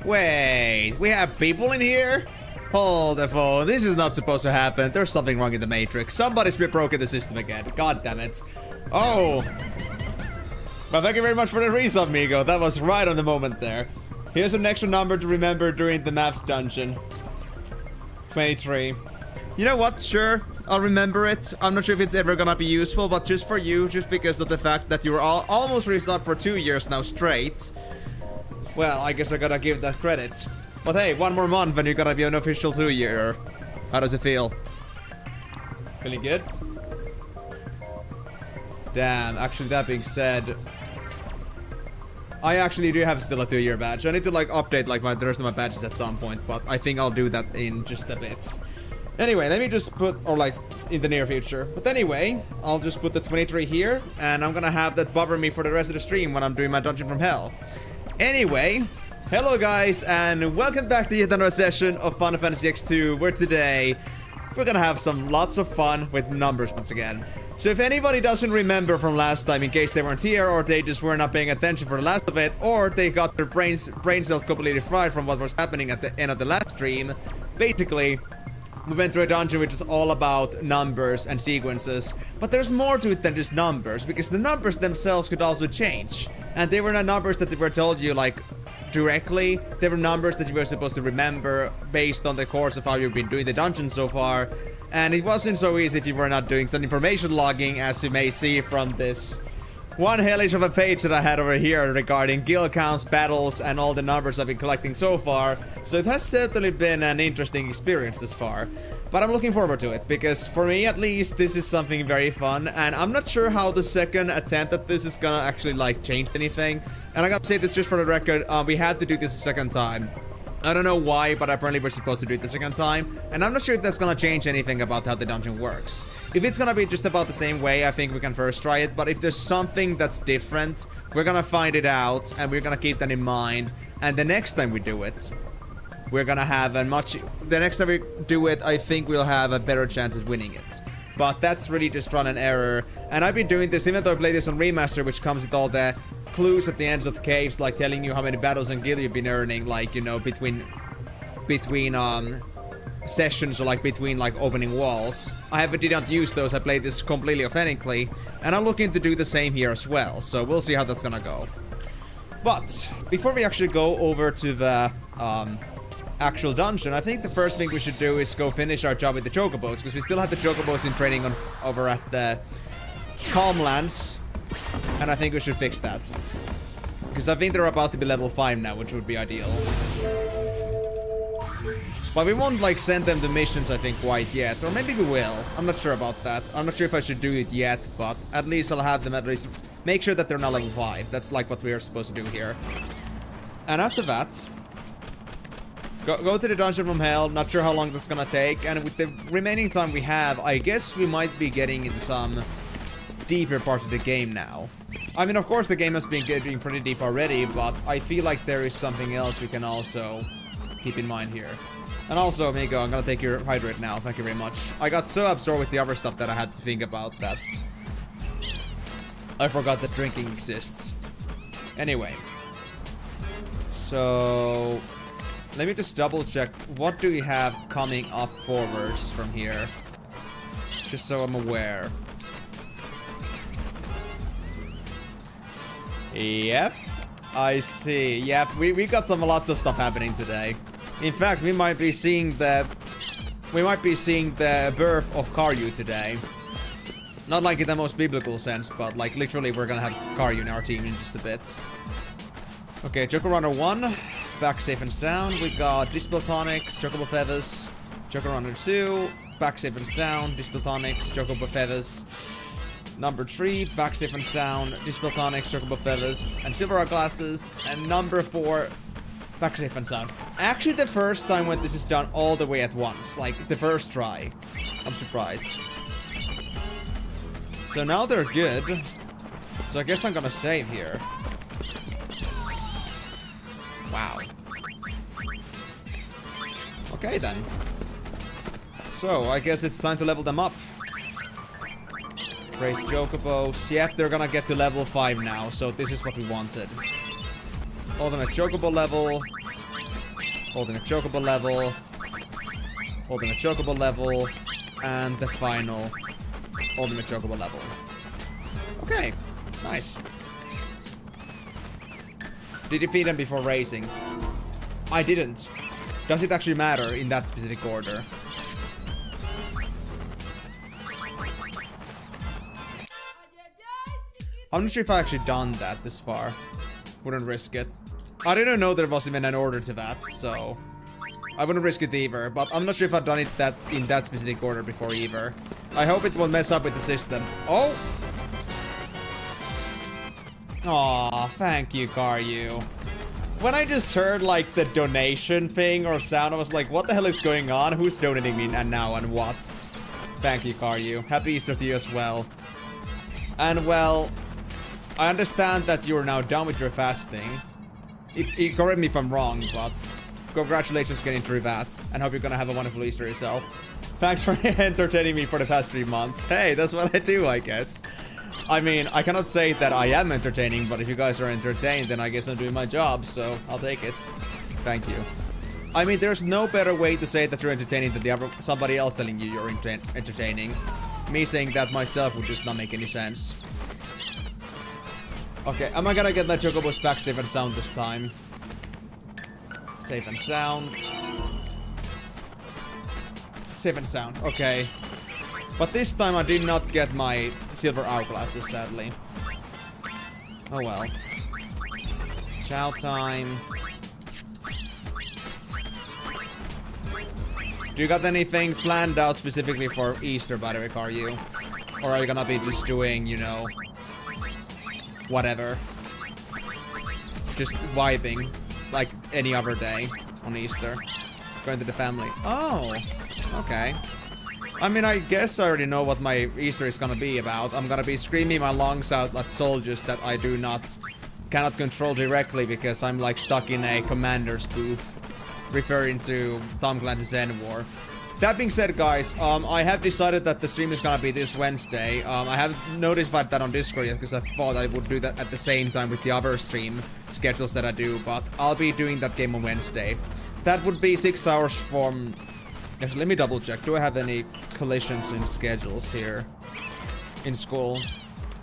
Wait, we have people in here? Hold the phone. This is not supposed to happen. There's something wrong in the Matrix. Somebody's broken the system again. God damn it. Oh. But thank you very much for the resub, amigo. That was right on the moment there. Here's an extra number to remember during the maths dungeon. 23. You know what? Sure, I'll remember it. I'm not sure if it's ever gonna be useful, but just for you, just because of the fact that you were almost resubbed for 2 years now straight. Well, I guess I gotta give that credit. But hey, 1 more month and you're gonna be an official 2-year. How does it feel? Feeling good? Damn, actually that being said, I actually do have still a 2-year badge. I need to like update like the rest of my badges at some point, but I think I'll do that in just a bit. Anyway, let me just put, or like in the near future. But anyway, I'll just put the 23 here, and I'm gonna have that bother me for the rest of the stream when I'm doing my Dungeon from Hell. Anyway, hello guys, and welcome back to yet another session of Final Fantasy X2, where today we're gonna have lots of fun with numbers once again. So if anybody doesn't remember from last time, in case they weren't here, or they just were not paying attention for the last of it, or they got their brain cells completely fried from what was happening at the end of the last stream, basically, we went through a dungeon which is all about numbers and sequences, but there's more to it than just numbers, because the numbers themselves could also change. And they were not numbers that they were told you, like, directly. They were numbers that you were supposed to remember based on the course of how you've been doing the dungeon so far. And it wasn't so easy if you were not doing some information logging, as you may see from this one hellish of a page that I had over here regarding guild counts, battles, and all the numbers I've been collecting so far. So it has certainly been an interesting experience this far. But I'm looking forward to it, because for me at least, this is something very fun. And I'm not sure how the second attempt at this is gonna actually like change anything. And I gotta say this just for the record, we had to do this a second time. I don't know why, but apparently we're supposed to do it the second time, and I'm not sure if that's gonna change anything about how the dungeon works. If it's gonna be just about the same way, I think we can first try it, but if there's something that's different, we're gonna find it out, and we're gonna keep that in mind, and the next time we do it, we're gonna have the next time we do it, I think we'll have a better chance of winning it. But that's really just trial and error, and I've been doing this, even though I played this on Remaster, which comes with all the clues at the ends of the caves, like telling you how many battles and guild you've been earning, like, you know, between sessions, or like between like opening walls. I did not use those. I played this completely authentically, and I'm looking to do the same here as well, so we'll see how that's gonna go. But before we actually go over to the actual dungeon, I think the first thing we should do is go finish our job with the chocobos, because we still have the chocobos in training over at the Calmlands. And I think we should fix that, because I think they're about to be level 5 now, which would be ideal. But we won't like send them the missions, I think, quite yet. Or maybe we will. I'm not sure about that. I'm not sure if I should do it yet, but at least I'll have them at least make sure that they're not level 5. That's like what we are supposed to do here. And after that, go to the dungeon from hell. Not sure how long that's gonna take. And with the remaining time we have, I guess we might be getting into some deeper parts of the game now. I mean, of course the game has been getting pretty deep already, but I feel like there is something else we can also keep in mind here. And also, amigo, I'm gonna take your hydrate now. Thank you very much. I got so absorbed with the other stuff that I had to think about that I forgot that drinking exists. Anyway, so let me just double check. What do we have coming up forwards from here? Just so I'm aware. Yep, I see. Yep, we got lots of stuff happening today. In fact, we might be seeing the birth of Karyu today. Not like in the most biblical sense, but like literally we're gonna have Karyu in our team in just a bit. Okay, Joker Runner 1, back safe and sound. We got Dispel Tonics, Chocobo Feathers. Joker Runner 2, back safe and sound, Dispel Tonics, Chocobo Feathers. Number 3, back safe and sound, Dispel Tonics, Chocobo Feathers, and Silver Art Glasses. And number 4, back safe and sound. Actually, the first time when this is done all the way at once, like the first try. I'm surprised. So now they're good. So I guess I'm gonna save here. Wow. Okay then. So I guess it's time to level them up. Raise Chocobos. Yep, they're gonna get to level 5 now, so this is what we wanted. Ultimate Chocobo level. ultimate chocobo level, ultimate chocobo level, and the final ultimate chocobo level. Okay, nice. Did you feed them before racing? I didn't. Does it actually matter in that specific order? I'm not sure if I actually done that this far. Wouldn't risk it. I didn't know there was even an order to that, so I wouldn't risk it either. But I'm not sure if I've done it in that specific order before either. I hope it won't mess up with the system. Oh! Aw, thank you, Karyu. When I just heard, like, the donation thing or sound, I was like, what the hell is going on? Who's donating me and now and what? Thank you, Karyu. Happy Easter to you as well. And, well, I understand that you're now done with your fasting. Correct me if I'm wrong, but congratulations getting through that. And hope you're gonna have a wonderful Easter yourself. Thanks for entertaining me for the past 3 months. Hey, that's what I do, I guess. I mean, I cannot say that I am entertaining, but if you guys are entertained, then I guess I'm doing my job, so I'll take it. Thank you. I mean, there's no better way to say that you're entertaining than somebody else telling you you're entertaining. Me saying that myself would just not make any sense. Okay, am I gonna get that Chocobo's back safe and sound this time? Safe and sound. Safe and sound, okay. But this time I did not get my silver hourglasses, sadly. Oh well. Chow time. Do you got anything planned out specifically for Easter, by the way, Karyu? Or are you gonna be just doing, you know, whatever? Just vibing, like any other day on Easter. Going to the family. Oh, okay. I mean, I guess I already know what my Easter is gonna be about. I'm gonna be screaming my lungs out at soldiers that I cannot control directly because I'm like stuck in a commander's booth, referring to Tom Clancy's End War. That being said, guys, I have decided that the stream is gonna be this Wednesday. I haven't notified that on Discord yet because I thought I would do that at the same time with the other stream schedules that I do, but I'll be doing that game on Wednesday. That would be 6 hours from... Actually, let me double check. Do I have any collisions in schedules here in school?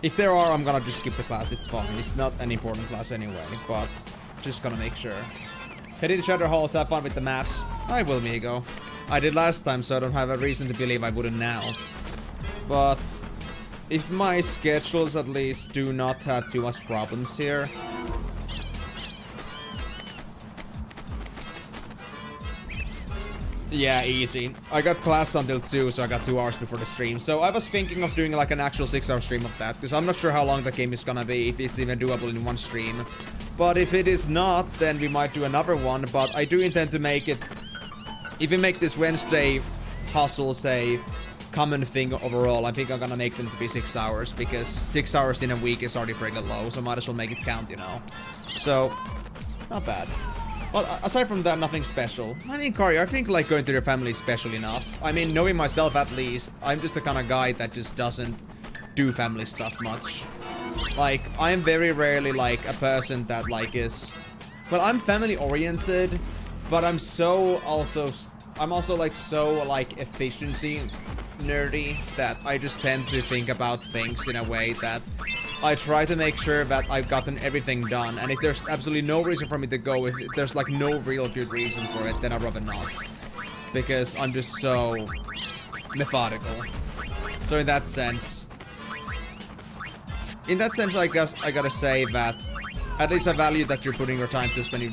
If there are, I'm gonna just skip the class. It's fine. It's not an important class anyway, but just gonna make sure. Heading to Shadow Halls, have fun with the maths. I will, Migo. I did last time, so I don't have a reason to believe I wouldn't now. But if my schedules at least do not have too much problems here... Yeah, easy. I got class until 2, so I got 2 hours before the stream. So I was thinking of doing like an actual 6-hour stream of that, because I'm not sure how long the game is gonna be, if it's even doable in one stream. But if it is not, then we might do another one, but I do intend to make it... If we make this Wednesday hustles a common thing overall, I think I'm gonna make them to be 6 hours, because 6 hours in a week is already pretty low, so might as well make it count, you know. So, not bad. Well, aside from that, nothing special. I mean, Karyu, I think like going to your family is special enough. I mean, knowing myself at least, I'm just the kind of guy that just doesn't do family stuff much. Like, I'm very rarely like a person that like is... Well, I'm family oriented, but I'm also like so like efficiency nerdy that I just tend to think about things in a way that I try to make sure that I've gotten everything done, and if there's absolutely no reason for me to go, if there's like no real good reason for it, then I'd rather not. Because I'm just so methodical. So in that sense, I guess I gotta say that at least I value that you're putting your time to spend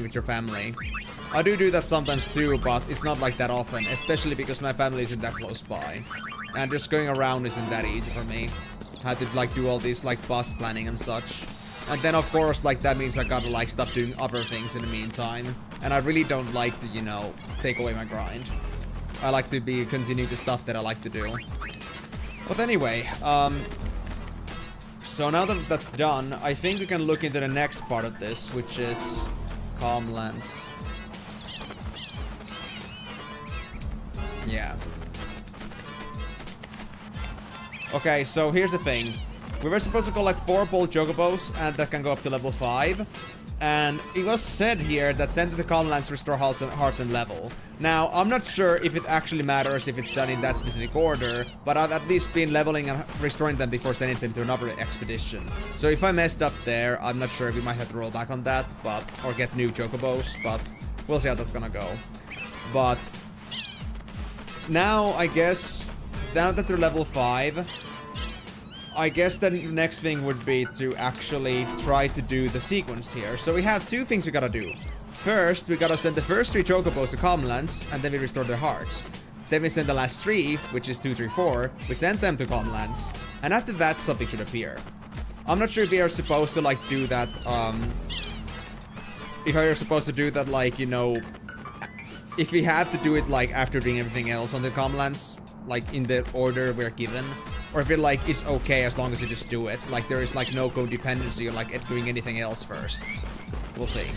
with your family. I do that sometimes too, but it's not like that often, especially because my family isn't that close by. And just going around isn't that easy for me. I had to like do all these like bus planning and such. And then of course like that means I gotta like stop doing other things in the meantime. And I really don't like to, you know, take away my grind. I like to be continuing the stuff that I like to do. But anyway, so now that that's done, I think we can look into the next part of this, which is Calm Lands. Yeah. Okay, so here's the thing. We were supposed to collect 4 bold chocobos, and that can go up to level 5. And it was said here that send to the common lands restore hearts and level. Now, I'm not sure if it actually matters if it's done in that specific order, but I've at least been leveling and restoring them before sending them to another expedition. So if I messed up there, I'm not sure, we might have to roll back on that, or get new chocobos, but we'll see how that's gonna go. But now, I guess, now that they're level 5, I guess the next thing would be to actually try to do the sequence here. So we have 2 things we gotta do. First, we gotta send the first 3 chocobos to common lands, and then we restore their hearts. Then we send the last 3, which is 2, 3, 4, we send them to common lands, and after that, something should appear. I'm not sure if we are supposed to, like, do that, if we are supposed to do that, like, you know, if we have to do it, like, after doing everything else on the common lands, like, in the order we're given. Or if it, like, is okay as long as you just do it. Like, there is, like, no codependency on, like, doing anything else first. We'll see.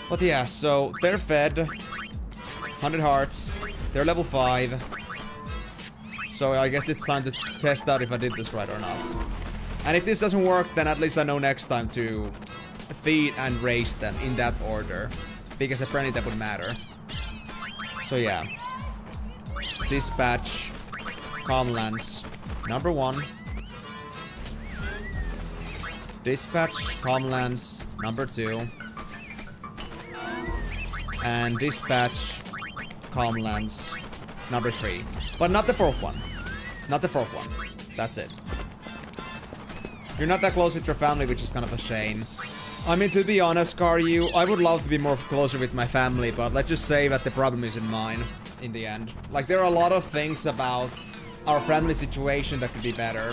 But yeah, so they're fed. 100 hearts. They're level 5. So I guess it's time to test out if I did this right or not. And if this doesn't work, then at least I know next time to feed and raise them in that order. Because apparently that would matter. So yeah. Dispatch. Common lands. Number 1. Dispatch common lands. Number 2. And dispatch common lands. Number 3. But not the 4th one. Not the 4th one. That's it. You're not that close with your family, which is kind of a shame. I mean, to be honest, Karyu, I would love to be more closer with my family, but let's just say that the problem isn't mine in the end. Like, there are a lot of things about our family situation that could be better,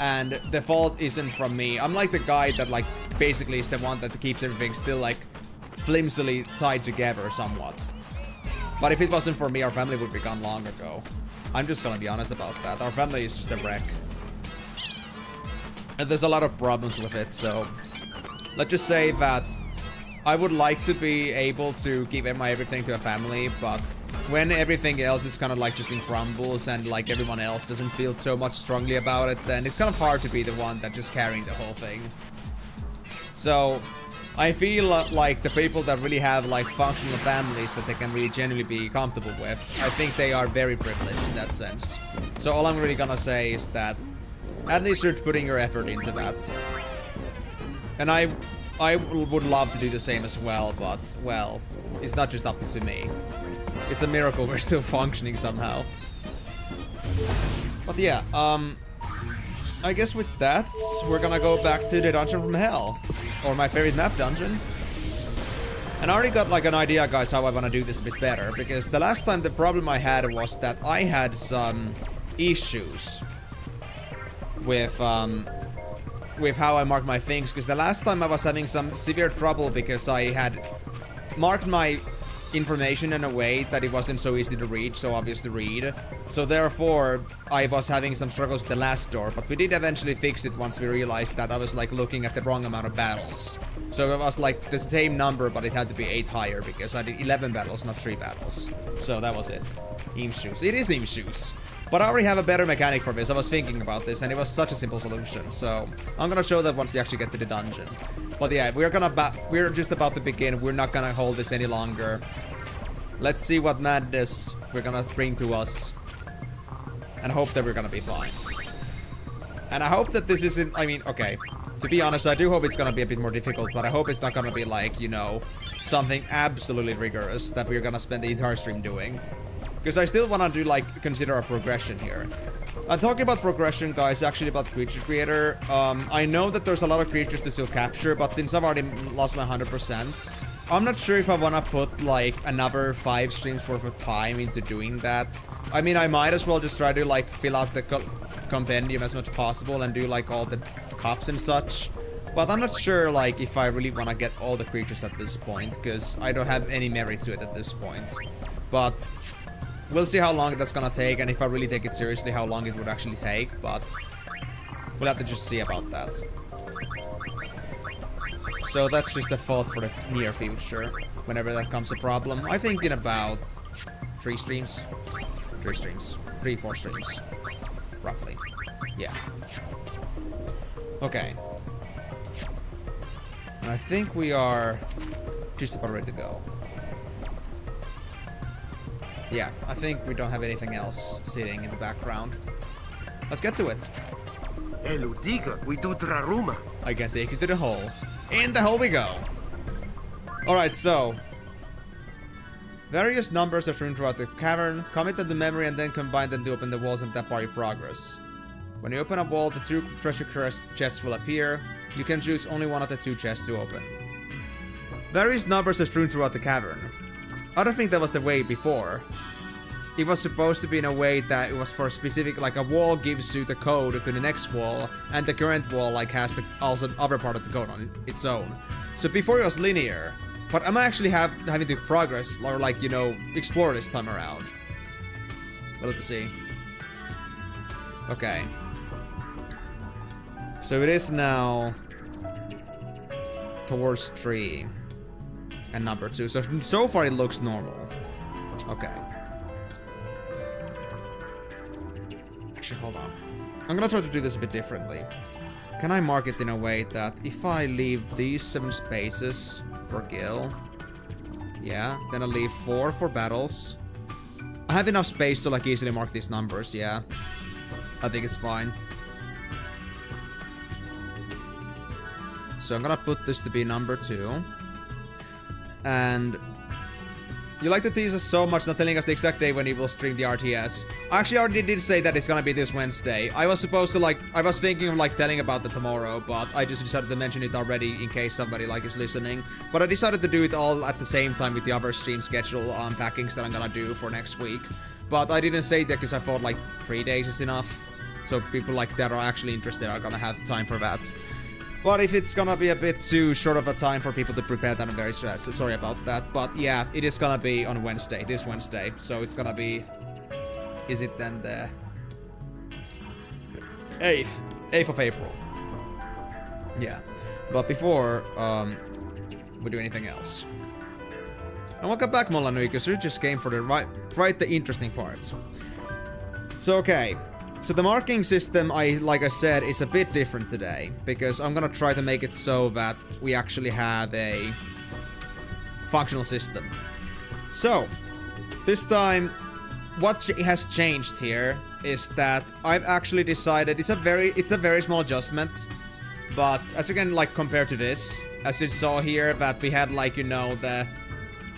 and the fault isn't from me. I'm like the guy that, like, basically is the one that keeps everything still, like, flimsily tied together somewhat. But if it wasn't for me, our family would be gone long ago. I'm just gonna be honest about that. Our family is just a wreck. And there's a lot of problems with it, so let's just say that I would like to be able to give my everything to a family, but when everything else is kind of like just in crumbles and like everyone else doesn't feel so much strongly about it, then it's kind of hard to be the one that just carrying the whole thing. So I feel like the people that really have like functional families that they can really genuinely be comfortable with, I think they are very privileged in that sense. So all I'm really gonna say is that at least you're putting your effort into that. And I would love to do the same as well, but, well, it's not just up to me. It's a miracle we're still functioning somehow. But yeah, I guess with that, we're gonna go back to the dungeon from hell. Or my favorite map dungeon. And I already got like an idea, guys, how I wanna do this a bit better. Because the last time the problem I had was that I had some issues with how I marked my things, because the last time I was having some severe trouble because I had marked my information in a way that it wasn't so easy to read, so obvious to read. So therefore, I was having some struggles with the last door, but we did eventually fix it once we realized that I was like looking at the wrong amount of battles. So it was like the same number, but it had to be 8 higher, because I did 11 battles, not 3 battles. So that was it. Eames shoes. It is Eames shoes. But I already have a better mechanic for this. I was thinking about this, and it was such a simple solution. So I'm gonna show that once we actually get to the dungeon. But yeah, we're just about to begin. We're not gonna hold this any longer. Let's see what madness we're gonna bring to us, and hope that we're gonna be fine. And I hope that this isn't. I mean, okay. To be honest, I do hope it's gonna be a bit more difficult, but I hope it's not gonna be like, you know, something absolutely rigorous that we're gonna spend the entire stream doing. Because I still want to do, like, consider a progression here. Talking about progression, guys, actually about Creature Creator. I know that there's a lot of creatures to still capture, but since I've already lost my 100%, I'm not sure if I want to put, like, another 5 streams worth of time into doing that. I mean, I might as well just try to, like, fill out the compendium as much as possible and do, like, all the cups and such. But I'm not sure, like, if I really want to get all the creatures at this point, because I don't have any merit to it at this point. But we'll see how long that's gonna take, and if I really take it seriously, how long it would actually take, but we'll have to just see about that. So that's just a thought for the near future, whenever that comes a problem. I think in about 3 streams. 3 streams. 3-4 streams. Roughly. Yeah. Okay. And I think we are just about ready to go. Yeah, I think we don't have anything else sitting in the background. Let's get to it. Eludiga, we do Traruma. I can take you to the hole. In the hole we go. Alright, so. Various numbers are strewn throughout the cavern. Commit them to memory and then combine them to open the walls and tap bar your progress. When you open a wall, the 2 treasure chests will appear. You can choose only one of the 2 chests to open. Various numbers are strewn throughout the cavern. I don't think that was the way before. It was supposed to be in a way that it was for a specific, like a wall gives you the code to the next wall, and the current wall like has the also the other part of the code on its own. So before it was linear, but I'm actually having to progress or like, you know, explore this time around. We'll have to see. Okay. So it is now towards 3 and number 2. So far it looks normal. Okay. Actually, hold on. I'm gonna try to do this a bit differently. Can I mark it in a way that if I leave these 7 spaces for Gil, yeah, then I leave 4 for battles. I have enough space to like easily mark these numbers, yeah. I think it's fine. So I'm gonna put this to be number 2. And you like to tease us so much, not telling us the exact day when you will stream the RTS. I actually already did say that it's gonna be this Wednesday. I was supposed to like, I was thinking of like telling about it tomorrow, but I just decided to mention it already in case somebody like is listening. But I decided to do it all at the same time with the other stream schedule unpackings that I'm gonna do for next week. But I didn't say that because I thought like 3 days is enough. So people like that are actually interested are gonna have time for that. But if it's gonna be a bit too short of a time for people to prepare, then I'm very stressed. Sorry about that. But yeah, it is gonna be on Wednesday, this Wednesday. So it's gonna be... Is it then the... 8th of April. Yeah. But before we do anything else. And welcome back, Molanu, because you just came for the right the interesting part. So okay. So the marking system, like I said, is a bit different today, because I'm gonna try to make it so that we actually have a functional system. So, this time, what has changed here is that I've actually decided, it's a very small adjustment, but as you can like compare to this, as you saw here, that we had like, you know, the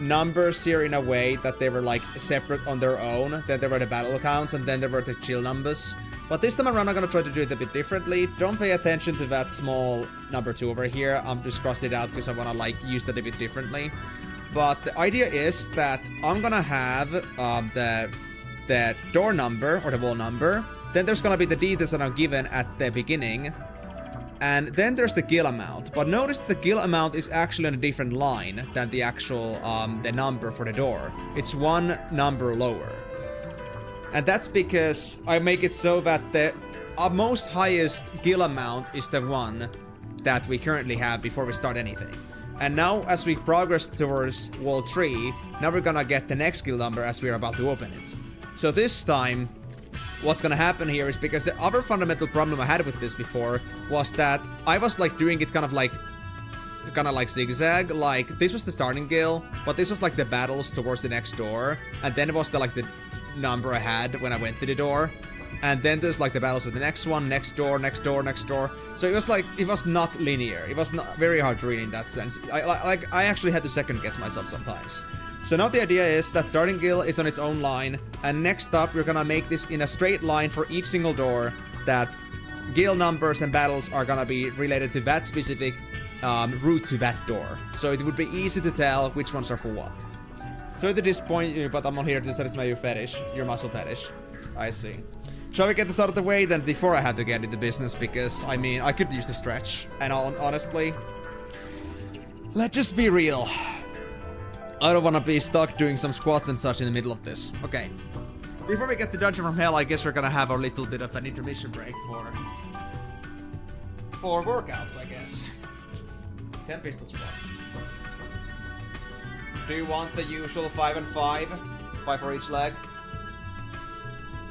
numbers here in a way that they were like separate on their own. Then there were the battle counts and then there were the chill numbers. But this time around I'm gonna try to do it a bit differently. Don't pay attention to that small number 2 over here. I'm just crossed it out because I wanna like use that a bit differently. But the idea is that I'm gonna have the door number or the wall number. Then there's gonna be the details that I'm given at the beginning. And then there's the gil amount, but notice the gil amount is actually on a different line than the actual, the number for the door. It's 1 number lower. And that's because I make it so that the most highest gil amount is the one that we currently have before we start anything. And now, as we progress towards wall 3, now we're gonna get the next gil number as we're about to open it. So this time, what's gonna happen here is because the other fundamental problem I had with this before was that I was like doing it kind of like zigzag. Like this was the starting gil, but this was like the battles towards the next door, and then it was the number I had when I went to the door, and then there's like the battles with the next one, next door, next door, next door. So it was like it was not linear. It was not very hard to read in that sense. I actually had to second guess myself sometimes. So now the idea is that starting gil is on its own line, and next up we're gonna make this in a straight line for each single door, that gil numbers and battles are gonna be related to that specific route to that door. So it would be easy to tell which ones are for what. Sorry to disappoint you, but I'm not here to satisfy your fetish, your muscle fetish. I see. Shall we get this out of the way then before I have to get into business, because I mean I could use the stretch, and honestly, let's just be real. I don't want to be stuck doing some squats and such in the middle of this. Okay. Before we get to Dungeon from Hell, I guess we're gonna have a little bit of an intermission break for workouts, I guess. 10 pistol squats. Do you want the usual 5 and 5? 5 for each leg?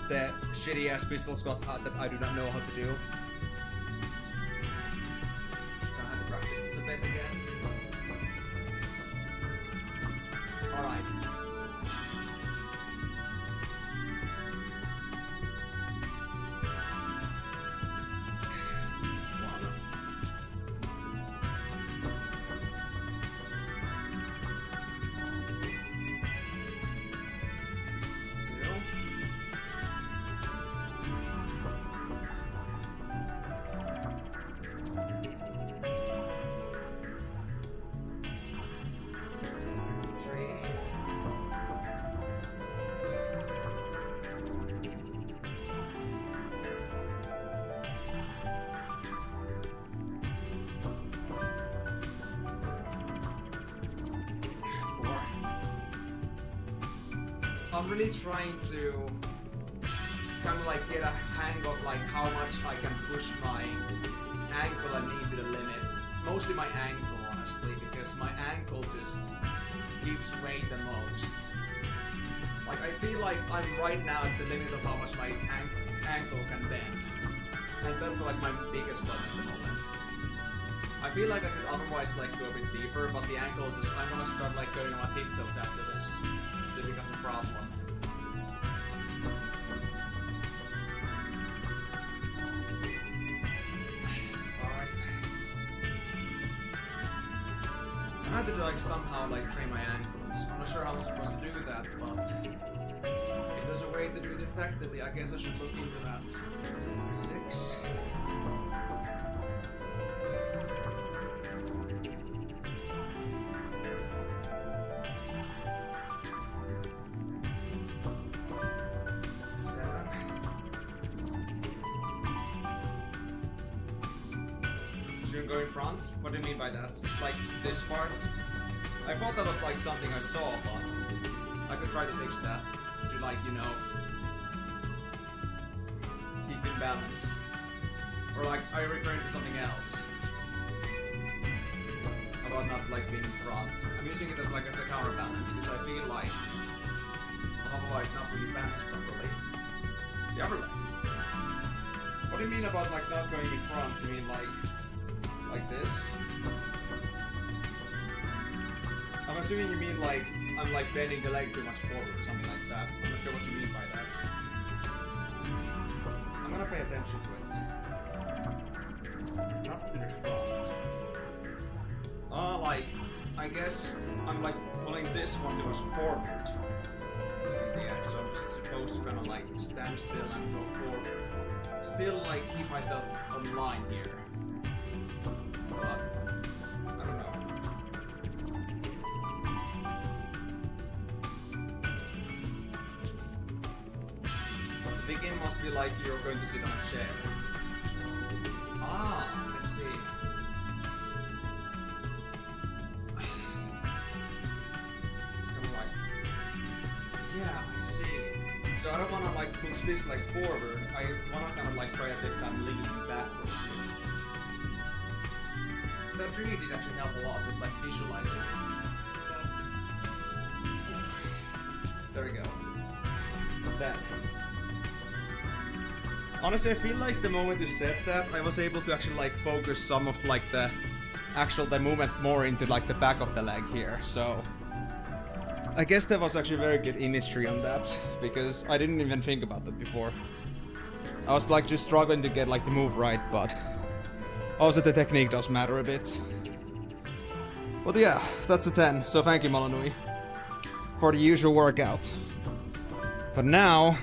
The shitty ass pistol squats that I do not know how to do. Gonna have to practice this a bit again. I'm really trying to kind of like get a hang of like how much I can push my ankle and knee to the limit. Mostly my ankle, honestly, because my ankle just gives way the most. Like I feel like I'm right now at the limit of how much my ankle can bend, and that's like my biggest problem at the moment. I feel like I could otherwise like go a bit deeper, but the ankle just I'm gonna start like going on my tiptoes after this. It becomes a problem. Alright. I have to like somehow like train my ankles. I'm not sure how I'm supposed to do that, but if there's a way to do it effectively, I guess I should look into that. 6. Go in front? What do you mean by that? Like this part? I thought that was like something I saw, but I could try to fix that to like, you know, keep in balance. Or like, are you referring to something else? About not like being in front. I'm using it as like as a counterbalance because I feel like I'm otherwise not really balanced properly. The upper leg. What do you mean about like not going in front? You mean like this? I'm assuming you mean like I'm like bending the leg too much forward or something like that. I'm not sure what you mean by that. I'm gonna pay attention to it. Not to the front. Like I guess I'm like pulling this one too much forward. Yeah, so I'm just supposed to kind of like stand still and go forward. Still like keep myself on line here. But, I don't know. The begin must be like you're going to sit on a chair. Ah, I see. It's kind of like... Yeah, I see. So I don't want to like push this like forward. I want to kind of like try as if I'm leaning backwards. That really did actually help a lot with like visualizing it. There we go. Then. Honestly, I feel like the moment you said that, I was able to actually like focus some of like the movement more into like the back of the leg here. So I guess that was actually very good imagery on that because I didn't even think about that before. I was like just struggling to get like the move right, but also the technique does matter a bit. But yeah, that's a 10. So thank you, Malanui, for the usual workout. But now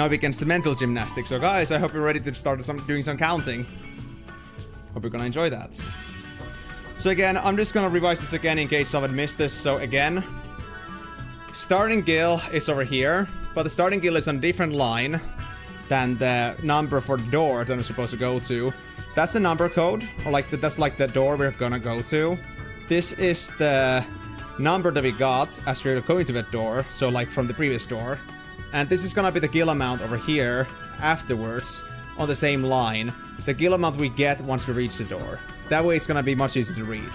begins the mental gymnastics. So guys, I hope you're ready to start doing some counting. Hope you're gonna enjoy that. So again, I'm just gonna revise this again in case someone missed this. So again, starting guild is over here, but the starting guild is on a different line than the number for the door that I'm supposed to go to. That's the number code, or like that's like the door we're gonna go to. This is the number that we got as we're going to that door, so like from the previous door. And this is gonna be the guild amount over here afterwards on the same line. The guild amount we get once we reach the door. That way it's gonna be much easier to read.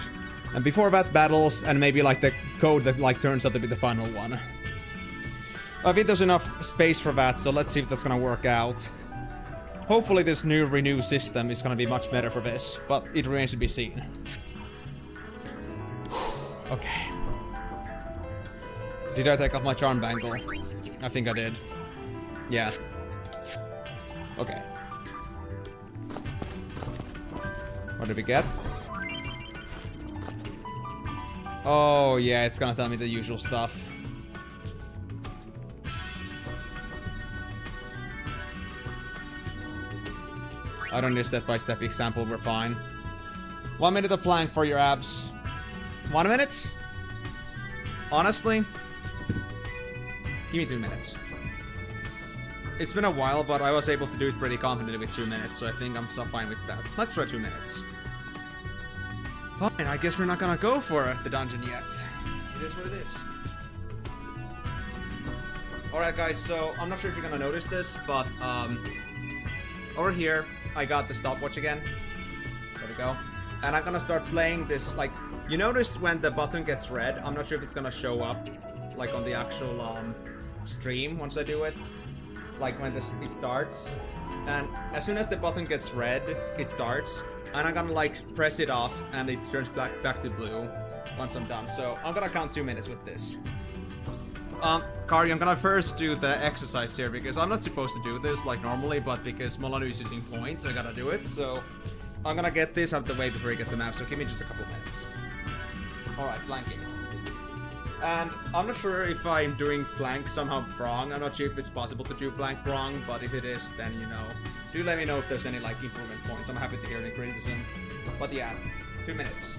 And before that, battles and maybe like the code that like turns out to be the final one. I think there's enough space for that, so let's see if that's gonna work out. Hopefully this new renew system is gonna be much better for this, but it remains to be seen. Okay. Did I take off my charm bangle? I think I did. Yeah. Okay. What did we get? Oh yeah, it's gonna tell me the usual stuff. I don't need a step-by-step example, we're fine. 1 minute of plank for your abs. 1 minute? Honestly, give me 2 minutes. It's been a while, but I was able to do it pretty confidently with 2 minutes, so I think I'm so fine with that. Let's try 2 minutes. Fine, I guess we're not gonna go for the dungeon yet. It is what it is. Alright guys, so I'm not sure if you're gonna notice this, but over here I got the stopwatch again. There we go. And I'm gonna start playing this, like, you notice when the button gets red, I'm not sure if it's gonna show up like on the actual stream once I do it. Like when it starts. And as soon as the button gets red, it starts. And I'm gonna like press it off and it turns back to blue once I'm done. So I'm gonna count 2 minutes with this. Kari, I'm gonna first do the exercise here because I'm not supposed to do this like normally, but because Molanu is using points, I gotta do it. So I'm gonna get this out of the way before I get the map, so give me just a couple minutes. Alright, planking. And I'm not sure if I'm doing plank somehow wrong. I'm not sure if it's possible to do plank wrong, but if it is, then you know. Do let me know if there's any like improvement points. I'm happy to hear any criticism. But yeah, 2 minutes.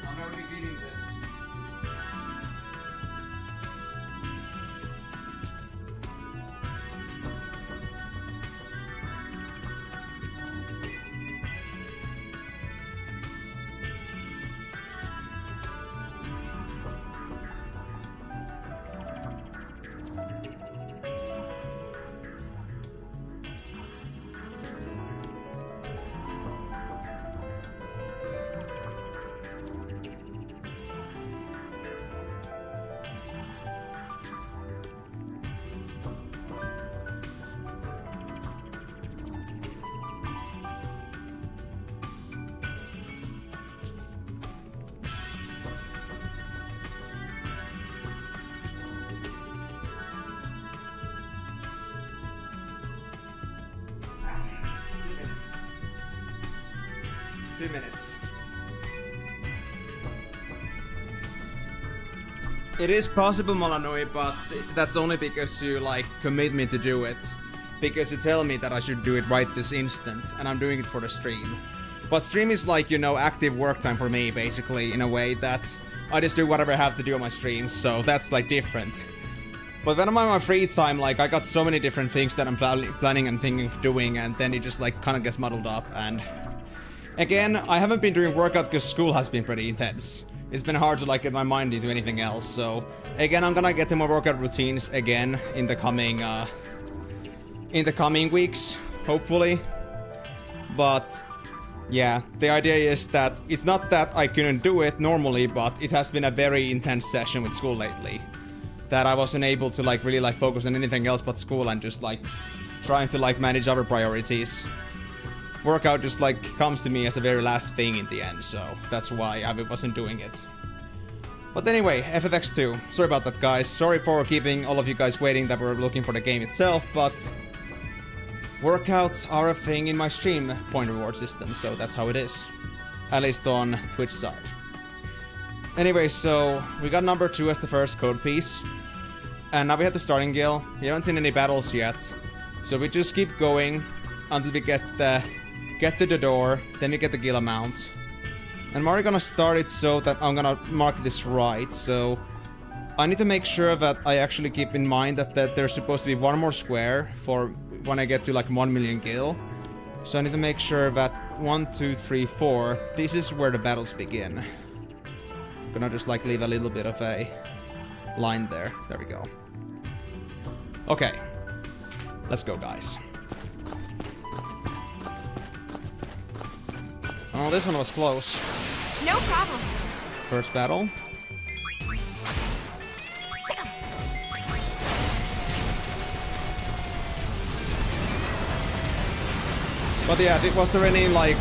I'm already feeling this. Two minutes. It is possible, Molanoi, but that's only because you like commit me to do it. Because you tell me that I should do it right this instant, and I'm doing it for the stream. But stream is like, you know, active work time for me, basically, in a way that I just do whatever I have to do on my streams, so that's like different. But when I'm on my free time, like, I got so many different things that I'm planning and thinking of doing, and then it just like kind of gets muddled up, and again, I haven't been doing workout because school has been pretty intense. It's been hard to like get my mind into anything else, so again, I'm gonna get to more workout routines again in the coming weeks, hopefully. But yeah, the idea is that it's not that I couldn't do it normally, but it has been a very intense session with school lately. That I wasn't able to like really like focus on anything else but school and just like trying to like manage other priorities. Workout just like comes to me as a very last thing in the end, so that's why I wasn't doing it. But anyway, FFX2. Sorry about that, guys. Sorry for keeping all of you guys waiting that were looking for the game itself, but workouts are a thing in my stream point reward system, so that's how it is. At least on Twitch side. Anyway, so we got number 2 as the first code piece. And now we have the starting guild. We haven't seen any battles yet. So we just keep going until we get to the door, then we get the guild amount. And I'm already gonna start it so that I'm gonna mark this right, so I need to make sure that I actually keep in mind that there's supposed to be one more square for when I get to like 1 million gil. So I need to make sure that 1, 2, 3, 4, this is where the battles begin. I'm gonna just like leave a little bit of a line there. There we go. Okay. Let's go, guys. Oh, this one was close. No problem. First battle. But yeah, was there any like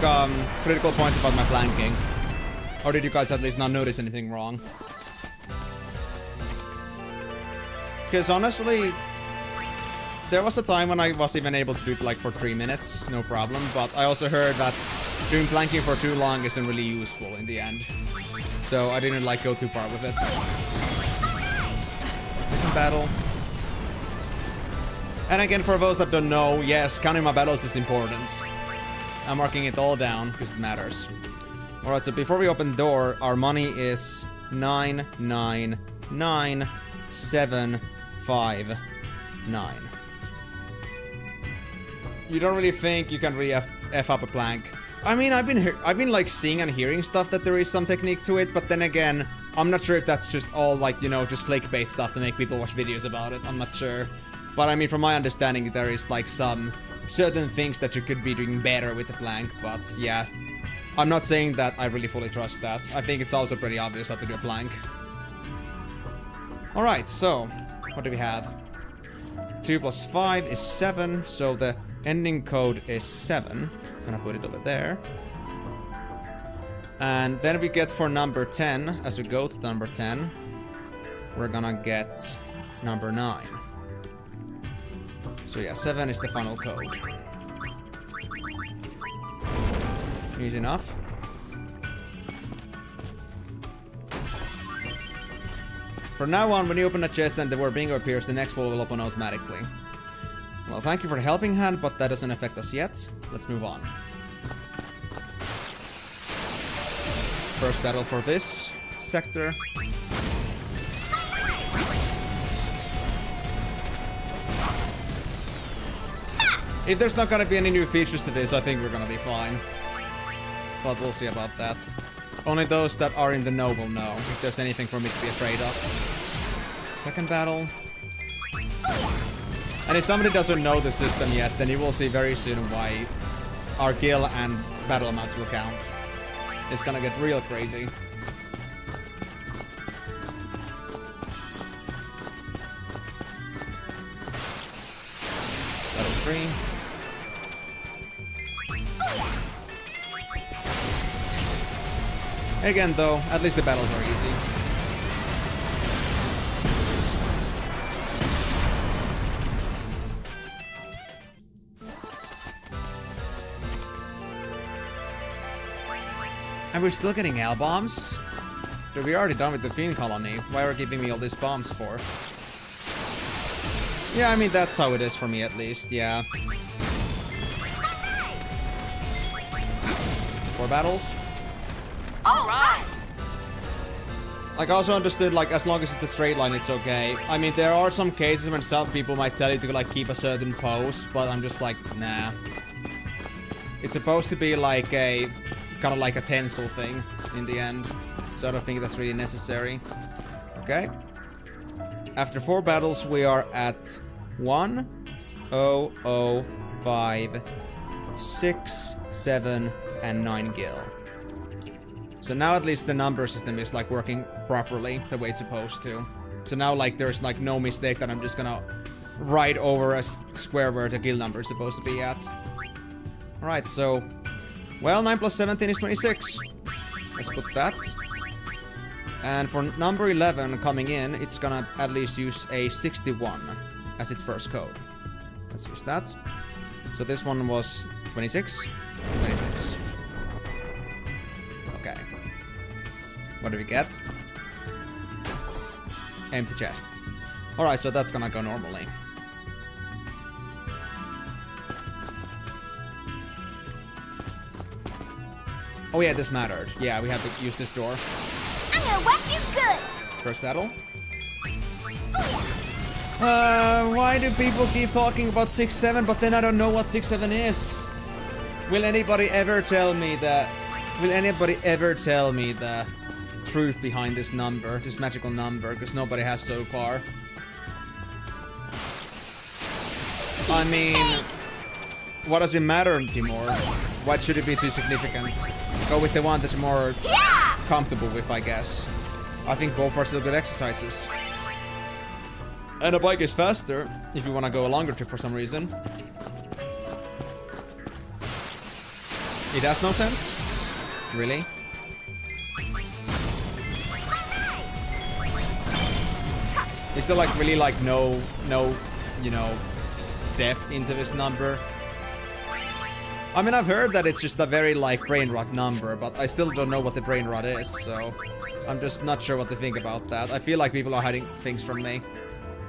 critical points about my flanking? Or did you guys at least not notice anything wrong? Because honestly, there was a time when I was even able to do it like for 3 minutes, no problem. But I also heard that doing flanking for too long isn't really useful in the end. So I didn't like go too far with it. Second battle. And again, for those that don't know, yes, counting my battles is important. I'm marking it all down because it matters. Alright, so before we open the door, our money is 999,759. You don't really think you can really F up a plank. I mean, I've been like seeing and hearing stuff that there is some technique to it, but then again, I'm not sure if that's just all like, you know, just clickbait stuff to make people watch videos about it. I'm not sure. But I mean, from my understanding, there is like some certain things that you could be doing better with the plank, but yeah. I'm not saying that I really fully trust that. I think it's also pretty obvious how to do a plank. Alright, so, what do we have? 2 plus 5 is 7, so the ending code is 7. I'm gonna put it over there. And then we get for number 10, as we go to number 10, we're gonna get number 9. So yeah, 7 is the final code. Easy enough. From now on, when you open a chest and the word bingo appears, the next wall will open automatically. Well, thank you for the helping hand, but that doesn't affect us yet. Let's move on. First battle for this sector. If there's not gonna be any new features to this, I think we're gonna be fine. But we'll see about that. Only those that are in the know will know if there's anything for me to be afraid of. Second battle. And if somebody doesn't know the system yet, then you will see very soon why our gil and battle amounts will count. It's gonna get real crazy. Battle 3. Again though, at least the battles are easy. And we're still getting L bombs? Dude, we're already done with the Fiend Colony. Why are you giving me all these bombs for? Yeah, I mean, that's how it is for me at least, yeah. 4 battles? Alright! Like, I also understood, like, as long as it's a straight line, it's okay. I mean, there are some cases when some people might tell you to, like, keep a certain pose, but I'm just like, nah. It's supposed to be like a, kind of like a tensile thing in the end. So I don't think that's really necessary. Okay. After 4 battles, we are at 1, 0, 0, 5, 6, 7, and 9 gil. So now at least the number system is like working properly the way it's supposed to. So now like there's like no mistake that I'm just gonna write over a square where the gil number is supposed to be at. Alright, so... Well, 9 plus 17 is 26. Let's put that. And for number 11 coming in, it's gonna at least use a 61 as its first code. Let's use that. So this one was 26. 26. Okay. What do we get? Empty chest. Alright, so that's gonna go normally. Oh yeah, this mattered. Yeah, we have to use this door. I'm gonna whack you good! First battle. Why do people keep talking about 6-7, but then I don't know what 6-7 is? Will anybody ever tell me the truth behind this number, this magical number? Because nobody has so far. I mean, what does it matter, Timor? Why should it be too significant? Go with the one that's more comfortable with, I guess. I think both are still good exercises. And a bike is faster if you want to go a longer trip for some reason. It has no sense? Really? Is there like really like no, you know, depth into this number? I mean, I've heard that it's just a very like brain rot number, but I still don't know what the brain rot is, so I'm just not sure what to think about that. I feel like people are hiding things from me,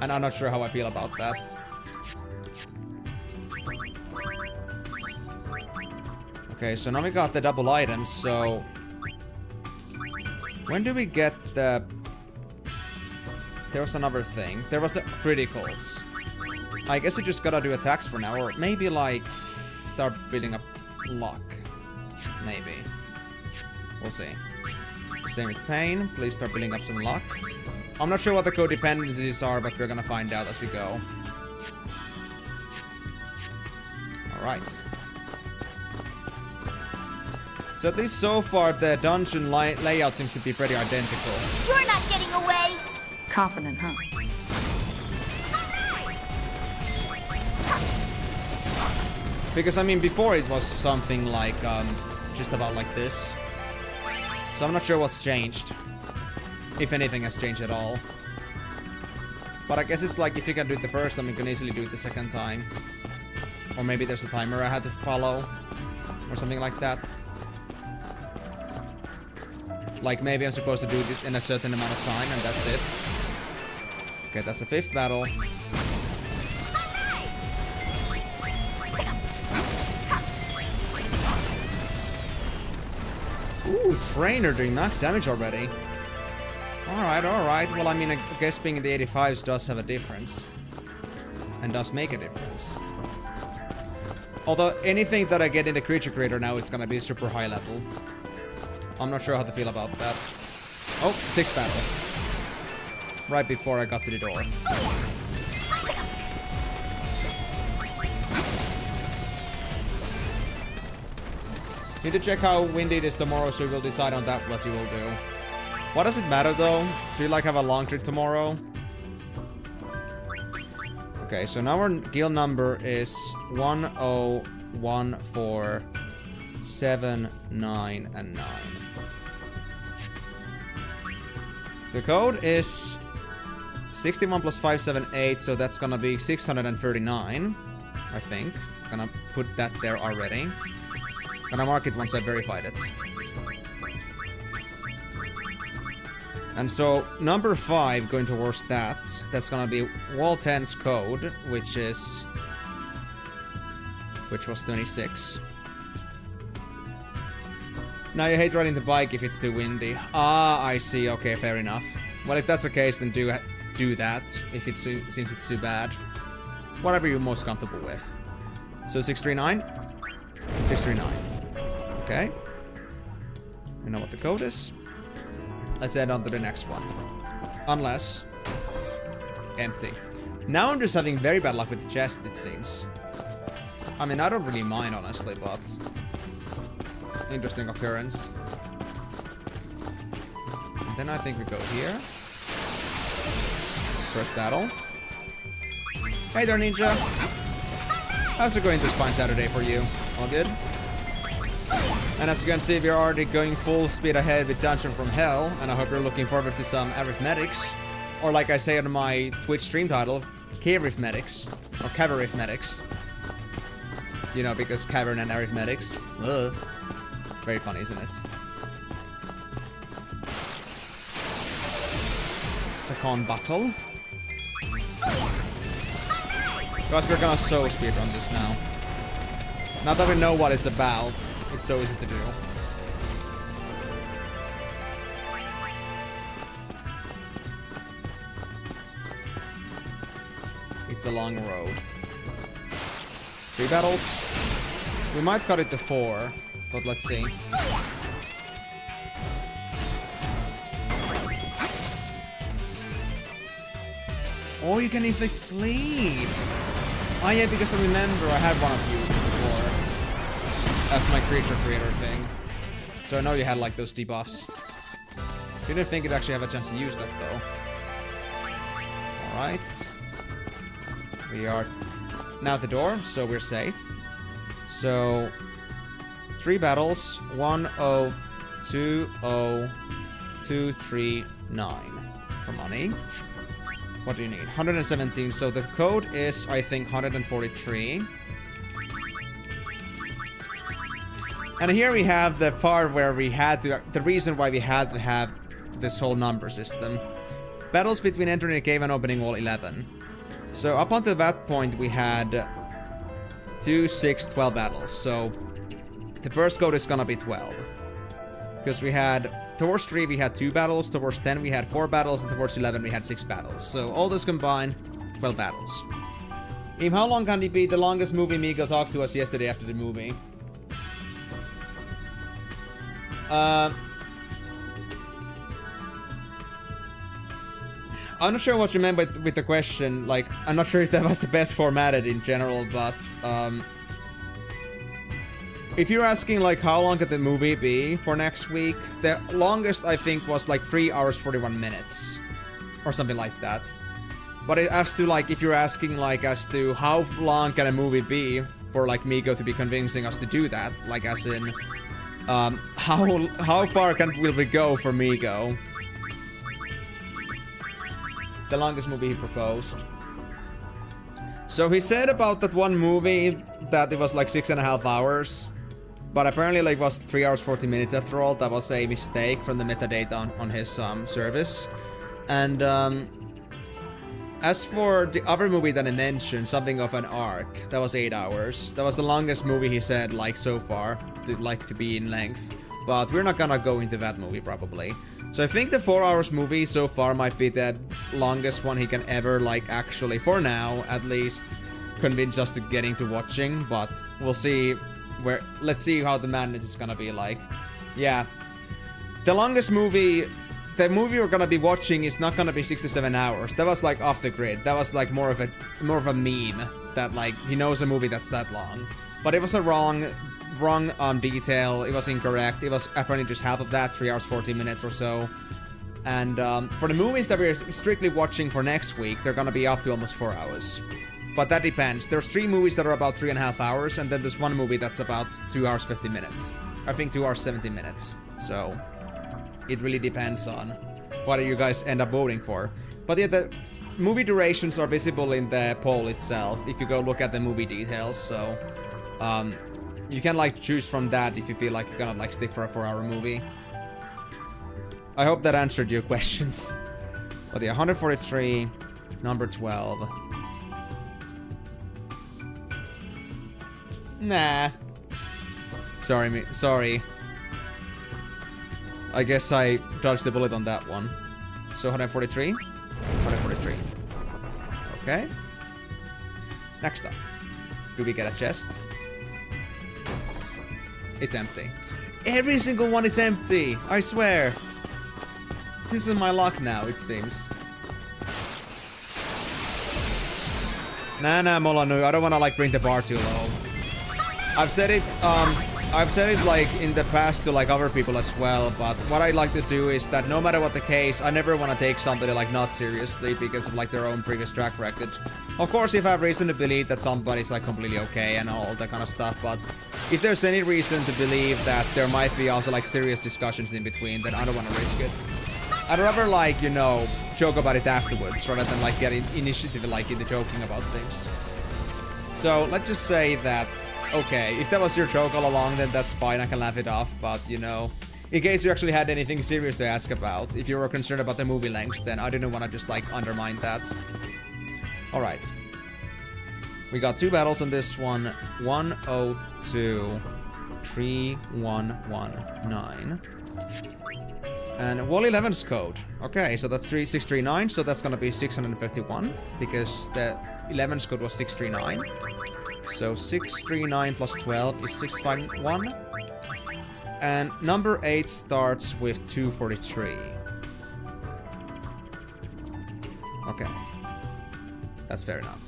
and I'm not sure how I feel about that. Okay, so now we got the double items, so when do we get the... There was another thing. There was a criticals. I guess you just gotta do attacks for now, or maybe like start building up luck. Maybe. We'll see. Same with Payne. Please start building up some luck. I'm not sure what the codependencies are, but we're gonna find out as we go. Alright. So at least so far, the dungeon layout seems to be pretty identical. You're not getting away! Confident, huh? Because, I mean, before it was something like, just about like this. So I'm not sure what's changed. If anything has changed at all. But I guess it's like, if you can do it the first time, you can easily do it the second time. Or maybe there's a timer I had to follow. Or something like that. Like, maybe I'm supposed to do this in a certain amount of time, and that's it. Okay, that's the 5th battle. Ooh, trainer doing max damage already. Alright, alright. Well, I mean, I guess being in the 85s does have a difference. And does make a difference. Although, anything that I get in the creature creator now is gonna be super high level. I'm not sure how to feel about that. Oh, 6th battle. Right before I got to the door. Need to check how windy it is tomorrow, so we'll decide on that what you will do. What does it matter though? Do you like have a long trip tomorrow? Okay, so now our guild number is 101479 and 9. The code is 61 plus 578, so that's gonna be 639, I think. Gonna put that there already. Gonna mark it once I verified it. And so, number 5 going towards that. That's gonna be Wall 10's code, which was 26. Now you hate riding the bike if it's too windy. Ah, I see. Okay, fair enough. Well, if that's the case, then do that. If it seems it's too bad. Whatever you're most comfortable with. So 639? 639. Okay. We know what the code is. Let's head on to the next one. Unless... empty. Now I'm just having very bad luck with the chest, it seems. I mean, I don't really mind, honestly, but... interesting occurrence. And then I think we go here. First battle. Hey there, Ninja. How's it going this fine Saturday for you? All good? And as you can see, we're already going full speed ahead with Dungeon from Hell, and I hope you're looking forward to some arithmetics. Or like I say on my Twitch stream title, K-arithmetics. Or Cavarithmetics. You know, because cavern and arithmetics. Ugh. Very funny, isn't it? Second battle. Guys, we're gonna so speedrun this now. Now that we know what it's about, it's so easy to do. It's a long road. 3 battles. We might cut it to 4, but let's see. Oh, you can inflict sleep! Oh yeah, because I remember I had one of you before. As my creature creator thing. So I know you had like those debuffs. Didn't think it actually have a chance to use that though. Alright. We are now at the door, so we're safe. So 3 battles. 1, 0, 2, 0, 2, 3, 9. For money. What do you need? 117. So the code is, I think, 143. And here we have the part where we had to... The reason why we had to have this whole number system. Battles between entering a cave and opening wall 11. So up until that point we had 2, 6, 12 battles. So the first code is gonna be 12. Because we had... Towards 3 we had 2 battles, towards 10 we had 4 battles, and towards 11 we had 6 battles. So all this combined, 12 battles. Im, how long can it be the longest movie Migo talked to us yesterday after the movie? I'm not sure what you meant with the question. Like, I'm not sure if that was the best formatted in general, but if you're asking like how long could the movie be for next week, the longest I think was like 3 hours 41 minutes or something like that. But as to like if you're asking like as to how long can a movie be for like Migo to be convincing us to do that, like as in how far will we go for Migo? The longest movie he proposed. So he said about that one movie that it was like 6.5 hours. But apparently like it was 3 hours 40 minutes after all. That was a mistake from the metadata on his service. And as for the other movie that I mentioned, something of an arc, that was 8 hours. That was the longest movie he said like so far, to be in length. But we're not gonna go into that movie probably. So I think the 4 hours movie so far might be the longest one he can ever like actually, for now at least, convince us to getting to watching. But we'll see let's see how the madness is gonna be like. Yeah. The longest movie, the movie we're gonna be watching is not gonna be 6 to 7 hours. That was like off the grid. That was like more of a meme that like he knows a movie that's that long. But it was a wrong detail. It was incorrect. It was apparently just half of that, 3 hours 40 minutes or so. And for the movies that we're strictly watching for next week, they're gonna be up to almost 4 hours. But that depends. There's 3 movies that are about 3.5 hours, and then there's 1 movie that's about 2 hours 50 minutes. I think 2 hours 70 minutes. So it really depends on what you guys end up voting for. But yeah, the movie durations are visible in the poll itself if you go look at the movie details. So you can like choose from that if you feel like you're gonna like stick for a 4-hour movie. I hope that answered your questions. But yeah, 143, number 12. Nah. Sorry. I guess I dodged the bullet on that one. So 143? 143. Okay. Next up. Do we get a chest? It's empty. Every single one is empty! I swear! This is my luck now, it seems. Nah, Molanu, I don't wanna like bring the bar too low. I've said it like in the past to like other people as well, but what I like to do is that no matter what the case, I never want to take somebody like not seriously because of like their own previous track record. Of course, if I have reason to believe that somebody's like completely okay and all that kind of stuff, but if there's any reason to believe that there might be also like serious discussions in between, then I don't want to risk it. I'd rather like, you know, joke about it afterwards rather than like getting initiative like into joking about things. So let's just say that, okay, if that was your joke all along, then that's fine, I can laugh it off, but you know, in case you actually had anything serious to ask about, if you were concerned about the movie length, then I didn't want to just like undermine that. Alright. We got 2 battles on this one. 102 3119. And Wall 11's code. Okay, so that's 639, so that's gonna be 651, because the 11's code was 639. So 639 plus 12 is 651. And number 8 starts with 243. Okay. That's fair enough.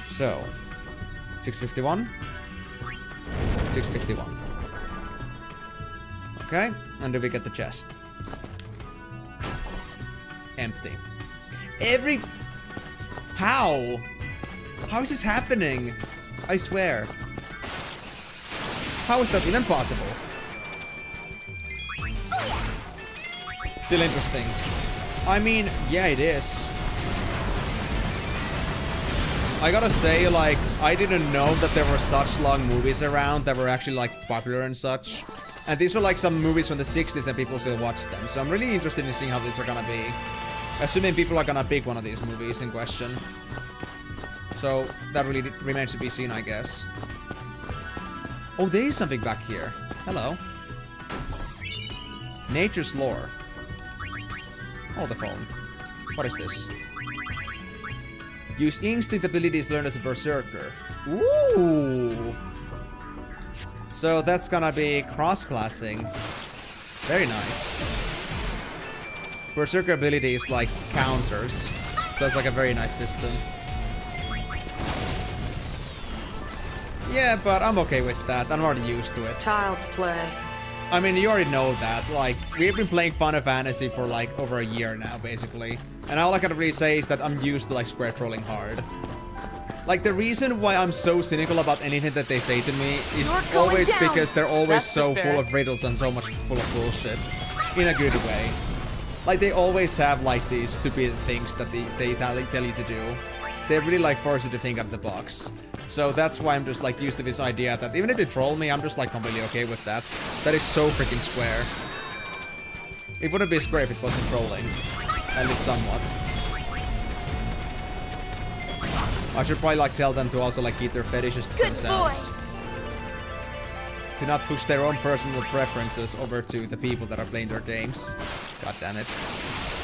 So, 651. 651. Okay, and do we get the chest? Empty. How? How is this happening? I swear. How is that even possible? Still interesting. I mean, yeah, it is. I gotta say, like, I didn't know that there were such long movies around that were actually, like, popular and such. And these were, like, some movies from the 60s and people still watch them. So I'm really interested in seeing how these are gonna be. Assuming people are gonna pick one of these movies in question. So that really remains to be seen, I guess. Oh, there is something back here. Hello. Nature's lore. Oh, the phone. What is this? Use instinct abilities learned as a berserker. Ooh! So that's gonna be cross-classing. Very nice. Berserker ability is like counters. So it's like a very nice system. Yeah, but I'm okay with that. I'm already used to it. Child's play. I mean, you already know that. Like, we've been playing Final Fantasy for like over a year now, basically. And all I can really say is that I'm used to like square trolling hard. Like, the reason why I'm so cynical about anything that they say to me is always because they're always so full of riddles and so much full of bullshit. In a good way. Like, they always have like these stupid things that they tell you to do. They really like force you to think out of the box. So that's why I'm just like used to this idea that even if they troll me, I'm just like completely okay with that. That is so freaking square. It wouldn't be square if it wasn't trolling. At least somewhat. I should probably like tell them to also like keep their fetishes to themselves. To not push their own personal preferences over to the people that are playing their games. God damn it.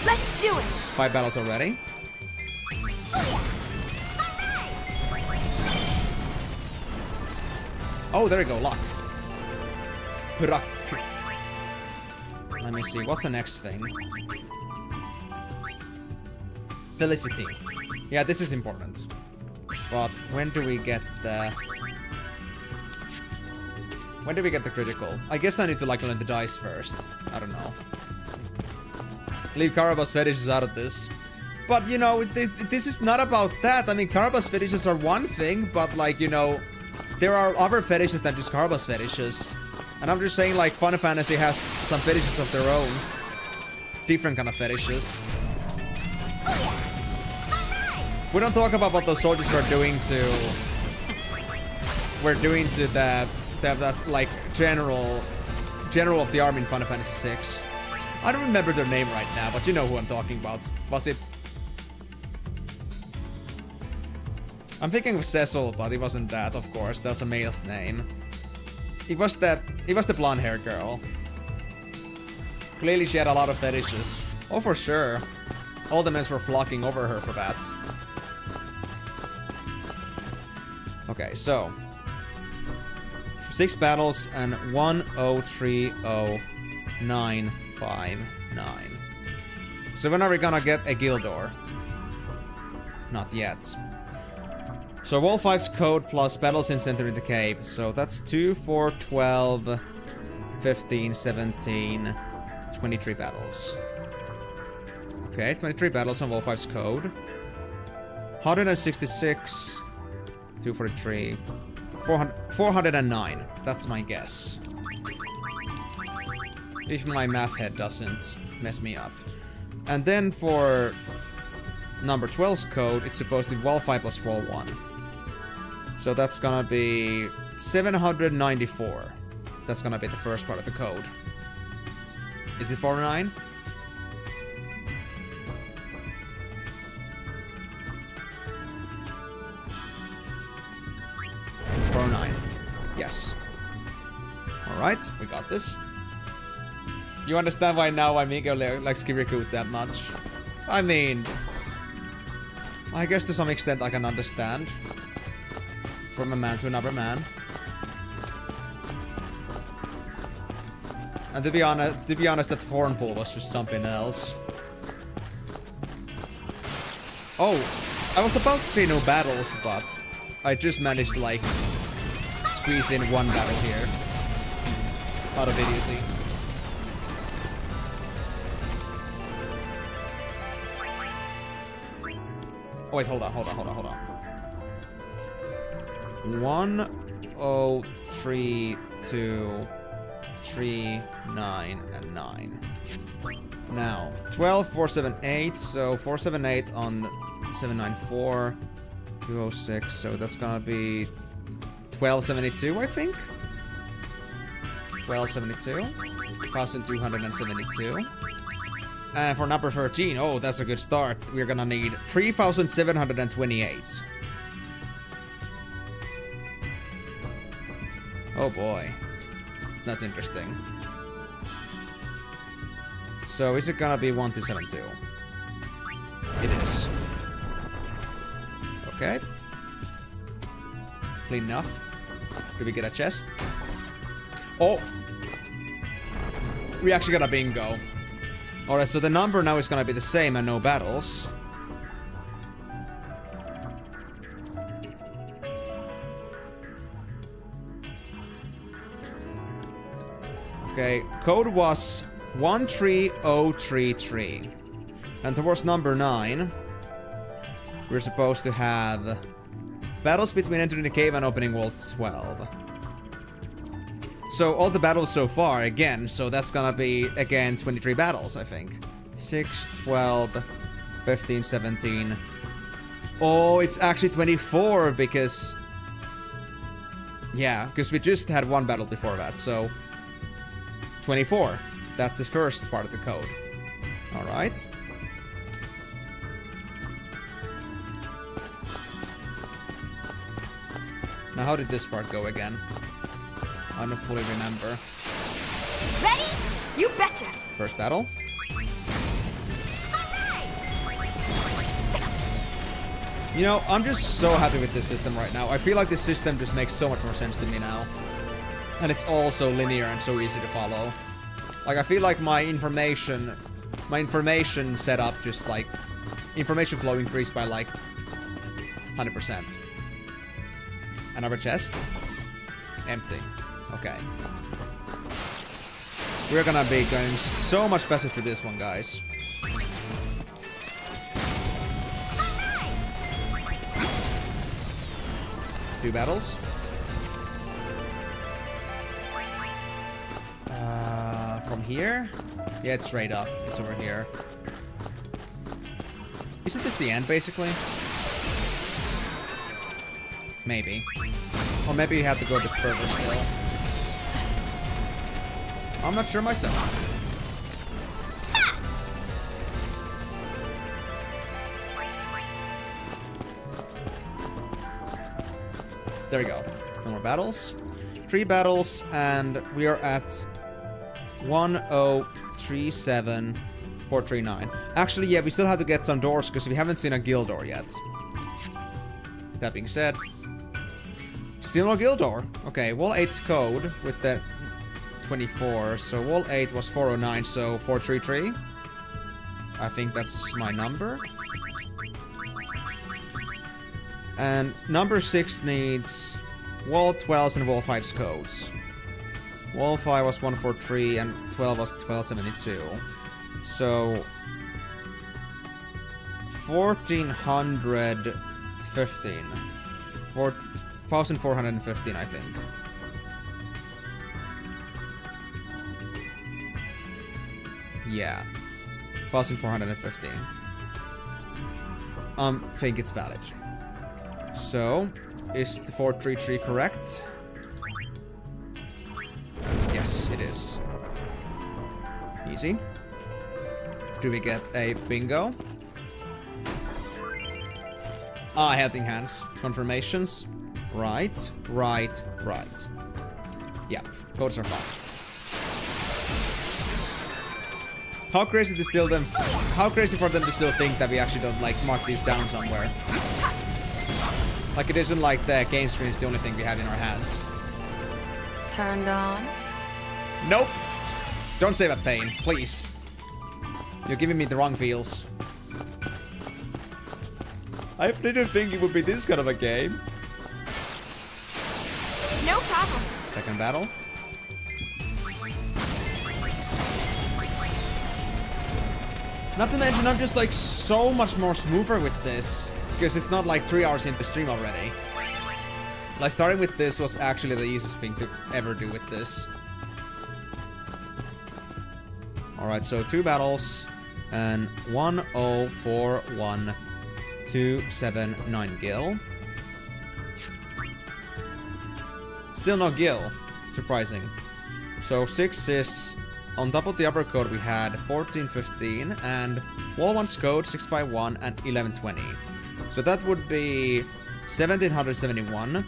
Let's do it. 5 battles already. Oh, there we go, luck. Hurak. Let me see, what's the next thing? Felicity. Yeah, this is important. But when do we get the... When do we get the critical? I guess I need to like learn the dice first. I don't know. Leave Karaba's fetishes out of this. But, you know, this is not about that. I mean, Karaba's fetishes are one thing, but like, you know... There are other fetishes than just Karaba's fetishes. And I'm just saying, like, Final Fantasy has some fetishes of their own. Different kind of fetishes. We don't talk about what those soldiers were doing to... that like, general of the army in Final Fantasy VI. I don't remember their name right now, but you know who I'm talking about. Was it... I'm thinking of Cecil, but it wasn't that, of course. That's a male's name. It was the blonde-haired girl. Clearly she had a lot of fetishes. Oh, for sure. All the men were flocking over her for that. Okay, so... 6 battles and 1030959. So when are we gonna get a Gildor? Not yet. So Wall 5's code plus battles in center in the cave. So that's 2, 4, 12, 15, 17, 23 battles. Okay, 23 battles on Wall 5's code. 166, 243, 409. That's my guess. If my math head doesn't mess me up. And then for number 12's code, it's supposed to be Wall 5 plus Wall 1. So that's gonna be 794. That's gonna be the first part of the code. Is it 409? Yes. Alright, we got this. You understand why now Amigo likes Rikku that much? I mean... I guess to some extent I can understand. From a man to another man. And to be honest, that foreign pool was just something else. Oh, I was about to say no battles, but I just managed to like squeeze in one battle here. Out of idiocy. Oh wait, hold on. 1, 0, 3, 2, 3, 9, and 9. Now, 12, 4, 7, 8. So 4, 7, 8 on 794, 206. So that's gonna be 1272, I think. 1272, 1272. And for number 13, oh, that's a good start. We're gonna need 3728. Oh boy. That's interesting. So is it gonna be 1272? It is. Okay. Clean enough. Did we get a chest? Oh! We actually got a bingo. Alright, so the number now is gonna be the same and no battles. Okay, code was 13033. And towards number 9, we're supposed to have battles between entering the cave and opening wall 12. So all the battles so far, again, so that's gonna be, again, 23 battles, I think. 6, 12, 15, 17. Oh, it's actually 24 because... Yeah, because we just had one battle before that, so... 24. That's the first part of the code. Alright. Now how did this part go again? I don't fully remember. Ready? You betcha. First battle. You know, I'm just so happy with this system right now. I feel like this system just makes so much more sense to me now. And it's all so linear and so easy to follow. Like, I feel like my information setup just like... Information flow increased by like... 100%. Another chest. Empty. Okay. We're gonna be going so much faster through this one, guys. Two battles. From here? Yeah, it's straight up. It's over here. Isn't this the end, basically? Maybe. Or maybe you have to go a bit further still. I'm not sure myself. There we go. No more battles. 3 battles, and we are at 1037439. Actually, yeah, we still have to get some doors because we haven't seen a guild door yet. That being said, still no guild door. Okay, wall 8's code with the 24. So wall 8 was 409, so 433. I think that's my number. And number 6 needs wall 12's and wall 5's codes. Wall 5 was 143 and 12 was 1272. So 1415. 1415, I think. Yeah. 1415. Think it's valid. So, is the 433 correct? Yes, it is. Easy. Do we get a bingo? Ah, helping hands. Confirmations. Right. Yep, codes are fine. How crazy to still them... How crazy for them to still think that we actually don't, like, mark these down somewhere. Like, it isn't like the game screen is the only thing we have in our hands. Turned on. Nope! Don't say that, Payne, please. You're giving me the wrong feels. I didn't think it would be this kind of a game. No problem. Second battle. Not to mention, I'm just like so much more smoother with this. Because it's not like 3 hours into stream already. Like starting with this was actually the easiest thing to ever do with this. Alright, so 2 battles. And 1041279 gil. Still no gil. Surprising. So 6 is... On top of the upper code we had 1415 and wall 1's code 651 and 1120. So that would be 1771.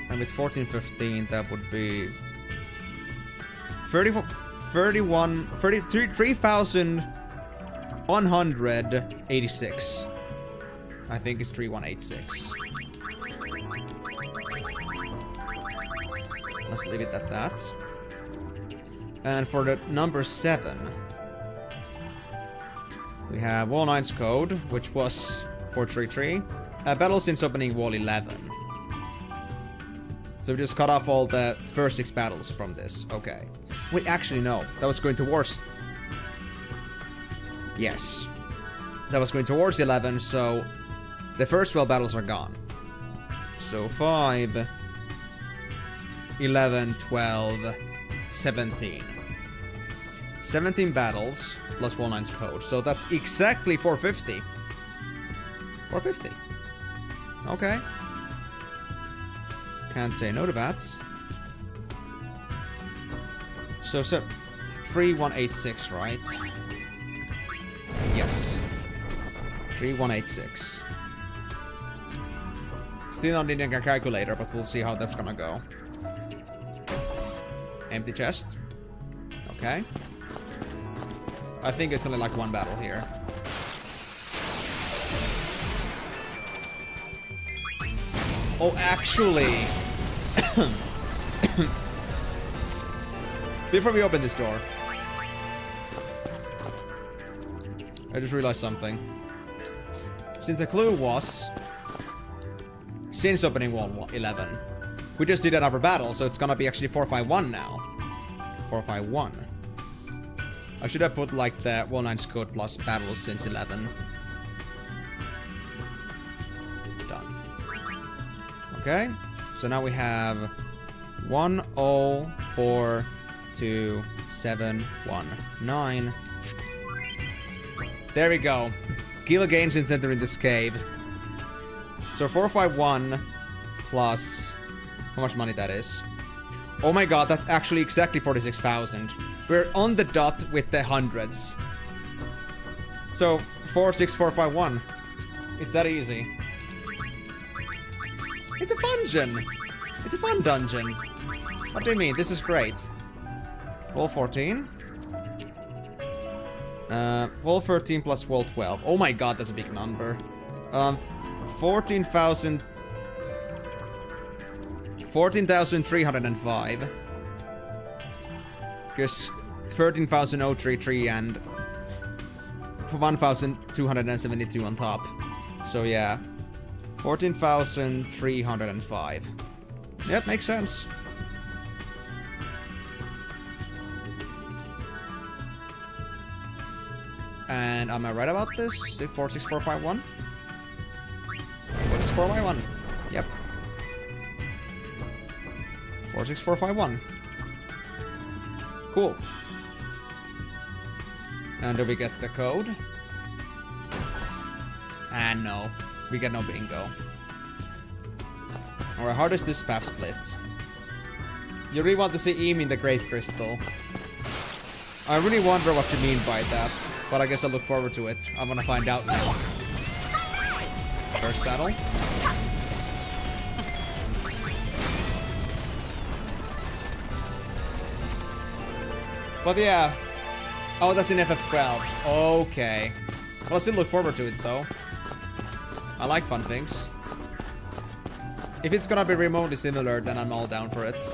And with 1415 that would be 3,186. I think it's 3186. Let's leave it at that. And for the number 7, we have wall 9's code, which was 433. Battle since opening wall 11. So we just cut off all the first 6 battles from this. Okay. Wait, actually no. That was going towards... Yes. That was going towards 11, so the first 12 battles are gone. So 5, 11, 12, 17. 17 battles plus wall 9's code. So that's exactly 450. 450. Okay. Can't say no to that. So 3186, right? Yes. 3186. Still not needing a calculator, but we'll see how that's gonna go. Empty chest. Okay. I think it's only like 1 battle here. Oh, actually... Before we open this door, I just realized something. Since the clue was... Since opening wall 11, we just did another battle, so it's gonna be actually 451 now. 451. I should have put like the wall 9's code plus battles since 11. Done. Okay, so now we have 1042719. There we go. Gil gains since entering this cave. So 451 plus how much money that is. Oh my god, that's actually exactly 46,000. We're on the dot with the hundreds. So 46451. It's that easy. It's a dungeon. It's a fun dungeon. What do you mean? This is great. Wall 14. Wall 13 plus wall 12. Oh my god, that's a big number. 14,000. 14,305. Because 13,033 and 1,272 on top. So yeah. 14,305. Yep, makes sense. And am I right about this? 46451? 46451. Yep. 46451. Cool. And do we get the code? And no. We get no bingo. Alright, how does this path split? You really want to see Eam in the Great Crystal. I really wonder what you mean by that. But I guess I look forward to it. I'm gonna find out now. First battle. But yeah, Oh, that's in FF12. Okay. Well, I still look forward to it, though. I like fun things. If it's gonna be remotely similar, then I'm all down for it.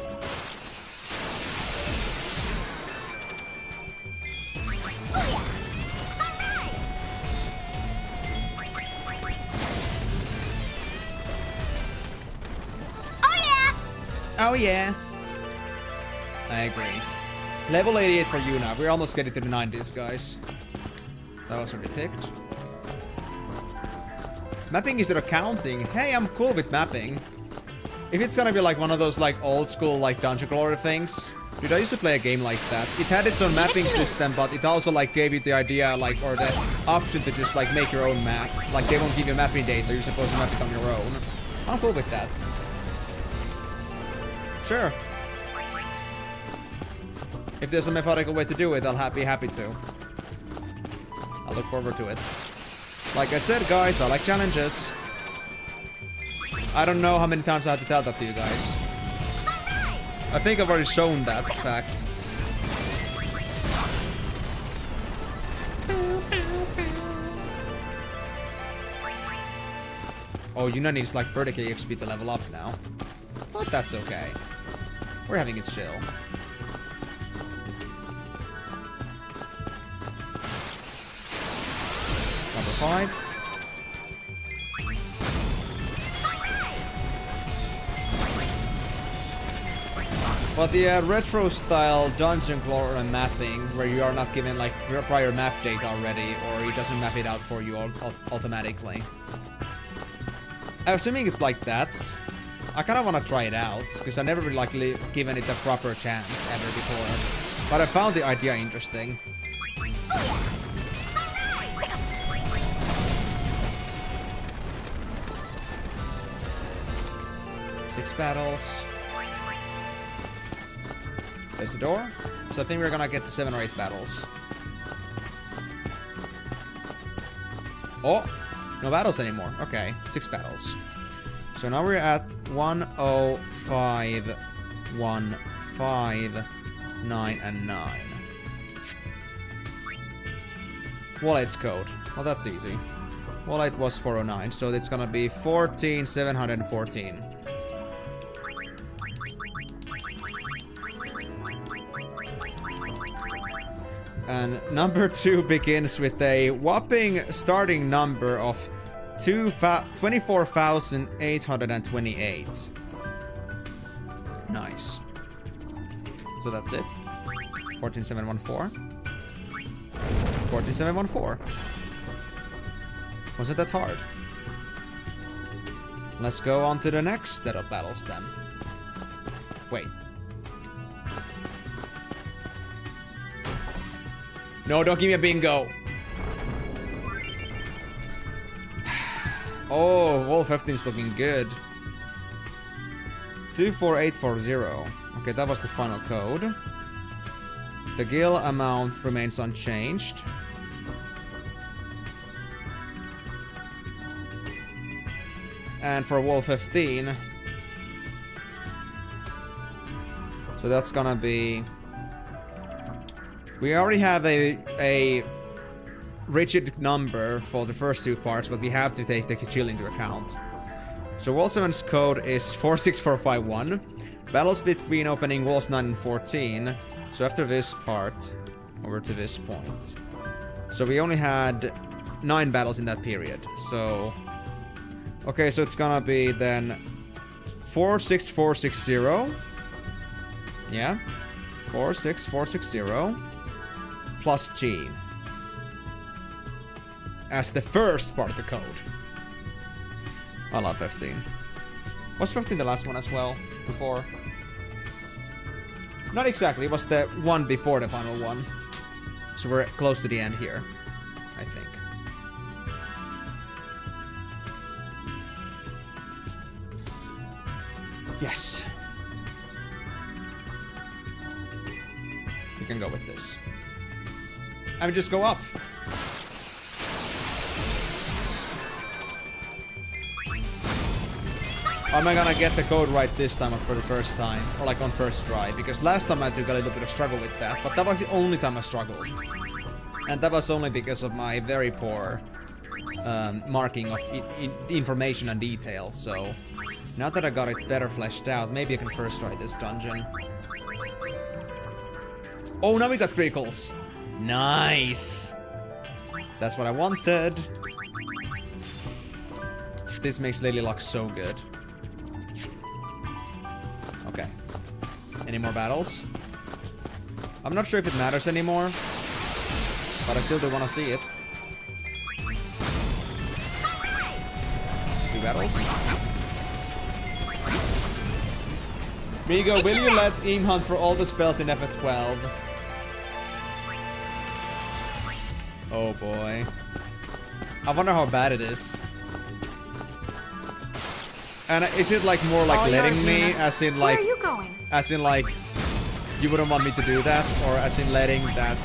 Oh yeah! I agree. Level 88 for Yuna. We're almost getting to the 90s, guys. That was already picked. Mapping instead of counting. Hey, I'm cool with mapping. If it's gonna be like one of those like old school like dungeon crawler things. Dude, I used to play a game like that. It had its own mapping system, but it also like gave you the idea like or the option to just like make your own map. Like they won't give you mapping data, you're supposed to map it on your own. I'm cool with that. Sure. If there's a methodical way to do it, I'll be happy to. I look forward to it. Like I said, guys, I like challenges. I don't know how many times I have to tell that to you guys. I think I've already shown that fact. Oh, Yuna needs like 30k XP to level up now. But that's okay. We're having it chill. Number 5. But the retro style dungeon crawler mapping, where you are not given like your prior map data already, or it doesn't map it out for you automatically. I'm assuming it's like that. I kind of want to try it out, because I've never really like given it a proper chance ever before. But I found the idea interesting. Six battles. There's the door. So I think we're gonna get to 7 or 8 battles. Oh! No battles anymore. Okay, 6 battles. So now we're at 105, 15, 9, and 9. Wallet's code. Well, that's easy. Wallet was 409, so it's gonna be 14,714. And number 2 begins with a whopping starting number of 24,828. Nice. So that's it. 14,714. 14,714. Wasn't that hard? Let's go on to the next set of battles then. Wait. No, don't give me a bingo. Oh, Wall 15 is looking good. 24840. Okay, that was the final code. The gil amount remains unchanged. And for Wall 15... So that's gonna be... We already have a rigid number for the first 2 parts, but we have to take the chill into account. So Wall 7's code is 46451. Battles between opening Walls 9 and 14. So after this part, over to this point. So we only had 9 battles in that period. So... Okay, so it's gonna be then 46460. Yeah. 46460. Plus G. As the first part of the code. I love 15. Was 15 the last one as well? Before? Not exactly, it was the one before the final one. So we're close to the end here, I think. Yes. We can go with this. I mean, just go up. Am I gonna get the code right this time for the first time? Or like on first try? Because last time I took a little bit of struggle with that, but that was the only time I struggled. And that was only because of my very poor marking of information and details, so... Now that I got it better fleshed out, maybe I can first try this dungeon. Oh, now we got criticals! Nice! That's what I wanted. This makes Lady Luck so good. Okay. Any more battles? I'm not sure if it matters anymore, but I still do want to see it. 2 battles. Migo, will you let Eam hunt for all the spells in FF12? Oh boy. I wonder how bad it is. And is it like more like letting me, as in like... Where are you going? As in like, you wouldn't want me to do that? Or as in letting that...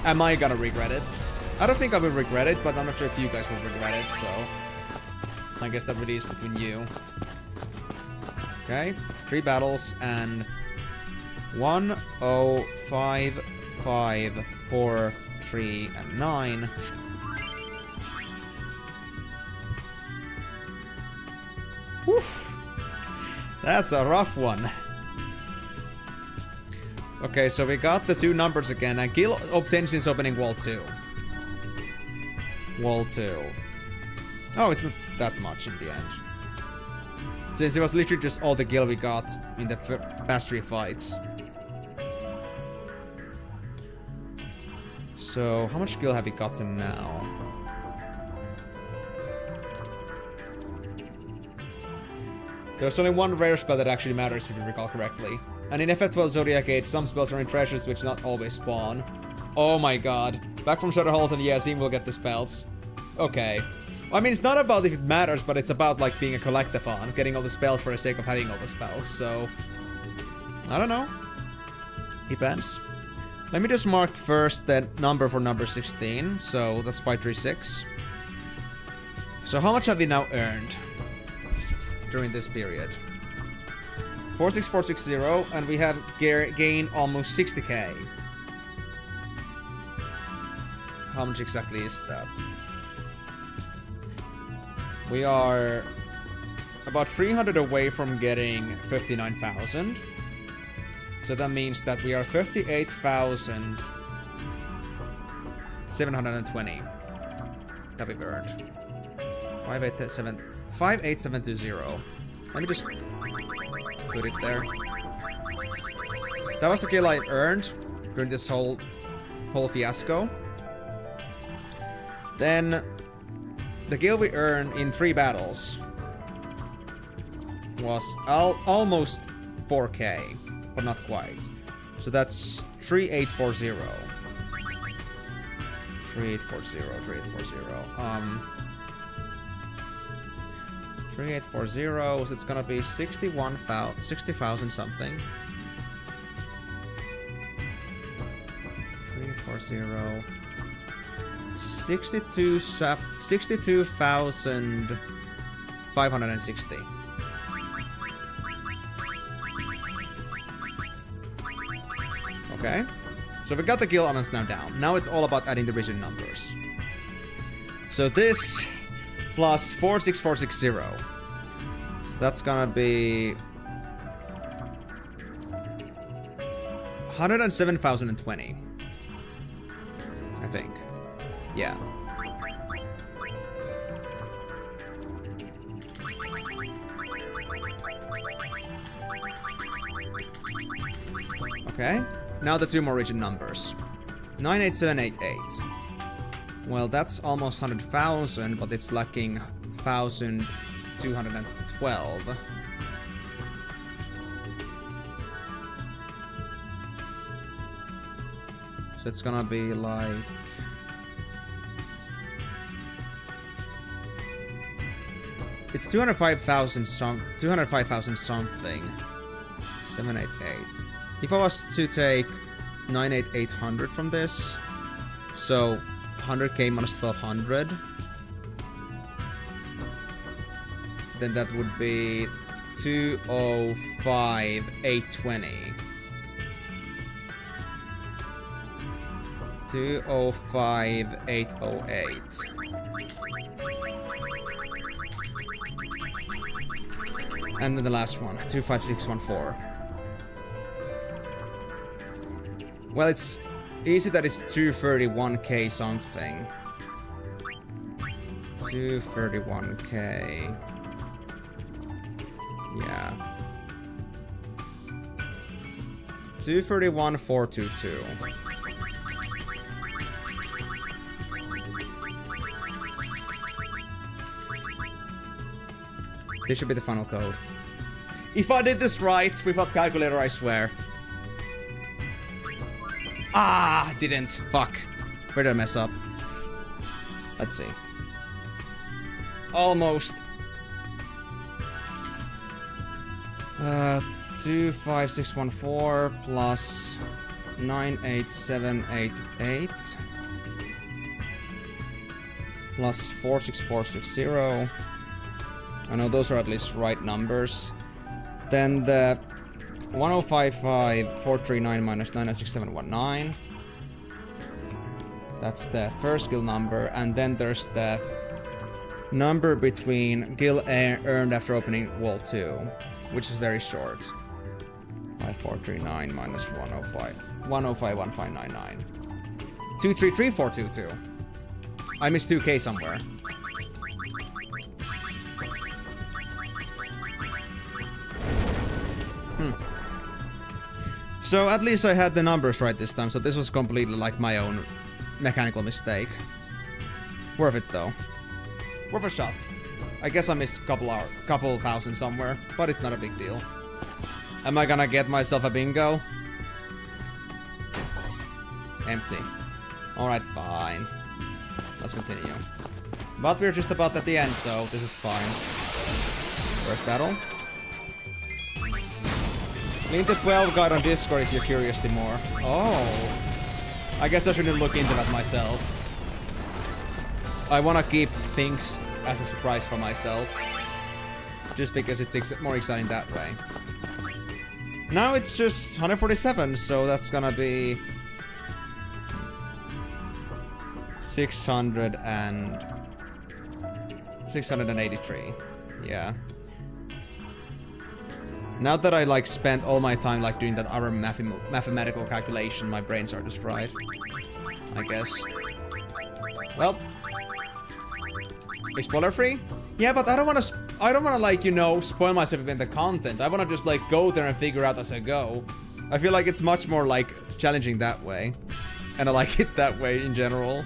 Am I gonna regret it? I don't think I will regret it, but I'm not sure if you guys will regret it, so... I guess that really is between you. Okay, 3 battles and... 1, 0, 5, 5, 4, 3, and 9. Woof! That's a rough one. Okay, so we got the 2 numbers again, and Gil obtains since opening Wall 2. Wall 2. Oh, it's not that much in the end. Since it was literally just all the Gil we got in the past 3 fights. So, how much Gil have we gotten now? There's only one rare spell that actually matters if you recall correctly. And in FF12 Zodiac Age, some spells are in treasures which not always spawn. Oh my god. Back from Shutter Halls and yeah, Zim will get the spells. Okay. I mean, it's not about if it matters, but it's about like being a collectathon, getting all the spells for the sake of having all the spells, so... I don't know. Depends. Let me just mark first the number for number 16, so that's 536. So how much have we now earned during this period? 46460, and we have gained almost 60k. How much exactly is that? We are about 300 away from getting 59,000. So that means that we are 58,720 that we've earned. 58720. Let me just put it there. That was the kill I earned during this whole fiasco. Then the kill we earned in 3 battles was almost 4k, but not quite. So that's 3840. 3840. 3840, so it's gonna be 60,000 something. 3840. 62,560. Okay. So we got the guild amounts now down. Now it's all about adding the region numbers. So this plus 46460. So that's gonna be 107,020. I think. Yeah. Okay. Now the 2 more region numbers. 98788. Well, that's almost 100,000, but it's lacking 1,212. So it's gonna be like... It's 205,000 something. 788. If I was to take 98800 from this, so 100k minus 1200. then that would be 205,820. 205,808. And then the last one, 25614. Well, it's easy that it's 231k something. 231k. Yeah. 231,422. This should be the final code. If I did this right without calculator, I swear. Ah, didn't. Fuck. Where did I mess up? Let's see. Almost. 25614 plus 98788 plus 46460. I know those are at least right numbers. Then the 1055,439 minus 96719. That's the first guild number, and then there's the number between guild earned after opening wall 2, which is very short. 5439 minus 105 1051599. 233422. I missed 2k somewhere. So at least I had the numbers right this time, so this was completely like my own mechanical mistake. Worth it though. Worth a shot. I guess I missed a couple thousand somewhere, but it's not a big deal. Am I gonna get myself a bingo? Empty. Alright, fine. Let's continue. But we're just about at the end, so this is fine. First battle. Link the 12 guide on Discord if you're curious to more. Oh. I guess I shouldn't look into that myself. I wanna keep things as a surprise for myself. Just because it's more exciting that way. Now it's just 147, so that's gonna be 683. Yeah. Now that I like spent all my time like doing that other mathematical calculation, my brains are just fried. I guess. Well, is spoiler free? Yeah, but I don't wanna like, you know, spoil myself in the content. I wanna just like go there and figure out as I go. I feel like it's much more like challenging that way. And I like it that way in general.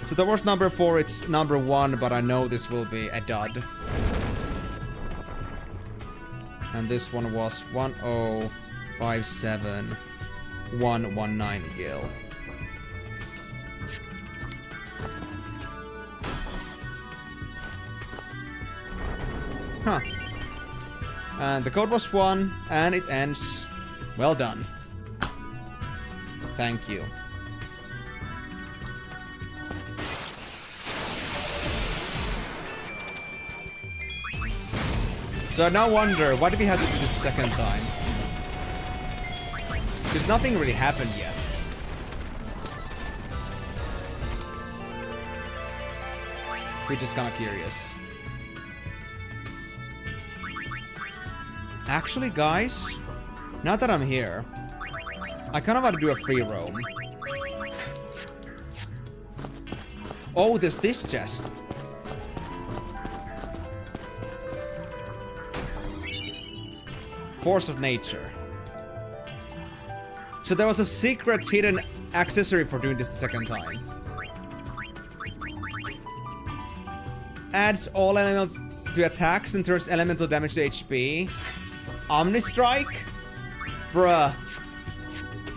So the worst number 4, it's number 1, but I know this will be a dud. And this one was 1057119 gil. Huh. And the code was 1, and it ends. Well done. Thank you. So I now wonder, why did we have to do this a second time? Because nothing really happened yet. We're just kinda curious. Actually, guys, now that I'm here, I kinda want to do a free roam. Oh, there's this chest. Force of nature. So there was a secret hidden accessory for doing this the second time. Adds all elements to attacks and turns elemental damage to HP. Omni-strike? Bruh.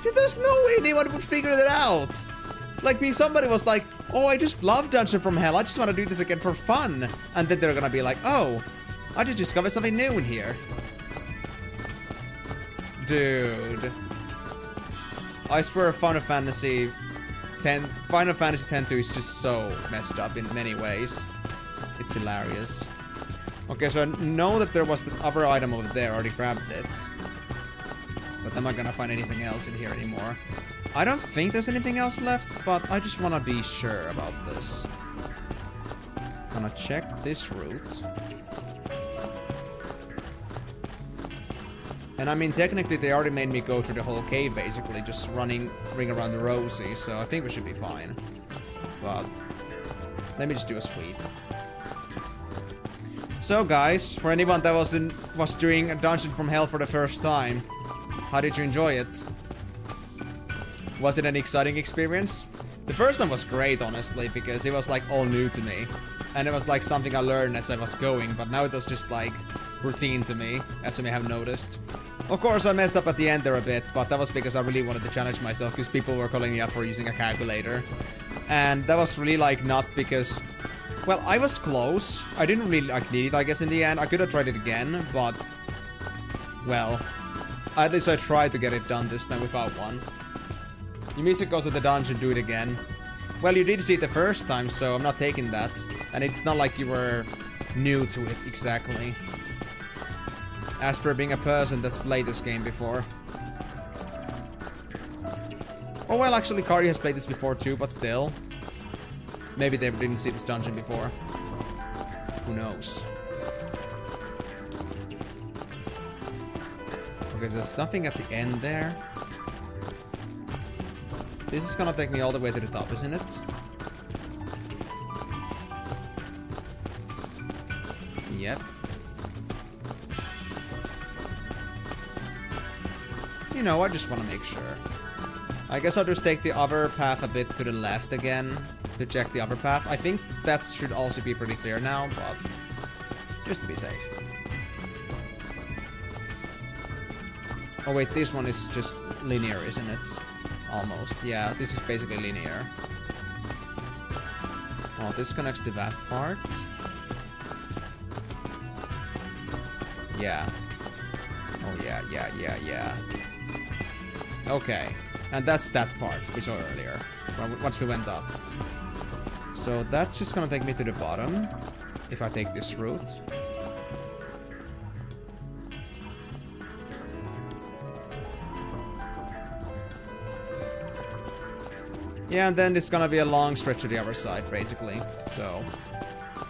Dude, there's no way anyone would figure that out. Like me, somebody was like, oh, I just love Dungeon from Hell. I just want to do this again for fun. And then they're gonna be like, oh, I just discovered something new in here. Dude. I swear Final Fantasy X-2 is just so messed up in many ways. It's hilarious. Okay, so I know that there was the other item over there. I already grabbed it. But am I gonna find anything else in here anymore? I don't think there's anything else left, but I just wanna be sure about this. Gonna check this route. And I mean, technically they already made me go through the whole cave, basically, just ring around the rosy, so I think we should be fine. But let me just do a sweep. So guys, for anyone that was doing a Dungeon from Hell for the first time, how did you enjoy it? Was it an exciting experience? The first one was great, honestly, because it was like all new to me. And it was like something I learned as I was going, but now it was just like routine to me, as you may have noticed. Of course, I messed up at the end there a bit, but that was because I really wanted to challenge myself, because people were calling me up for using a calculator. And that was really like not because... Well, I was close. I didn't really like need it, I guess, in the end. I could have tried it again, but... Well, at least I tried to get it done this time without one. You miss it goes to the dungeon, do it again. Well, you did see it the first time, so I'm not taking that. And it's not like you were new to it, exactly. As per being a person that's played this game before. Oh well, actually, Kari has played this before too, but still. Maybe they didn't see this dungeon before. Who knows? Because there's nothing at the end there. This is gonna take me all the way to the top, isn't it? Yep. You know, I just want to make sure. I guess I'll just take the other path a bit to the left again to check the other path. I think that should also be pretty clear now, but just to be safe. Oh wait, this one is just linear, isn't it? Almost. Yeah, this is basically linear. Oh, this connects to that part. Yeah. Oh yeah, yeah. Okay. And that's that part we saw earlier. Once we went up. So that's just gonna take me to the bottom. If I take this route. Yeah, and then it's gonna be a long stretch to the other side, basically. So,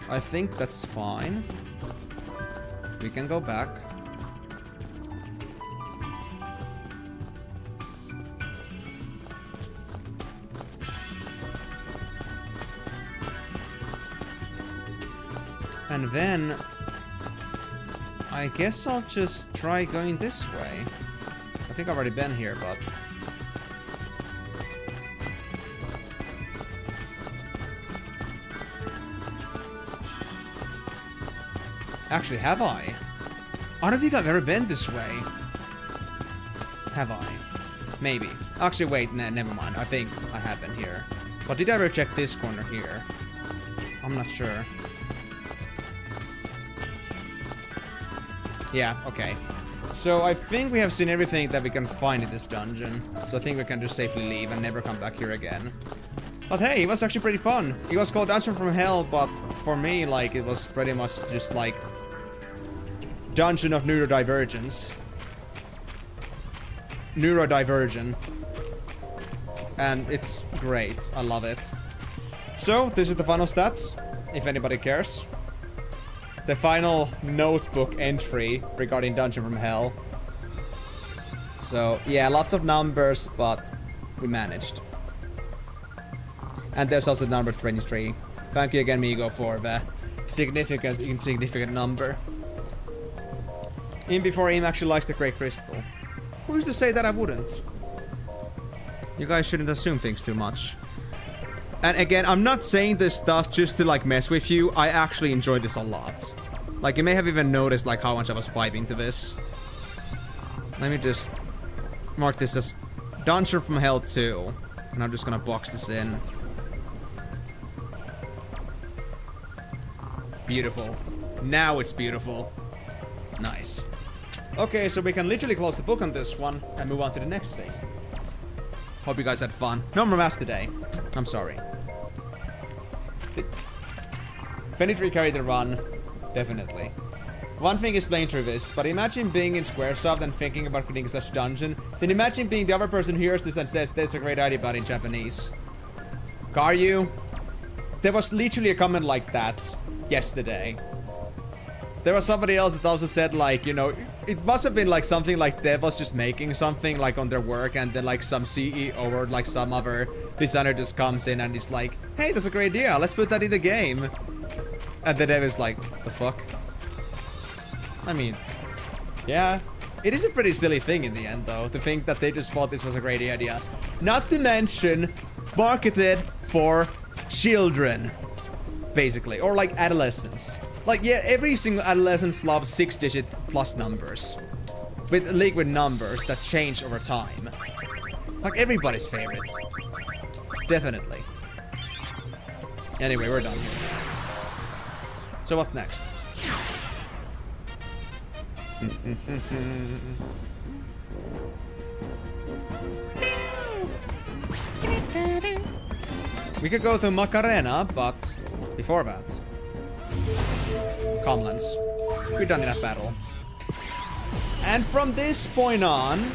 I think that's fine. We can go back. And then, I guess I'll just try going this way. I think I've already been here, but... Actually, have I? I don't think I've ever been this way. Have I? Maybe. Actually, wait, nah, never mind. I think I have been here. But did I ever check this corner here? I'm not sure. Yeah, okay. So I think we have seen everything that we can find in this dungeon. So I think we can just safely leave and never come back here again. But hey, it was actually pretty fun. It was called Dungeon from Hell, but for me, like, it was pretty much just like Dungeon of Neurodivergence. Neurodivergent. And it's great. I love it. So, this is the final stats, if anybody cares. The final notebook entry regarding Dungeon from Hell. So, yeah, lots of numbers, but we managed. And there's also number 23. Thank you again, Migo, for the insignificant number. In before him actually likes the Great Crystal. Who's to say that I wouldn't? You guys shouldn't assume things too much. And again, I'm not saying this stuff just to like mess with you. I actually enjoyed this a lot. Like, you may have even noticed like how much I was vibing to this. Let me just mark this as Dungeon from Hell 2. And I'm just gonna box this in. Beautiful. Now it's beautiful. Nice. Okay, so we can literally close the book on this one and move on to the next phase. Hope you guys had fun. No more mass today. I'm sorry. 23 carried the run. Definitely. One thing is playing through this, but imagine being in Squaresoft and thinking about creating such dungeon. Then imagine being the other person who hears this and says, "That's a great idea," but in Japanese. Garyu? There was literally a comment like that yesterday. There was somebody else that also said, like, you know, it must have been like something like Dev was just making something like on their work, and then like some CEO or like some other designer just comes in and is like, "Hey, that's a great idea, let's put that in the game." And the Dev is like, "The fuck?" I mean, yeah, it is a pretty silly thing in the end, though, to think that they just thought this was a great idea. Not to mention, marketed for children, basically, or like adolescents. Like, yeah, every single adolescent loves 6-digit plus numbers with liquid numbers that change over time. Like everybody's favorites. Definitely. Anyway, we're done here. So what's next? We could go to Macarena, but before that, Comlands. We're done in that battle. And from this point on,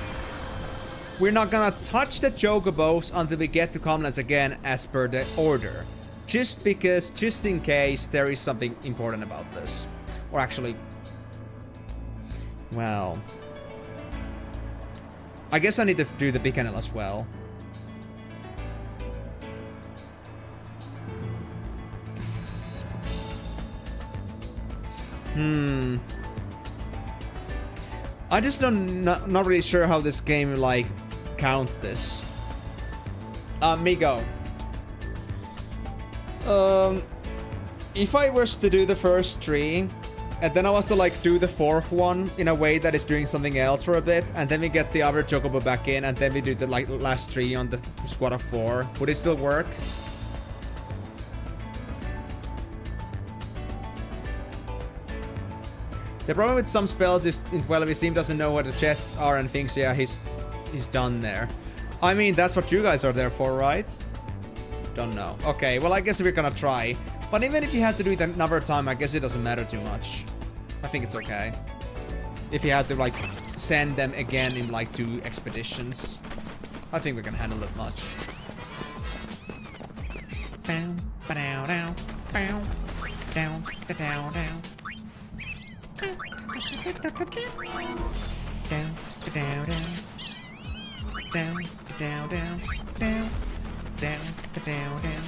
we're not gonna touch the Chocobos until we get to Comlands again as per the order. Just because, just in case there is something important about this. Or actually, well, I guess I need to do the Emenalus as well. I just not really sure how this game like counts this. Migo. If I was to do the first 3, and then I was to like do the 4th one in a way that is doing something else for a bit, and then we get the other Chocobo back in, and then we do the like last 3 on the squad of 4, would it still work? The problem with some spells is, well, if Sim doesn't know where the chests are and thinks, yeah, he's done there. I mean, that's what you guys are there for, right? Don't know. Okay, well, I guess we're gonna try. But even if you had to do it another time, I guess it doesn't matter too much. I think it's okay. If you had to, like, send them again in, like, 2 expeditions. I think we can handle it much. Down, down, down, down, down, down, down. Down, down, down. Down, down, down, down. Down, down, down.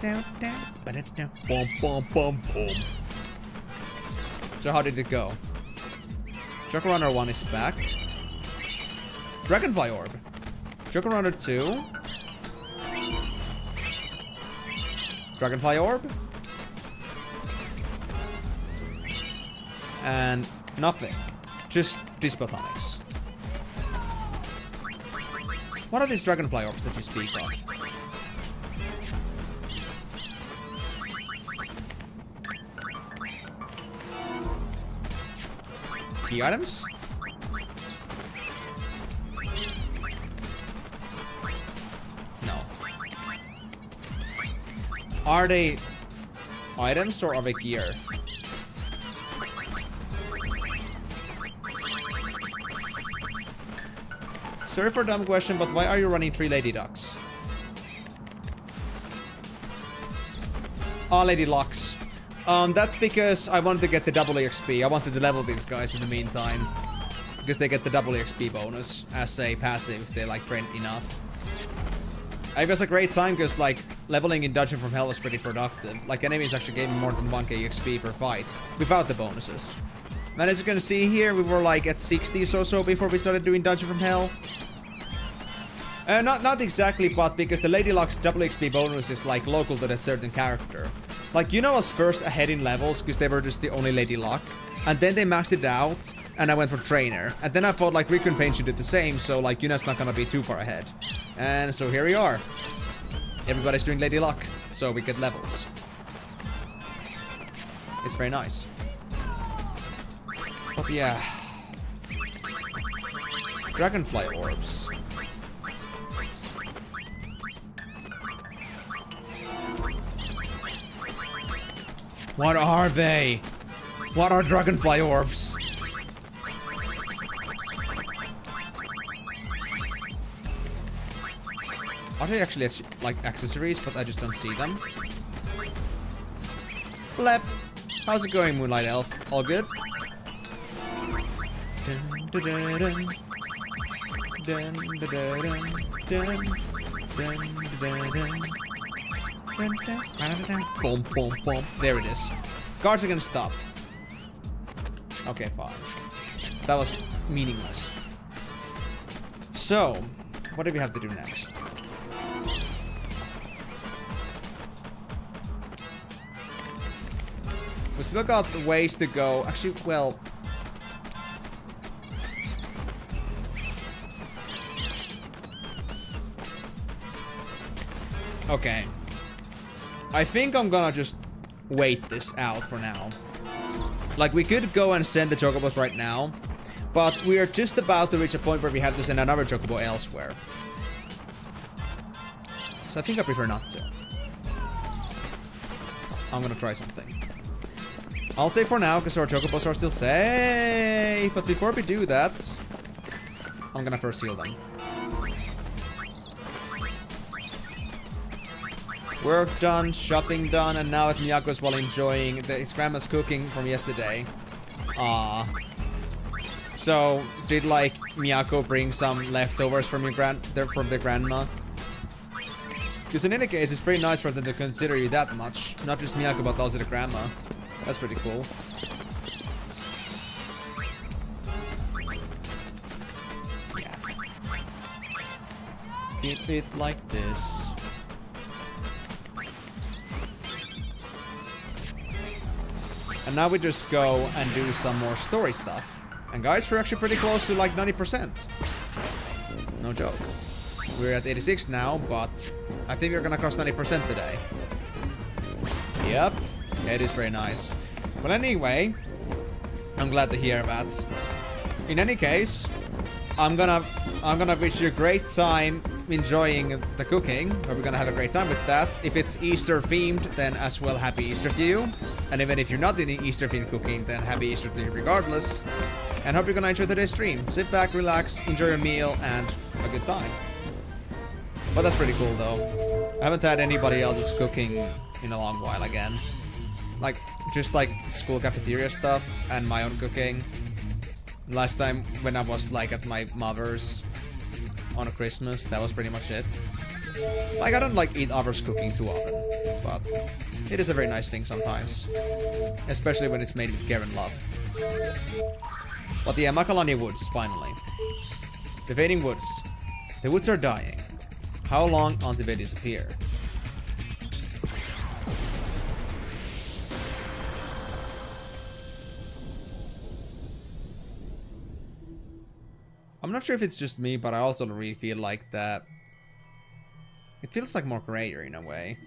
Down, down, down. Boom, boom, boom, boom. So how did it go? Joker Runner 1 is back. Dragonfly Orb. Joker Runner 2. Dragonfly Orb. And nothing. Just these botanics. What are these Dragonfly Orbs that you speak of? Key items? No. Are they items or are they gear? Sorry for a dumb question, but why are you running 3 Lady Ducks? Lady Lux. That's because I wanted to get the double EXP. I wanted to level these guys in the meantime. Because they get the double EXP bonus as a passive if they like train enough. It was a great time because like leveling in Dungeon from Hell was pretty productive. Like enemies actually gave me more than 1k EXP per fight without the bonuses. And as you can see here, we were like at 60s or so before we started doing Dungeon from Hell. Not exactly, but because the Lady Luck's double XP bonus is like local to a certain character. Like Yuna was first ahead in levels because they were just the only Lady Luck. And then they maxed it out and I went for Trainer. And then I thought like Rikku and Payne should do the same, so like Yuna's not gonna be too far ahead. And so here we are. Everybody's doing Lady Luck, so we get levels. It's very nice. But yeah. Dragonfly Orbs. What are they? What are dragonfly orbs? Are they actually like accessories, but I just don't see them? Blep! How's it going, Moonlight Elf? All good? Dun, dun, dun, dun. Dun, dun, dun, dun. Dun, dun, dun. Boom, boom, boom. There it is. Guards are gonna stop. Okay, fine. That was meaningless. So, what do we have to do next? We still got ways to go. Actually, well... Okay. I think I'm gonna just wait this out for now. Like, we could go and send the chocobos right now, but we are just about to reach a point where we have to send another chocobo elsewhere. So I think I prefer not to. I'm gonna try something. I'll say for now, because our chocobos are still safe. But before we do that, I'm gonna first heal them. Work done, shopping done, and now at Miyako's while enjoying his grandma's cooking from yesterday. Ah. So, did like Miyako bring some leftovers from from their grandma? Because in any case, it's pretty nice for them to consider you that much. Not just Miyako, but also the grandma. That's pretty cool. Yeah. Keep it like this. And now we just go and do some more story stuff. And guys, we're actually pretty close to like 90%. No joke. We're at 86 now, but I think we're gonna cross 90% today. Yep. It is very nice. But anyway, I'm glad to hear that. In any case, I'm gonna wish you a great time enjoying the cooking. We're gonna have a great time with that. If it's Easter themed, then as well, happy Easter to you. And even if you're not in Easter themed cooking, then happy Easter to you regardless. And hope you're gonna enjoy today's stream. Sit back, relax, enjoy your meal, and a good time. But that's pretty cool though. I haven't had anybody else's cooking in a long while again. Like, just like school cafeteria stuff and my own cooking. Last time when I was like at my mother's on a Christmas, that was pretty much it. Like, I don't like eat others cooking too often, but it is a very nice thing sometimes. Especially when it's made with care and love. But yeah, Makalani Woods, finally. The fading woods. The woods are dying. How long until they disappear? I'm not sure if it's just me, but I also really feel like that it feels like more grayer in a way.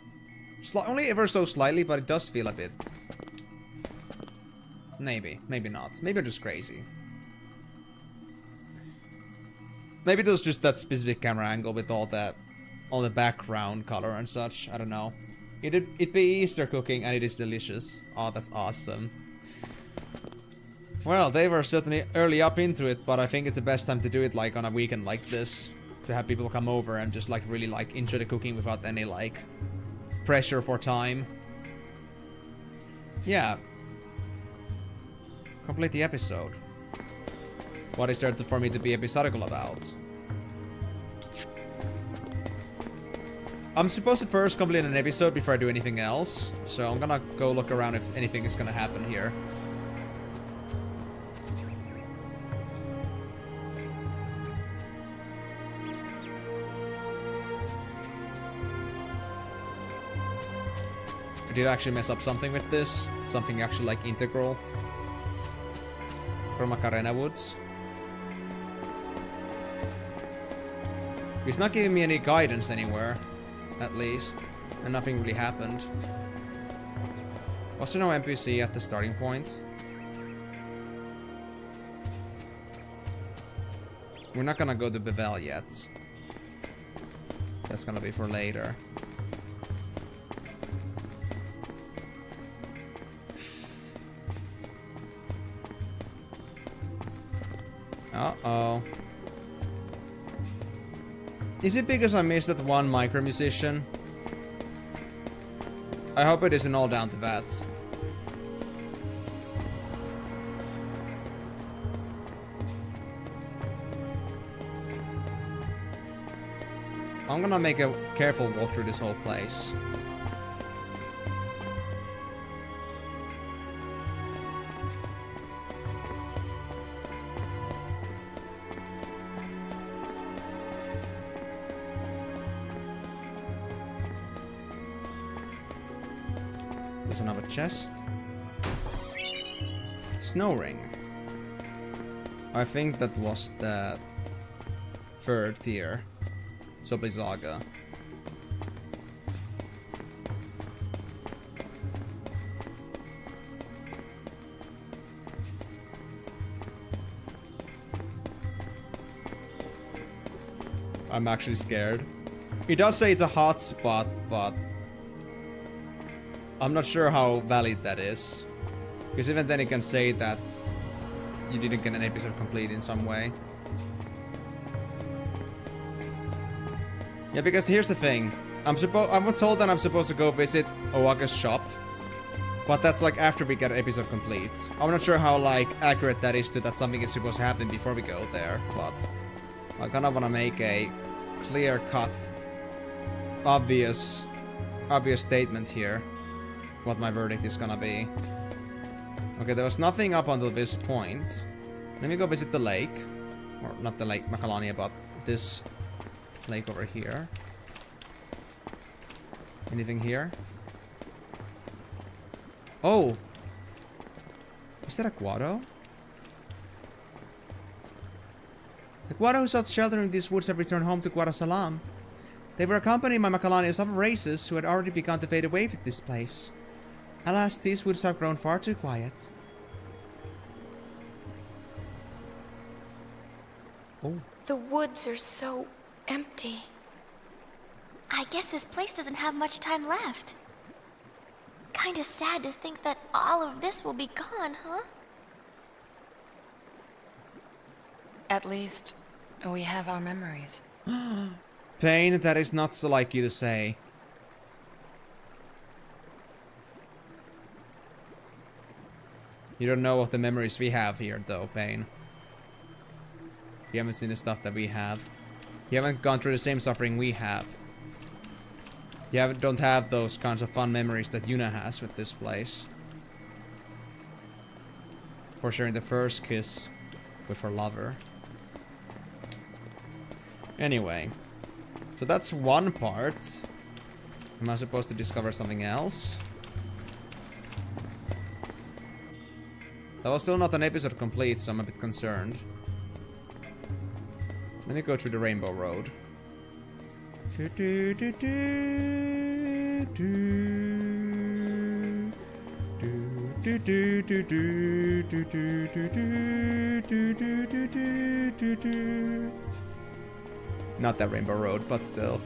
Only ever so slightly, but it does feel a bit. Maybe not. Maybe I'm just crazy. Maybe it was just that specific camera angle with all the background color and such. I don't know. It'd be Easter cooking and it is delicious. Oh, that's awesome. Well, they were certainly early up into it, but I think it's the best time to do it like on a weekend like this. To have people come over and just like really like enjoy the cooking without any like pressure for time. Yeah. Complete the episode. What is there for me to be episodical about? I'm supposed to first complete an episode before I do anything else, so I'm gonna go look around if anything is gonna happen here. I did actually mess up something with this. Something actually like integral. From Macarena Woods. He's not giving me any guidance anywhere. At least. And nothing really happened. Was there no NPC at the starting point? We're not gonna go to Bevel yet. That's gonna be for later. Uh-oh. Is it because I missed that one micro musician? I hope it isn't all down to that. I'm gonna make a careful walk through this whole place. There's another chest. Snow ring. I think that was the third tier. Soblizaga. I'm actually scared. It does say it's a hot spot, but I'm not sure how valid that is. Because even then it can say that you didn't get an episode complete in some way. Yeah, because here's the thing. I'm told that I'm supposed to go visit Owaga's shop. But that's like after we get an episode complete. I'm not sure how like accurate that is to that something is supposed to happen before we go there, but I kinda wanna make a clear cut, obvious statement here. What my verdict is gonna be. Okay, there was nothing up until this point. Let me go visit the lake. Or not the lake Macalania, but this lake over here. Anything here? Oh! Is that a Guado? The Guado who sought shelter in these woods have returned home to Guadasalam. They were accompanied by Macalania's other races who had already begun to fade away from this place. Alas, these woods have grown far too quiet. Oh. The woods are so empty. I guess this place doesn't have much time left. Kinda sad to think that all of this will be gone, huh? At least, we have our memories. Payne, that is not so like you to say. You don't know of the memories we have here, though, Payne. You haven't seen the stuff that we have. You haven't gone through the same suffering we have. You don't have those kinds of fun memories that Yuna has with this place. For sharing the first kiss with her lover. Anyway. So that's one part. Am I supposed to discover something else? That was still not an episode complete, so I'm a bit concerned. Let me go through the Rainbow Road. Not that Rainbow Road, but still.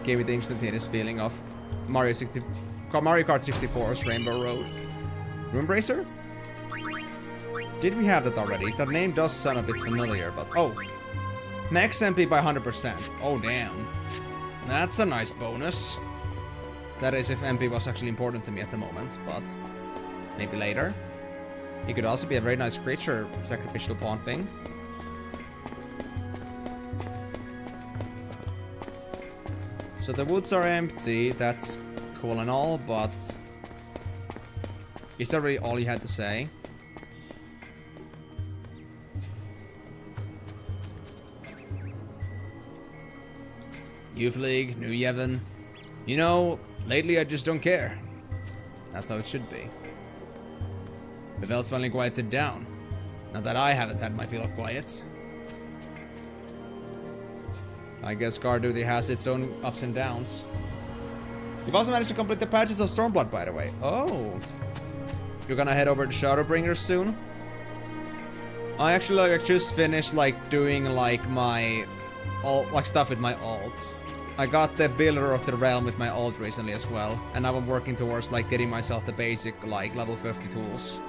Gave me the instantaneous feeling of Mario Kart 64's Rainbow Road. Roombracer? Did we have that already? That name does sound a bit familiar, but... Oh! Max MP by 100%. Oh, damn. That's a nice bonus. That is if MP was actually important to me at the moment, but... Maybe later. It could also be a very nice creature sacrificial pawn thing. So the woods are empty, that's cool and all, but... Is that really all you had to say? Youth League, New Yevon. You know, lately I just don't care. That's how it should be. The bells finally quieted down. Not that I haven't had my fill of quiet. I guess Guard Duty has its own ups and downs. You've also managed to complete the patches of Stormblood, by the way. Oh. You're gonna head over to Shadowbringers soon? I actually like just finished like doing like my alt, like stuff with my alt. I got the Builder of the Realm with my alt recently as well, and now I'm working towards like getting myself the basic like level 50 tools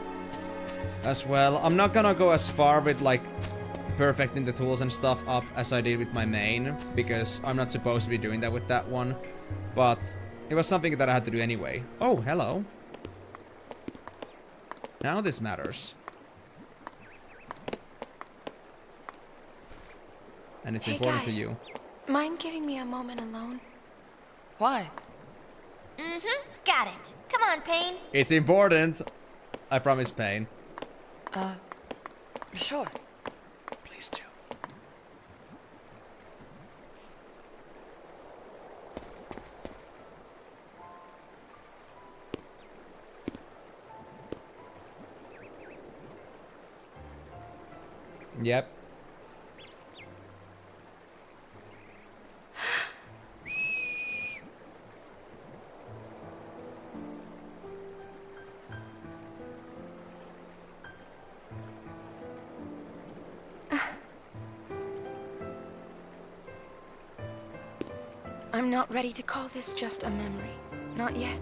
as well. I'm not gonna go as far with like perfecting the tools and stuff up as I did with my main, because I'm not supposed to be doing that with that one. But it was something that I had to do anyway. Oh, hello. Now this matters. And it's Hey, important guys. to you. Mind giving me a moment alone? Why? Mm-hmm. Got it. Come on, Payne. It's important. I promise, Payne. Sure. Please do. Yep. I'm not ready to call this just a memory. Not yet.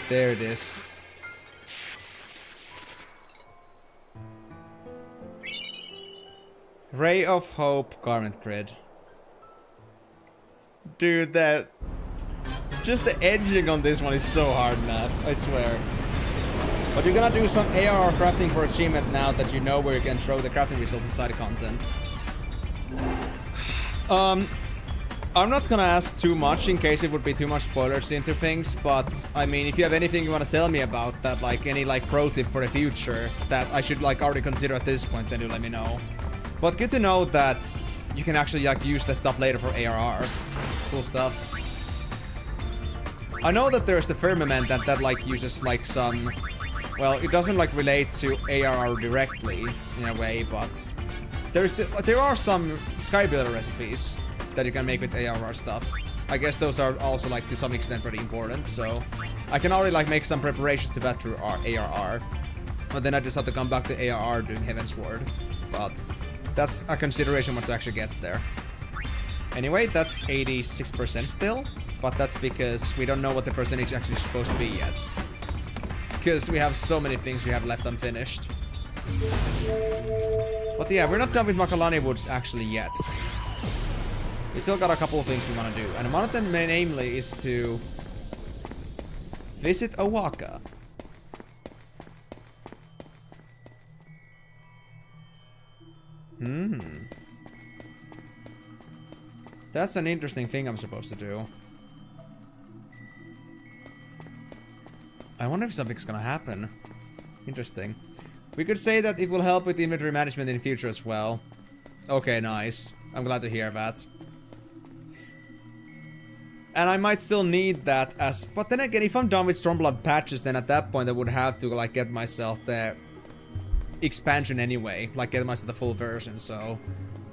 There it is. Ray of Hope Garment Grid. Dude, that... Just the edging on this one is so hard, man. I swear. But you're gonna do some ARR crafting for achievement now that you know where you can throw the crafting results inside content. I'm not gonna ask too much in case it would be too much spoilers into things, but I mean, if you have anything you wanna tell me about that, like any like pro tip for the future that I should like already consider at this point, then you let me know. But good to know that you can actually like use that stuff later for ARR. Cool stuff. I know that there's the firmament that like uses like some, well, it doesn't like relate to ARR directly in a way, but there are some sky builder recipes that you can make with ARR stuff. I guess those are also like to some extent pretty important, so I can already like make some preparations to that through ARR. But then I just have to come back to ARR doing Heavensward. But that's a consideration once I actually get there. Anyway, that's 86% still, but that's because we don't know what the percentage actually is supposed to be yet. Because we have so many things we have left unfinished. But yeah, we're not done with Makalani Woods actually yet. We still got a couple of things we want to do, and one of them namely is to visit Owaka. That's an interesting thing I'm supposed to do. I wonder if something's gonna happen. Interesting. We could say that it will help with inventory management in the future as well. Okay, nice. I'm glad to hear that. And I might still need that as... But then again, if I'm done with Stormblood patches, then at that point I would have to like get myself the expansion anyway. Like get myself the full version, so...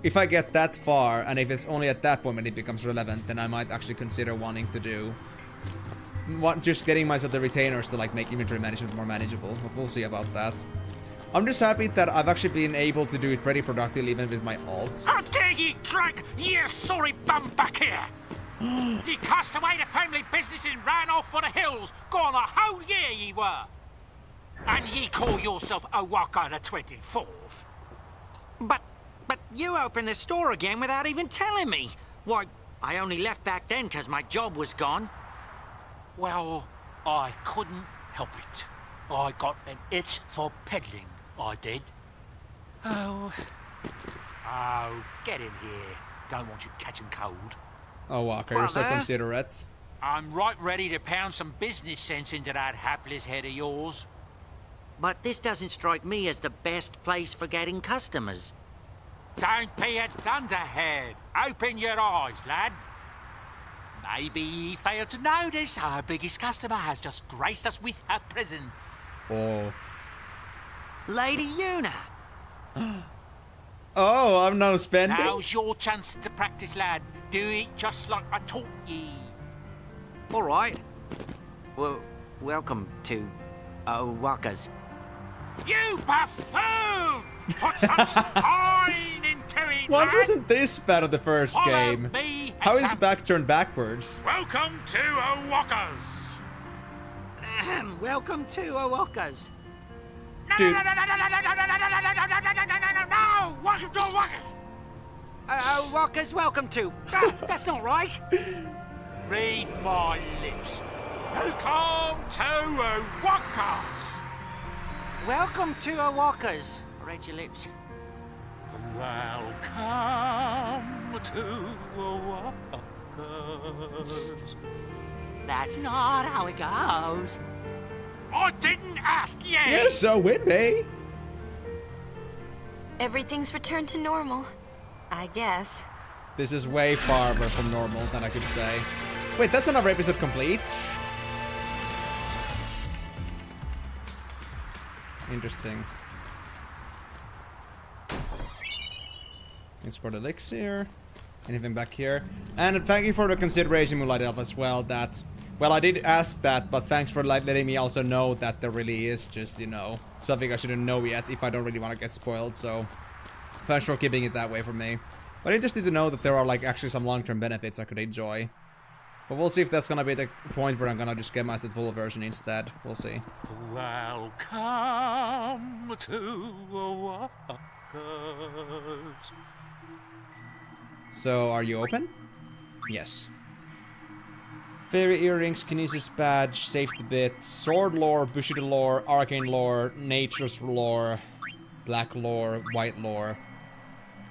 If I get that far, and if it's only at that point when it becomes relevant, then I might actually consider wanting to do... just getting myself the retainers to like make inventory management more manageable. But we'll see about that. I'm just happy that I've actually been able to do it pretty productively even with my alt. How dare ye drag ye sorry bum back here! Ye cast away the family business and ran off for the hills, gone a whole year ye were! And ye call yourself Owaka the 24th? But you opened the store again without even telling me. Why, I only left back then because my job was gone. Well, I couldn't help it. I got an itch for peddling, I did. Oh, get in here. Don't want you catching cold. Oh, Walker, you're so considerate. I'm right ready to pound some business sense into that hapless head of yours. But this doesn't strike me as the best place for getting customers. Don't be a dunderhead. Open your eyes, lad. Maybe ye failed to notice our biggest customer has just graced us with her presence. Oh. Lady Yuna. Oh, I'm now spending. Now's your chance to practice, lad. Do it just like I taught ye. All right. Well, welcome to Owaka's. You buffoon! Put some spine into it, Once lad. wasn't this bad of the first Follow game. me How is his back turned backwards? Welcome to Oakas. Welcome to Oakas. Dude. No! Welcome to Oakas. Oakas, welcome to. That's not right. Read my lips. Welcome to Oakas. Welcome to Oakas. I read your lips. Welcome to Oakas. That's not how it goes. I didn't ask you. You're so whippy. Everything's returned to normal. I guess. This is way farther from normal than I could say. Wait, that's another episode complete? Interesting. Let's go to elixir. Anything back here? And thank you for the consideration, Moonlight Elf, as well. That, well, I did ask that, but thanks for letting me also know that there really is just, you know, something I shouldn't know yet if I don't really want to get spoiled. So, thanks for keeping it that way for me. But interested to know that there are like actually some long-term benefits I could enjoy. But we'll see if that's gonna be the point where I'm gonna just get myself the full version instead. We'll see. Welcome to Oakas. So, are you open? Yes. Fairy earrings, kinesis badge, safety bit, sword lore, bushido lore, arcane lore, nature's lore, black lore, white lore.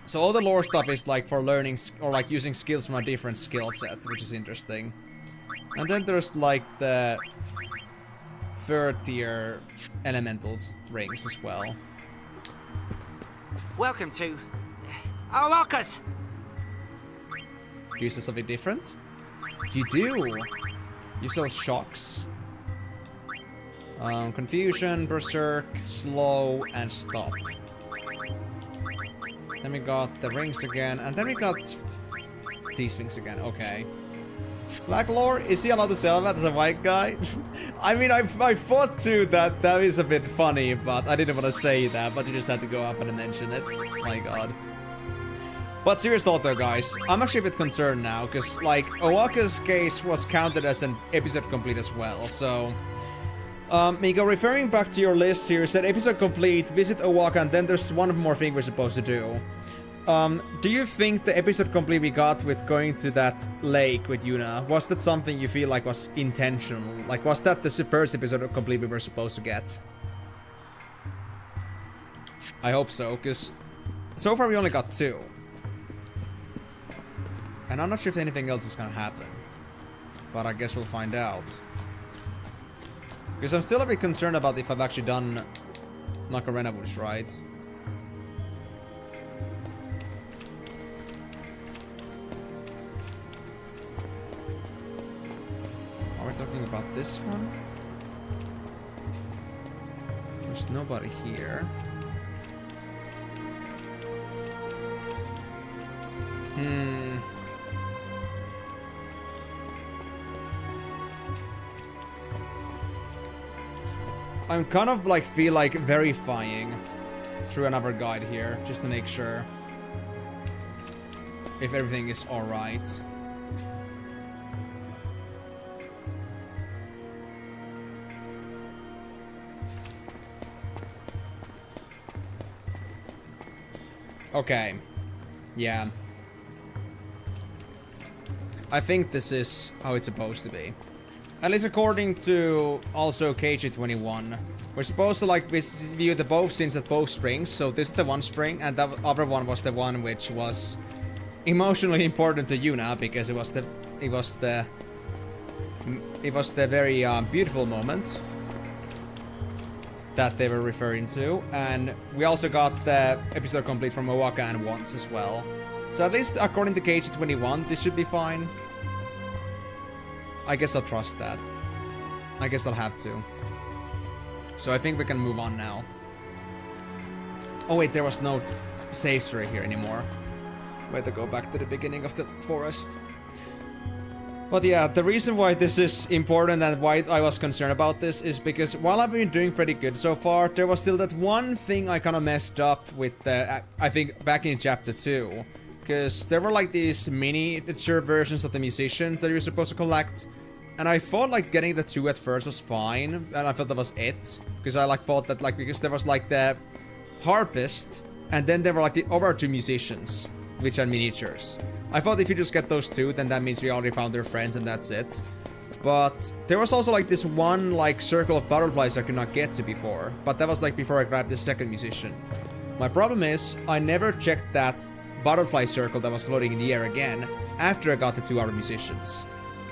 So all the lore stuff is like for learning or like using skills from a different skill set, which is interesting. And then there's like the third tier elementals rings as well. Welcome to Oakas. Do you sell something different? You do. You sell shocks. Confusion, berserk, slow, and stop. Then we got the rings again, and then we got these things again. Okay. Black lore, is he allowed to sell that as a white guy? I mean, I thought too that is a bit funny, but I didn't want to say that, but you just had to go up and mention it. My god. But serious thought though, guys, I'm actually a bit concerned now, because like Owaka's case was counted as an episode complete as well, so... Miko, referring back to your list here, said episode complete, visit Owaka, and then there's one more thing we're supposed to do. Do you think the episode complete we got with going to that lake with Yuna, was that something you feel like was intentional? Like, was that the first episode complete we were supposed to get? I hope so, because so far we only got 2. And I'm not sure if anything else is gonna happen. But I guess we'll find out. Because I'm still a bit concerned about if I've actually done Macarena Woods right. Are we talking about this one? There's nobody here. I'm kind of like feel like verifying through another guide here just to make sure if everything is alright. Okay. Yeah. I think this is how it's supposed to be. At least according to also KG21. We're supposed to like view the both scenes at both springs. So this is the one spring and the other one was the one which was emotionally important to Yuna because it was the very beautiful moment that they were referring to. And we also got the episode complete from Owaka and once as well. So at least according to KG21, this should be fine. I guess I'll trust that. I guess I'll have to. So I think we can move on now. Oh wait, there was no save story here anymore. We had to go back to the beginning of the forest. But yeah, the reason why this is important and why I was concerned about this is because while I've been doing pretty good so far, there was still that one thing I kind of messed up with, I think back in chapter 2. Because there were like these miniature versions of the musicians that you were supposed to collect. And I thought like getting the 2 at first was fine. And I thought that was it. Because I like thought that like, because there was like the harpist. And then there were like the other 2 musicians, which are miniatures. I thought if you just get those 2, then that means we already found their friends and that's it. But there was also like this one like circle of butterflies I could not get to before. But that was like before I grabbed the second musician. My problem is, I never checked that butterfly circle that was floating in the air again after I got the 2 other musicians.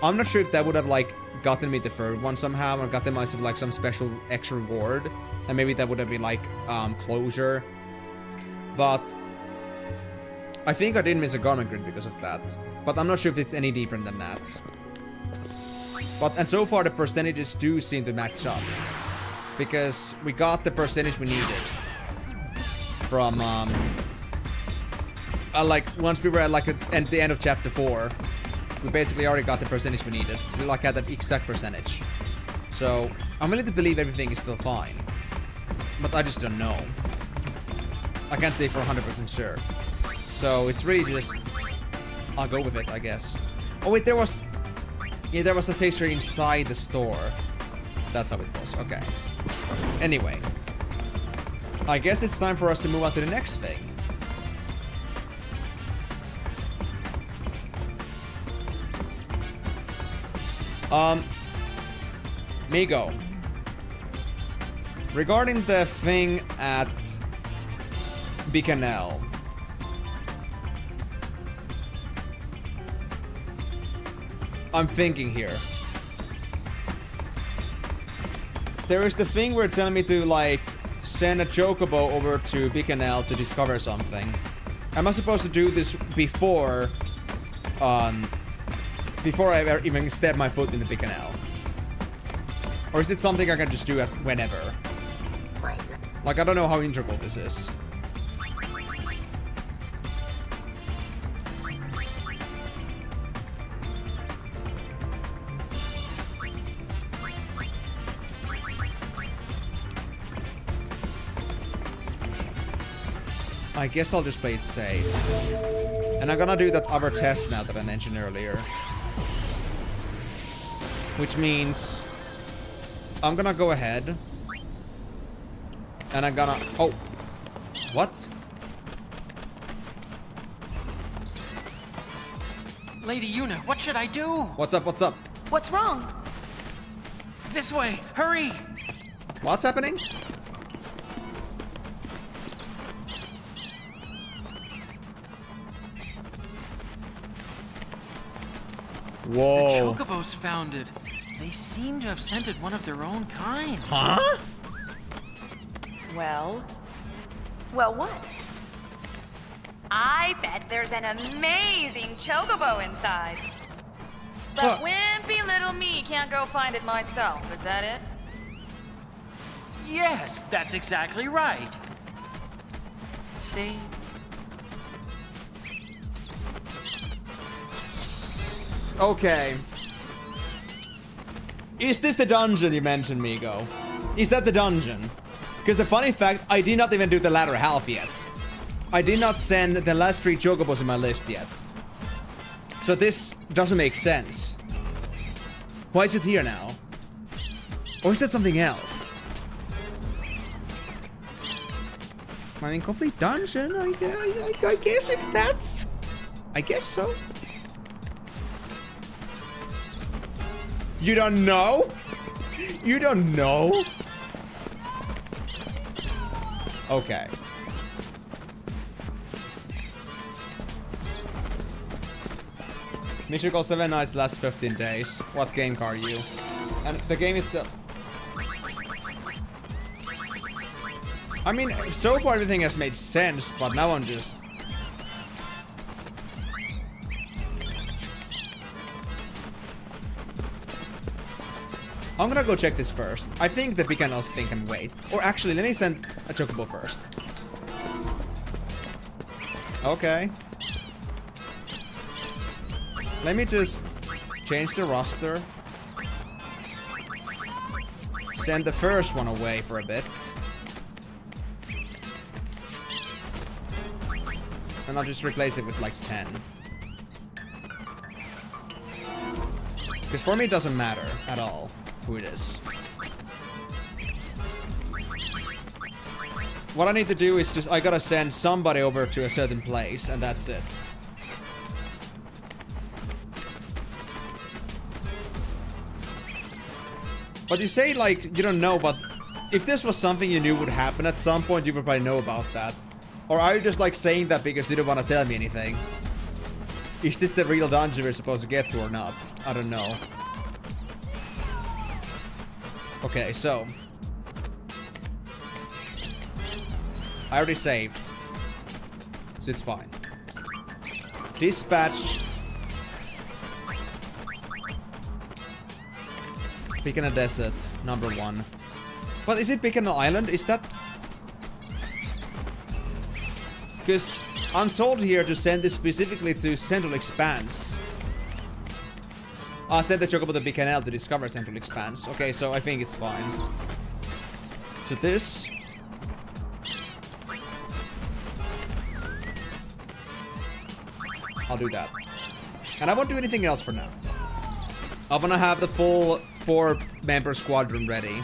I'm not sure if that would have like gotten me the 3rd one somehow or gotten myself like some special extra reward. And maybe that would have been like closure. But I think I did miss a garment grid because of that. But I'm not sure if it's any deeper than that. But and so far the percentages do seem to match up. Because we got the percentage we needed. From like once we were at like at the end of chapter 4, we basically already got the percentage we needed. We like had that exact percentage. So I'm willing to believe everything is still fine, but I just don't know. I can't say for 100% sure. So it's really just I'll go with it, I guess. Oh wait, there was a station inside the store. That's how it was. Okay. Anyway, I guess it's time for us to move on to the next thing. Migo. Regarding the thing at Bicanel. I'm thinking here. There is the thing where it's telling me to like send a chocobo over to Bicanel to discover something. Am I supposed to do this before I ever even step my foot in the Bicanel? Or is it something I can just do at whenever? Like, I don't know how integral this is. I guess I'll just play it safe. And I'm gonna do that other test now that I mentioned earlier. Which means I'm gonna go ahead and I'm gonna... Oh! What? Lady Yuna, what should I do? What's up? What's up? What's wrong? This way, hurry! What's happening? Whoa. The Chocobos found it. They seem to have sent it one of their own kind. Huh? Well, What? I bet there's an amazing chocobo inside. but wimpy little me can't go find it myself. Is that it? Yes, that's exactly right. See? Okay. Is this the dungeon you mentioned, Migo? Is that the dungeon? Because the funny fact, I did not even do the latter half yet. I did not send the last 3 chocobos in my list yet. So this doesn't make sense. Why is it here now? Or is that something else? I mean, complete dungeon, I guess it's that. I guess so. You don't know? You don't know? Okay. Mission called 7 nights last 15 days. What game are you? And the game itself... I mean, so far everything has made sense, but now I'm just... I'm gonna go check this first. I think the Bicanel's thing can wait. Or actually, let me send a chocobo first. Okay. Let me just change the roster. Send the first one away for a bit. And I'll just replace it with like 10. Because for me it doesn't matter at all who it is. What I need to do is just, I gotta send somebody over to a certain place, and that's it. But you say, like, you don't know, but if this was something you knew would happen at some point, you would probably know about that. Or are you just, like, saying that because you don't want to tell me anything? Is this the real dungeon we're supposed to get to or not? I don't know. Okay, so... I already saved. So it's fine. Dispatch... Picking a desert, number 1. But is it picking an island? Is that... Because I'm told here to send this specifically to Central Expanse. I sent the Chocobo to Bicanel to discover Central Expanse. Okay, so I think it's fine. So this... I'll do that. And I won't do anything else for now. I wanna have the full 4-member squadron ready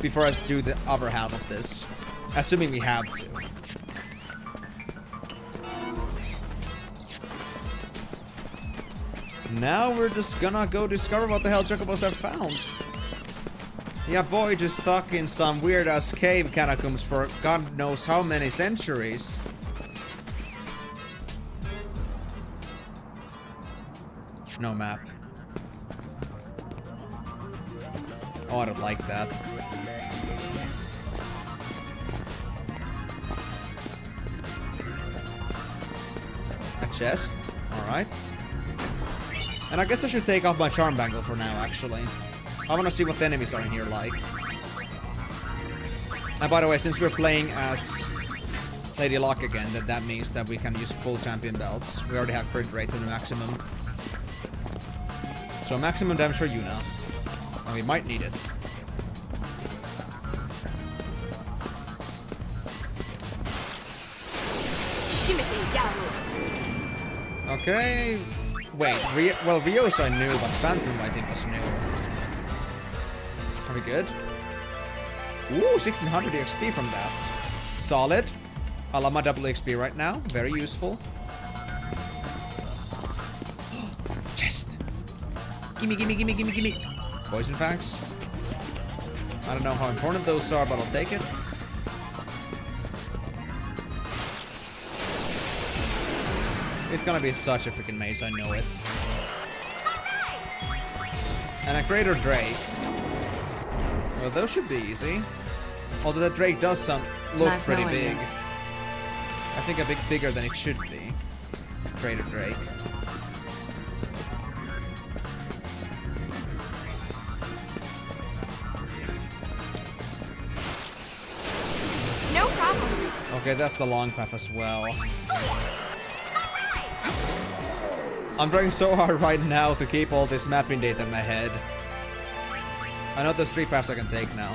before I do the other half of this. Assuming we have to. Now we're just gonna go discover what the hell Chocobos have found. Yeah, boy, just stuck in some weird-ass cave catacombs for God knows how many centuries. No map. Oh, I don't like that. A chest. Alright. And I guess I should take off my charm bangle for now, actually. I want to see what the enemies are in here like. And by the way, since we're playing as Lady Luck again, that means that we can use full champion belts. We already have crit rate to the maximum. So maximum damage for Yuna. And we might need it. Okay. Wait, well, Rio's I knew, but Phantom I think was new. Are we good? Ooh, 1600 XP from that. Solid. I love my double XP right now. Very useful. Chest. Gimme, gimme, gimme, gimme, gimme. Poison fangs. I don't know how important those are, but I'll take it. It's gonna be such a freaking maze, I know it. And a greater Drake. Well, those should be easy. Although that Drake does look nice pretty big. I think a bit bigger than it should be. Greater Drake. No problem. Okay, that's the long path as well. I'm trying so hard right now to keep all this mapping data in my head. I know there's 3 paths I can take now.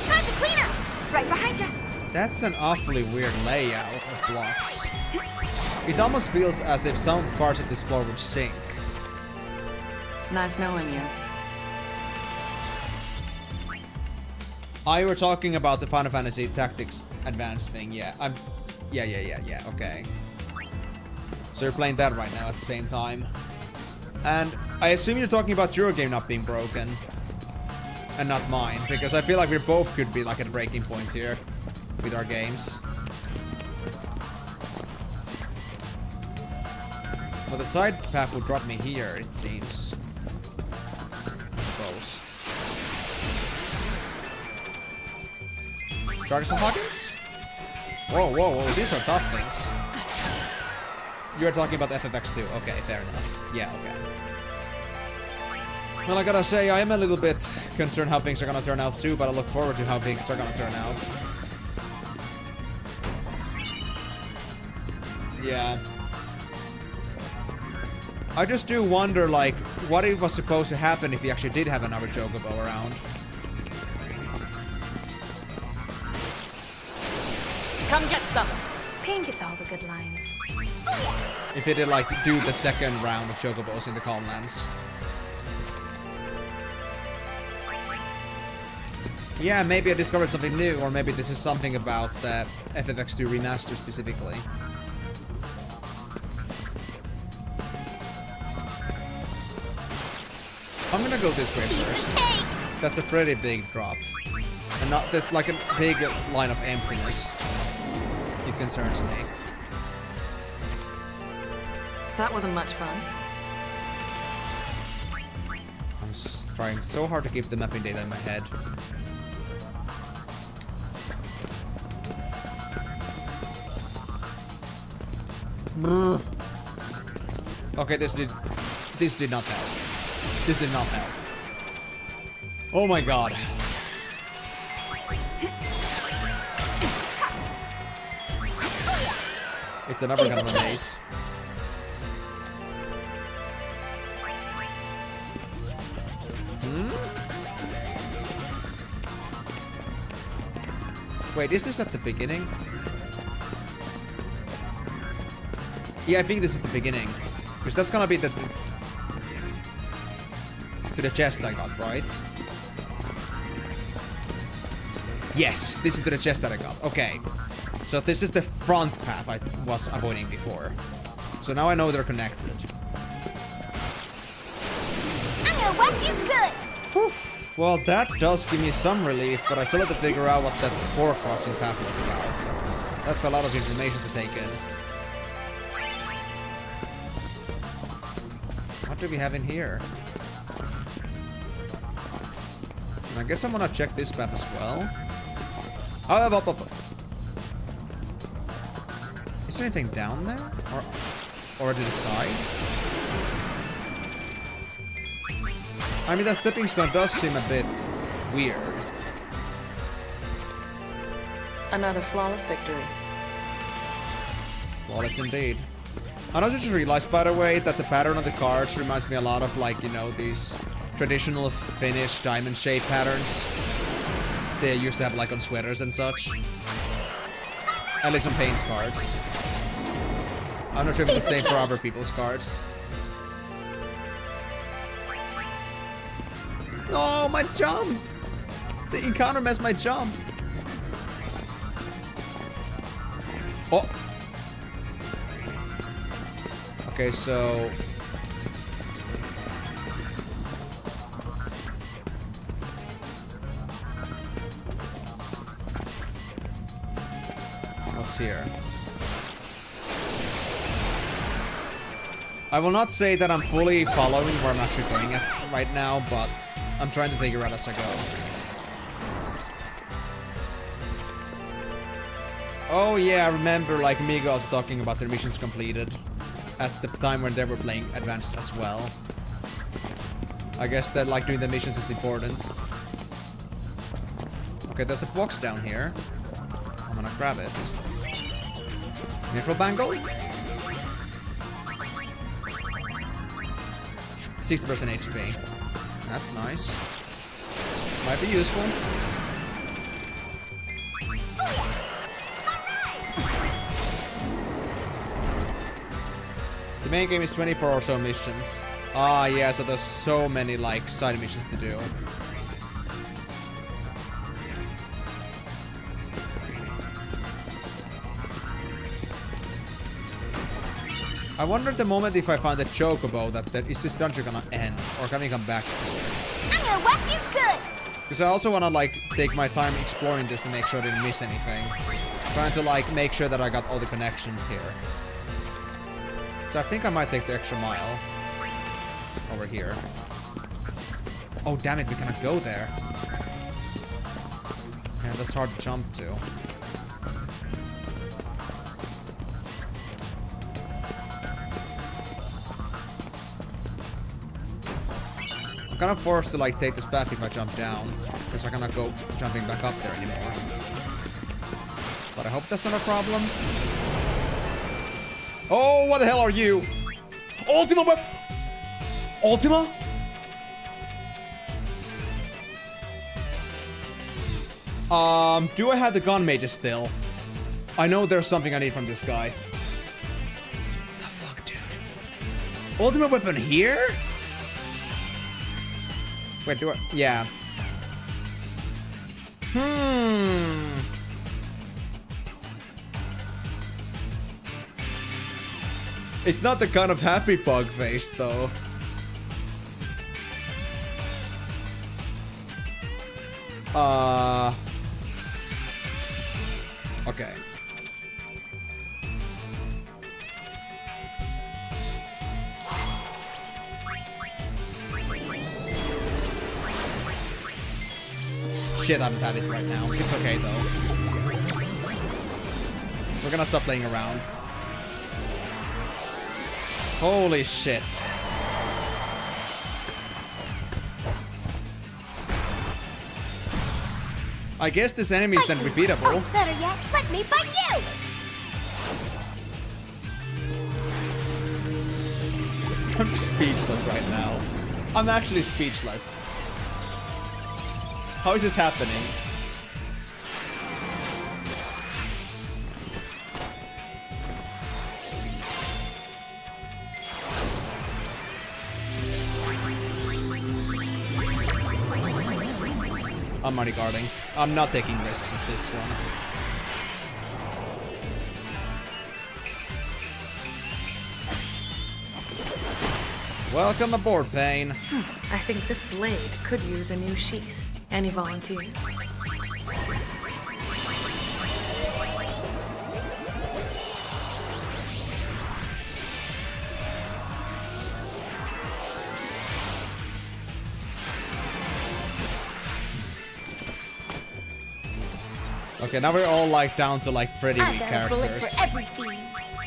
Time to clean up! Right behind you! That's an awfully weird layout of blocks. It almost feels as if some parts of this floor would sink. Nice knowing you. You were talking about the Final Fantasy Tactics Advanced thing, yeah. Yeah, okay. So you're playing that right now at the same time. And I assume you're talking about your game not being broken. And not mine, because I feel like we both could be like at a breaking point here with our games. Well, the side path would drop me here, it seems. I suppose. Dragons and Hawkins? Whoa, these are tough things. You're talking about the FFX2. Okay, fair enough. Yeah, okay. Well, I gotta say, I am a little bit concerned how things are gonna turn out too, but I look forward to how things are gonna turn out. Yeah. I just do wonder, like, what it was supposed to happen if we actually did have another Chocobo around. Come get some. Payne gets all the good lines. If it did like do the second round of chocobos in the Calm Lands. Yeah, maybe I discovered something new, or maybe this is something about the FFX2 remaster specifically. I'm gonna go this way first. That's a pretty big drop. And not this like a big line of emptiness. It concerns me. That wasn't much fun. I'm trying so hard to keep the mapping data in my head. Okay, this did not help. This did not help. Oh my god. It's another kind of a maze. Wait, is this at the beginning? Yeah, I think this is the beginning. Because that's gonna be the... to the chest I got, right? Yes, this is to the chest that I got. Okay. So this is the front path I was avoiding before. So now I know they're connected. I'm gonna whack you good. Whew. Well, that does give me some relief, but I still have to figure out what that four-crossing path was about. That's a lot of information to take in. What do we have in here? And I guess I'm gonna check this path as well. Oh, up. Is there anything down there? Or to the side? I mean, that stepping stone does seem a bit weird. Another flawless victory. Flawless indeed. I also just realized, by the way, that the pattern of the cards reminds me a lot of, like, you know, these traditional Finnish diamond shape patterns they used to have, like, on sweaters and such. At least on Payne's cards. I'm not sure if it's the same for other people's cards. Oh, my jump! The encounter messed my jump! Oh! Okay, so... what's here? I will not say that I'm fully following where I'm actually going at right now, but I'm trying to figure out as I go. Oh yeah, I remember like Migos talking about their missions completed at the time when they were playing Advanced as well. I guess that like doing the missions is important. Okay, there's a box down here. I'm gonna grab it. Mithril bangle? 60% HP. That's nice. Might be useful. The main game is 24 or so missions. Ah, yeah, so there's so many, like, side missions to do. I wonder at the moment if I find the chocobo that is this dungeon gonna end, or can we come back to it? I'm gonna whack you good. Because I also wanna like take my time exploring this to make sure I didn't miss anything. Trying to like make sure that I got all the connections here. So I think I might take the extra mile over here. Oh damn it, we cannot go there. Yeah, that's hard to jump to. I'm kind of forced to like take this path if I jump down, because I cannot go jumping back up there anymore. But I hope that's not a problem. Oh, what the hell are you? Ultima Web! Ultima? Do I have the gun mages still? I know there's something I need from this guy. The fuck, dude? Ultimate weapon here? Wait, do I? Yeah. It's not the kind of happy pug face, though. Okay. Shit, I don't have it right now. It's okay, though. We're gonna stop playing around. Holy shit. I guess this enemy is then repeatable. Oh, better yet, let me bite you! I'm just speechless right now. I'm actually speechless. How is this happening? I'm already guarding. I'm not taking risks with this one. Welcome aboard, Payne. I think this blade could use a new sheath. Any volunteers? Okay, now we're all like down to like pretty weak I got a bullet characters. for everything.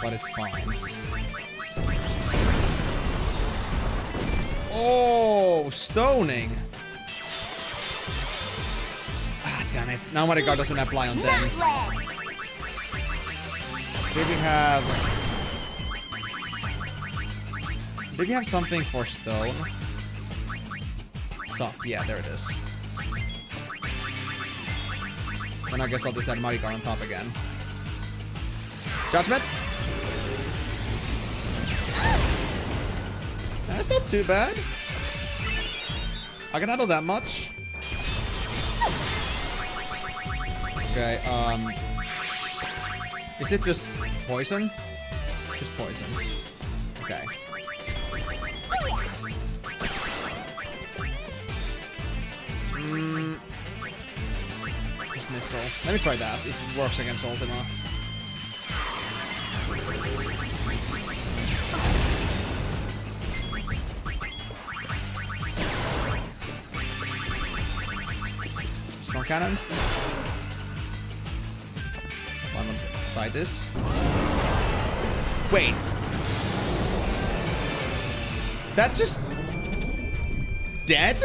But it's fine. Oh, stoning. Ah, damn it. Now my guard doesn't apply on them. Did we have something for stone? Soft, yeah, there it is. Then I guess I'll just add Mighty Guard on top again. Judgment! That's not too bad. I can handle that much. Okay, is it just poison? Just poison. Okay. Dismissal. Let me try that, if it works against Ultima. Strong cannon. Why not try this? Wait. That just... dead?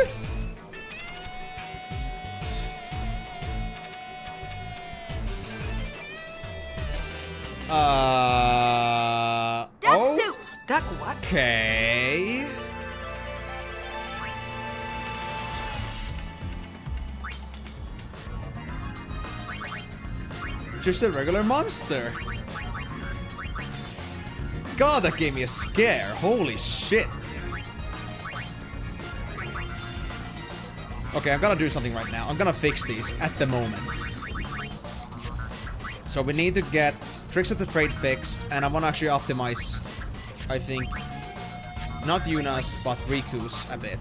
Duck soup! Duck what? Okay. Just a regular monster. God, that gave me a scare. Holy shit. Okay, I'm gonna do something right now. I'm gonna fix these at the moment. So we need to get Tricks of the Trade fixed, and I want to actually optimize, I think, not Yuna's, but Riku's a bit.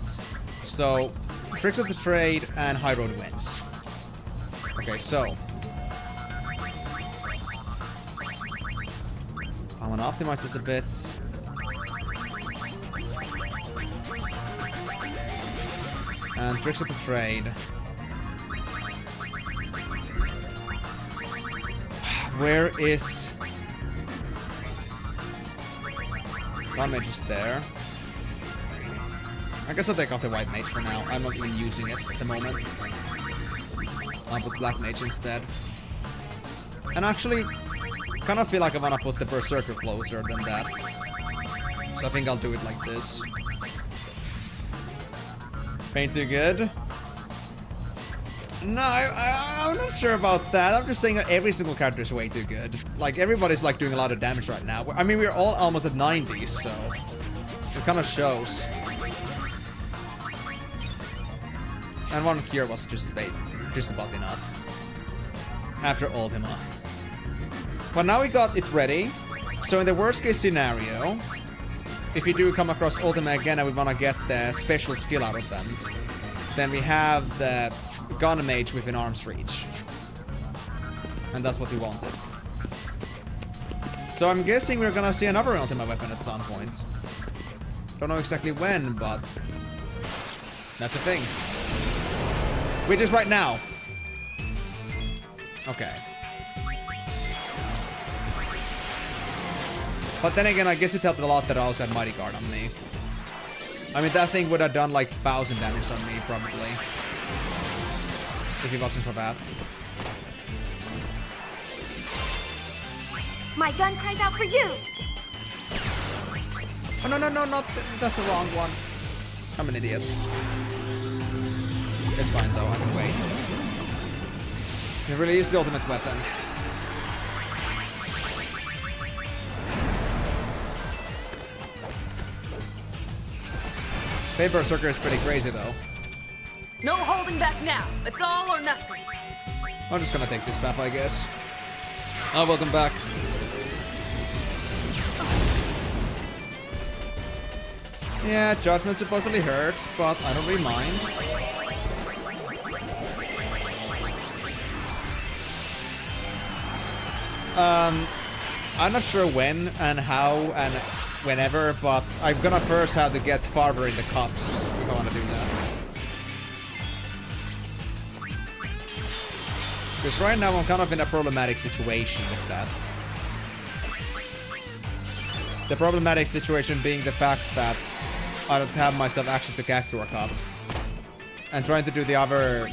So, Tricks of the Trade and High Road wins. Okay, so. I want to optimize this a bit. And Tricks of the Trade. Where is... One mage is there. I guess I'll take off the white mage for now. I'm not even using it at the moment. I'll put black mage instead. And actually, kind of feel like I want to put the berserker closer than that. So I think I'll do it like this. Paint too good? No, I'm not sure about that. I'm just saying that every single character is way too good. Like, everybody's like doing a lot of damage right now. I mean, we're all almost at 90, so it kind of shows. And one cure was just about enough. After Ultima. But now we got it ready. So in the worst case scenario, if we do come across Ultima again and we want to get the special skill out of them, then we have the Gun Mage within arm's reach. And that's what we wanted. So I'm guessing we're gonna see another Ultima weapon at some point. Don't know exactly when, but that's the thing. Which is right now. Okay. But then again, I guess it helped a lot that I also had Mighty Guard on me. I mean, that thing would have done like 1,000 damage on me, probably. If it wasn't for that. My gun cries out for you! Oh, no, that's the wrong one. I'm an idiot. It's fine, though. I can wait. It really is the ultimate weapon. Payne Berserker is pretty crazy, though. No holding back now. It's all or nothing. I'm just gonna take this path, I guess. Oh, welcome back. Yeah, Judgment supposedly hurts, but I don't really mind. I'm not sure when and how and whenever, but I'm gonna first have to get farther in the cups if I want to do that. Because right now I'm kind of in a problematic situation with that. The problematic situation being the fact that I don't have myself access to Cactuar Cup. And trying to do the other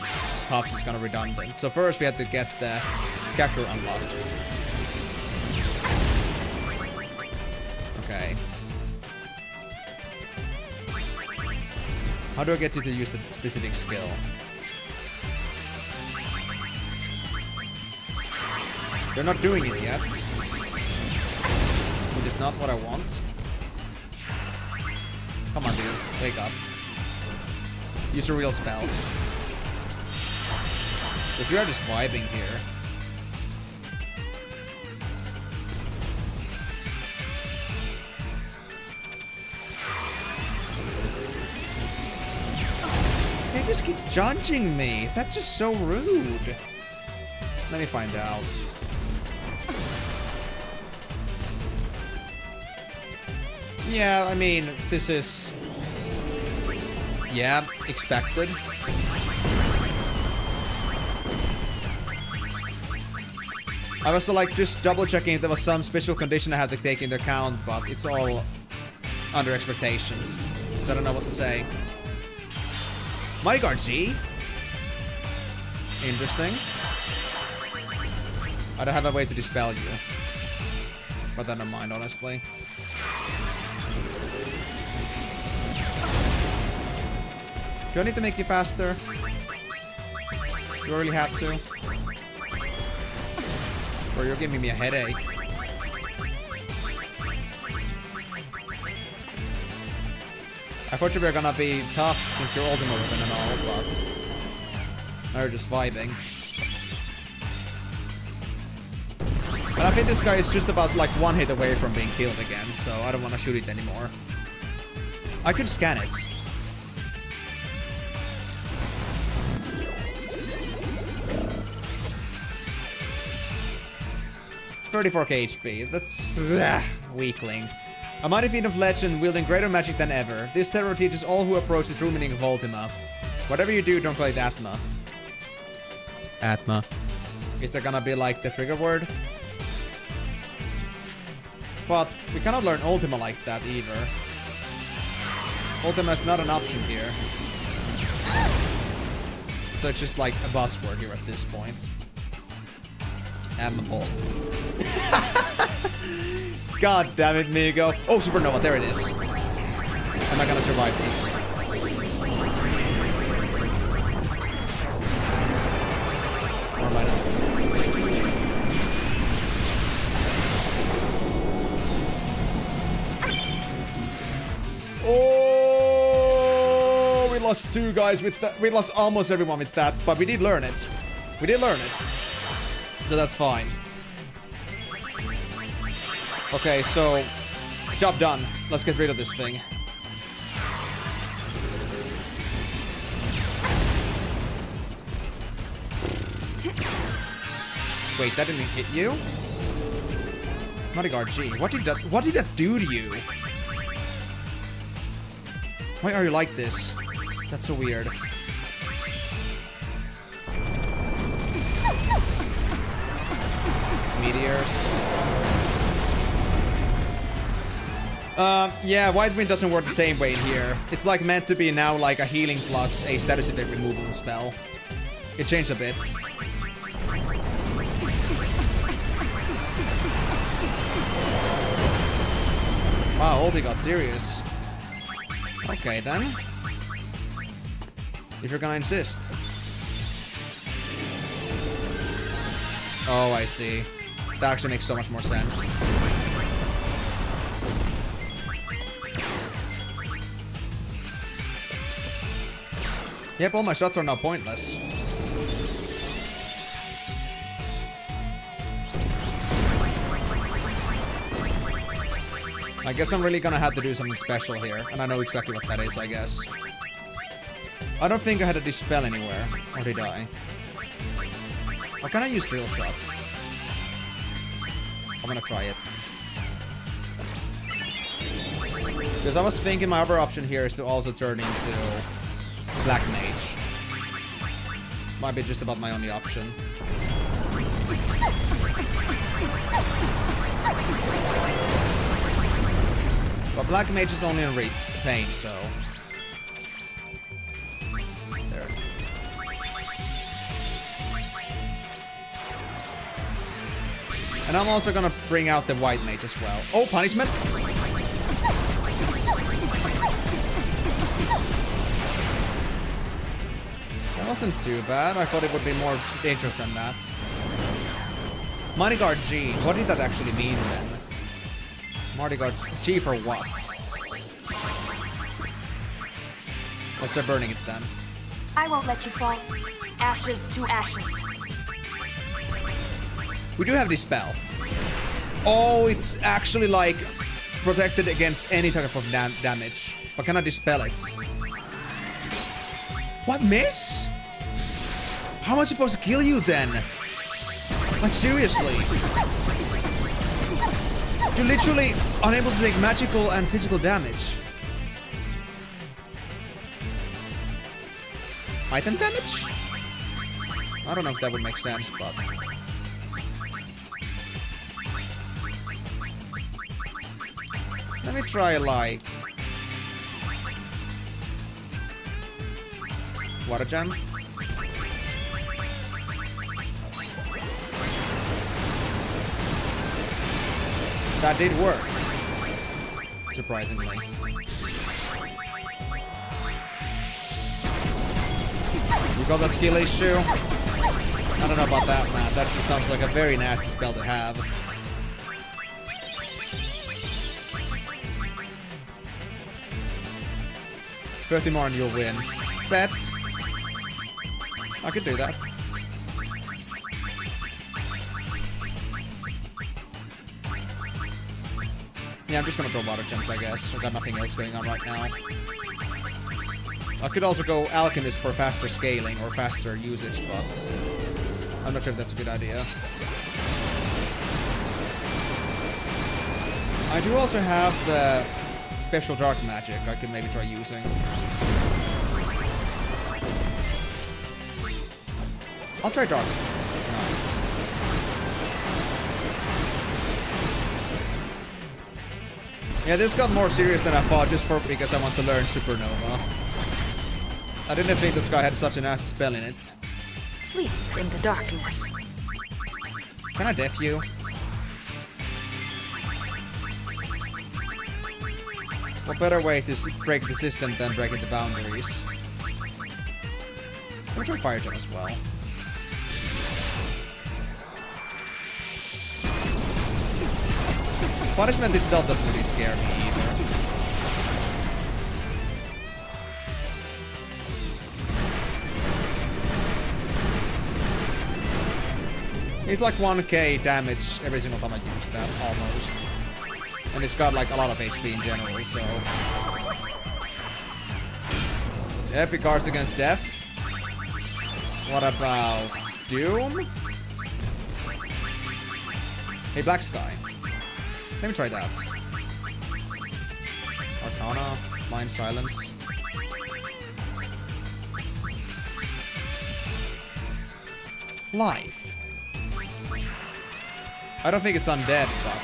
cups is kind of redundant. So first we have to get the Cactuar unlocked. Okay. How do I get you to use the specific skill? They're not doing it yet. Which is not what I want. Come on, dude. Wake up. Use your real spells. If you are just vibing here. They just keep judging me. That's just so rude. Let me find out. Yeah, I mean, this is... yeah, expected. I was like just double checking if there was some special condition I had to take into account, but it's all under expectations. So I don't know what to say. Mighty Guard G? Interesting. I don't have a way to dispel you. But I don't mind, honestly. Do I need to make you faster? Do I really have to? Or you're giving me a headache. I thought you were gonna be tough since you're ultimate weapon and all, but now you're just vibing. But I think this guy is just about like one hit away from being killed again, so I don't want to shoot it anymore. I could scan it. $34k HP. That's weakling. A mighty feat of legend wielding greater magic than ever. This terror teaches all who approach the true meaning of Ultima. Whatever you do, don't play it Atma. Atma. Is there gonna be like the trigger word? But we cannot learn Ultima like that either. Ultima is not an option here. So it's just like a buzzword here at this point. Amiable. God damn it, Migo. Oh, Supernova, there it is. Am I gonna survive this? Or lost 2 guys with that. We lost almost everyone with that, but we did learn it. We did learn it. So that's fine. Okay, so job done. Let's get rid of this thing. Wait, that didn't hit you? Bodyguard G. What did that do to you? Why are you like this? That's so weird. Meteors. Yeah, White Wind doesn't work the same way in here. It's like meant to be now like a healing plus a status effect removal spell. It changed a bit. Wow, Oldie got serious. Okay then. If you're gonna insist. Oh, I see. That actually makes so much more sense. Yep, all my shots are now pointless. I guess I'm really gonna have to do something special here, and I know exactly what that is, I guess. I don't think I had a dispel anywhere, or did I? Or can I use drill shot? I'm gonna try it. Because I was thinking my other option here is to also turn into Black Mage. Might be just about my only option. But Black Mage is only in Payne, so... There. And I'm also gonna bring out the White Mage as well. Oh, punishment! That wasn't too bad. I thought it would be more dangerous than that. Bodyguard G. What did that actually mean then? Bodyguard G for what? Let's start burning it then. I won't let you fall. Ashes to ashes. We do have this spell. Oh, it's actually like protected against any type of damage. But can I dispel it? What, miss? How am I supposed to kill you then? Like, seriously? You're literally unable to take magical and physical damage. Item damage? I don't know if that would make sense, but... Let me try, like... Water Gem? That did work. Surprisingly. You got that skill issue? I don't know about that, man. That just sounds like a very nasty spell to have. $30 more and you'll win. Bet. I could do that. Yeah, I'm just gonna throw water gems, I guess. I've got nothing else going on right now. I could also go Alchemist for faster scaling or faster usage, but I'm not sure if that's a good idea. I do also have the special dark magic I could maybe try using. I'll try dark. Yeah, this got more serious than I thought just because I want to learn Supernova. I didn't think this guy had such a nasty spell in it. Sleep in the darkness. Can I def you? What better way to break the system than breaking the boundaries? I'm gonna try Fire Gem as well. Punishment itself doesn't really scare me either. It's like 1k damage every single time I use that, almost. And it's got like a lot of HP in general, so... Epic cards against Death. What about Doom? Hey, Black Sky. Let me try that. Arcana, Blind Silence. Life. I don't think it's undead, but...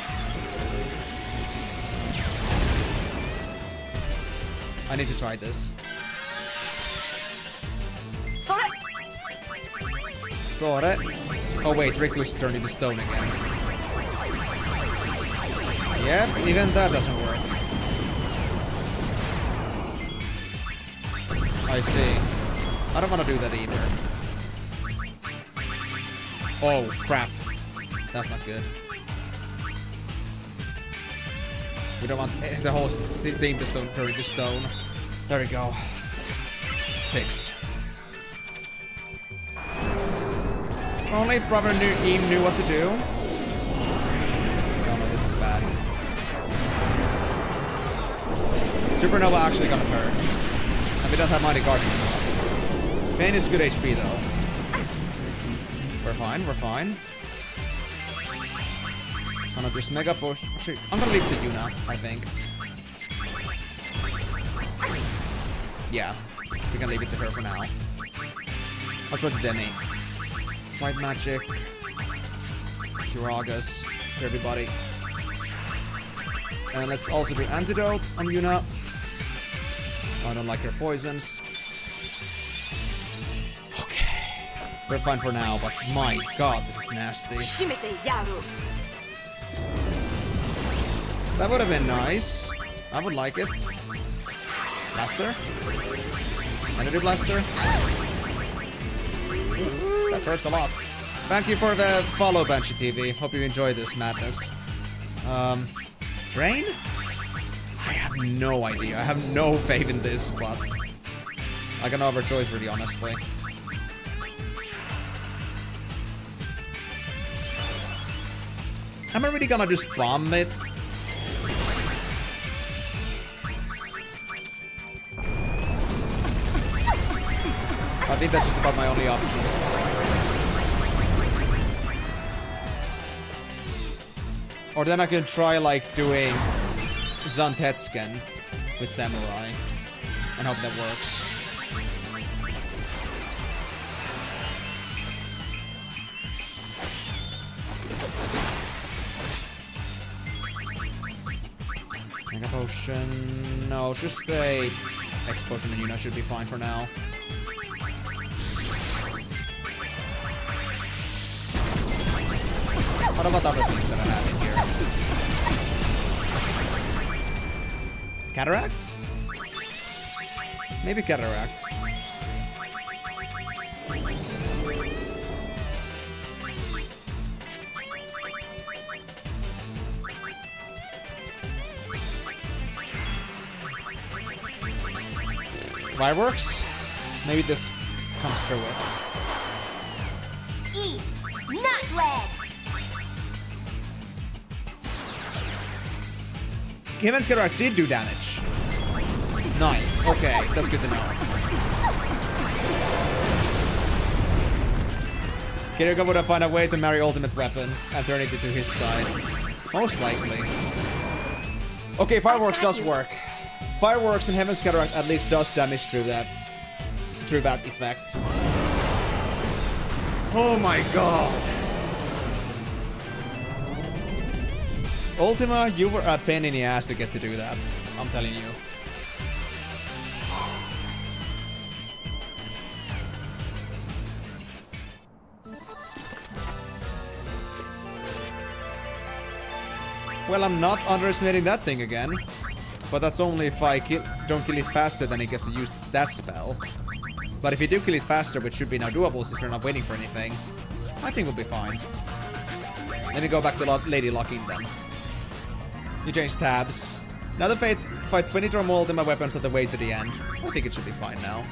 I need to try this. Sore. Oh wait, Rikku's turned into stone again. Yep, even that doesn't work. I see. I don't want to do that either. Oh, crap. That's not good. We don't want the whole team to turn into stone. There we go. Fixed. Only if Brother Ian knew what to do. Oh no, this is bad. Supernova actually gonna hurt. And we don't have Mighty Guardian anymore. Payne is good HP though. We're fine, we're fine. I'm gonna just Mega Push. Actually, I'm gonna leave it to Yuna, I think. Yeah, we can leave it to her for now. I'll try the Demi. White Magic. Jiragas. To everybody. And let's also do Antidote on Yuna. I don't like her poisons. Okay. We're fine for now, but my god, this is nasty. That would have been nice. I would like it. Blaster? Energy Blaster? That hurts a lot. Thank you for the follow, Banshee TV. Hope you enjoy this madness. Drain? I have no idea. I have no faith in this, but I got no other choice, really, honestly. Am I really gonna just bomb it? I think that's just about my only option. Or then I can try like doing Zantetsken with Samurai and hope that works. Mega Potion... No, just a X Potion and Yuna should be fine for now. What about other things that I have in here? Cataract? Maybe Cataract. Fireworks? Maybe this comes through it. E, not lead. Him and Cataract did do damage. Nice. Okay, that's good to know. Kiriko would have found a way to marry Ultimate Weapon and turn it into his side. Most likely. Okay, Fireworks does work. Fireworks and Heaven's Cataract at least does damage through that effect. Oh my god. Ultima, you were a pain in the ass to get to do that. I'm telling you. Well, I'm not underestimating that thing again. But that's only if I don't kill it faster than it gets to use that spell. But if you do kill it faster, which should be now doable since we're not waiting for anything, I think we'll be fine. Let me go back to Lady Locking then. You change tabs. Now the fight 20 or more Ultima weapons on the way to the end. I think it should be fine now.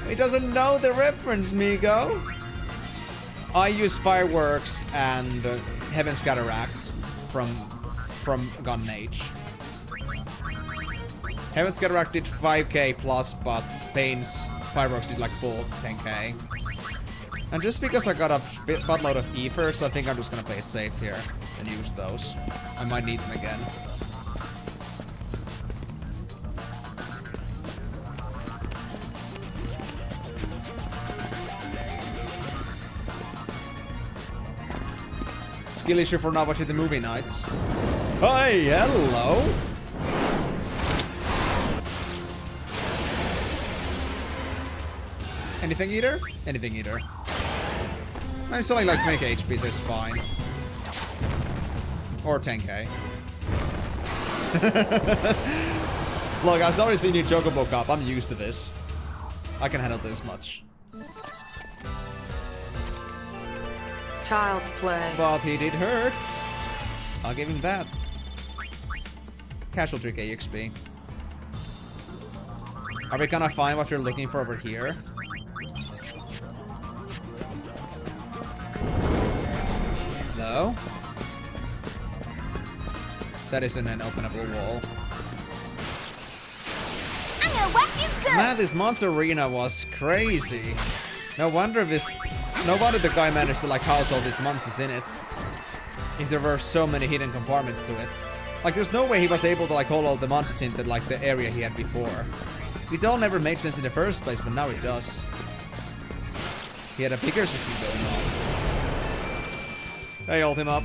He doesn't know the reference, Migo. I use Fireworks and Heaven's Cataract from Gun Age. Heaven's Cataract did 5k plus, but Payne's Fireworks did like full 10k. And just because I got a buttload of ethers, I think I'm just gonna play it safe here and use those. I might need them again. Skill issue for not watching the movie nights. Hi, hello. Anything eater? Anything eater. I'm still like 20k HP, so it's fine. Or 10k. Look, I've already seen you Chocobo Cup. I'm used to this. I can handle this much. Child's play. But he did hurt. I'll give him that. Casual 3k XP. Are we gonna find what you're looking for over here? No? That isn't an openable wall. I'm gonna whack you good. Man, this monster arena was crazy. No wonder the guy managed to like house all these monsters in it. If there were so many hidden compartments to it. Like there's no way he was able to like hold all the monsters in like the area he had before. It all never made sense in the first place, but now it does. He had a bigger system going on. Hey, hold him up.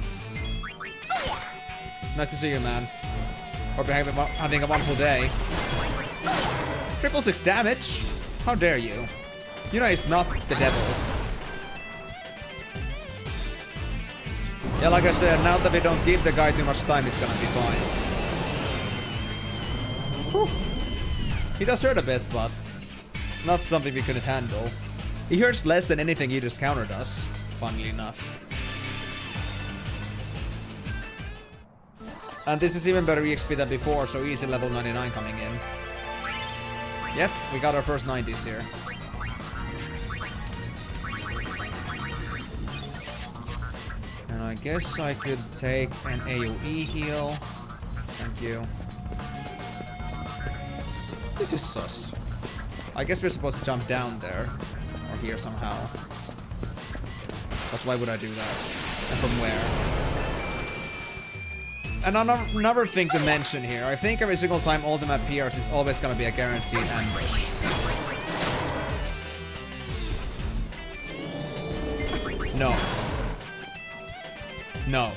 Nice to see you, man. Hope you're having a wonderful day. 666 damage? How dare you? Yuna is not the devil. Yeah, like I said, now that we don't give the guy too much time, it's gonna be fine. Whew. He does hurt a bit, but not something we couldn't handle. He hurts less than anything Yuta's counter does, funnily enough. And this is even better EXP than before, so easy level 99 coming in. Yep, we got our first 90s here. And I guess I could take an AoE heal. Thank you. This is sus. I guess we're supposed to jump down there. Or here somehow. But why would I do that? And from where? And another thing to mention here. I think every single time Ultima appears, it's always gonna be a guaranteed ambush. No. No.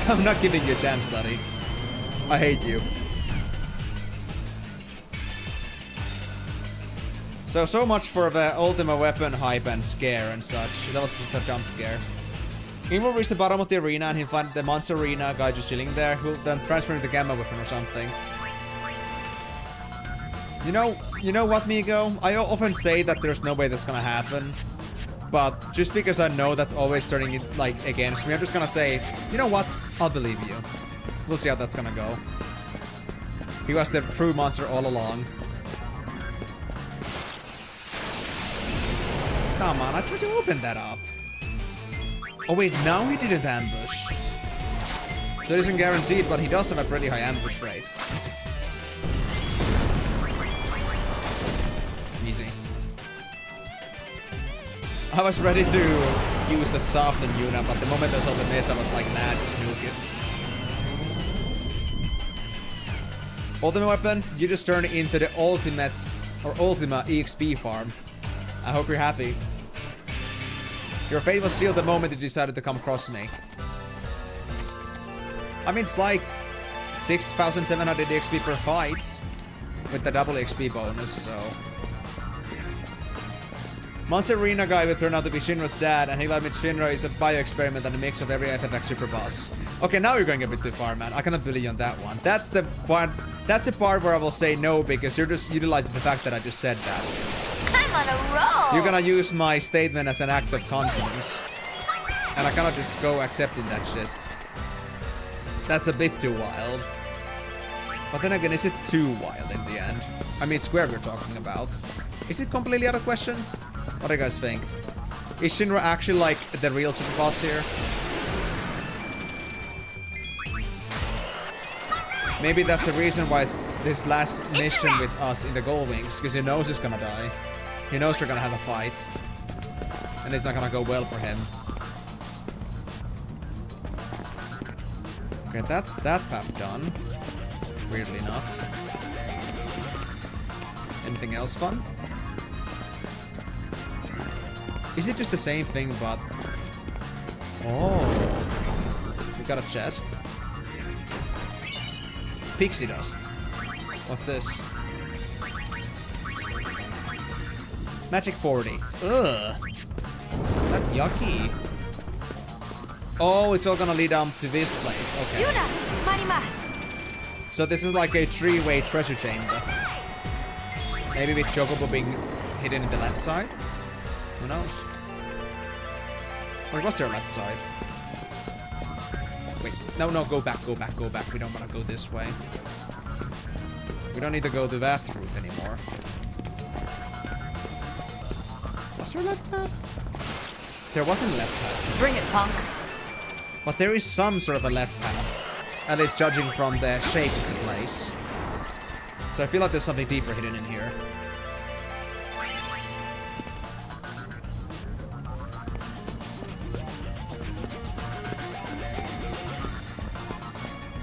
I'm not giving you a chance, buddy. I hate you. So much for the Ultima weapon hype and scare and such. That was just a jump scare. He will reach the bottom of the arena and he'll find the monster arena guy just chilling there, who'll then transfer into the gamma weapon or something. You know what, Migo? I often say that there's no way that's gonna happen. But just because I know that's always turning like against me, I'm just gonna say, you know what? I'll believe you. We'll see how that's gonna go. He was the true monster all along. Come on, I tried to open that up. Oh wait, now he didn't ambush. So it isn't guaranteed, but he does have a pretty high ambush rate. Easy. I was ready to use a soft on Yuna, but the moment I saw the miss, I was like, nah, just nuke it. Ultimate weapon, you just turn into the ultimate or Ultima EXP farm. I hope you're happy. Your fate was sealed the moment you decided to come across me. I mean, it's like 6,700 XP per fight with the double XP bonus, so... Monster Arena guy will turn out to be Shinra's dad, and he'll admit Shinra is a bio-experiment and a mix of every FFX super boss. Okay, now you're going a bit too far, man. I cannot believe you on that one. That's the part where I will say no, because you're just utilizing the fact that I just said that. I'm on a roll. You're gonna use my statement as an act of confidence. And I cannot just go accepting that shit. That's a bit too wild. But then again, is it too wild in the end? I mean, Square we're talking about. Is it completely out of question? What do you guys think? Is Shinra actually like the real super boss here? Maybe that's the reason why it's this last mission with us in the Gold Wings, because he knows he's gonna die. He knows we're gonna have a fight. And it's not gonna go well for him. Okay, that's that path done. Weirdly enough. Anything else fun? Is it just the same thing, but... Oh. We got a chest. Pixie dust. What's this? Magic 40. Ugh. That's yucky. Oh, it's all gonna lead to this place. Okay. Yuna, marimas. So this is like a three-way treasure chamber. Maybe with Chocobo being hidden in the left side? Who knows? Or was there a left side? Wait, no, go back. We don't want to go this way. We don't need to go to that route anymore. Was there a left path? There wasn't a left path. Bring it, punk. But there is some sort of a left path. At least judging from the shape of the place. So I feel like there's something deeper hidden in here.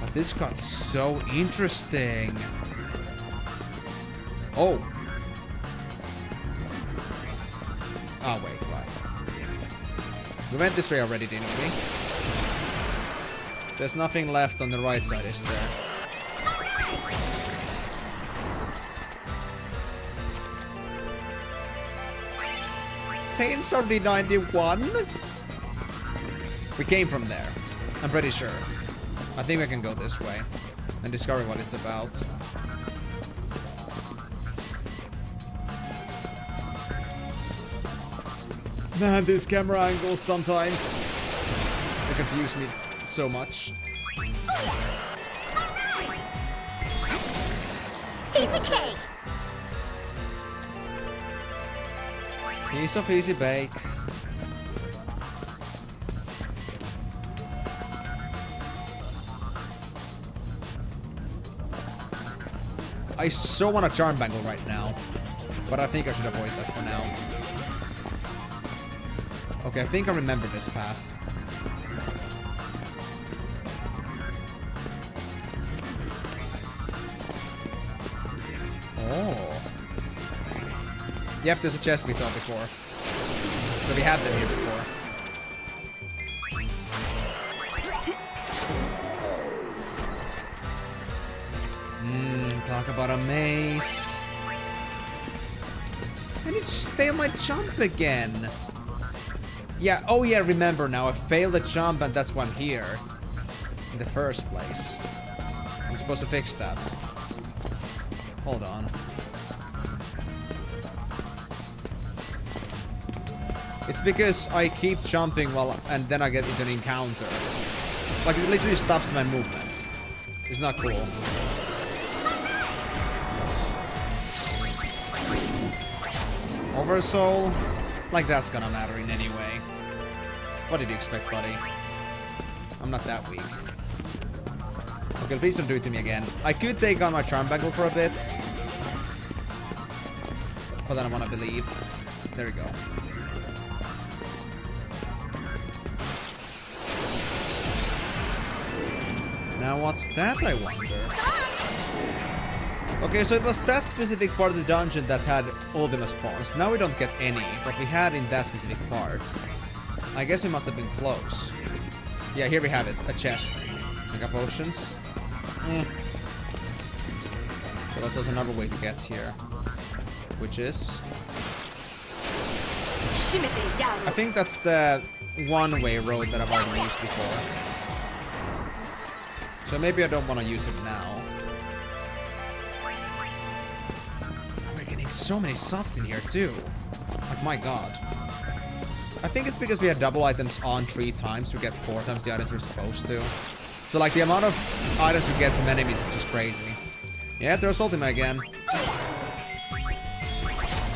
But this got so interesting. Oh. Oh, wait, right. We went this way already, didn't we? There's nothing left on the right side, is there? Payne's already 91? We came from there. I'm pretty sure. I think I can go this way and discover what it's about. Man, these camera angles sometimes they confuse me so much. Easy cake. Piece of easy bake. I so want a charm bangle right now, but I think I should avoid that for now. Okay, I think I remember this path. Oh. Yep, there's a chest we saw before. So we had them here before. Talk about a maze. I need to fail my jump again. Yeah, oh yeah, remember now. I failed the jump and that's why I'm here. In the first place. I'm supposed to fix that. Hold on. It's because I keep jumping and then I get into an encounter. Like it literally stops my movement. It's not cool. Oversoul? Like that's gonna matter in any way. What did you expect, buddy? I'm not that weak. Okay, please don't do it to me again. I could take on my charm bangle for a bit. But then I wanna believe. There we go. Now what's that, I wonder? Okay, so it was that specific part of the dungeon that had Ultima spawns. Now we don't get any, but we had in that specific part. I guess we must have been close. Yeah, here we have it. A chest. Mega potions. But also another way to get here. Which is... I think that's the one-way road that I've already used before. So maybe I don't want to use it now. We're getting so many softs in here too. Like, my god. I think it's because we had double items on 3 times. We get 4 times the items we're supposed to. So like the amount of items we get from enemies is just crazy. Yeah, there's Ultima again.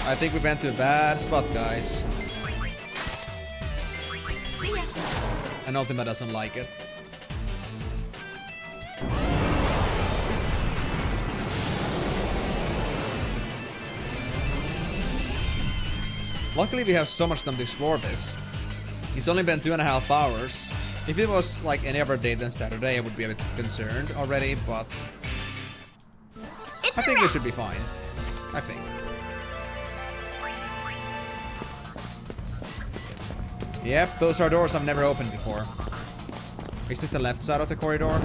I think we went to a bad spot, guys. See ya. And Ultima doesn't like it. Luckily we have so much time to explore this. It's only been 2.5 hours. If it was like any other day than Saturday, I would be a bit concerned already, but I think we should be fine. I think. Yep, those are doors I've never opened before. Is this the left side of the corridor?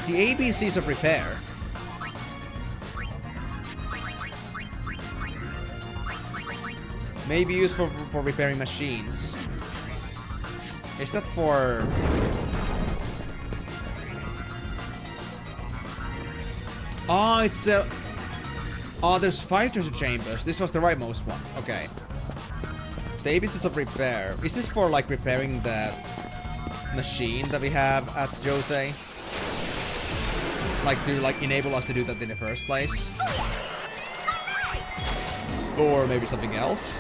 The ABCs of repair. May be useful for repairing machines. Is that for... Oh, it's a... Oh, there's 5 treasure chambers. This was the rightmost one. Okay. The ABCs of repair. Is this for, like, repairing the machine that we have at Jose? Like, to, like, enable us to do that in the first place? Or maybe something else?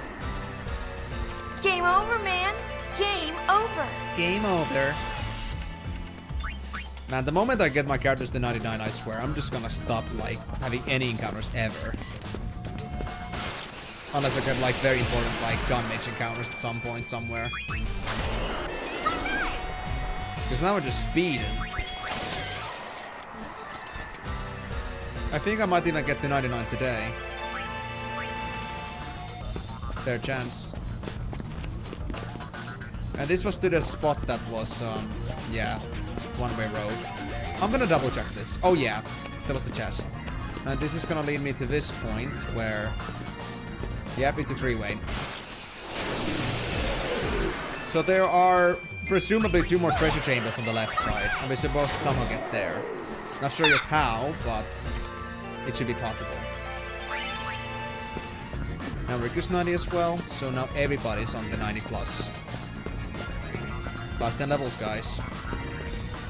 Game over, man. Game over. Game over. Man, the moment I get my characters to 99, I swear, I'm just gonna stop, like, having any encounters ever. Unless I get, like, very important, like, gun mage encounters at some point, somewhere. Because now we're just speeding. I think I might even get to 99 today. Fair chance. And this was to the spot that was, yeah, one-way road. I'm gonna double check this. Oh yeah, that was the chest. And this is gonna lead me to this point where... Yep, it's a 3-way. So there are presumably 2 more treasure chambers on the left side, and we're supposed to somehow get there. Not sure yet how, but it should be possible. Now Rikku's 90 as well, so now everybody's on the 90 plus. Last 10 levels, guys.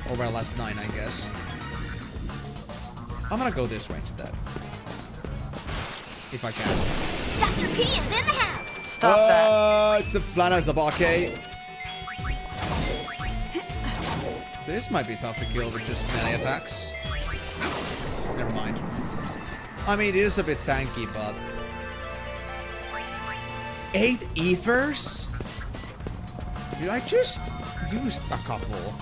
Or well, last 9, I guess. I'm gonna go this way instead. If I can. Dr. P is in the house. Stop that. It's a Flana Zabake. This might be tough to kill with just melee attacks. Never mind. I mean, it is a bit tanky, but... 8 ethers? Dude, I just used a couple.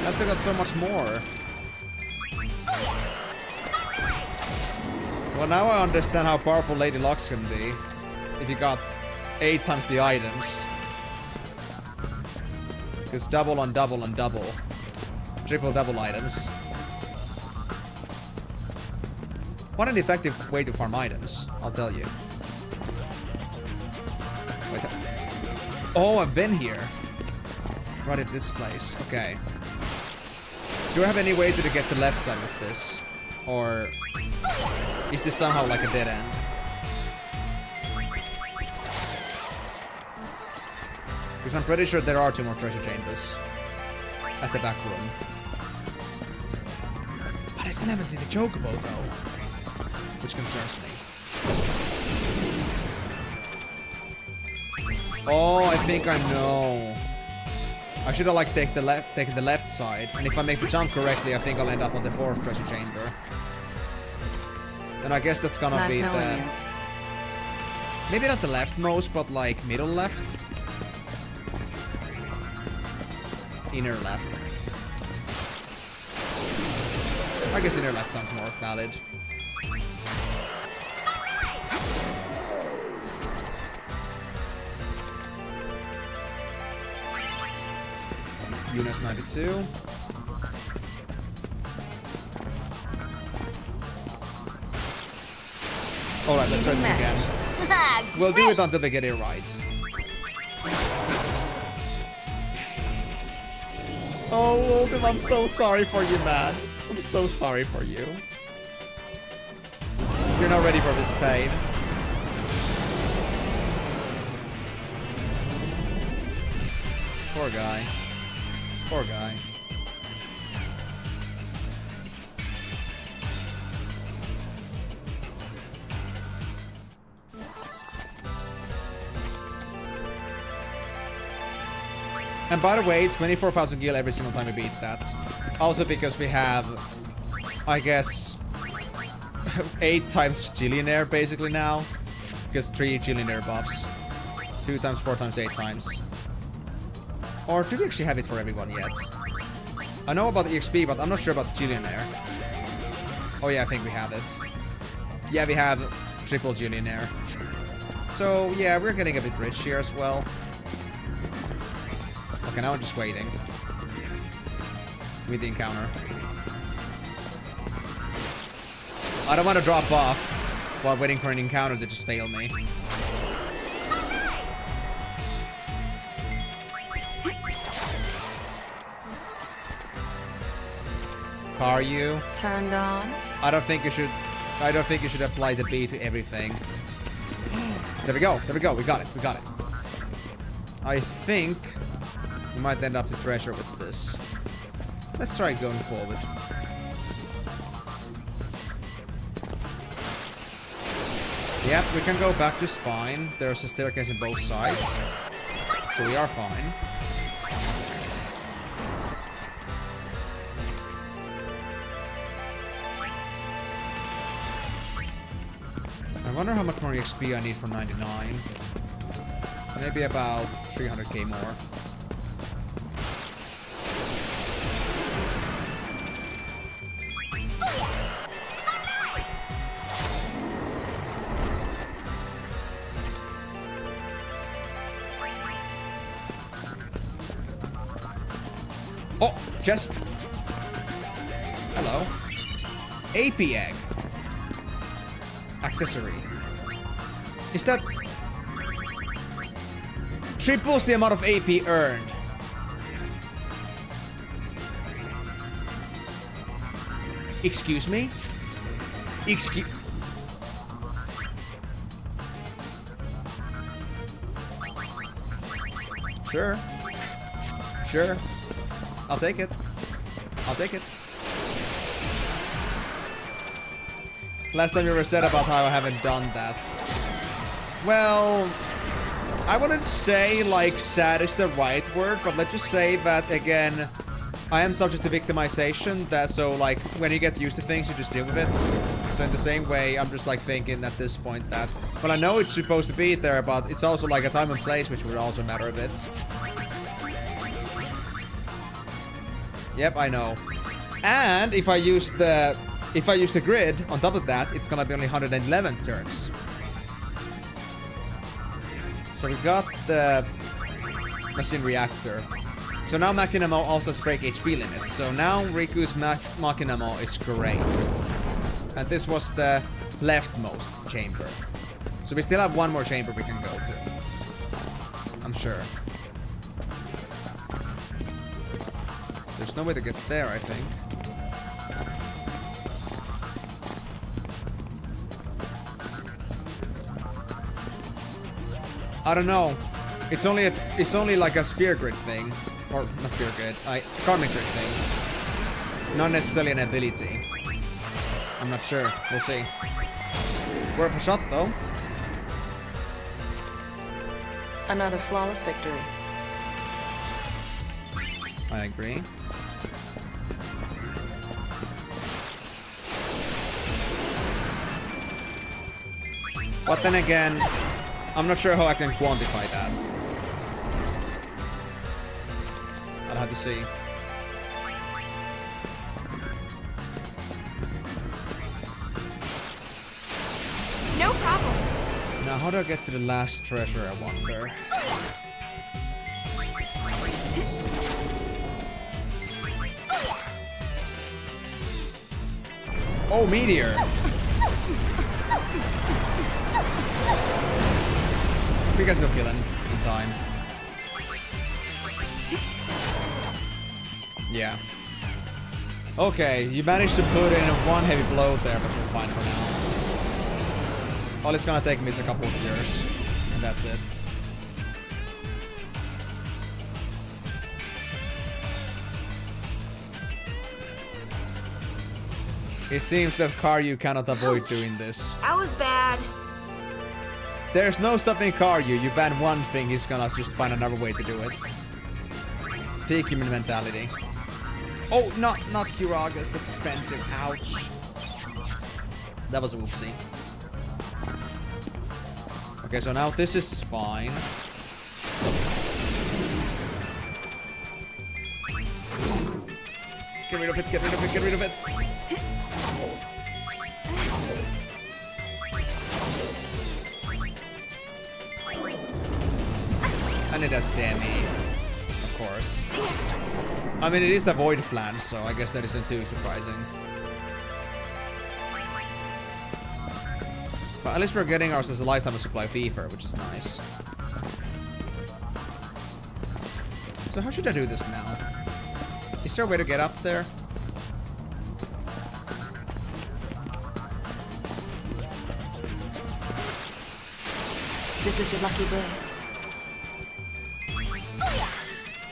I still got so much more. Well, now I understand how powerful Lady Locks can be. If you got 8 times the items. Because double on double on double. Triple double items. What an effective way to farm items, I'll tell you. Wait. Oh, I've been here. Right at this place. Okay. Do I have any way to get the left side with this? Or is this somehow like a dead end? Because I'm pretty sure there are 2 more treasure chambers at the back room. But I still haven't seen the Chocobo though, which concerns me. Oh, I think I know. I should have like taken the left side, and if I make the jump correctly, I think I'll end up on the 4th treasure chamber. And I guess that's gonna be the... Maybe not the leftmost, but like middle left? Inner left. I guess inner left sounds more valid. Yuna's 92. Alright, let's try this again. We'll do it until we get it right. Oh, Ultima, I'm so sorry for you, man. I'm so sorry for you. You're not ready for this pain. Poor guy. Poor guy. And by the way, 24,000 gil every single time we beat that. Also because we have, I guess, 8 times Gillionaire basically now. Because 3 Gillionaire buffs. 2 times, 4 times, 8 times. Or do we actually have it for everyone yet? I know about the EXP, but I'm not sure about the Gillionaire. Oh yeah, I think we have it. Yeah, we have triple Gillionaire. So yeah, we're getting a bit rich here as well. Okay, now I'm just waiting. With the encounter. I don't want to drop off while waiting for an encounter to just fail me. Karyu. Turned on. I don't think you should apply the B to everything. There we go. There we go. We got it. We got it. I think we might end up the treasure with this. Let's try going forward. Yep, we can go back just fine. There's a staircase on both sides. So we are fine. I wonder how much more XP I need for 99. Maybe about 300k more. Oh, just... Hello. AP egg. Accessory. Is that... Triples the amount of AP earned. Excuse me? Excuse... Sure. Sure. I'll take it. I'll take it. Last time you were said about how I haven't done that. Well, I wouldn't say like sad is the right word, but let's just say that again, I am subject to victimization. That so like when you get used to things, you just deal with it. So in the same way, I'm just like thinking at this point that, well, I know it's supposed to be there, but it's also like a time and place, which would also matter a bit. Yep, I know. And if I use the grid on top of that, it's gonna be only 111 turns. So we got the machine reactor. So now Machinamo also has break HP limits. So now Riku's Machinamo is great. And this was the leftmost chamber. So we still have one more chamber we can go to. I'm sure. There's no way to get there, I think. I don't know. It's only like a sphere grid thing. Or not sphere grid, karmic grid thing. Not necessarily an ability. I'm not sure. We'll see. Worth a shot though. Another flawless victory. I agree. But then again, I'm not sure how I can quantify that. I'll have to see. No problem. Now, how do I get to the last treasure, I wonder? Oh, meteor! We can still kill him in time. Yeah. Okay, you managed to put in one heavy blow there, but we're fine for now. All it's gonna take me is a couple of years, and that's it. It seems that Karyu cannot avoid doing this. That was bad. There's no stopping Karyu. You ban one thing, he's gonna just find another way to do it. Peak human mentality. Oh, not Kiragas. That's expensive. Ouch. That was a whoopsie. Okay, so now this is fine. Get rid of it, get rid of it, get rid of it. And it has Demi, of course. I mean, it is a void flange, so I guess that isn't too surprising. But at least we're getting ourselves a lifetime supply of ether, which is nice. So how should I do this now? Is there a way to get up there? This is your lucky day.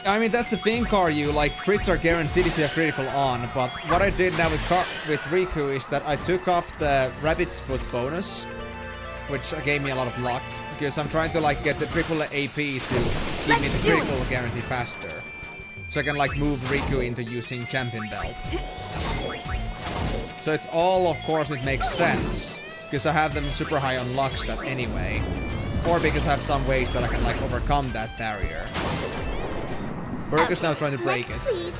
I mean, that's the thing, Karyu, like, crits are guaranteed if you have critical on, but what I did now with Rikku is that I took off the rabbit's foot bonus, which gave me a lot of luck, because I'm trying to, like, get the triple AP to give me the critical guarantee faster. So I can, like, move Rikku into using champion belt. So it's all, of course, it makes sense, because I have them super high on luck stat anyway, or because I have some ways that I can, like, overcome that barrier. Burger's now trying to break it. Please.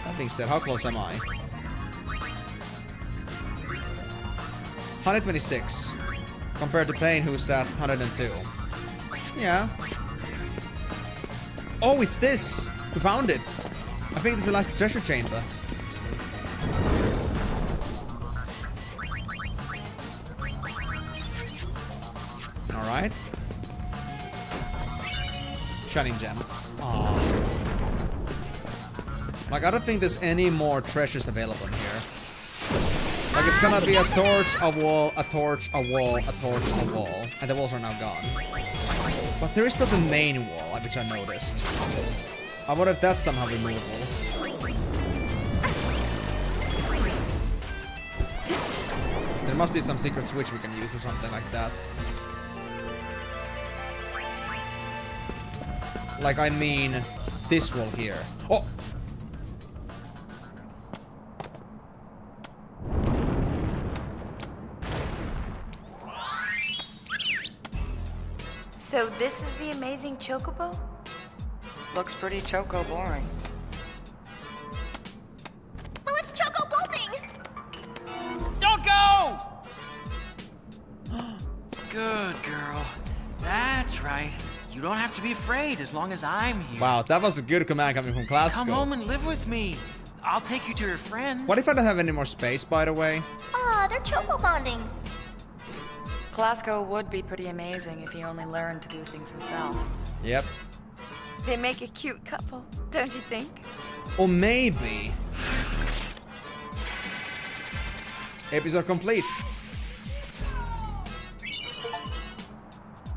That being said, how close am I? 126. Compared to Payne, who's at 102. Yeah. Oh, it's this! We found it! I think it's the last treasure chamber. Alright. Shining gems. Aww. Like, I don't think there's any more treasures available here. Like, it's gonna be a torch, a wall, a torch, a wall, a torch, a wall. And the walls are now gone. But there is still the main wall, which I noticed. I wonder if that's somehow removable. There must be some secret switch we can use or something like that. Like, I mean, this wall here. Oh! So this is the amazing chocobo? Looks pretty choco boring. Well, it's choco bolting! Don't go! Good girl. That's right. You don't have to be afraid as long as I'm here. Wow, that was a good command coming from Classico. Come home and live with me. I'll take you to your friends. What if I don't have any more space, by the way? Aw, they're choco bonding. Classico would be pretty amazing if he only learned to do things himself. Yep. They make a cute couple, don't you think? Or maybe... Episode complete.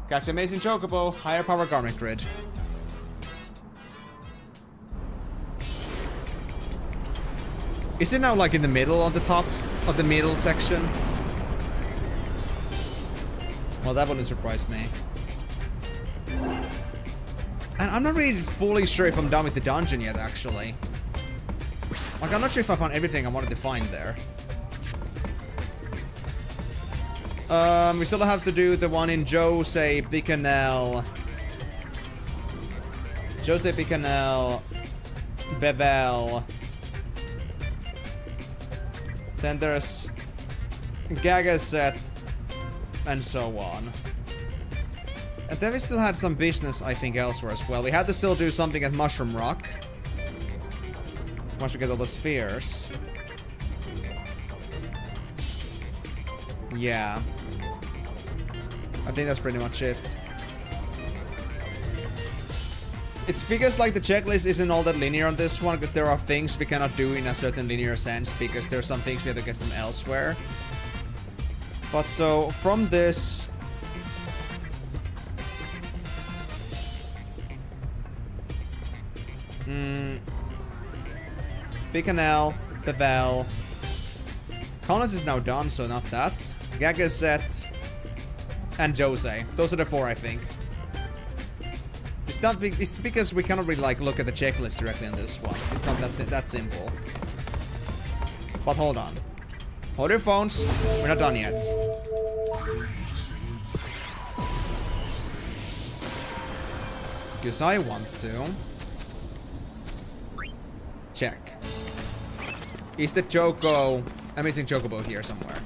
Catch the amazing chocobo, higher power garment grid. Is it now like in the middle on the top of the middle section? Well, that wouldn't surprise me. And I'm not really fully sure if I'm done with the dungeon yet, actually. Like, I'm not sure if I found everything I wanted to find there. We still have to do the one in Jose Bicanel. Jose Bicanel. Bevel. Then there's Gagaset. And so on. And then we still had some business, I think, elsewhere as well. We had to still do something at Mushroom Rock. Once we get all the spheres. Yeah. I think that's pretty much it. It's because, like, the checklist isn't all that linear on this one, because there are things we cannot do in a certain linear sense, because there are some things we have to get from elsewhere. But so, from this... Bicanel, Bevel... Colonus is now done, so not that. Gagazet... And Jose. Those are the four, I think. It's because we cannot really like look at the checklist directly on this one. It's not that simple. But hold on. Hold your phones. We're not done yet. Because I want to check. Is the Choco, amazing Chocobo here somewhere?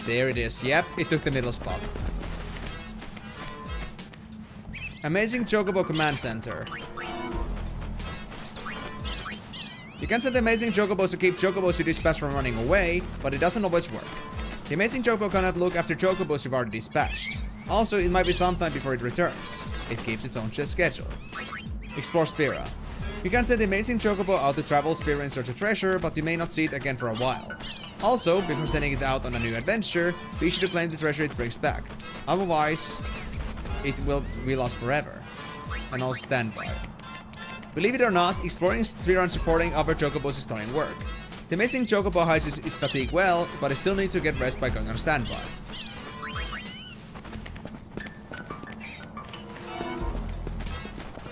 There it is. Yep, it took the middle spot. Amazing Chocobo Command Center. You can set the Amazing Chocobos to keep Chocobos you dispatch from running away, but it doesn't always work. The Amazing Chocobo cannot look after Chocobos you've already dispatched. Also, it might be some time before it returns. It keeps its own schedule. Explore Spira. You can set the Amazing Chocobo out to travel Spira in search of treasure, but you may not see it again for a while. Also, before sending it out on a new adventure, be sure to claim the treasure it brings back. Otherwise, it will be lost forever. And I'll stand by. Believe it or not, exploring Spira and supporting other Chocobos is starting work. The Amazing Chocobo hides its fatigue well, but it still needs to get rest by going on standby.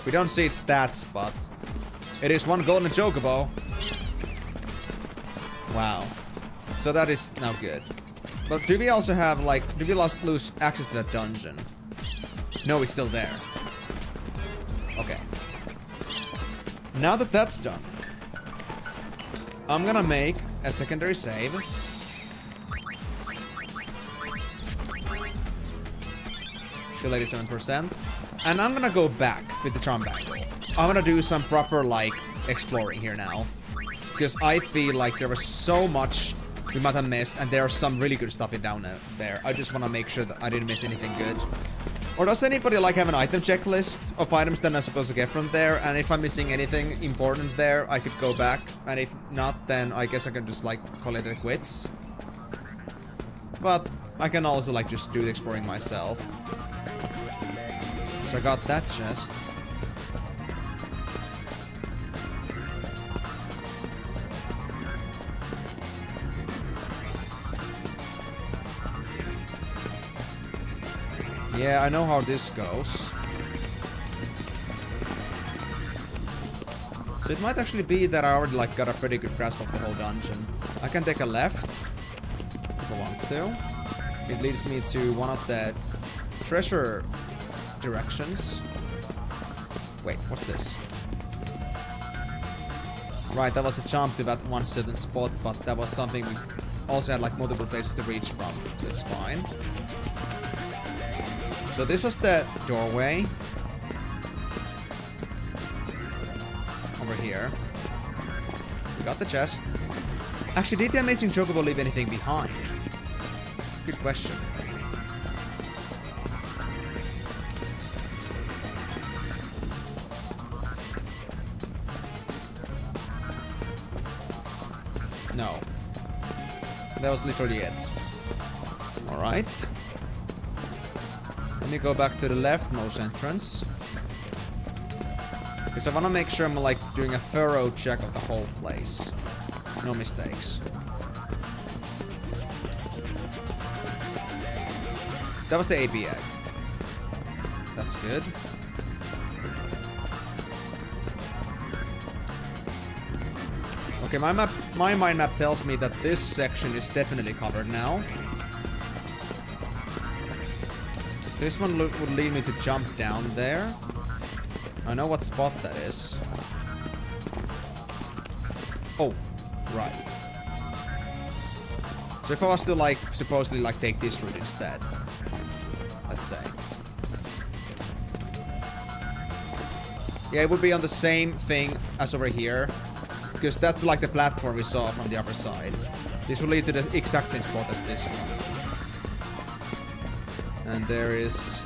We don't see its stats, but it is one golden Chocobo. Wow. So that is now good. But do we also have, like, do we lose access to that dungeon? No, it's still there. Okay. Now that that's done, I'm gonna make a secondary save. Still 87%. And I'm gonna go back with the charm bangle. I'm gonna do some proper, like, exploring here now. Because I feel like there was so much we might have missed, and there's some really good stuff down there. I just wanna make sure that I didn't miss anything good. Or does anybody like have an item checklist of items that I'm supposed to get from there? And if I'm missing anything important there, I could go back. And if not, then I guess I can just like call it a quits. But I can also like just do the exploring myself. So I got that chest. Yeah, I know how this goes. So it might actually be that I already like got a pretty good grasp of the whole dungeon. I can take a left if I want to. It leads me to one of the treasure directions. Wait, what's this? Right, that was a jump to that one certain spot, but that was something we also had like multiple places to reach from, so it's fine. So this was the doorway. Over here. We got the chest. Actually, did the Amazing Chocobo leave anything behind? Good question. No. That was literally it. Alright. Let me go back to the leftmost entrance. Because I want to make sure I'm like doing a thorough check of the whole place. No mistakes. That was the AP egg. That's good. Okay, my mind map tells me that this section is definitely covered now. This one would lead me to jump down there. I know what spot that is. Oh, right. So if I was to like supposedly like take this route instead, let's say. Yeah, it would be on the same thing as over here, because that's like the platform we saw from the upper side. This will lead to the exact same spot as this one. And there is,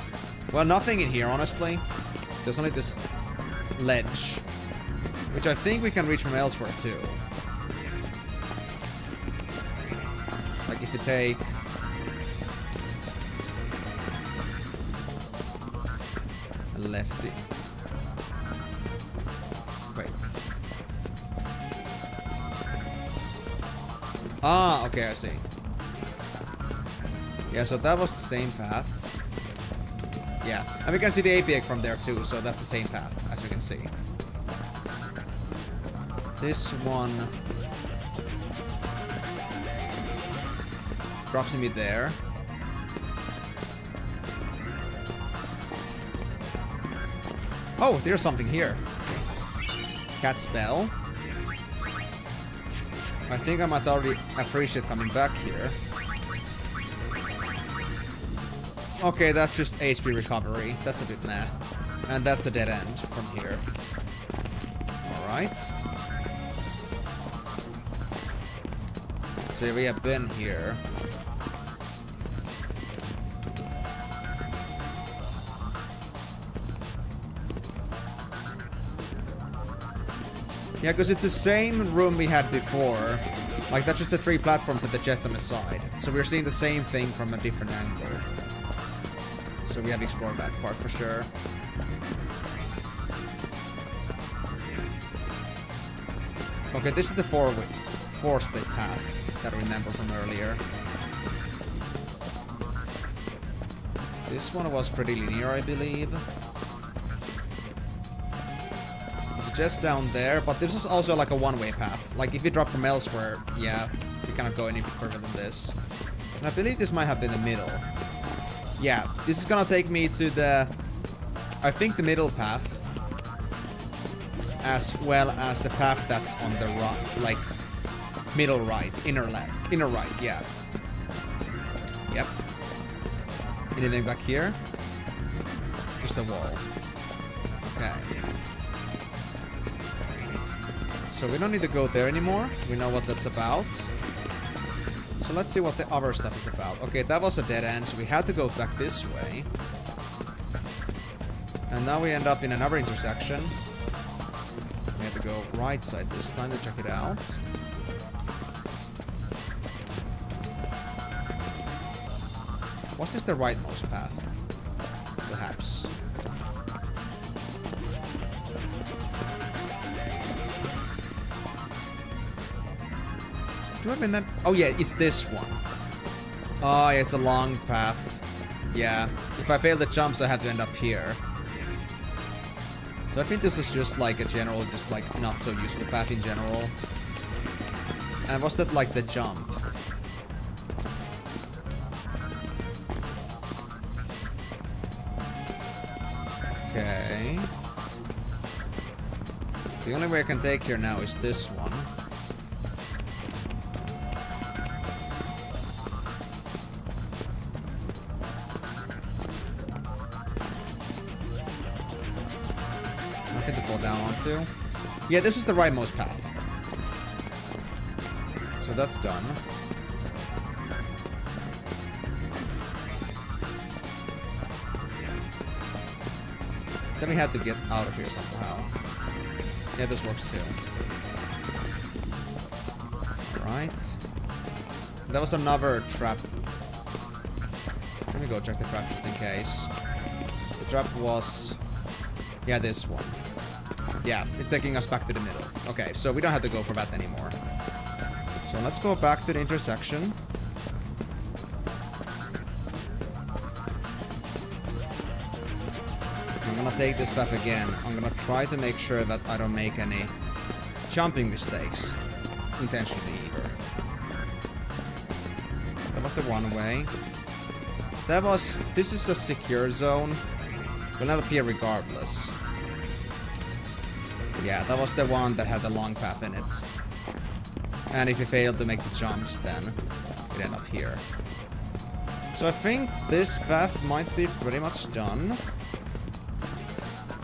well, nothing in here, honestly. There's only this ledge, which I think we can reach from elsewhere too. Like if you take a lefty. Wait. Ah, okay, I see. Yeah, so that was the same path. Yeah, and we can see the AP egg from there too, so that's the same path, as we can see. This one drops me there. Oh, there's something here. Cat spell. I think I might already appreciate coming back here. Okay, that's just HP recovery. That's a bit meh. And that's a dead end from here. Alright. So we have been here. Yeah, because it's the same room we had before. Like, that's just the 3 platforms at the chest on the side. So we're seeing the same thing from a different angle. So we have explored that part for sure. Okay, this is the four split path that I remember from earlier. This one was pretty linear, I believe. Just down there, but this is also like a one-way path. Like if you drop from elsewhere, yeah, you cannot go any further than this. And I believe this might have been the middle. Yeah, this is gonna take me to the, I think the middle path, as well as the path that's on the right, like middle right, inner left, inner right, yeah. Yep. Anything back here? Just a wall. Okay. So we don't need to go there anymore. We know what that's about. So let's see what the other stuff is about. Okay, that was a dead end, so we had to go back this way. And now we end up in another intersection. We have to go right side this time to check it out. Was this the rightmost path? Perhaps. Do I remember? Oh yeah, it's this one. Oh, yeah, it's a long path. Yeah, if I fail the jumps, I have to end up here. So I think this is just like a general, just like not so useful path in general. And was that like the jump? Okay. The only way I can take here now is this one. Nothing to fall down onto. Yeah, this is the rightmost path. So that's done. Then we had to get out of here somehow. Yeah, this works too. Alright. That was another trap. Let me go check the trap just in case. The trap was... yeah, this one. Yeah, it's taking us back to the middle. Okay, so we don't have to go for that anymore. So let's go back to the intersection. I'm gonna take this path again. I'm gonna try to make sure that I don't make any jumping mistakes. Intentionally either. That was the one way. That was... this is a secure zone. Will not appear regardless. Yeah, that was the one that had the long path in it. And if you fail to make the jumps, then we'd end up here. So I think this path might be pretty much done.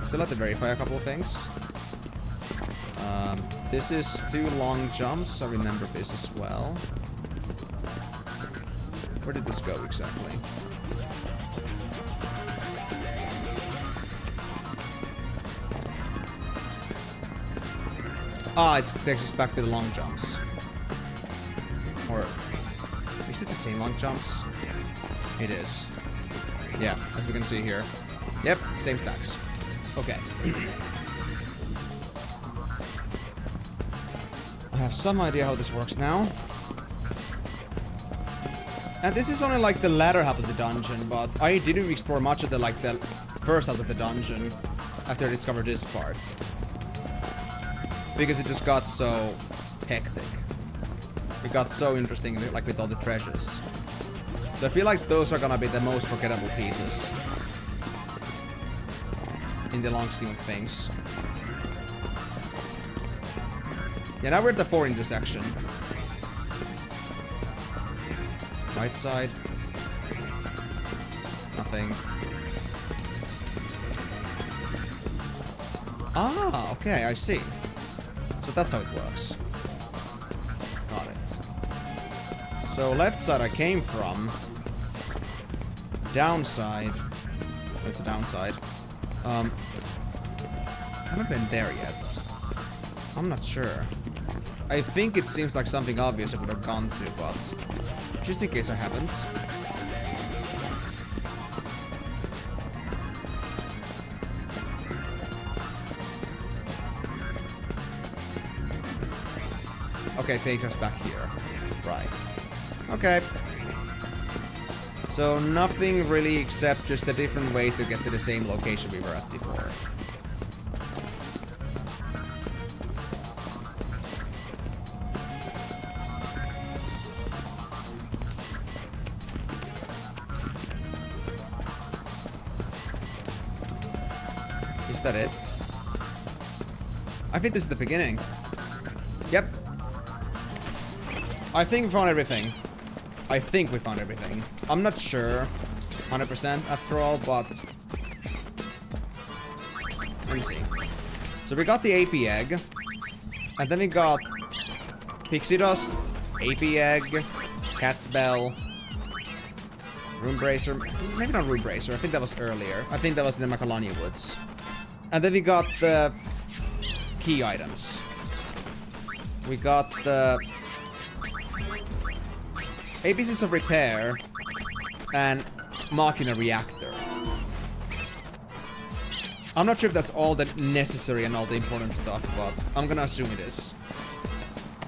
Still have to verify a couple of things. This is 2 long jumps. I remember this as well. Where did this go exactly? Ah, it takes us back to the long jumps. Or... is it the same long jumps? It is. Yeah, as we can see here. Yep, same stacks. Okay. I have some idea how this works now. And this is only like the latter half of the dungeon, but I didn't explore much of the like the first half of the dungeon after I discovered this part. Because it just got so hectic. It got so interesting, like with all the treasures. So I feel like those are gonna be the most forgettable pieces in the long scheme of things. Yeah, now we're at the 4 intersection. Right side. Nothing. Ah, okay, I see. So that's how it works. Got it. So left side I came from. Downside. That's the downside. I haven't been there yet. I'm not sure. I think it seems like something obvious I would have gone to, but just in case I haven't. Okay, it takes us back here. Right. Okay. So nothing really except just a different way to get to the same location we were at before. Is that it? I think this is the beginning. Yep. I think we found everything. I think we found everything. I'm not sure 100% after all, but let me see. So we got the AP egg, and then we got pixie dust, AP egg, cat's bell, room bracer. Maybe not room bracer. I think that was earlier. I think that was in the Macalania Woods. And then we got the key items. We got the 8 pieces of repair and Machina reactor. I'm not sure if that's all the necessary and all the important stuff, but I'm gonna assume it is.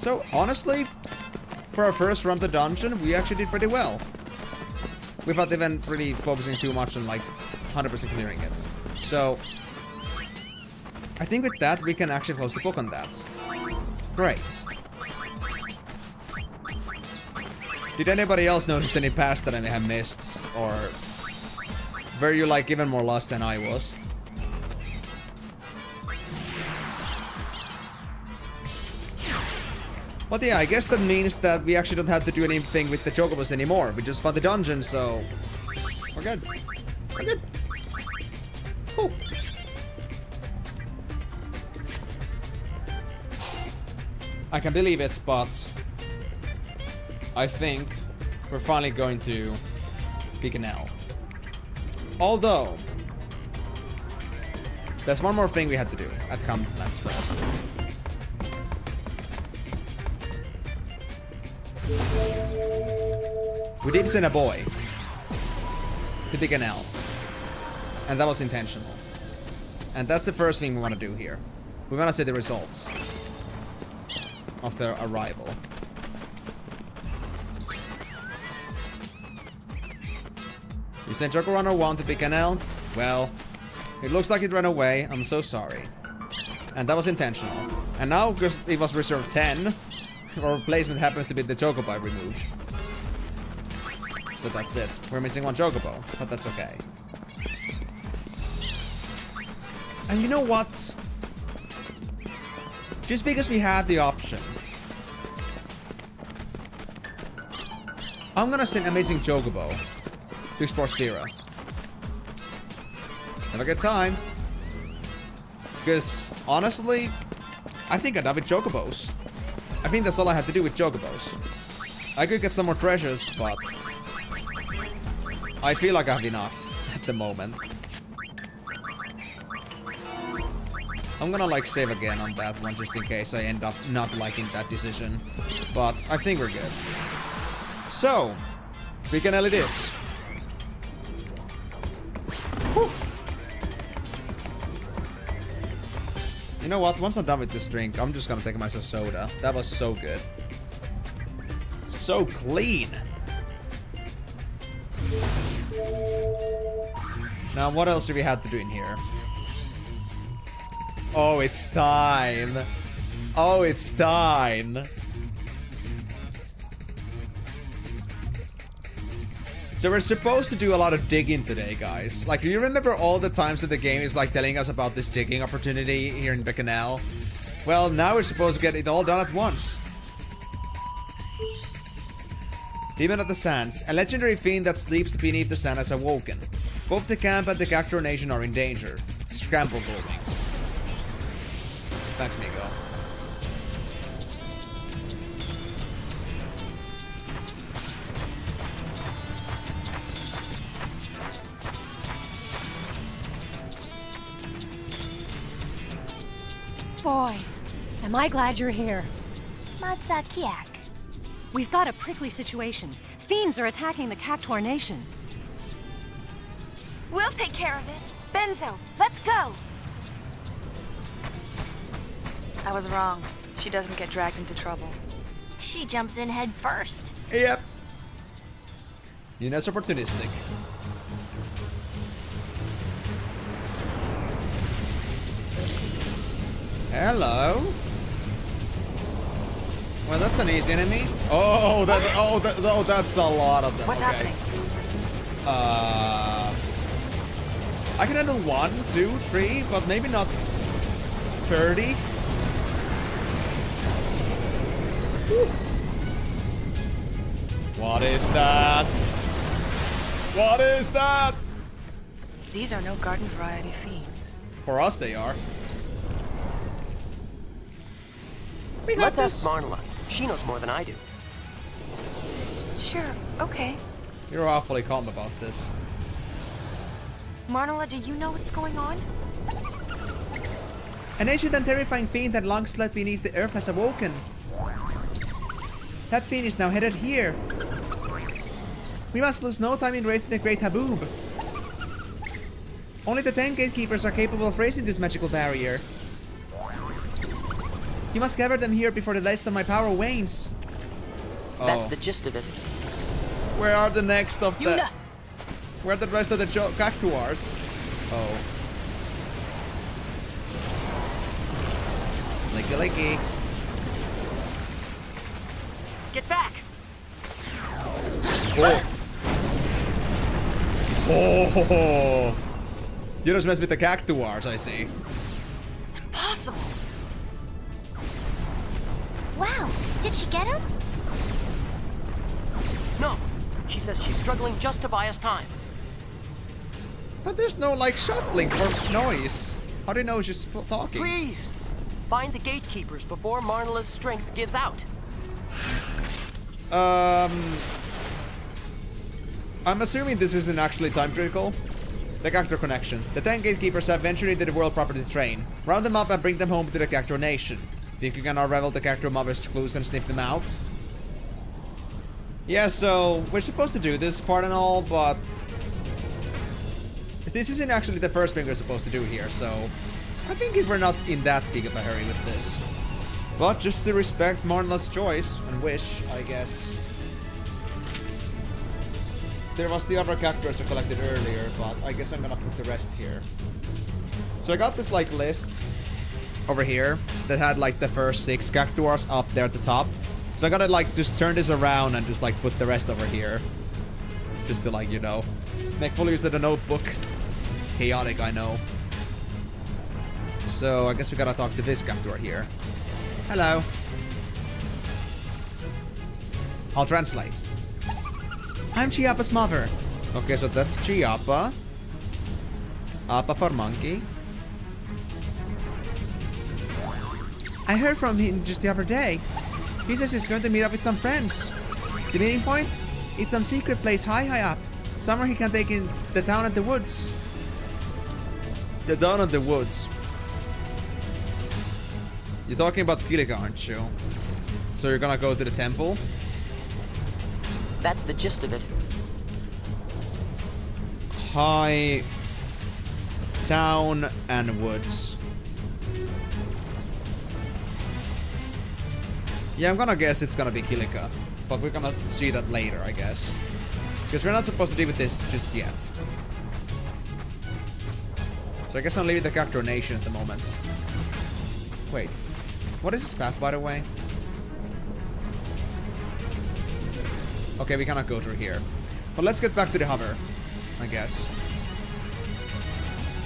So honestly, for our first run of the dungeon, we actually did pretty well. Without even really focusing too much on like 100% clearing it. So I think with that we can actually close the book on that. Great. Did anybody else notice any paths that I may have missed? Or were you like even more lost than I was? But yeah, I guess that means that we actually don't have to do anything with the chocobos anymore. We just found the dungeon, so we're good. We're good. Cool. I can believe it, but I think we're finally going to pick an L. Although, there's one more thing we had to do at Camplands first. We did send a boy to pick an L. And that was intentional. And that's the first thing we want to do here. We want to see the results of their arrival. You sent Choco Runner 1 to pick an L? Well, it looks like it ran away. I'm so sorry. And that was intentional. And now, because it was reserved 10, our replacement happens to be the Chocobo I removed. So that's it. We're missing one Chocobo, but that's okay. And you know what? Just because we have the option, I'm gonna send Amazing Chocobo to explore Spira. Have a good time. Because, honestly, I think I'm done with Chocobos. I think that's all I have to do with Chocobos. I could get some more treasures, but I feel like I have enough at the moment. I'm gonna like save again on that one just in case I end up not liking that decision. But I think we're good. So, we can it is. Whew. You know what? Once I'm done with this drink, I'm just gonna take myself soda. That was so good. So clean. Now, what else do we have to do in here? Oh, it's time. Oh, it's time. So we're supposed to do a lot of digging today, guys. Like, do you remember all the times that the game is like telling us about this digging opportunity here in the canal? Well, now we're supposed to get it all done at once. Demon of the Sands. A legendary fiend that sleeps beneath the sand has awoken. Both the camp and the Cactuar Nation are in danger. Scramble buildings. Thanks, Miko. Boy, am I glad you're here. Matsakiak. We've got a prickly situation. Fiends are attacking the Cactuar Nation. We'll take care of it. Benzo, let's go! I was wrong. She doesn't get dragged into trouble. She jumps in head first. Yep. Yuna's opportunistic. Hello. Well, that's an easy enemy. Oh, that's a lot of them. What's happening? I can handle 1, 2, 3, but maybe not 30. Whew. What is that? What is that? These are no garden variety fiends. For us, they are. We got Let's this. ask Marnala. She knows more than I do. Sure, okay. You're awfully calm about this. Marnala, do you know what's going on? An ancient and terrifying fiend that long slept beneath the earth has awoken. That fiend is now headed here. We must lose no time in raising the Great Haboob. Only the 10 gatekeepers are capable of raising this magical barrier. You must gather them here before the last of my power wanes. That's the gist of it. Where are the next of the... Yuna! Where are the rest of the Cactuars? Oh. Licky licky. Get back! Oh. Oh. You just mess with the Cactuars, I see. Impossible! Wow, did she get him? No. She says she's struggling just to buy us time. But there's no, like, shuffling or noise. How do you know she's talking? Please! Find the gatekeepers before Marnala's strength gives out. I'm assuming this isn't actually time critical. The Cactuar connection. The 10 gatekeepers have ventured into the world property to train. Round them up and bring them home to the Cactuar Nation. Think you can unravel the Cactuar mother's clues and sniff them out? Yeah, so we're supposed to do this part and all, but this isn't actually the first thing we're supposed to do here, so I think we're not in that big of a hurry with this. But just to respect Marnala's choice and wish, I guess. There was the other Cactuars I collected earlier, but I guess I'm gonna put the rest here. So I got this like list over here that had like the first 6 Cactuars up there at the top. So I gotta like just turn this around and just like put the rest over here. Just to like, you know, make full use of the notebook. Chaotic, I know. So I guess we gotta talk to this Cactuar here. Hello. I'll translate. I'm Chiappa's mother. Okay, so that's Chiappa. Appa for monkey. I heard from him just the other day. He says he's going to meet up with some friends. The meeting point? It's some secret place high up. Somewhere he can take in the town and the woods. The town and the woods. You're talking about Kilika, aren't you? So you're gonna go to the temple? That's the gist of it. High town and woods. Yeah, I'm gonna guess it's gonna be Kilika, but we're gonna see that later, I guess. Because we're not supposed to deal with this just yet. So I guess I'm leaving the Cactuar Nation at the moment. Wait. What is this path, by the way? Okay, we cannot go through here. But let's get back to the hover, I guess.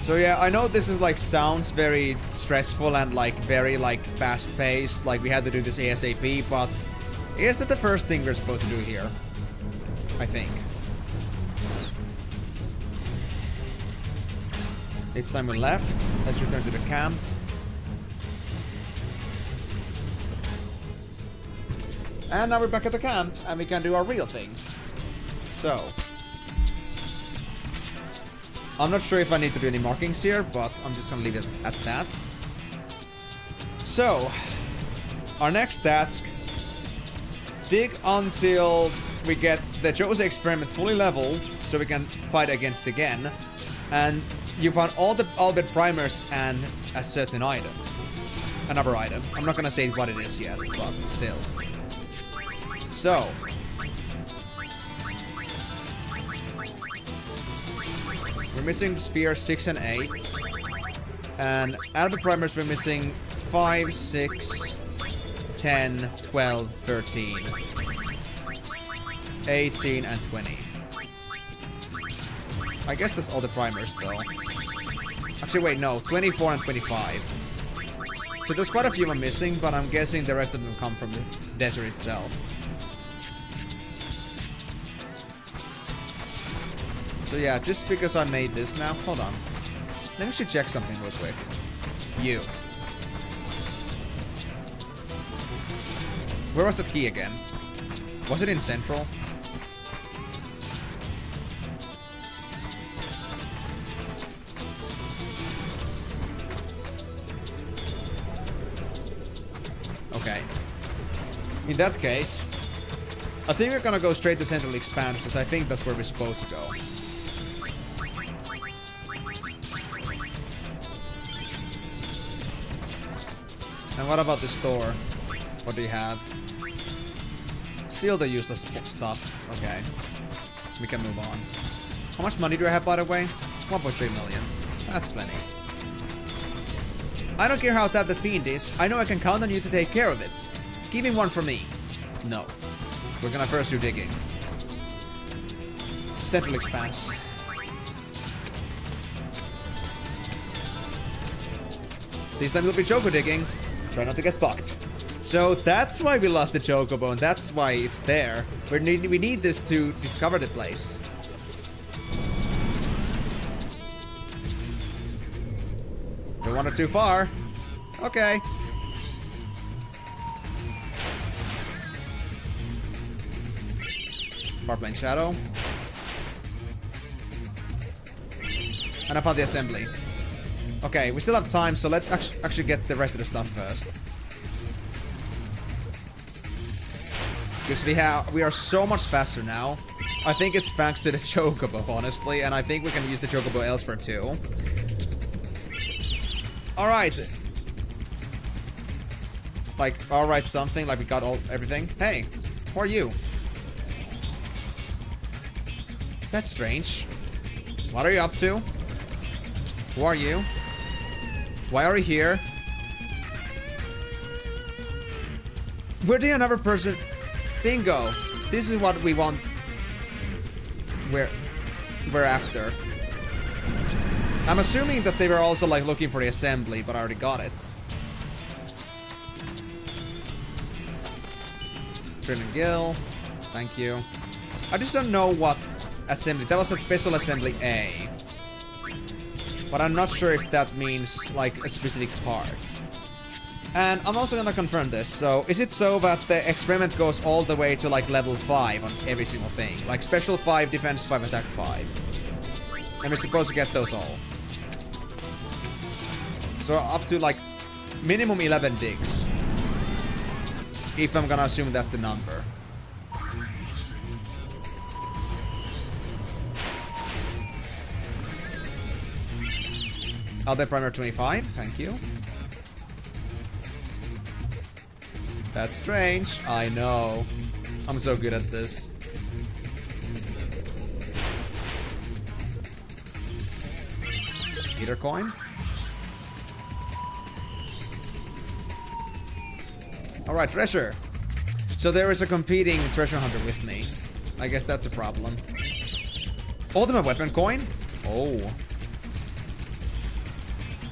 So yeah, I know this is like sounds very stressful and like very like fast-paced, like we had to do this ASAP, but is that the first thing we're supposed to do here? I think. It's time we left. Let's return to the camp. And now we're back at the camp, and we can do our real thing. So. I'm not sure if I need to do any markings here, but I'm just gonna leave it at that. So. Our next task. Dig until we get the Jose experiment fully leveled, so we can fight against it again. And you found all the Albert primers and a certain item. Another item. I'm not gonna say what it is yet, but still. So. We're missing sphere 6 and 8. And out of the primers we're missing 5, 6, 10, 12, 13, 18, and 20. I guess that's all the primers though. Actually wait, no, 24 and 25. So there's quite a few I'm missing, but I'm guessing the rest of them come from the desert itself. So yeah, just because I made this now, hold on. Let me actually check something real quick. You. Where was that key again? Was it in Central? Okay. In that case, I think we're gonna go straight to Central Expanse, because I think that's where we're supposed to go. And what about the store? What do you have? Seal the useless stuff. Okay. We can move on. How much money do I have, by the way? 1.3 million. That's plenty. I don't care how tough the fiend is. I know I can count on you to take care of it. Give him one for me. No. We're gonna first do digging. Central Expanse. This time we'll be choco digging. Try not to get bucked. So that's why we lost the chocobo, and that's why it's there. We need this to discover the place. We wandered too far. Okay. Farplane Shadow. And I found the assembly. Okay, we still have time, so let's actually get the rest of the stuff first. Because we are so much faster now. I think it's thanks to the chocobo, honestly, and I think we can use the chocobo elsewhere too. Alright. Like, alright something, like we got everything. Hey, who are you? That's strange. What are you up to? Who are you? Why are you here? We're the another person. Bingo. This is what we want. We're after. I'm assuming that they were also like looking for the assembly, but I already got it. Trim and Gill. Thank you. I just don't know what assembly. That was a special assembly A. But I'm not sure if that means like a specific part. And I'm also gonna confirm this. So, is it so that the experiment goes all the way to like level 5 on every single thing? Like special 5, defense 5, attack 5. And we're supposed to get those all. So up to like minimum 11 digs. If I'm gonna assume that's the number. Albert Primer 25, thank you. That's strange. I know. I'm so good at this. Heater coin. Alright, treasure. So there is a competing treasure hunter with me. I guess that's a problem. Ultimate weapon coin? Oh.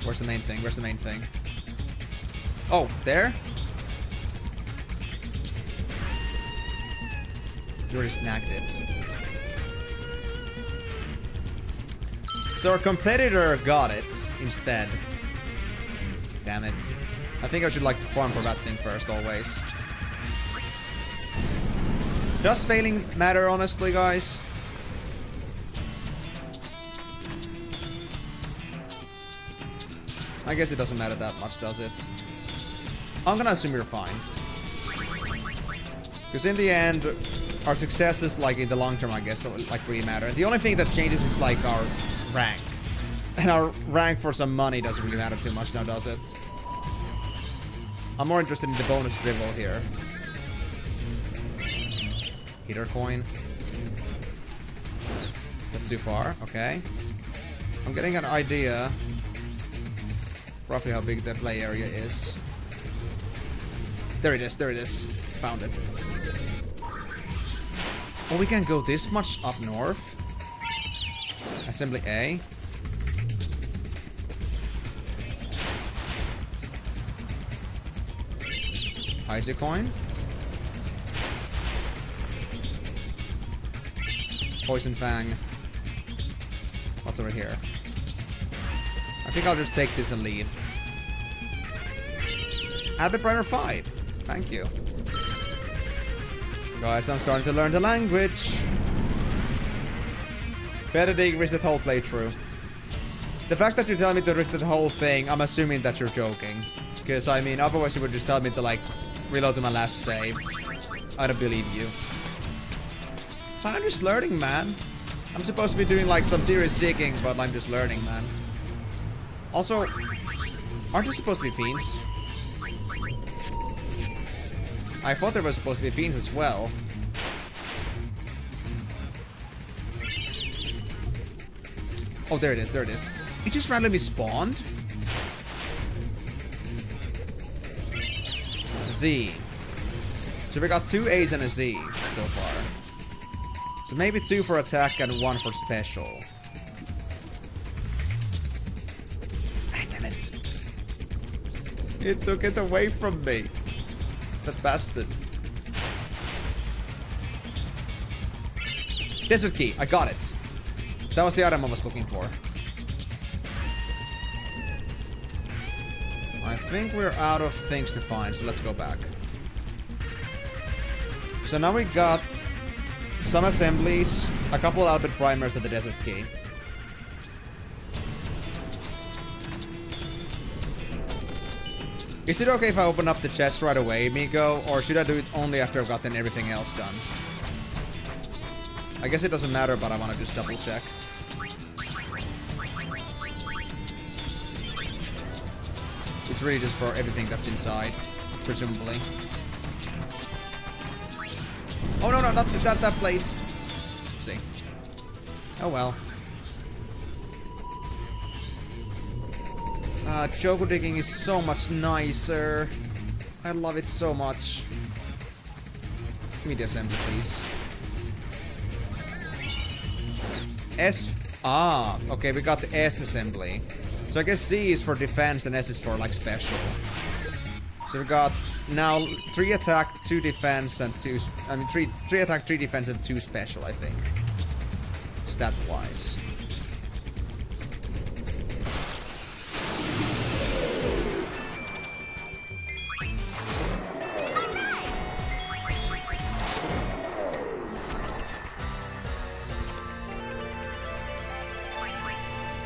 Where's the main thing? Where's the main thing? Oh, there? You already snagged it. So our competitor got it instead. Damn it. I think I should like farm for that thing first, always. Does failing matter, honestly, guys? I guess it doesn't matter that much, does it? I'm gonna assume you're fine. Because in the end, our successes, like in the long term, I guess, like really matter. And the only thing that changes is like our rank. And our rank for some money doesn't really matter too much now, does it? I'm more interested in the bonus drivel here. Heater coin. That's too far, okay. I'm getting an idea roughly how big that play area is. There it is, there it is. Found it. Oh, we can go this much up north? Assembly A. Icy coin. Poison Fang. What's over here? I think I'll just take this and leave. Albert Primer 5. Thank you. Guys, I'm starting to learn the language. Better to reset the whole playthrough. The fact that you tell me to reset the whole thing, I'm assuming that you're joking. Because, I mean, otherwise you would just tell me to, like, reload to my last save. I don't believe you. But I'm just learning, man. I'm supposed to be doing, like, some serious digging, but I'm just learning, man. Also, aren't there supposed to be fiends? I thought there were supposed to be fiends as well. Oh, there it is, there it is. It just randomly spawned? Z. So we got 2 A's and a Z so far. So maybe 2 for attack and 1 for special. Ah, damn it. It took it away from me. That bastard. Desert key, I got it. That was the item I was looking for. I think we're out of things to find, so let's go back. So now we got some assemblies, a couple Albert primers at the desert key. Is it okay if I open up the chest right away, Migo? Or should I do it only after I've gotten everything else done? I guess it doesn't matter, but I want to just double check. It's really just for everything that's inside, presumably. Oh no, no, not that place. Let's see. Oh well. Choco digging is so much nicer. I love it so much. Give me the assembly, please. S. Ah, okay, we got the S assembly. So I guess C is for defense and S is for like special. So we got now 3 attack, 2 defense, and 2. I mean 3 attack, 3 defense, and 2 special. I think. Stat wise.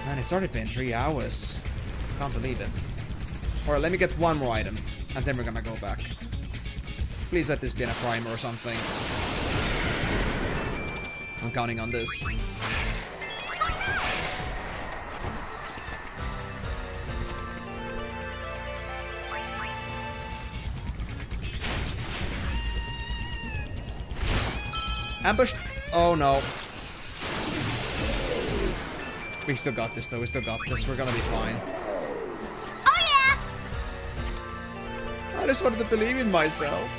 Man, it's already been 3 hours. Can't believe it. Alright, let me get 1 more item, and then we're gonna go back. Please let this be a primer or something. I'm counting on this. Ambush. Oh no. We still got this though, we still got this. We're gonna be fine. Oh yeah! I just wanted to believe in myself.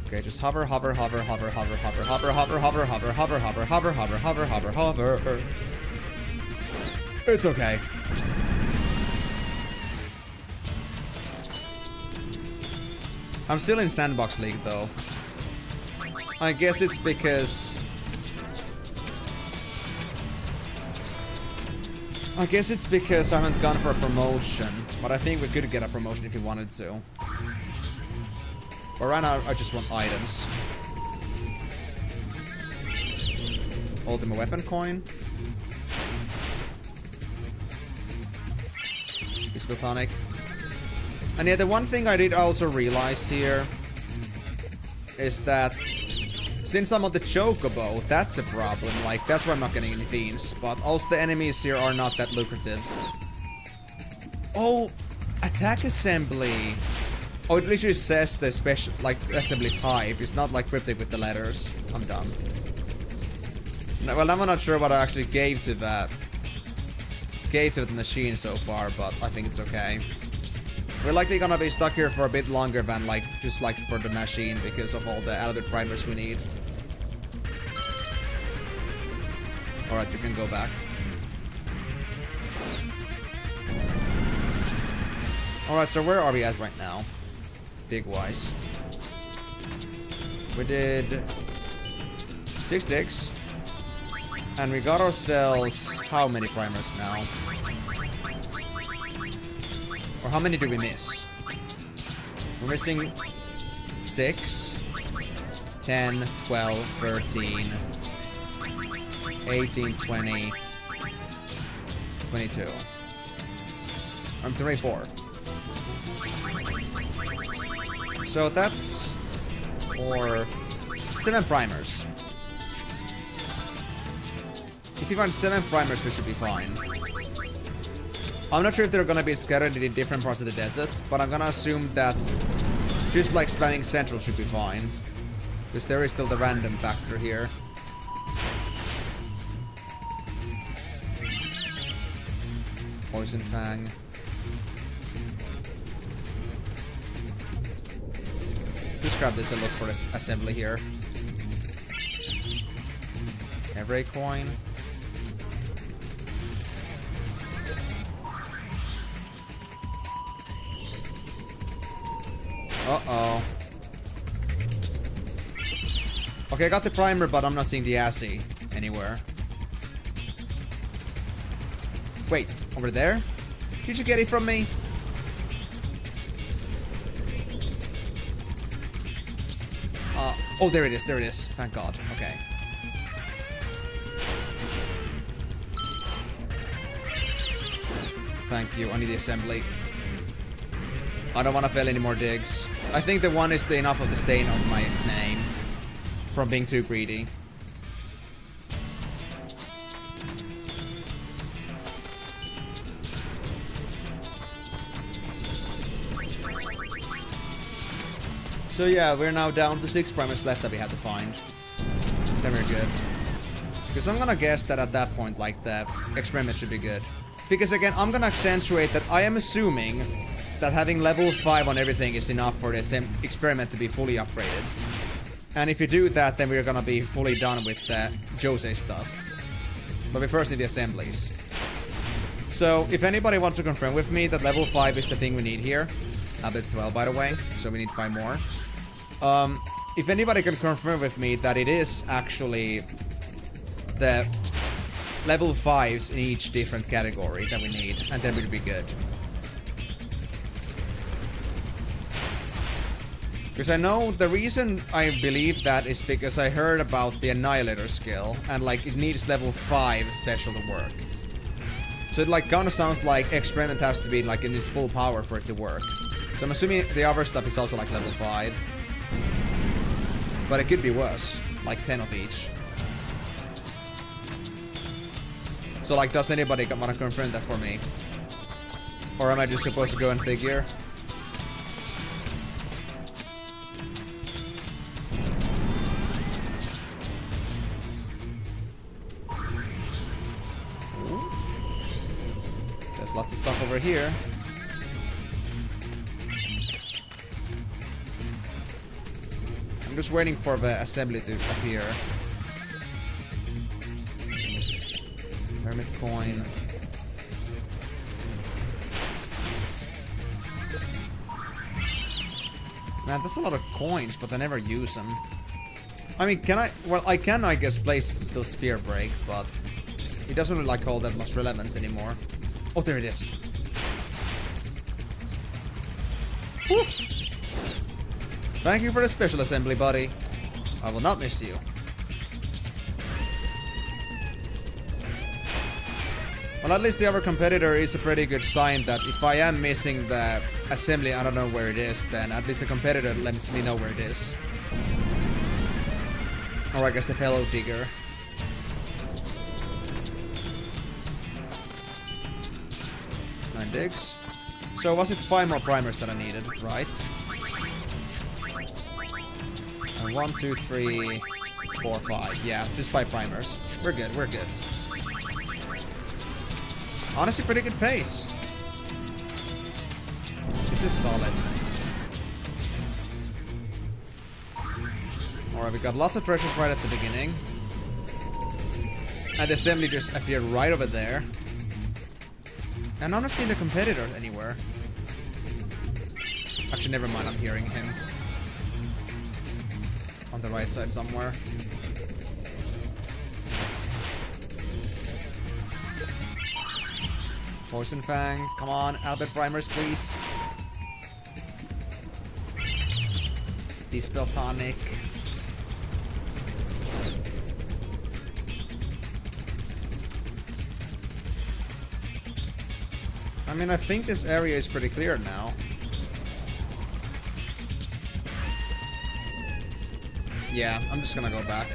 Okay, just hover, hover, hover, hover, hover, hover, hover, hover, hover, hover, hover, hover, hover, hover, hover, hover, hover. It's okay. I'm still in Sandbox League though. I guess it's because... I haven't gone for a promotion. But I think we could get a promotion if we wanted to. But right now I just want items. Ultimate weapon coin. Pistol tonic. And yeah, the one thing I did also realize here is that since I'm on the Chocobo, that's a problem. Like, that's why I'm not getting any fiends. But also the enemies here are not that lucrative. Oh, attack assembly. Oh, it literally says the special, like, assembly type. It's not like cryptic with the letters. I'm done. No, well, I'm not sure what I actually gave to that. Gave to the machine so far, but I think it's okay. We're likely gonna be stuck here for a bit longer than like just like for the machine because of all the Albert primers we need. Alright, you can go back. Alright, so where are we at right now? Dig wise. We did 6 digs. And we got ourselves how many primers now? Or how many do we miss? We're missing 6, 10, 12, 13, 18, 20, 22. I'm 24. So that's for 7 primers. If you find 7 primers, we should be fine. I'm not sure if they're gonna be scattered in different parts of the desert, but I'm gonna assume that just like spamming central should be fine. Because there is still the random factor here. Poison Fang. Just grab this and look for the assembly here. Every coin. Uh-oh. Okay, I got the primer, but I'm not seeing the assy anywhere. Wait, over there? Did you get it from me? Oh, there it is, there it is. Thank God. Okay. Thank you, I need the assembly. I don't want to fail any more digs. I think the one is enough of the stain on my name from being too greedy. So yeah, we're now down to 6 primers left that we have to find. Then we're good. Because I'm gonna guess that at that point, like, the experiment should be good. Because again, I'm gonna accentuate that I am assuming that having level 5 on everything is enough for this experiment to be fully upgraded. And if you do that, then we're gonna be fully done with the Jose stuff. But we first need the assemblies. So, if anybody wants to confirm with me that level 5 is the thing we need here. I'm at 12, by the way, so we need 5 more. If anybody can confirm with me that it is actually the level 5s in each different category that we need, and then we'll be good. Because I know the reason I believe that is because I heard about the Annihilator skill, and like it needs level 5 special to work. So it like kinda sounds like experiment has to be like in its full power for it to work. So I'm assuming the other stuff is also like level 5. But it could be worse, like 10 of each. So like, does anybody want to confirm that for me? Or am I just supposed to go and figure? over here. I'm just waiting for the assembly to appear. Hermit coin. Man, that's a lot of coins, but I never use them. I mean, can I? Well, I can, I guess, place still sphere break, but it doesn't really like hold that much relevance anymore. Oh, there it is. Whew. Thank you for the special assembly, buddy. I will not miss you. Well, at least the other competitor is a pretty good sign that if I am missing the assembly, I don't know where it is, then at least the competitor lets me know where it is. Or I guess the fellow digger. Nine digs. So was it 5 more primers that I needed, right? And 1, 2, 3, 4, 5. Yeah, just 5 primers. We're good, we're good. Honestly, pretty good pace. This is solid. Alright, we got lots of treasures right at the beginning. And the assembly just appeared right over there. And I'm not seeing the competitor anywhere. Actually, never mind, I'm hearing him. On the right side somewhere. Poison Fang, come on, Albert primers, please. Dispel Tonic. I mean, I think this area is pretty clear now. Yeah, I'm just gonna go back.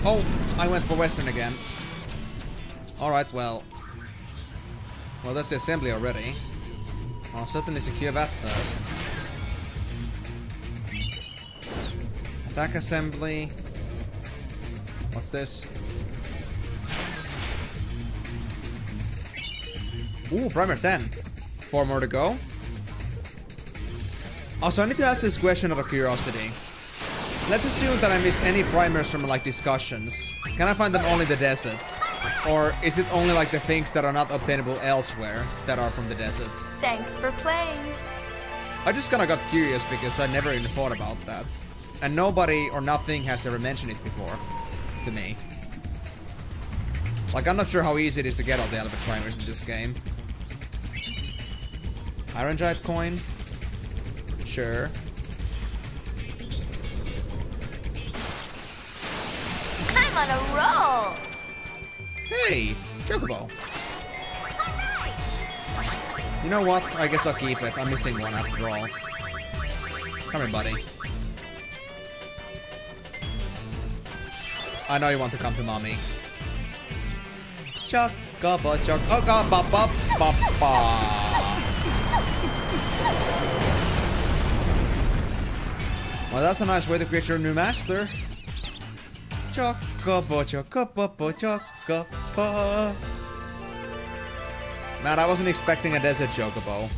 Oh, I went for Western again. Alright, well. Well, that's the assembly already. I'll certainly secure that first. Attack assembly. What's this? Ooh, primer 10. 4 more to go. Also, I need to ask this question out of curiosity. Let's assume that I missed any primers from like discussions. Can I find them only in the desert? Or is it only like the things that are not obtainable elsewhere that are from the desert? Thanks for playing. I just kinda got curious because I never even thought about that. And nobody or nothing has ever mentioned it before to me. Like, I'm not sure how easy it is to get all the Albert primers in this game. Iron Giant coin? Sure. I'm on a roll! Hey! Chocobo! You know what? I guess I'll keep it. I'm missing one after all. Come here, buddy. I know you want to come to mommy. Chocobo, well, that's a nice way to create your new master. Chocobo, chocobo, chocobo. Man, I wasn't expecting a desert chocobo.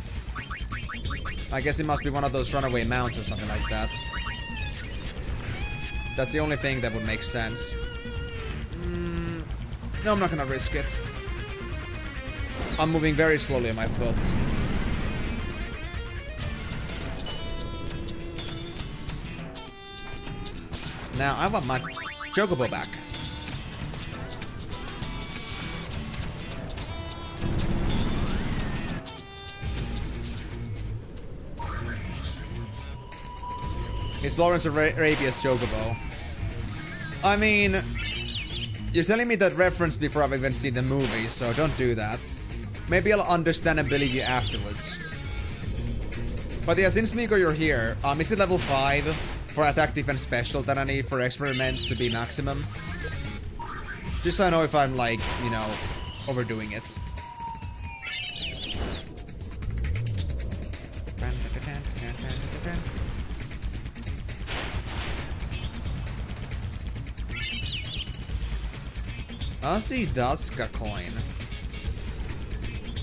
I guess it must be one of those runaway mounts or something like that. That's the only thing that would make sense. No, I'm not gonna risk it. I'm moving very slowly on my foot. Now, I want my chocobo back. It's Lawrence Arabia's chocobo. I mean, you're telling me that reference before I've even seen the movie, so don't do that. Maybe I'll understand and believe you afterwards. But yeah, since Miko, you're here, is it level 5 for attack defense special that I need for experiment to be maximum? Just so I know if I'm like, you know, overdoing it. Okay. Daska coin.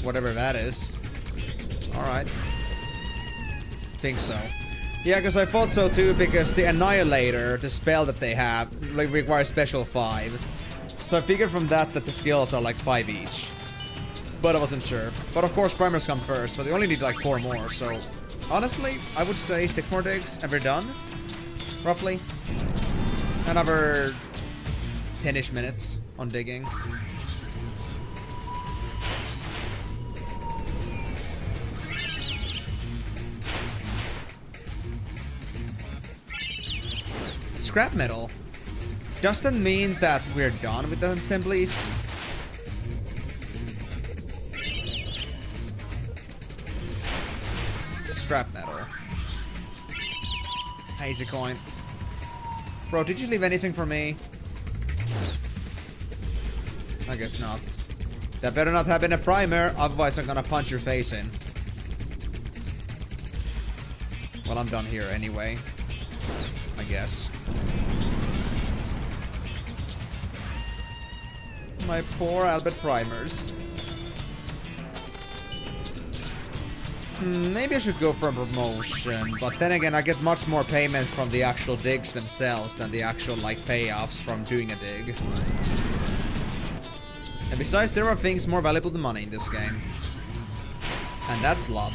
Whatever that is. Alright. Think so. Yeah, because I thought so too, because the Annihilator, the spell that they have, like, requires special 5. So I figured from that the skills are like 5 each. But I wasn't sure. But of course primers come first, but they only need like 4 more, so... Honestly, I would say 6 more digs and we're done. Roughly. Another 10-ish minutes on digging. Scrap metal. Does that mean that we're done with the assemblies? Scrap metal. Easy coin. Bro, did you leave anything for me? I guess not. That better not have been a primer, otherwise I'm gonna punch your face in. Well, I'm done here anyway. I guess. My poor Albert primers. Maybe I should go for a promotion, but then again I get much more payment from the actual digs themselves than the actual like payoffs from doing a dig. And besides, there are things more valuable than money in this game. And that's love.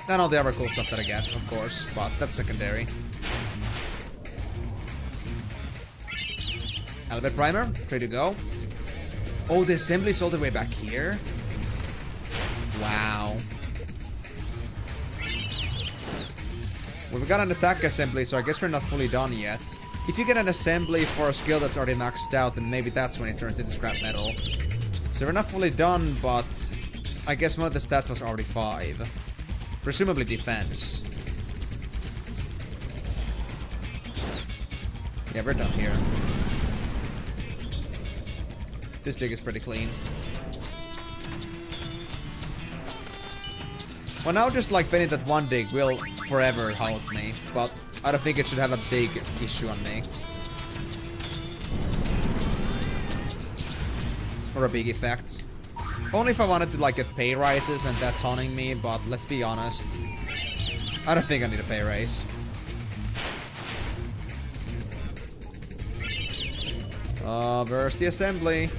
And all the other cool stuff that I get, of course, but that's secondary. Albert primer, free to go. Oh, the assembly's all the way back here? Wow. We've got an attack assembly, so I guess we're not fully done yet. If you get an assembly for a skill that's already maxed out, then maybe that's when it turns into scrap metal. So we're not fully done, but I guess one of the stats was already 5. Presumably defense. Yeah, we're done here. This dig is pretty clean. Well, now just like failing that one dig will forever haunt me, but I don't think it should have a big issue on me. Or a big effect. Only if I wanted to like get pay rises and that's haunting me, but let's be honest. I don't think I need a pay raise. Where's the assembly?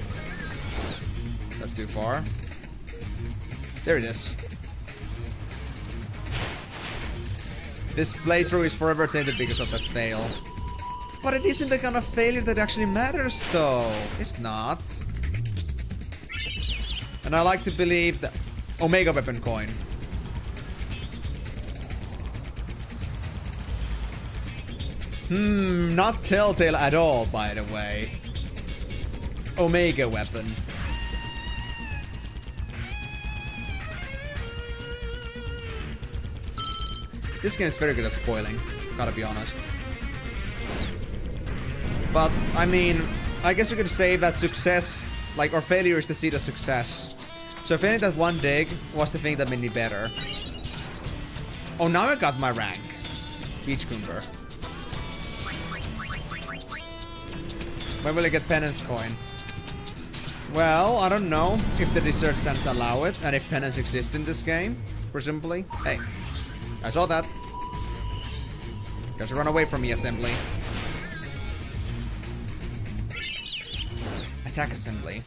That's too far. There it is. This playthrough is forever tainted because of that fail. But it isn't the kind of failure that actually matters though. It's not. And I like to believe that... Omega weapon coin. Not Telltale at all, by the way. Omega weapon. This game is very good at spoiling, gotta be honest. But, I mean, I guess you could say that success, like, or failure is the seed of success. So failing that one dig was the thing that made me better. Oh, now I got my rank. Beachcomber. When will I get penance coin? Well, I don't know if the desert sense allow it, and if penance exists in this game, presumably. Hey. I saw that. Just run away from me, assembly. Attack assembly.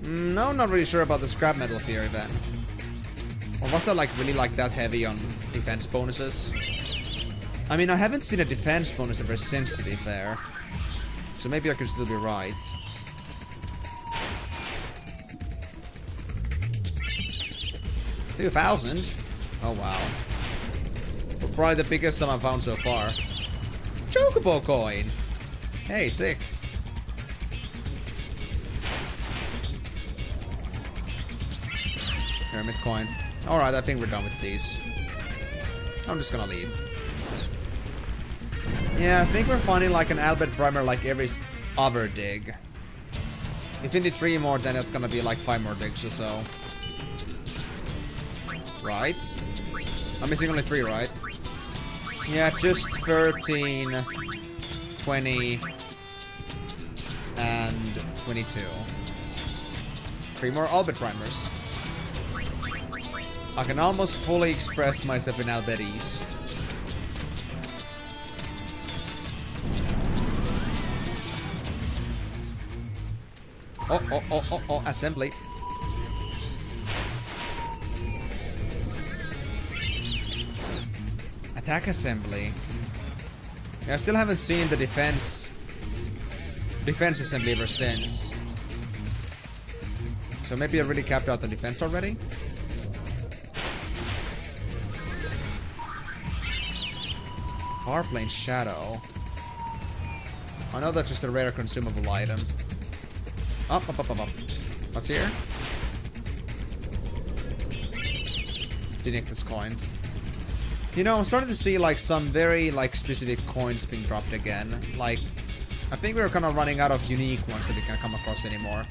No, I'm not really sure about the scrap metal theory then. Or was I like really like that heavy on defense bonuses? I mean, I haven't seen a defense bonus ever since, to be fair. So maybe I could still be right. $2,000? Oh wow. Well, probably the biggest sum I've found so far. Chocobo coin! Hey, sick. Hermit coin. Alright, I think we're done with these. I'm just gonna leave. Yeah, I think we're finding like an Albert primer like every other dig. If we need 3 more, then it's gonna be like 5 more digs or so. Right? I'm missing only 3, right? Yeah, just 13, 20, and 22. 3 more Albert primers. I can almost fully express myself in Albertese. Oh, assembly. Attack assembly. Yeah, I still haven't seen the defense assembly ever since. So maybe I really capped out the defense already? Farplane Shadow. I know that's just a rare consumable item. Up. What's here? Didn't this coin. You know, I'm starting to see like some very like specific coins being dropped again. Like, I think we're kind of running out of unique ones that we can come across anymore.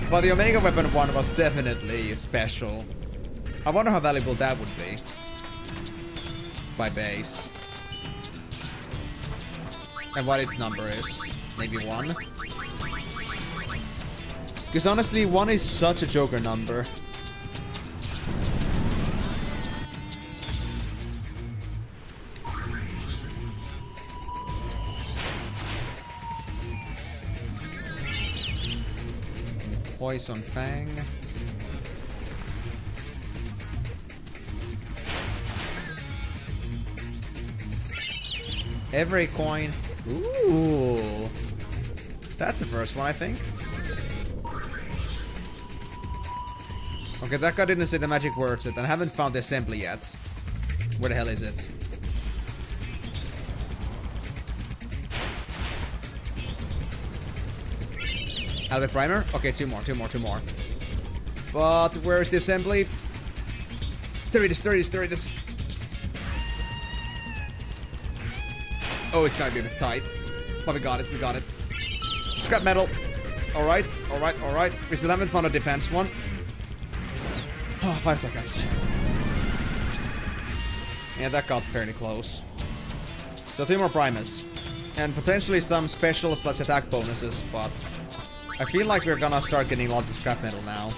But the Omega Weapon one was definitely special. I wonder how valuable that would be. By base. And what its number is. Maybe 1? Because honestly, 1 is such a joker number. Poison Fang. Every coin. Ooh. That's the first one, I think. Okay, that guy didn't say the magic words yet, and I haven't found the assembly yet. Where the hell is it? Albert primer? Okay, 2 more. But where's the assembly? There it is. Oh, it's gonna be a bit tight. But we got it. Scrap metal. Alright. We still haven't found a defense one. Oh, 5 seconds. Yeah, that got fairly close. So 3 more primers. And potentially some special / attack bonuses, but I feel like we're gonna start getting lots of scrap metal now.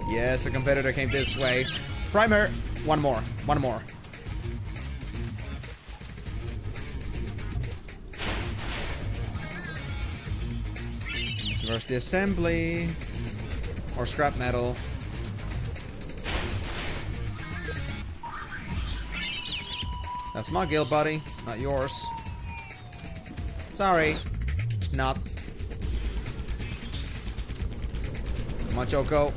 Yes, the competitor came this way. Primer! One more. Where's the assembly? Or scrap metal? That's my guild, buddy, not yours. Sorry. Not. Come on, Choco.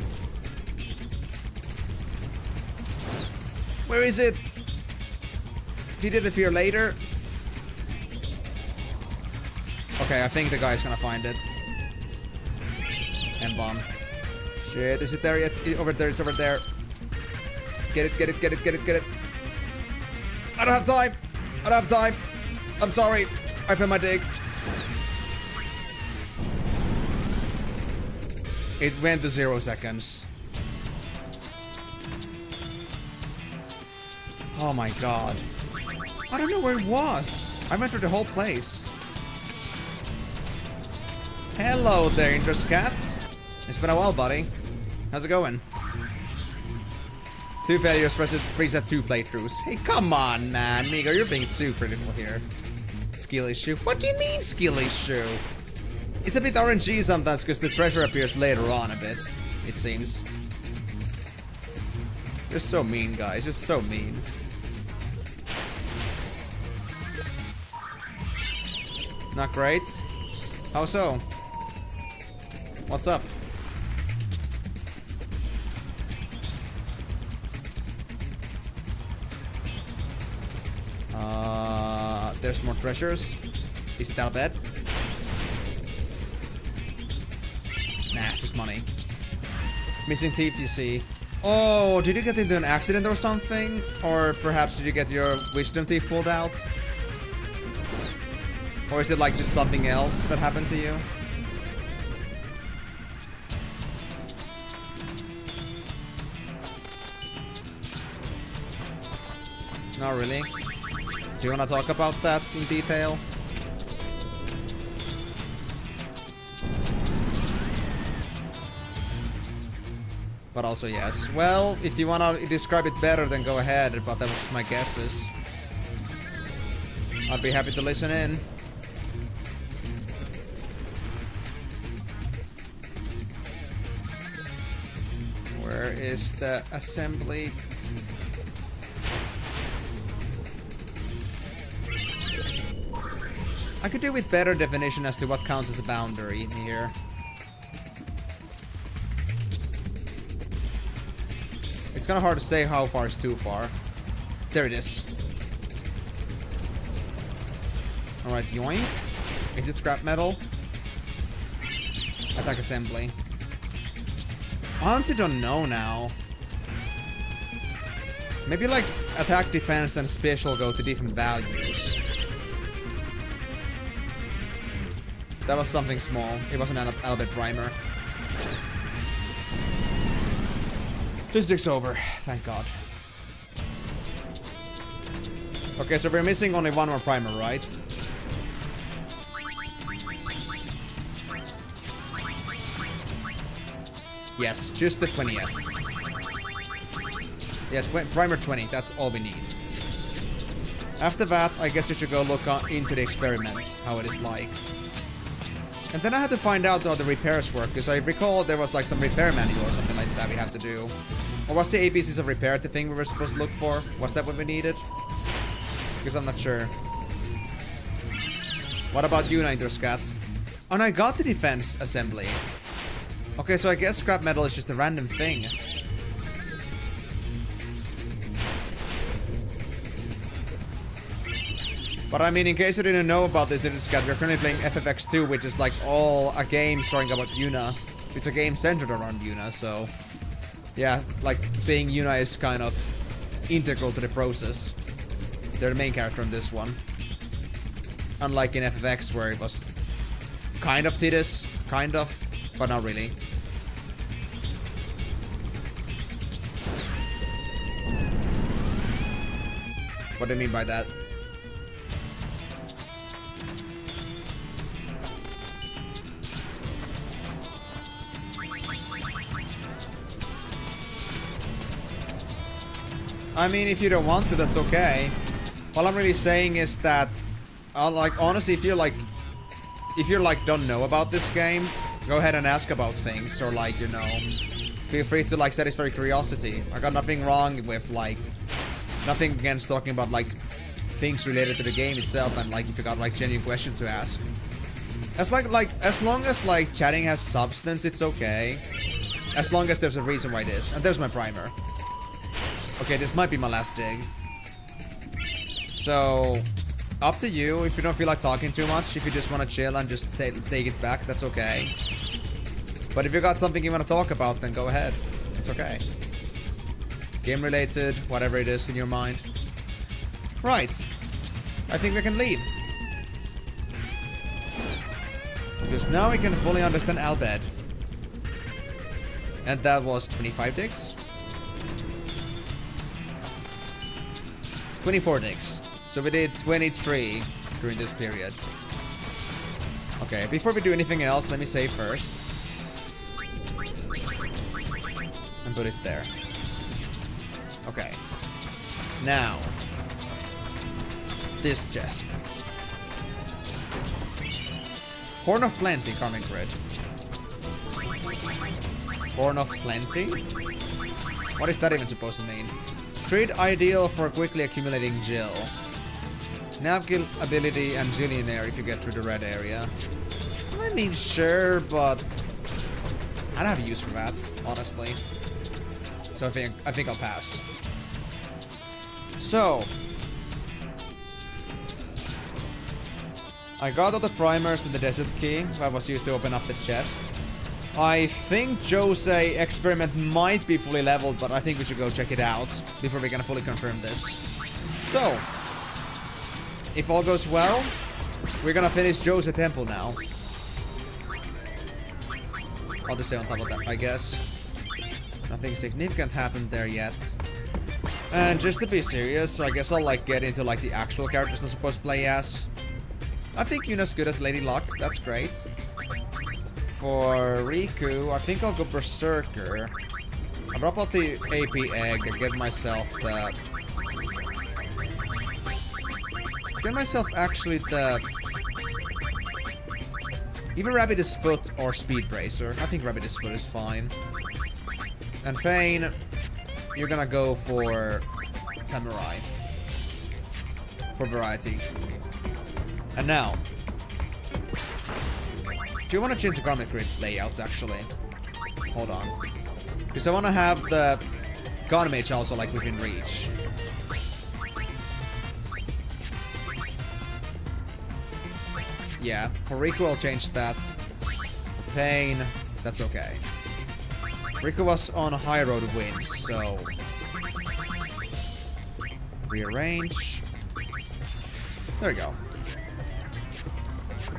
Where is it? Did it appear later? Okay, I think the guy's gonna find it. M-bomb. Shit, is it there yet? It's over there. Get it. I don't have time. I'm sorry. I failed my dig. It went to 0 seconds. Oh my god. I don't know where it was. I went through the whole place. Hello there, Interscat. It's been a while, buddy. How's it going? 2 failures, reset 2 playthroughs. Hey, come on, man. Migo, you're being too critical here. Skill issue? What do you mean skill issue? It's a bit RNG sometimes because the treasure appears later on a bit, it seems. You're so mean, guys. You're so mean. Not great. How so? What's up? There's more treasures. Is it out bad? Nah, just money. Missing teeth, you see. Oh, did you get into an accident or something? Or perhaps did you get your wisdom teeth pulled out? Or is it like just something else that happened to you? Not really. Do you want to talk about that in detail? But also yes. Well, if you want to describe it better, then go ahead, but that was my guesses. I'd be happy to listen in. Where is the assembly? I could do with better definition as to what counts as a boundary in here. It's kind of hard to say how far is too far. There it is. Alright, yoink. Is it scrap metal? Attack assembly. I honestly don't know now. Maybe like attack, defense, and special go to different values. That was something small. It wasn't an Albert primer. District's over. Thank God. Okay, so we're missing only one more primer, right? Yes, just the 20th. Yeah, primer 20. That's all we need. After that, I guess we should go look into the experiment, how it is like. And then I had to find out how the repairs work, because I recall there was like some repair manual or something like that we had to do. Or was the ABCs of repair the thing we were supposed to look for? Was that what we needed? Because I'm not sure. What about Yuna, Interscat? Oh, and I got the defense assembly. Okay, so I guess scrap metal is just a random thing. But I mean, in case you didn't know about this, Interscat, we're currently playing X-2, which is like all a game starring about Yuna. It's a game centered around Yuna, so... yeah, like, saying Yuna is kind of integral to the process. They're the main character in this one. Unlike in FFX, where it was kind of Tidus, kind of, but not really. What do you mean by that? I mean, if you don't want to, that's okay. All I'm really saying is that, like, honestly, if you're like, don't know about this game, go ahead and ask about things, or like, you know, feel free to like satisfy your curiosity. I got nothing wrong with like, nothing against talking about like things related to the game itself, and like if you got like genuine questions to ask. As long as like chatting has substance, it's okay. As long as there's a reason why it is. And there's my primer. Okay, this might be my last dig. So, up to you. If you don't feel like talking too much, if you just want to chill and just take it back, that's okay. But if you got something you want to talk about, then go ahead. It's okay. Game related, whatever it is in your mind. Right. I think we can leave. Because now we can fully understand Albed. And that was 25 digs. 24 digs. So we did 23 during this period. Okay, before we do anything else, let me save first. And put it there. Okay. Now. This chest. Horn of Plenty, Carmen Grid. Horn of Plenty? What is that even supposed to mean? Grid ideal for quickly accumulating Jill. Napkin ability and Zillionaire if you get through the red area. I mean, sure, but I don't have a use for that, honestly. So I think I'll pass. So I got all the primers and the desert key that was used to open up the chest. I think Jose experiment might be fully leveled, but I think we should go check it out before we can fully confirm this. So, if all goes well, we're gonna finish Jose Temple now. I'll just say on top of that, I guess. Nothing significant happened there yet. And just to be serious, I guess I'll like get into like the actual characters I'm supposed to play as. I think Yuna's good as Lady Luck, that's great. For Rikku, I think I'll go Berserker. I'll drop out the AP egg and get myself the... Get myself actually the... Either Rabbit's Foot or Speed Bracer. I think Rabbit's Foot is fine. And Payne, you're gonna go for Samurai. For variety. And now... Do you want to change the garment grid layouts, actually? Hold on. Because I want to have the Gun Mage also, like, within reach. Yeah, for Rikku I'll change that. For Payne, that's okay. Rikku was on a high road of wins, so... Rearrange. There we go.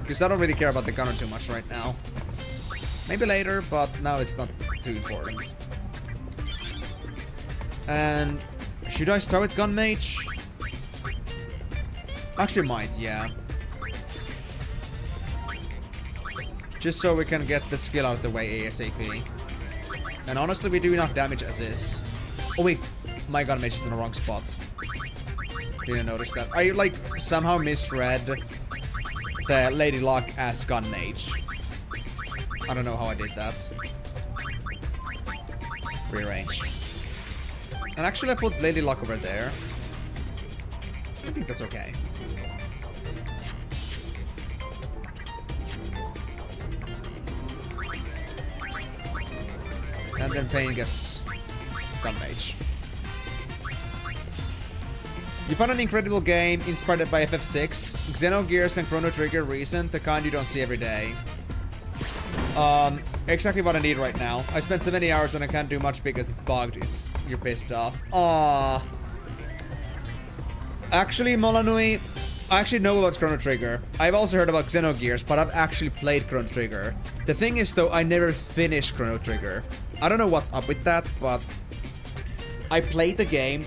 Because I don't really care about the gunner too much right now. Maybe later, but now it's not too important. And should I start with Gun Mage? Actually might, yeah. Just so we can get the skill out of the way ASAP. And honestly, we do enough damage as is. Oh wait, my Gun Mage is in the wrong spot. Didn't notice that. I like somehow misread the Lady Luck as Gun Mage. I don't know how I did that. Rearrange. And actually I put Lady Luck over there. I think that's okay. And then Payne gets Gun Mage. You found an incredible game inspired by FF6, Xenogears and Chrono Trigger recent, the kind you don't see every day. Exactly what I need right now. I spent 70 hours and I can't do much because it's bugged. You're pissed off. Aww. Actually, Molanui, I actually know about Chrono Trigger. I've also heard about Xenogears, but I've actually played Chrono Trigger. The thing is though, I never finished Chrono Trigger. I don't know what's up with that, but I played the game.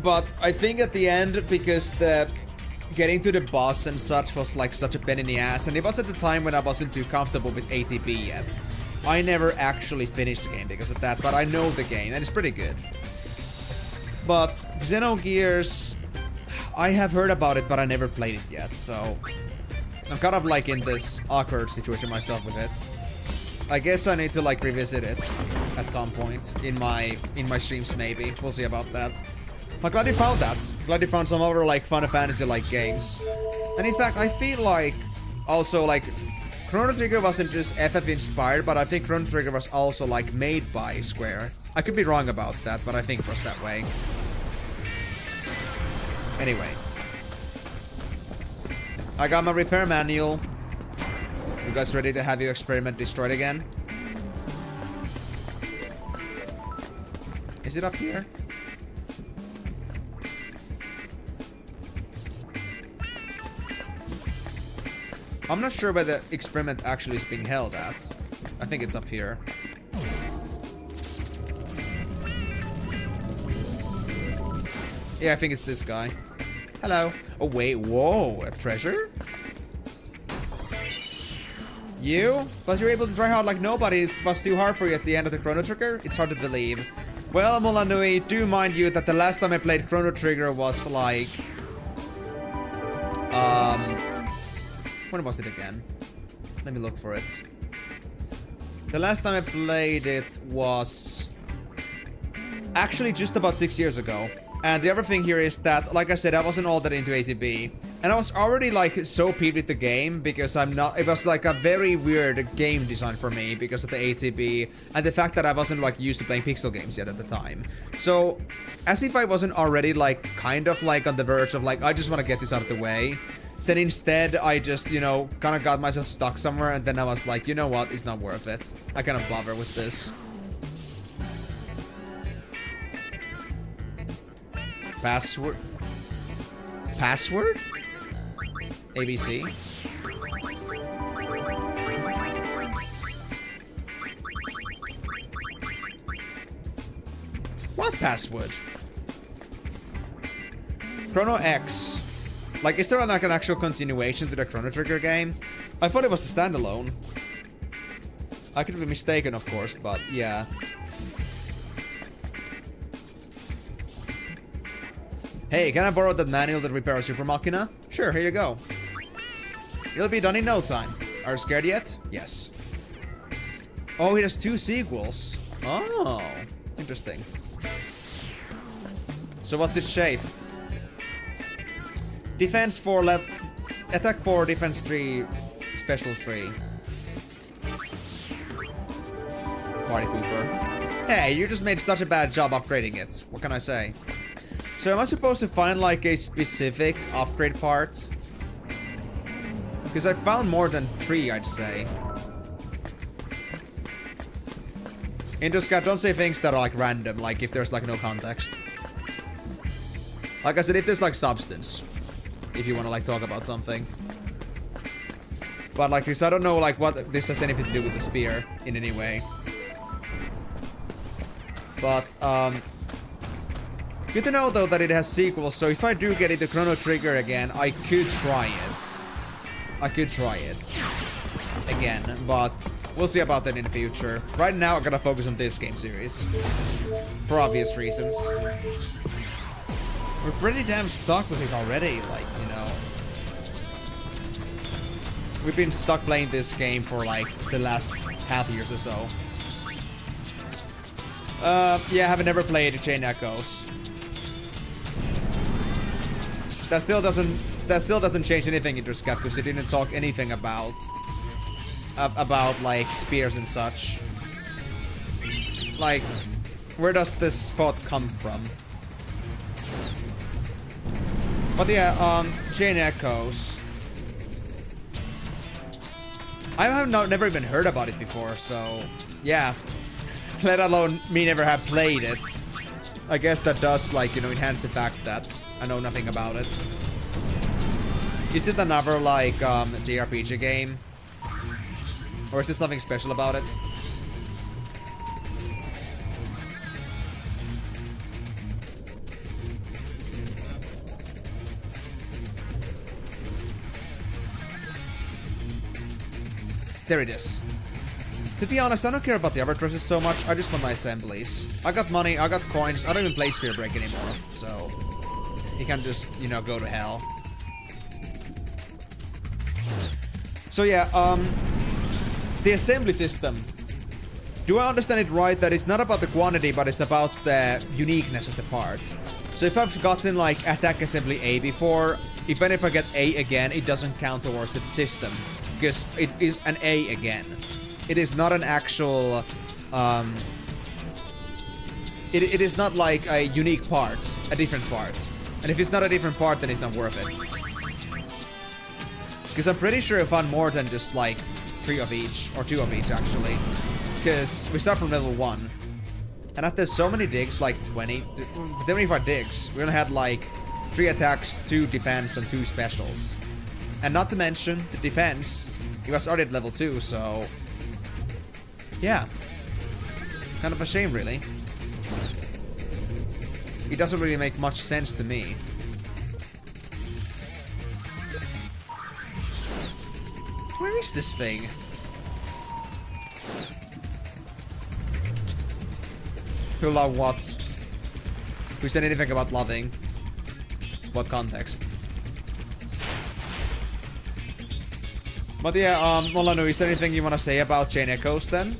But I think at the end, because the getting to the boss and such was like such a pain in the ass, and it was at the time when I wasn't too comfortable with ATB yet. I never actually finished the game because of that, but I know the game and it's pretty good. But Xenogears, I have heard about it, but I never played it yet, so I'm kind of like in this awkward situation myself with it. I guess I need to like revisit it at some point in my streams maybe. We'll see about that. I'm glad you found that. Glad you found some other like Final Fantasy like games. And in fact, I feel like also like Chrono Trigger wasn't just FF inspired, but I think Chrono Trigger was also like made by Square. I could be wrong about that, but I think it was that way. Anyway. I got my repair manual. You guys ready to have your experiment destroyed again? Is it up here? I'm not sure where the experiment actually is being held at. I think it's up here. Yeah, I think it's this guy. Hello. Oh, wait. Whoa. A treasure? You? But you're able to try hard like nobody. It was too hard for you at the end of the Chrono Trigger? It's hard to believe. Well, Molanui, do mind you that the last time I played Chrono Trigger was like... When was it again? Let me look for it. The last time I played it was... actually just about 6 years ago. And the other thing here is that, like I said, I wasn't all that into ATB. And I was already like so peeved with the game because I'm not... It was like a very weird game design for me because of the ATB and the fact that I wasn't like used to playing pixel games yet at the time. So, as if I wasn't already like kind of like on the verge of like, I just want to get this out of the way. Then instead, I just, you know, kind of got myself stuck somewhere and then I was like, you know what, it's not worth it. I cannot bother with this. Password? Password? ABC. What password? Chrono X. Like, is there like an actual continuation to the Chrono Trigger game? I thought it was a standalone. I could be mistaken, of course, but yeah. Hey, can I borrow that manual that repairs Super Machina? Sure, here you go. It'll be done in no time. Are you scared yet? Yes. Oh, it has 2 sequels. Oh, interesting. So what's its shape? Defense 4 level, attack 4, defense 3, special 3. Party Pooper. Hey, you just made such a bad job upgrading it. What can I say? So am I supposed to find like a specific upgrade part? Because I found more than 3, I'd say. Indoscat, don't say things that are like random, like if there's like no context. Like I said, if there's like substance. If you want to like talk about something. But like this, I don't know like what this has anything to do with the spear in any way. But good to know though that it has sequels, so if I do get into Chrono Trigger again, I could try it. I could try it again, but we'll see about that in the future. Right now I gotta focus on this game series. For obvious reasons. We're pretty damn stuck with it already, like, you know. We've been stuck playing this game for like the last half years or so. Yeah, I haven't ever played Chain Echoes. That still doesn't change anything in Scat, because it didn't talk anything about like spears and such. Like, where does this thought come from? But yeah, Chain Echoes. I have never even heard about it before, so yeah. Let alone me never have played it. I guess that does, like, you know, enhance the fact that I know nothing about it. Is it another, like, JRPG game? Or is there something special about it? There it is. To be honest, I don't care about the other choices so much. I just want my assemblies. I got money, I got coins. I don't even play Sphere Break anymore. So, you can just, you know, go to hell. So yeah, the assembly system. Do I understand it right that it's not about the quantity, but it's about the uniqueness of the part? So if I've gotten like attack assembly A before, even if I get A again, it doesn't count towards the system. Because it is an A again. It is not an actual, it is not like a unique part, a different part. And if it's not a different part, then it's not worth it. Because I'm pretty sure I found more than just like 3 of each, or 2 of each actually. Because we start from level 1. And after so many digs, like 25 digs, we only had like 3 attacks, 2 defense, and 2 specials. And not to mention, the defense, it was already at level 2, so... yeah. Kind of a shame, really. It doesn't really make much sense to me. Where is this thing? Who love what? Who said anything about loving? What context? But yeah, Molanu, is there anything you want to say about Chain Echoes then?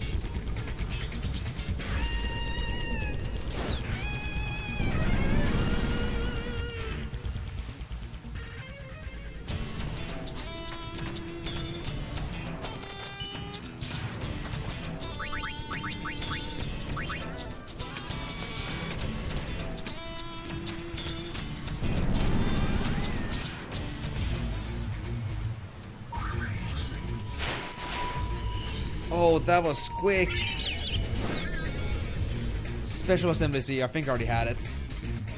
Oh, that was quick. Special Assembly C, I think I already had it.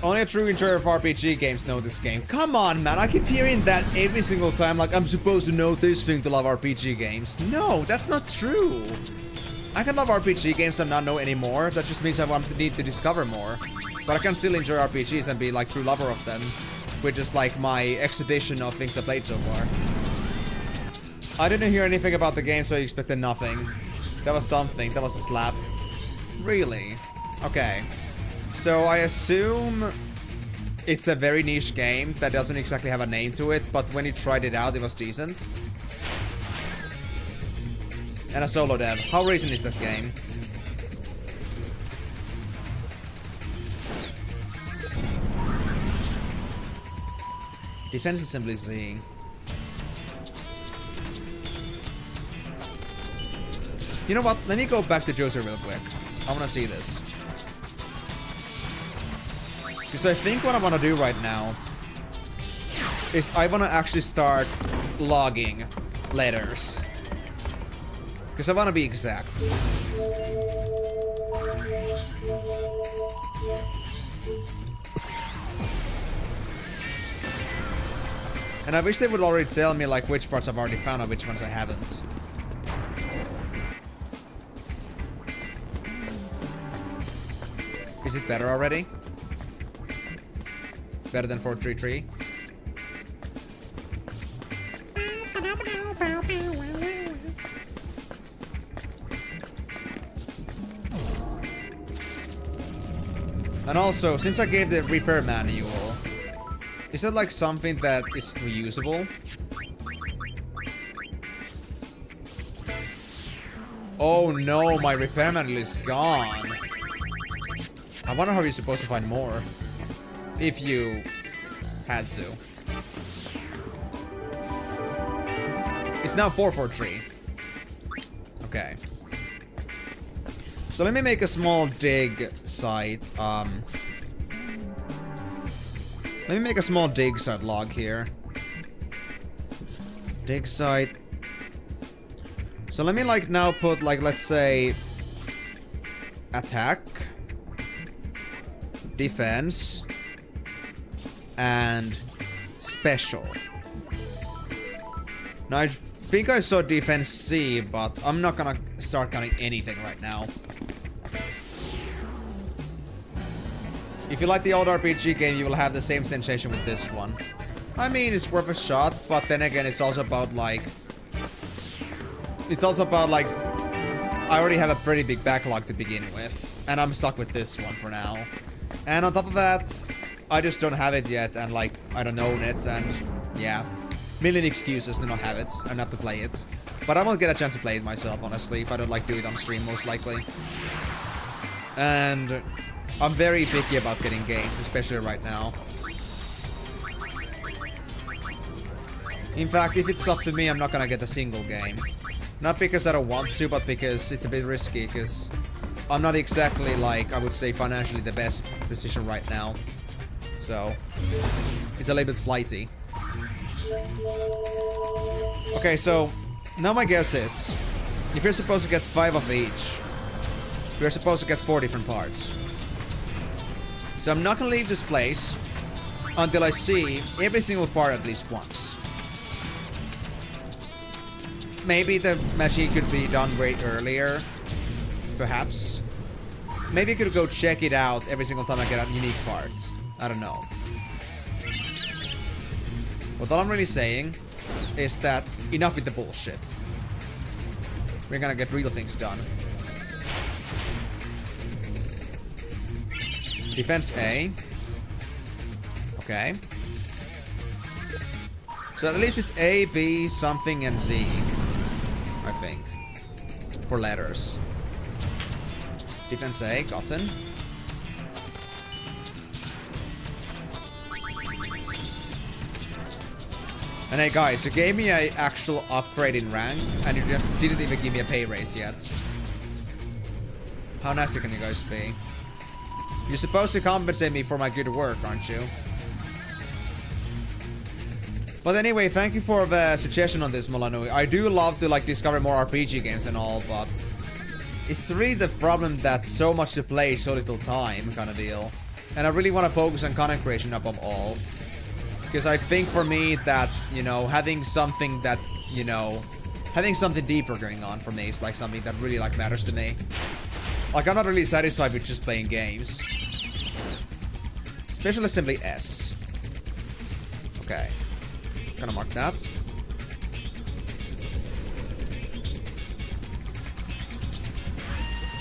Only a true enjoyer of RPG games know this game. Come on, man. I keep hearing that every single time. Like, I'm supposed to know this thing to love RPG games. No, that's not true. I can love RPG games and not know anymore. That just means I need to discover more. But I can still enjoy RPGs and be like true lover of them. With just like my exhibition of things I played so far. I didn't hear anything about the game, so I expected nothing. That was something. That was a slap. Really? Okay. So I assume it's a very niche game that doesn't exactly have a name to it, but when you tried it out, it was decent. And a solo dev. How recent is that game? Defense Assembly Z. You know what? Let me go back to Joser real quick. I wanna see this. Because I think what I want to do right now is I want to actually start logging letters. Because I want to be exact. And I wish they would already tell me like which parts I've already found and which ones I haven't. Is it better already? Better than 433. And also, since I gave the repair manual, is that like something that is reusable? Oh no, my repair manual is gone. I wonder how you're supposed to find more. If you had to. It's now 443. Okay. So let me make a small dig site. Let me make a small dig site log here. Dig site. So let me like now put like, let's say, attack, defense, and special. Now I think I saw defense C, but I'm not gonna start counting anything right now. If you like the old RPG game, you will have the same sensation with this one. I mean, it's worth a shot, but then again, it's also about like... I already have a pretty big backlog to begin with, and I'm stuck with this one for now. And on top of that, I just don't have it yet, and like, I don't own it, and yeah. Million excuses to not have it, and not to play it. But I won't get a chance to play it myself, honestly, if I don't like do it on stream, most likely. And I'm very picky about getting games, especially right now. In fact, if it's up to me, I'm not gonna get a single game. Not because I don't want to, but because it's a bit risky, because I'm not exactly, like, I would say financially the best position right now. So, it's a little bit flighty. Okay, so, now my guess is, if you're supposed to get 5 of each, you're supposed to get 4 different parts. So I'm not gonna leave this place until I see every single part at least once. Maybe the machine could be done way earlier, perhaps. Maybe I could go check it out every single time I get a unique part. I don't know. What all I'm really saying is that enough with the bullshit. We're gonna get real things done. Defense A. Okay. So at least it's A, B, something, and Z. I think. For letters. Defense A, gotten. And hey guys, you gave me an actual upgrade in rank, and you didn't even give me a pay raise yet. How nasty can you guys be? You're supposed to compensate me for my good work, aren't you? But anyway, thank you for the suggestion on this, Molanui. I do love to like discover more RPG games and all, but it's really the problem that so much to play, so little time kind of deal. And I really want to focus on content creation above all. Because I think for me that, you know, having something that, you know, having something deeper going on for me is like something that really like matters to me. Like I'm not really satisfied with just playing games. Special Assembly S. Okay. Gonna mark that.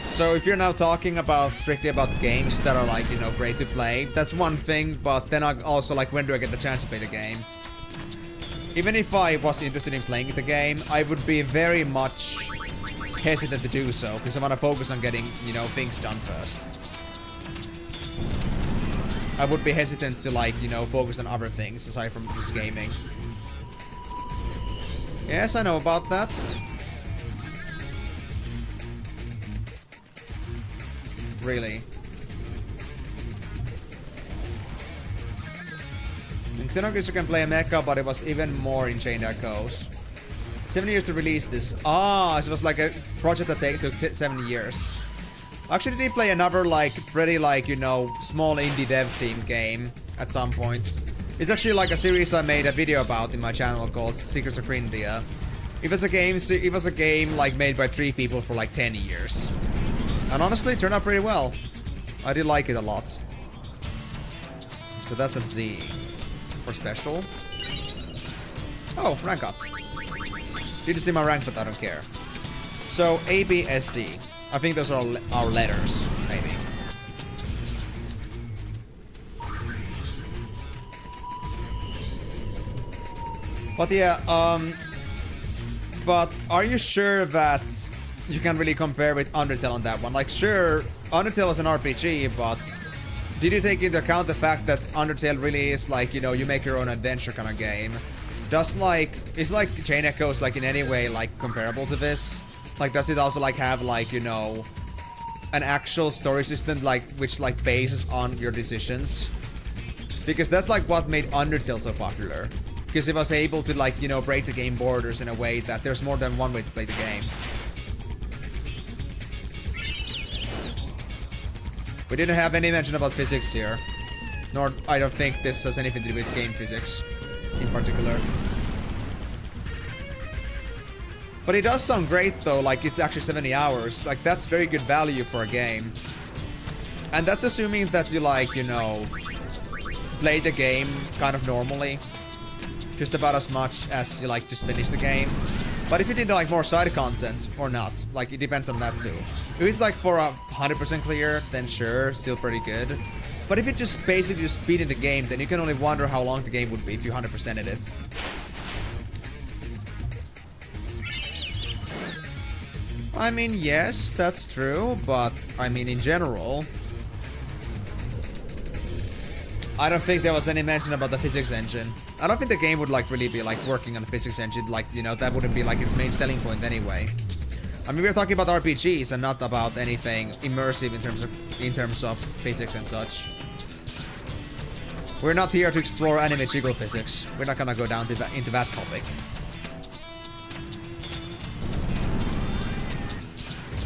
So if you're now talking about strictly about games that are like, you know, great to play, that's one thing, but then I also like, when do I get the chance to play the game? Even if I was interested in playing the game, I would be very much hesitant to do so, because I want to focus on getting, you know, things done first. I would be hesitant to like, you know, focus on other things aside from just gaming. Yes, I know about that. Really. In Xenogears you can play a mecha, but it was even more in Chain Echoes. 7 years to release this. Ah, so it was like a project that took 7 years. Actually did play another like pretty like, you know, small indie dev team game at some point. It's actually like a series I made a video about in my channel called Secrets of Grindia. It was a game like made by 3 people for like 10 years. And honestly, it turned out pretty well. I did like it a lot. So that's a Z. For special. Oh, rank up. Didn't see my rank, but I don't care. So, A, B, S, C. I think those are our letters, maybe. But yeah, but are you sure that you can really compare with Undertale on that one? Like, sure, Undertale was an RPG, but did you take into account the fact that Undertale really is like, you know, you make your own adventure kind of game? Is like Chain Echoes like in any way like comparable to this? Like, does it also like have like, you know, an actual story system like which like bases on your decisions? Because that's like what made Undertale so popular. Because it was able to like, you know, break the game borders in a way that there's more than one way to play the game. We didn't have any mention about physics here. Nor, I don't think this has anything to do with game physics in particular. But it does sound great though, like it's actually 70 hours. Like that's very good value for a game. And that's assuming that you like, you know, play the game kind of normally. Just about as much as you like just finish the game. But if you did like more side content or not, like it depends on that too. If it's like for 100% clear, then sure, still pretty good. But if you just basically just beating the game, then you can only wonder how long the game would be if you 100%ed it. I mean, yes, that's true, but I mean in general, I don't think there was any mention about the physics engine. I don't think the game would like really be like working on the physics engine, like, you know, that wouldn't be like its main selling point anyway. I mean, we're talking about RPGs and not about anything immersive in terms of physics and such. We're not here to explore anime jiggle physics. We're not gonna go down into that topic.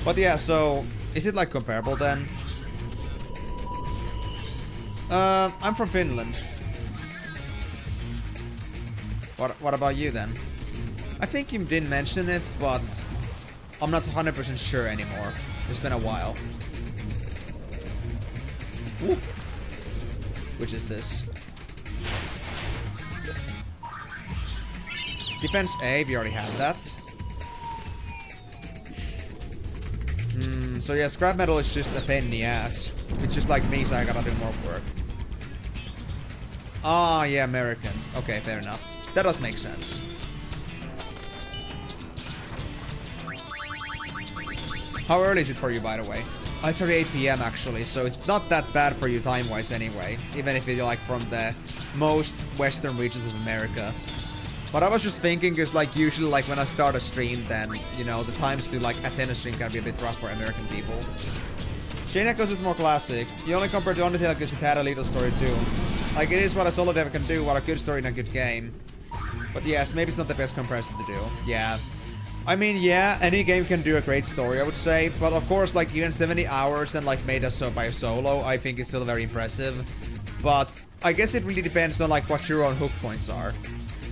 But yeah, so is it like comparable then? I'm from Finland. What about you then? I think you didn't mention it, but I'm not 100% sure anymore. It's been a while. Ooh. Which is this? Defense A, we already have that. So yeah, scrap metal is just a pain in the ass. It's just like me, so I gotta do more work. Ah, yeah, American. Okay, fair enough. That does make sense. How early is it for you, by the way? Oh, it's already 8 PM actually, so it's not that bad for you time-wise anyway. Even if you're like from the most western regions of America. But I was just thinking, because like usually like when I start a stream, then, you know, the times to like attend a stream can be a bit rough for American people. Chain Echoes is more classic. You only compare to Undertale because it had a little story too. Like, it is what a solo dev can do, what a good story in a good game. But yes, maybe it's not the best comparison to do. Yeah. I mean, yeah, any game can do a great story, I would say. But of course, like, even 70 hours and, like, made us so by solo, I think is still very impressive. But I guess it really depends on, like, what your own hook points are.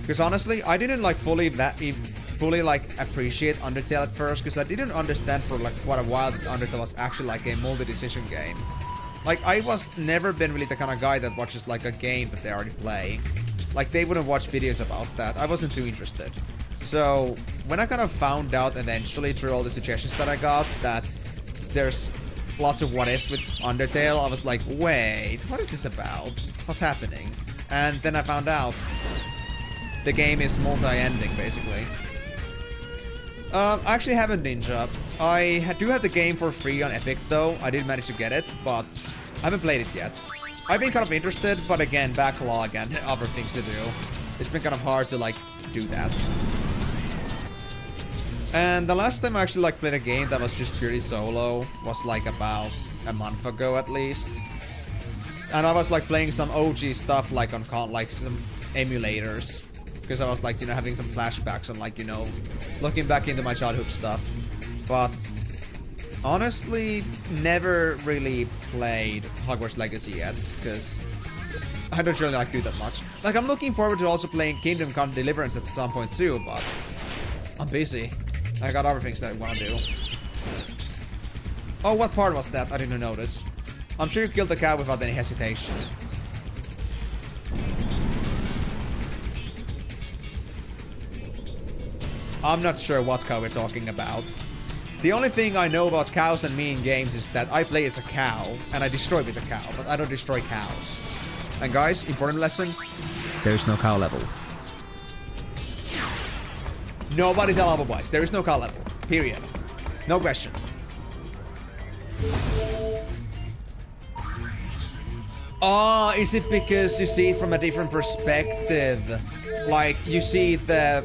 Because honestly, I didn't, like, fully appreciate Undertale at first, because I didn't understand for, like, quite a while that Undertale was actually, like, a multi-decision game. Like, I was never been really the kind of guy that watches, like, a game that they already play. Like, they wouldn't watch videos about that. I wasn't too interested. So, when I kind of found out eventually through all the suggestions that I got that there's lots of what-ifs with Undertale, I was like, wait, what is this about? What's happening? And then I found out the game is multi-ending, basically. I actually have a Ninja. I do have the game for free on Epic, though. I did manage to get it, but I haven't played it yet. I've been kind of interested, but again, backlog and other things to do. It's been kind of hard to, like, do that. And the last time I actually, like, played a game that was just purely solo was, like, about a month ago, at least. And I was, like, playing some OG stuff, like, on some emulators. Because I was, like, you know, having some flashbacks and, like, you know, looking back into my childhood stuff. But honestly, never really played Hogwarts Legacy yet, because I don't really, like, do that much. Like, I'm looking forward to also playing Kingdom Come Deliverance at some point too, but I'm busy. I got other things that I want to do. Oh, what part was that? I didn't notice. I'm sure you killed the cow without any hesitation. I'm not sure what cow we're talking about. The only thing I know about cows and me in games is that I play as a cow, and I destroy with a cow, but I don't destroy cows. And guys, important lesson, there is no cow level. Nobody's a level wise. There is no cow level. Period. No question. Oh, is it because you see it from a different perspective? Like, you see the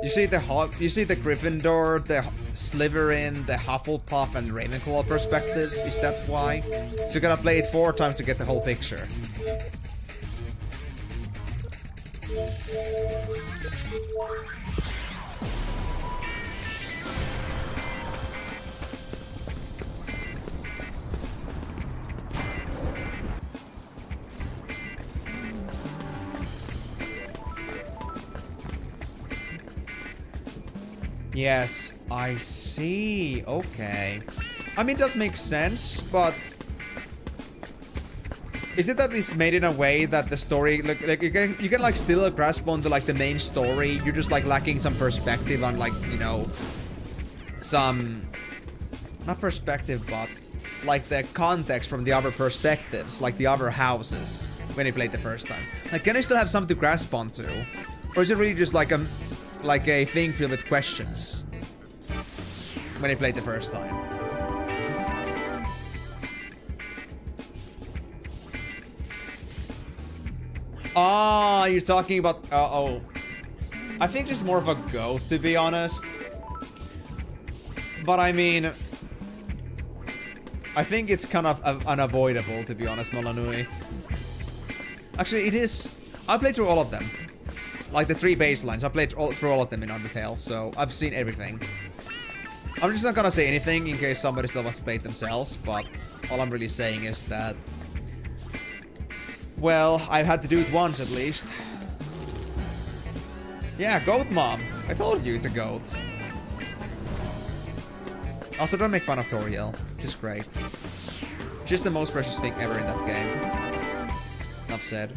Gryffindor, the Slytherin, the Hufflepuff, and Ravenclaw perspectives? Is that why? So you gotta play it 4 times to get the whole picture. Yes, I see. Okay. I mean, it does make sense, but is it that it's made in a way that the story, like you can like still grasp onto like the main story? You're just like lacking some perspective on, like, you know, some, not perspective, but like the context from the other perspectives, like the other houses when you played the first time. Like, can you still have something to grasp onto, or is it really just like a thing filled with questions when I played the first time? Ah, you're talking about... oh. I think it's more of a goat, to be honest. But I mean... I think it's kind of unavoidable, to be honest, Molanui. Actually, it is... I played through all of them. Like the 3 baselines. I played through all of them in Undertale, so I've seen everything. I'm just not gonna say anything in case somebody still wants to play it themselves, but all I'm really saying is that, well, I've had to do it once at least. Yeah, goat mom. I told you it's a goat. Also, don't make fun of Toriel. She's great. She's the most precious thing ever in that game. Enough said.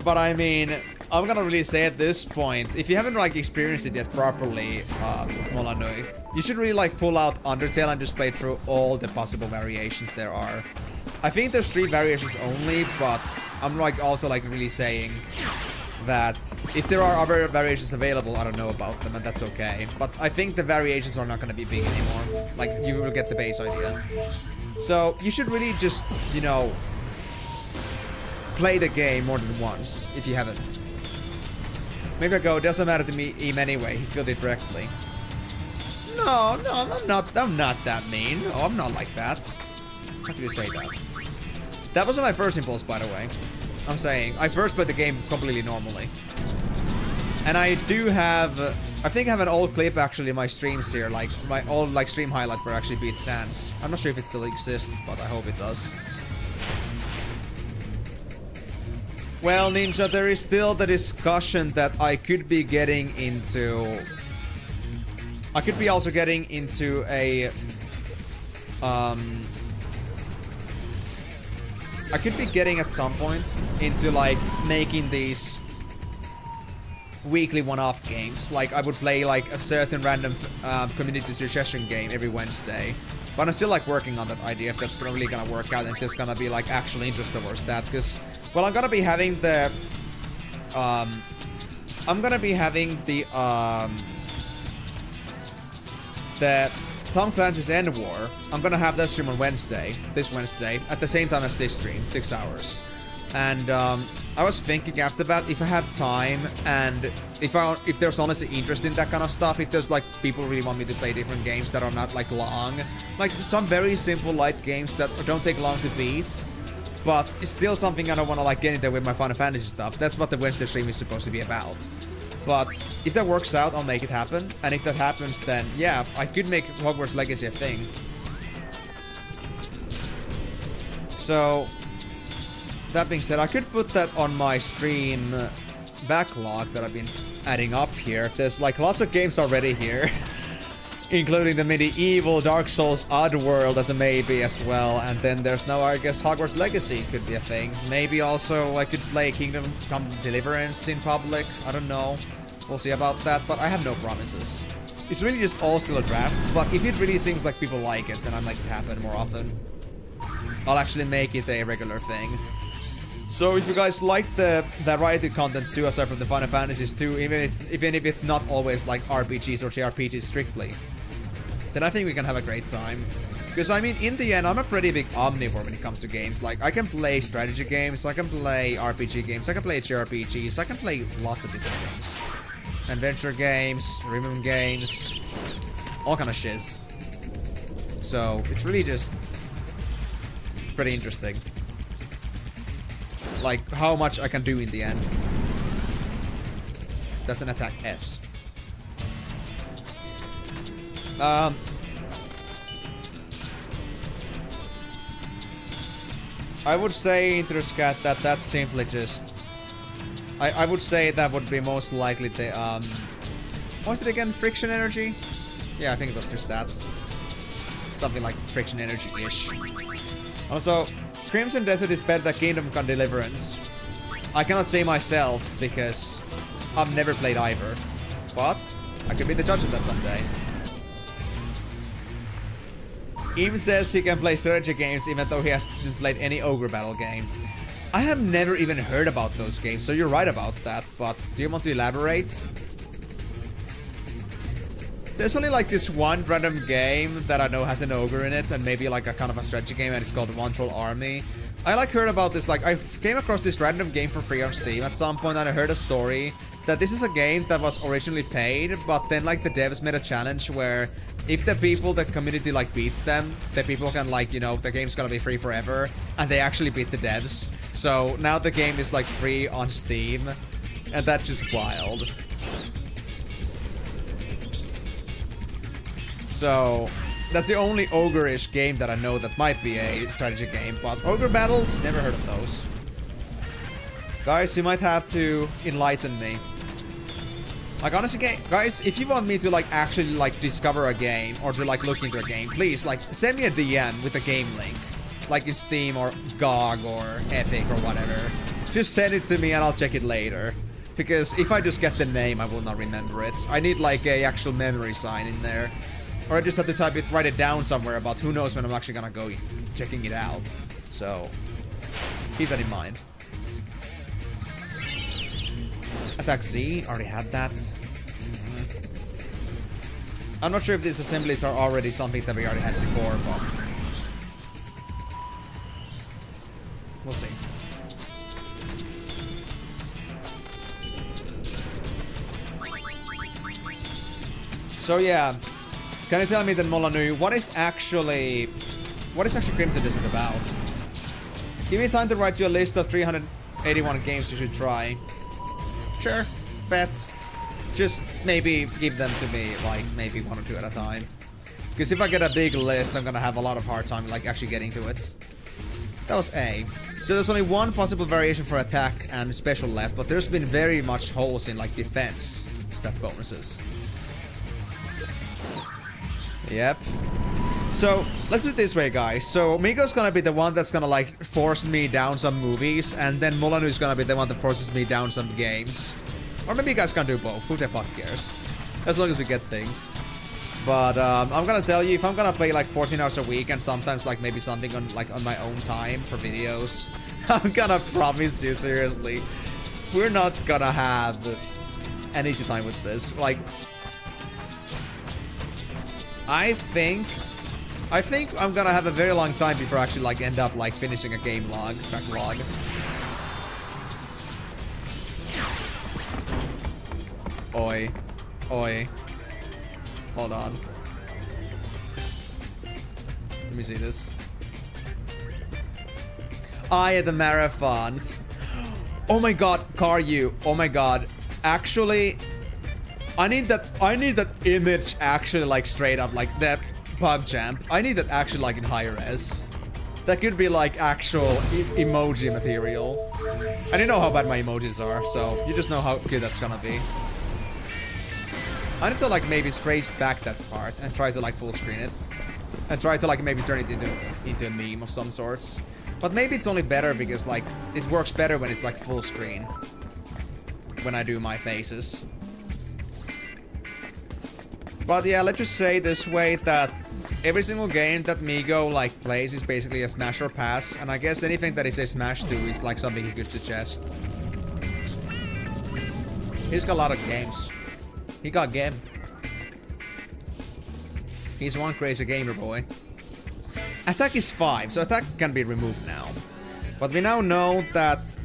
But I mean, I'm gonna really say at this point, if you haven't like experienced it yet properly, Molanui, you should really like pull out Undertale and just play through all the possible variations there are. I think there's 3 variations only, but I'm like also like really saying that if there are other variations available, I don't know about them, and that's okay. But I think the variations are not gonna be big anymore. Like, you will get the base idea. So you should really just, you know, play the game more than once, if you haven't. Maybe I go, doesn't matter to me, him anyway, he killed it directly. No, I'm not that mean. No, I'm not like that. How can you say that? That wasn't my first impulse, by the way. I'm saying, I first played the game completely normally. And I do have, I think I have an old clip actually in my streams here, like my old like stream highlight for actually Beat Sans. I'm not sure if it still exists, but I hope it does. Well, Ninja, there is still the discussion that I could be getting into... I could be also getting into a... I could be getting at some point into like making these weekly one-off games. Like I would play like a certain random community suggestion game every Wednesday. But I'm still like working on that idea if that's really gonna work out and if there's gonna be like actual interest towards that. Because, well, I'm gonna be having the Tom Clancy's End War. I'm gonna have that stream on Wednesday, this Wednesday, at the same time as this stream, 6 hours. And I was thinking after that, if I have time and if there's honestly interest in that kind of stuff, if there's like people really want me to play different games that are not like long, like some very simple light games that don't take long to beat, but it's still something I don't want to like get into with my Final Fantasy stuff. That's what the Wednesday stream is supposed to be about. But if that works out, I'll make it happen. And if that happens, then yeah, I could make Hogwarts Legacy a thing. So, that being said, I could put that on my stream backlog that I've been adding up here. There's like lots of games already here. Including the medieval Dark Souls Oddworld as a maybe as well. And then there's now, I guess, Hogwarts Legacy could be a thing. Maybe also I could play Kingdom Come Deliverance in public. I don't know. We'll see about that, but I have no promises. It's really just all still a draft, but if it really seems like people like it, then I'd make it happen more often. I'll actually make it a regular thing. So if you guys like the variety content too, aside from the Final Fantasies too, even if it's not always like RPGs or JRPGs strictly, then I think we can have a great time. Because I mean, in the end, I'm a pretty big omnivore when it comes to games. Like, I can play strategy games, I can play RPG games, I can play JRPGs, I can play lots of different games. Adventure games, rhythm games, all kind of shiz. So, it's really just pretty interesting. Like, how much I can do in the end. That's an attack S. I would say, Interscat, that that's simply just... I would say that would be most likely the, what was it again? Friction energy? Yeah, I think it was just that. Something like friction energy-ish. Also, Crimson Desert is better than Kingdom Come Deliverance. I cannot say myself, because I've never played either. But, I could be the judge of that someday. Im says he can play strategy games even though he hasn't played any Ogre Battle game. I have never even heard about those games, so you're right about that, but do you want to elaborate? There's only like this one random game that I know has an ogre in it, and maybe like a kind of a strategy game, and it's called One Troll Army. I like heard about this, like I came across this random game for free on Steam at some point, and I heard a story that this is a game that was originally paid, but then like the devs made a challenge where if the people, the community like beats them, the people can like, you know, the game's gonna be free forever, and they actually beat the devs. So now the game is like free on Steam, and that's just wild. So that's the only ogre-ish game that I know that might be a strategy game, but Ogre Battles, never heard of those. Guys, you might have to enlighten me. Like, honestly, guys, if you want me to, like, actually, like, discover a game or to, like, look into a game, please, like, send me a DM with a game link. Like, in Steam or GOG or Epic or whatever. Just send it to me and I'll check it later. Because if I just get the name, I will not remember it. I need, like, a actual memory sign in there. Or I just have to type it, write it down somewhere, but who knows when I'm actually gonna go checking it out. So, keep that in mind. Attack Z, already had that. I'm not sure if these assemblies are already something that we already had before, but we'll see. So yeah, can you tell me then, Molyneux, what is actually Crimson Desert about? Give me time to write you a list of 381 games you should try. Sure, bet. just maybe give them to me, like, maybe 1 or 2 at a time. Because if I get a big list, I'm gonna have a lot of hard time, like, actually getting to it. That was A. So there's only one possible variation for attack and special left, but there's been very much holes in, like, defense stat bonuses. Yep. So, let's do it this way, guys. So, Miko's gonna be the one that's gonna, like, force me down some movies, and then Molanu is gonna be the one that forces me down some games. Or maybe you guys can do both. Who the fuck cares? As long as we get things. But, I'm gonna tell you, if I'm gonna play, like, 14 hours a week, and sometimes, like, maybe something on, like, on my own time for videos, I'm gonna promise you, seriously, we're not gonna have an easy time with this. Like, I think I'm gonna have a very long time before I actually, like, end up, like, finishing a game backlog. Oi. Oi. Hold on. Let me see this. The marathons. Oh my god, Karyu. Oh my god. Actually, I need that image actually, like, straight up, like that PugChamp. I need that actually, like, in high res. That could be, like, actual emoji material. And you know how bad my emojis are, so you just know how good that's gonna be. I need to, like, maybe trace back that part and try to, like, full screen it. And try to, like, maybe turn it into a meme of some sorts. But maybe it's only better because, like, it works better when it's, like, full screen. When I do my faces. But yeah, let's just say this way that every single game that Migo, like, plays is basically a smash or pass. And I guess anything that he says smash to is, like, something he could suggest. He's got a lot of games. He got game. He's one crazy gamer boy. Attack is 5, so attack can be removed now. But we now know that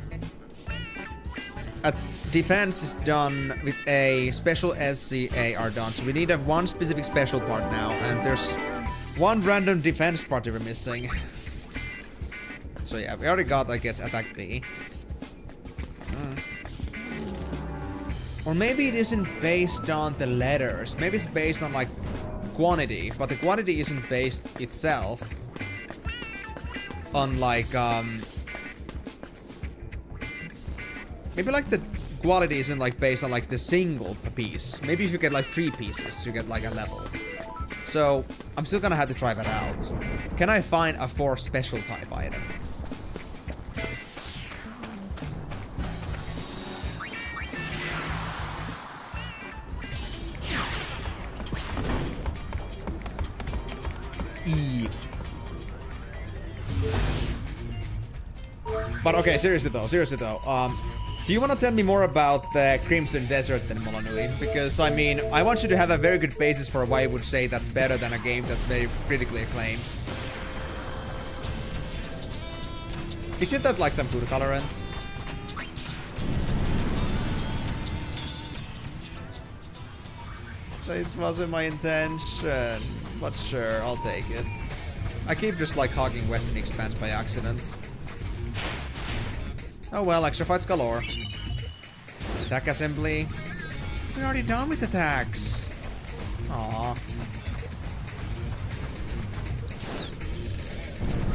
defense is done with A, special SCA are done. So we need a one specific special part now, and there's one random defense part that we're missing. So yeah, we already got, I guess, attack B. Or maybe it isn't based on the letters. Maybe it's based on, like, quantity. But the quantity isn't based itself on, like, maybe, like, the quality isn't, like, based on, like, the single piece. Maybe if you get, like, 3 pieces, you get, like, a level. So, I'm still gonna have to try that out. Can I find a 4 special type item? But okay, seriously though, do you want to tell me more about the Crimson Desert than Molanui? Because, I mean, I want you to have a very good basis for why I would say that's better than a game that's very critically acclaimed. Isn't that like some food colorant? This wasn't my intention, but sure, I'll take it. I keep just, like, hogging Western Expanse by accident. Oh well, extra fights galore. Attack assembly. We're already done with attacks. Aww.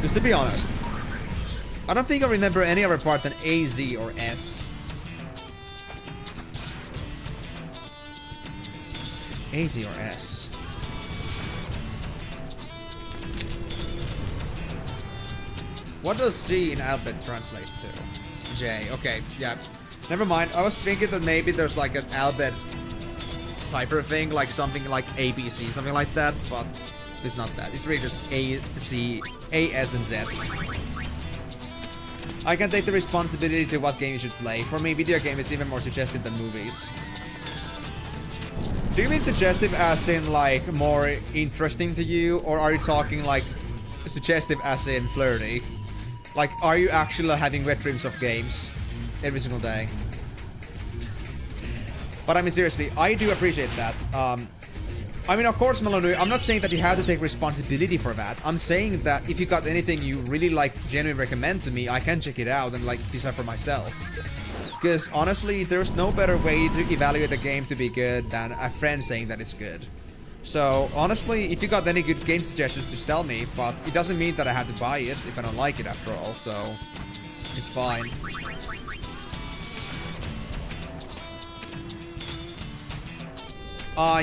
Just to be honest, I don't think I remember any other part than A, Z, or S. A, Z, or S. What does C in alphabet translate to? J. Okay, yeah. Never mind. I was thinking that maybe there's like an alphabet cipher thing, like something like ABC, something like that, but it's not that. It's really just A, C, A, S, and Z. I can take the responsibility to what game you should play. For me, video game is even more suggestive than movies. Do you mean suggestive as in, like, more interesting to you, or are you talking, like, suggestive as in flirty? Like, are you actually having wet dreams of games every single day? But I mean, seriously, I do appreciate that. I mean, of course, Melanu, I'm not saying that you have to take responsibility for that. I'm saying that if you got anything you really, like, genuinely recommend to me, I can check it out and, like, decide for myself. Because honestly, there's no better way to evaluate a game to be good than a friend saying that it's good. So honestly, if you got any good game suggestions, just tell me, but it doesn't mean that I have to buy it if I don't like it after all, so it's fine.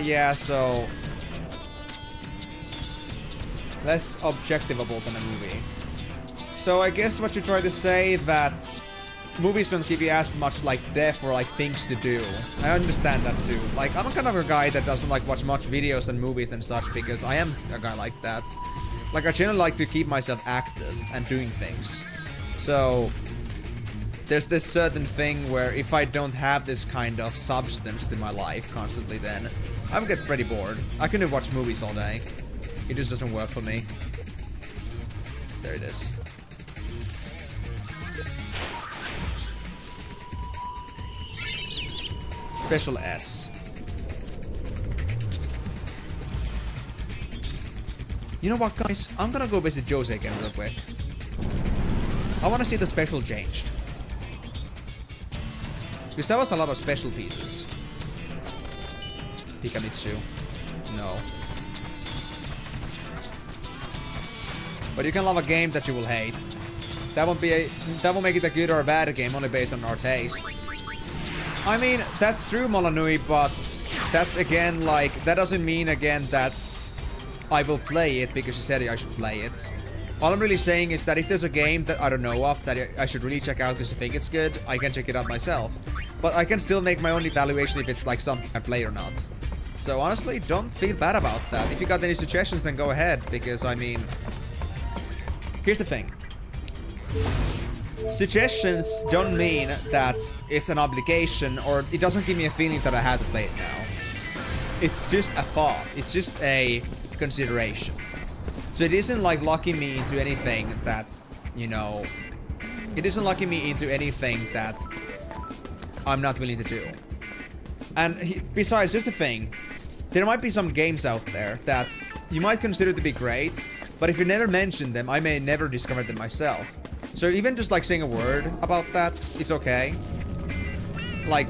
Yeah, so less objectivable than a movie. So I guess what you try to say that movies don't give you as much like depth or like things to do. I understand that too. Like, I'm kind of a guy that doesn't like watch much videos and movies and such because I am a guy like that. Like, I generally like to keep myself active and doing things. So there's this certain thing where if I don't have this kind of substance to my life constantly, then I would get pretty bored. I couldn't watch movies all day. It just doesn't work for me. There it is. Special S. You know what, guys? I'm gonna go visit Jose again real quick. I wanna see the special changed. Because that was a lot of special pieces. Pikamitsu. No. But you can love a game that you will hate. That won't make it a good or a bad game only based on our taste. I mean, that's true, Molanui, but that's again, like, that doesn't mean again that I will play it because you said I should play it. All I'm really saying is that if there's a game that I don't know of that I should really check out because I think it's good, I can check it out myself. But I can still make my own evaluation if it's like something I play or not. So honestly, don't feel bad about that. If you got any suggestions, then go ahead, because I mean, here's the thing. Suggestions don't mean that it's an obligation, or it doesn't give me a feeling that I have to play it now. It's just a thought. It's just a consideration. So it isn't like locking me into anything that, you know, it isn't locking me into anything that I'm not willing to do. And besides, here's the thing. There might be some games out there that you might consider to be great, but if you never mention them, I may never discover them myself. So even just like saying a word about that, it's okay. Like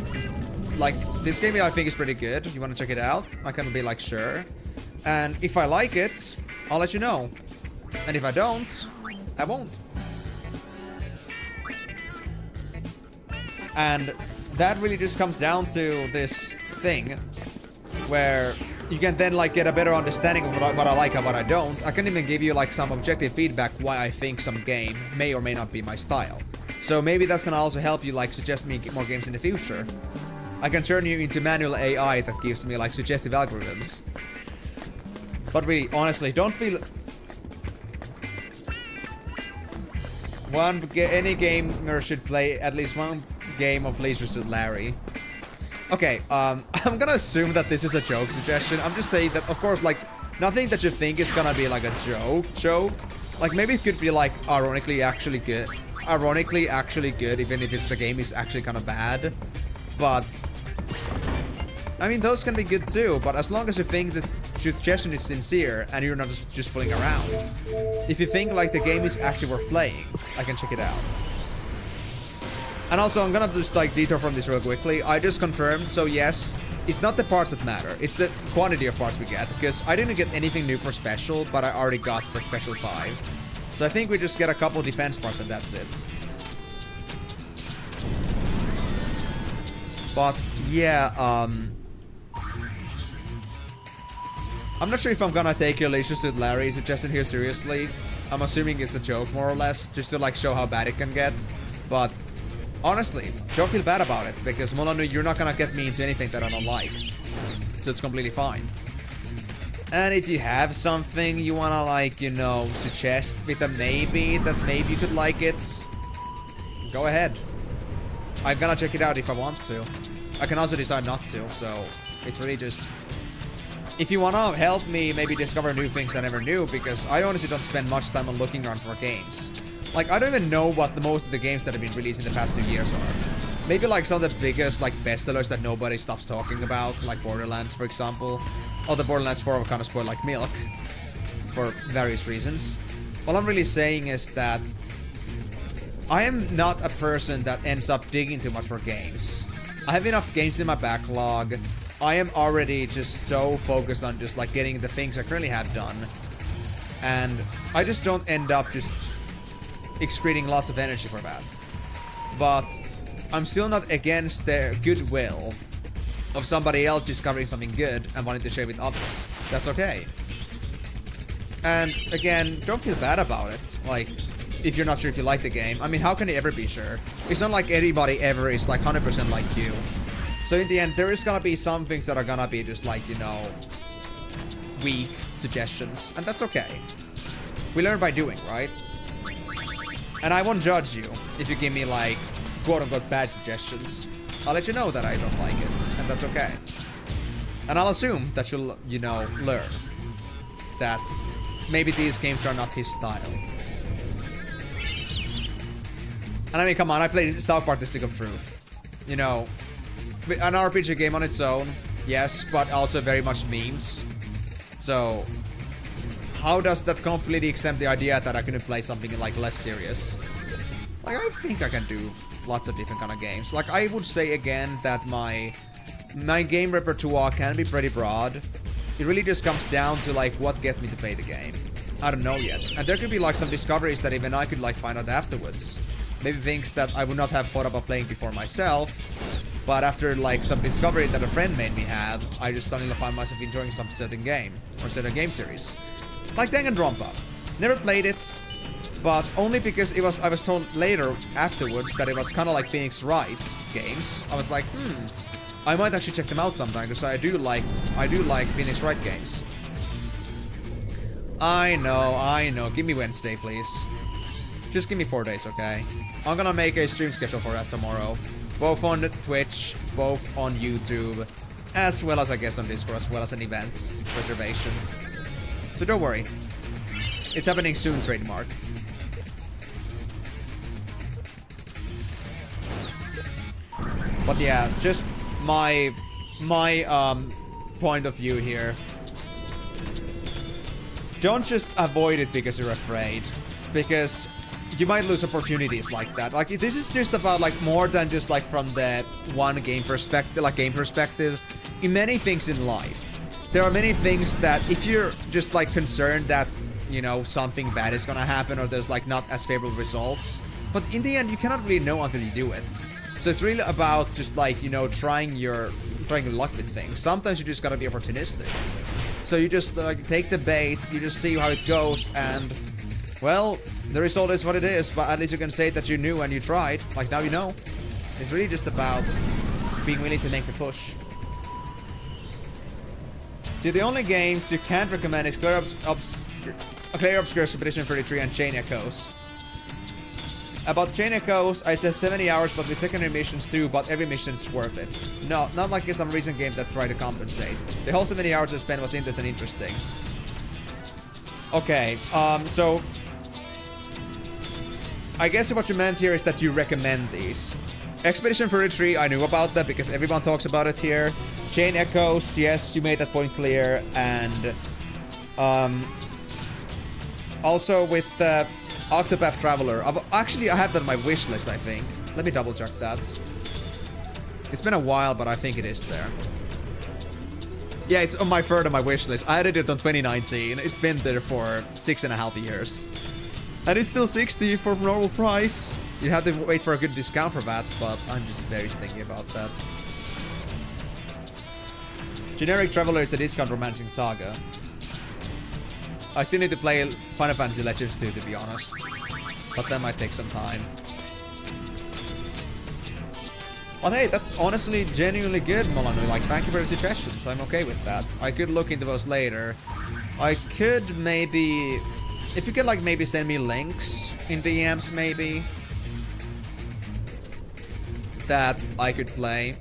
this game I think is pretty good. You want to check it out? I can be like, sure. And if I like it, I'll let you know. And if I don't, I won't. And that really just comes down to this thing where you can then like get a better understanding of what I like and what I don't. I can even give you like some objective feedback why I think some game may or may not be my style. So maybe that's gonna also help you like suggest me more games in the future. I can turn you into manual AI that gives me like suggestive algorithms. But really, honestly, don't feel... Any gamer should play at least one game of Leisure Suit Larry. Okay, I'm gonna assume that this is a joke suggestion. I'm just saying that, of course, like, nothing that you think is gonna be like a joke. Like, maybe it could be like ironically actually good, even if the game is actually kind of bad. But I mean, those can be good too. But as long as you think that your suggestion is sincere and you're not just fooling around, if you think like the game is actually worth playing, I can check it out. And also, I'm gonna just like detour from this real quickly. I just confirmed, so yes, it's not the parts that matter. It's the quantity of parts we get, because I didn't get anything new for special, but I already got the special 5. So I think we just get a couple defense parts and that's it. But yeah, I'm not sure if I'm gonna take your Leisure Suit Larry suggestion here seriously. I'm assuming it's a joke more or less, just to like show how bad it can get. But honestly, don't feel bad about it, because Molanu, you're not gonna get me into anything that I don't like. So it's completely fine. And if you have something you wanna like, you know, suggest with a maybe, that maybe you could like it, go ahead. I'm gonna check it out if I want to. I can also decide not to, so it's really just... If you wanna help me maybe discover new things I never knew, because I honestly don't spend much time on looking around for games. Like, I don't even know what most of the games that have been released in the past 2 years are. Maybe like some of the biggest like bestsellers that nobody stops talking about, like Borderlands for example. Although Borderlands 4 kind of spoiled like milk, for various reasons. All I'm really saying is that I am not a person that ends up digging too much for games. I have enough games in my backlog. I am already just so focused on just like getting the things I currently have done. And I just don't end up just excreting lots of energy for that. But I'm still not against the goodwill of somebody else discovering something good and wanting to share with others. That's okay. And again, don't feel bad about it. Like, if you're not sure if you like the game. I mean, how can you ever be sure? It's not like anybody ever is like 100% like you. So in the end, there is gonna be some things that are gonna be just like, you know, weak suggestions. And that's okay. We learn by doing, right? And I won't judge you if you give me like, quote-unquote bad suggestions. I'll let you know that I don't like it, and that's okay. And I'll assume that you'll, you know, learn that maybe these games are not his style. And I mean, come on, I played South Park: The Stick of Truth. You know, an RPG game on its own, yes, but also very much memes. So, how does that completely exempt the idea that I couldn't play something like less serious? Like, I think I can do lots of different kind of games. Like, I would say again that my game repertoire can be pretty broad. It really just comes down to like what gets me to play the game. I don't know yet. And there could be like some discoveries that even I could like find out afterwards. Maybe things that I would not have thought about playing before myself. But after like some discovery that a friend made me have, I just suddenly find myself enjoying some certain game or certain game series. Like Danganronpa. Never played it. But only because I was told later afterwards that it was kind of like Phoenix Wright games. I was like, I might actually check them out sometime because I do like Phoenix Wright games. I know. Give me Wednesday, please. Just give me 4 days, okay? I'm gonna make a stream schedule for that tomorrow. Both on Twitch, both on YouTube, as well as I guess on Discord, as well as an event reservation. So don't worry. It's happening soon, trademark. But yeah, just my point of view here. Don't just avoid it because you're afraid, because you might lose opportunities like that. Like, this is just about like more than just like from the one game perspective. In many things in life, there are many things that if you're just like concerned that, you know, something bad is gonna happen or there's like not as favorable results, but in the end you cannot really know until you do it. So it's really about just like, you know, trying your luck with things. Sometimes you just gotta be opportunistic. So you just like take the bait, you just see how it goes, and well, the result is what it is, but at least you can say that you knew and you tried. Like, now you know. It's really just about being willing to make the push. See, the only games you can't recommend is Clear Obscure Expedition 33 and Chain Echoes. About Chain Echoes, I said 70 hours, but with secondary missions too, but every mission is worth it. No, not like some recent game that tried to compensate. The whole 70 hours I spent was intense and interesting. Okay, so I guess what you meant here is that you recommend these. Expedition 33, I knew about that because everyone talks about it here. Chain Echoes, yes, you made that point clear. And also with Octopath Traveler. Actually, I have that on my wish list, I think. Let me double check that. It's been a while, but I think it is there. Yeah, it's on my third on my wish list. I added it on 2019. It's been there for 6.5 years. And it's still 60 for normal price. You have to wait for a good discount for that, but I'm just very stingy about that. Generic Traveler is a discount romancing saga. I still need to play Final Fantasy Legends 2, to be honest. But that might take some time. But hey, that's honestly genuinely good, Molanu. Like, thank you for the suggestions. I'm okay with that. I could look into those later. I could maybe... If you could, like, maybe send me links in DMs, maybe. That I could play.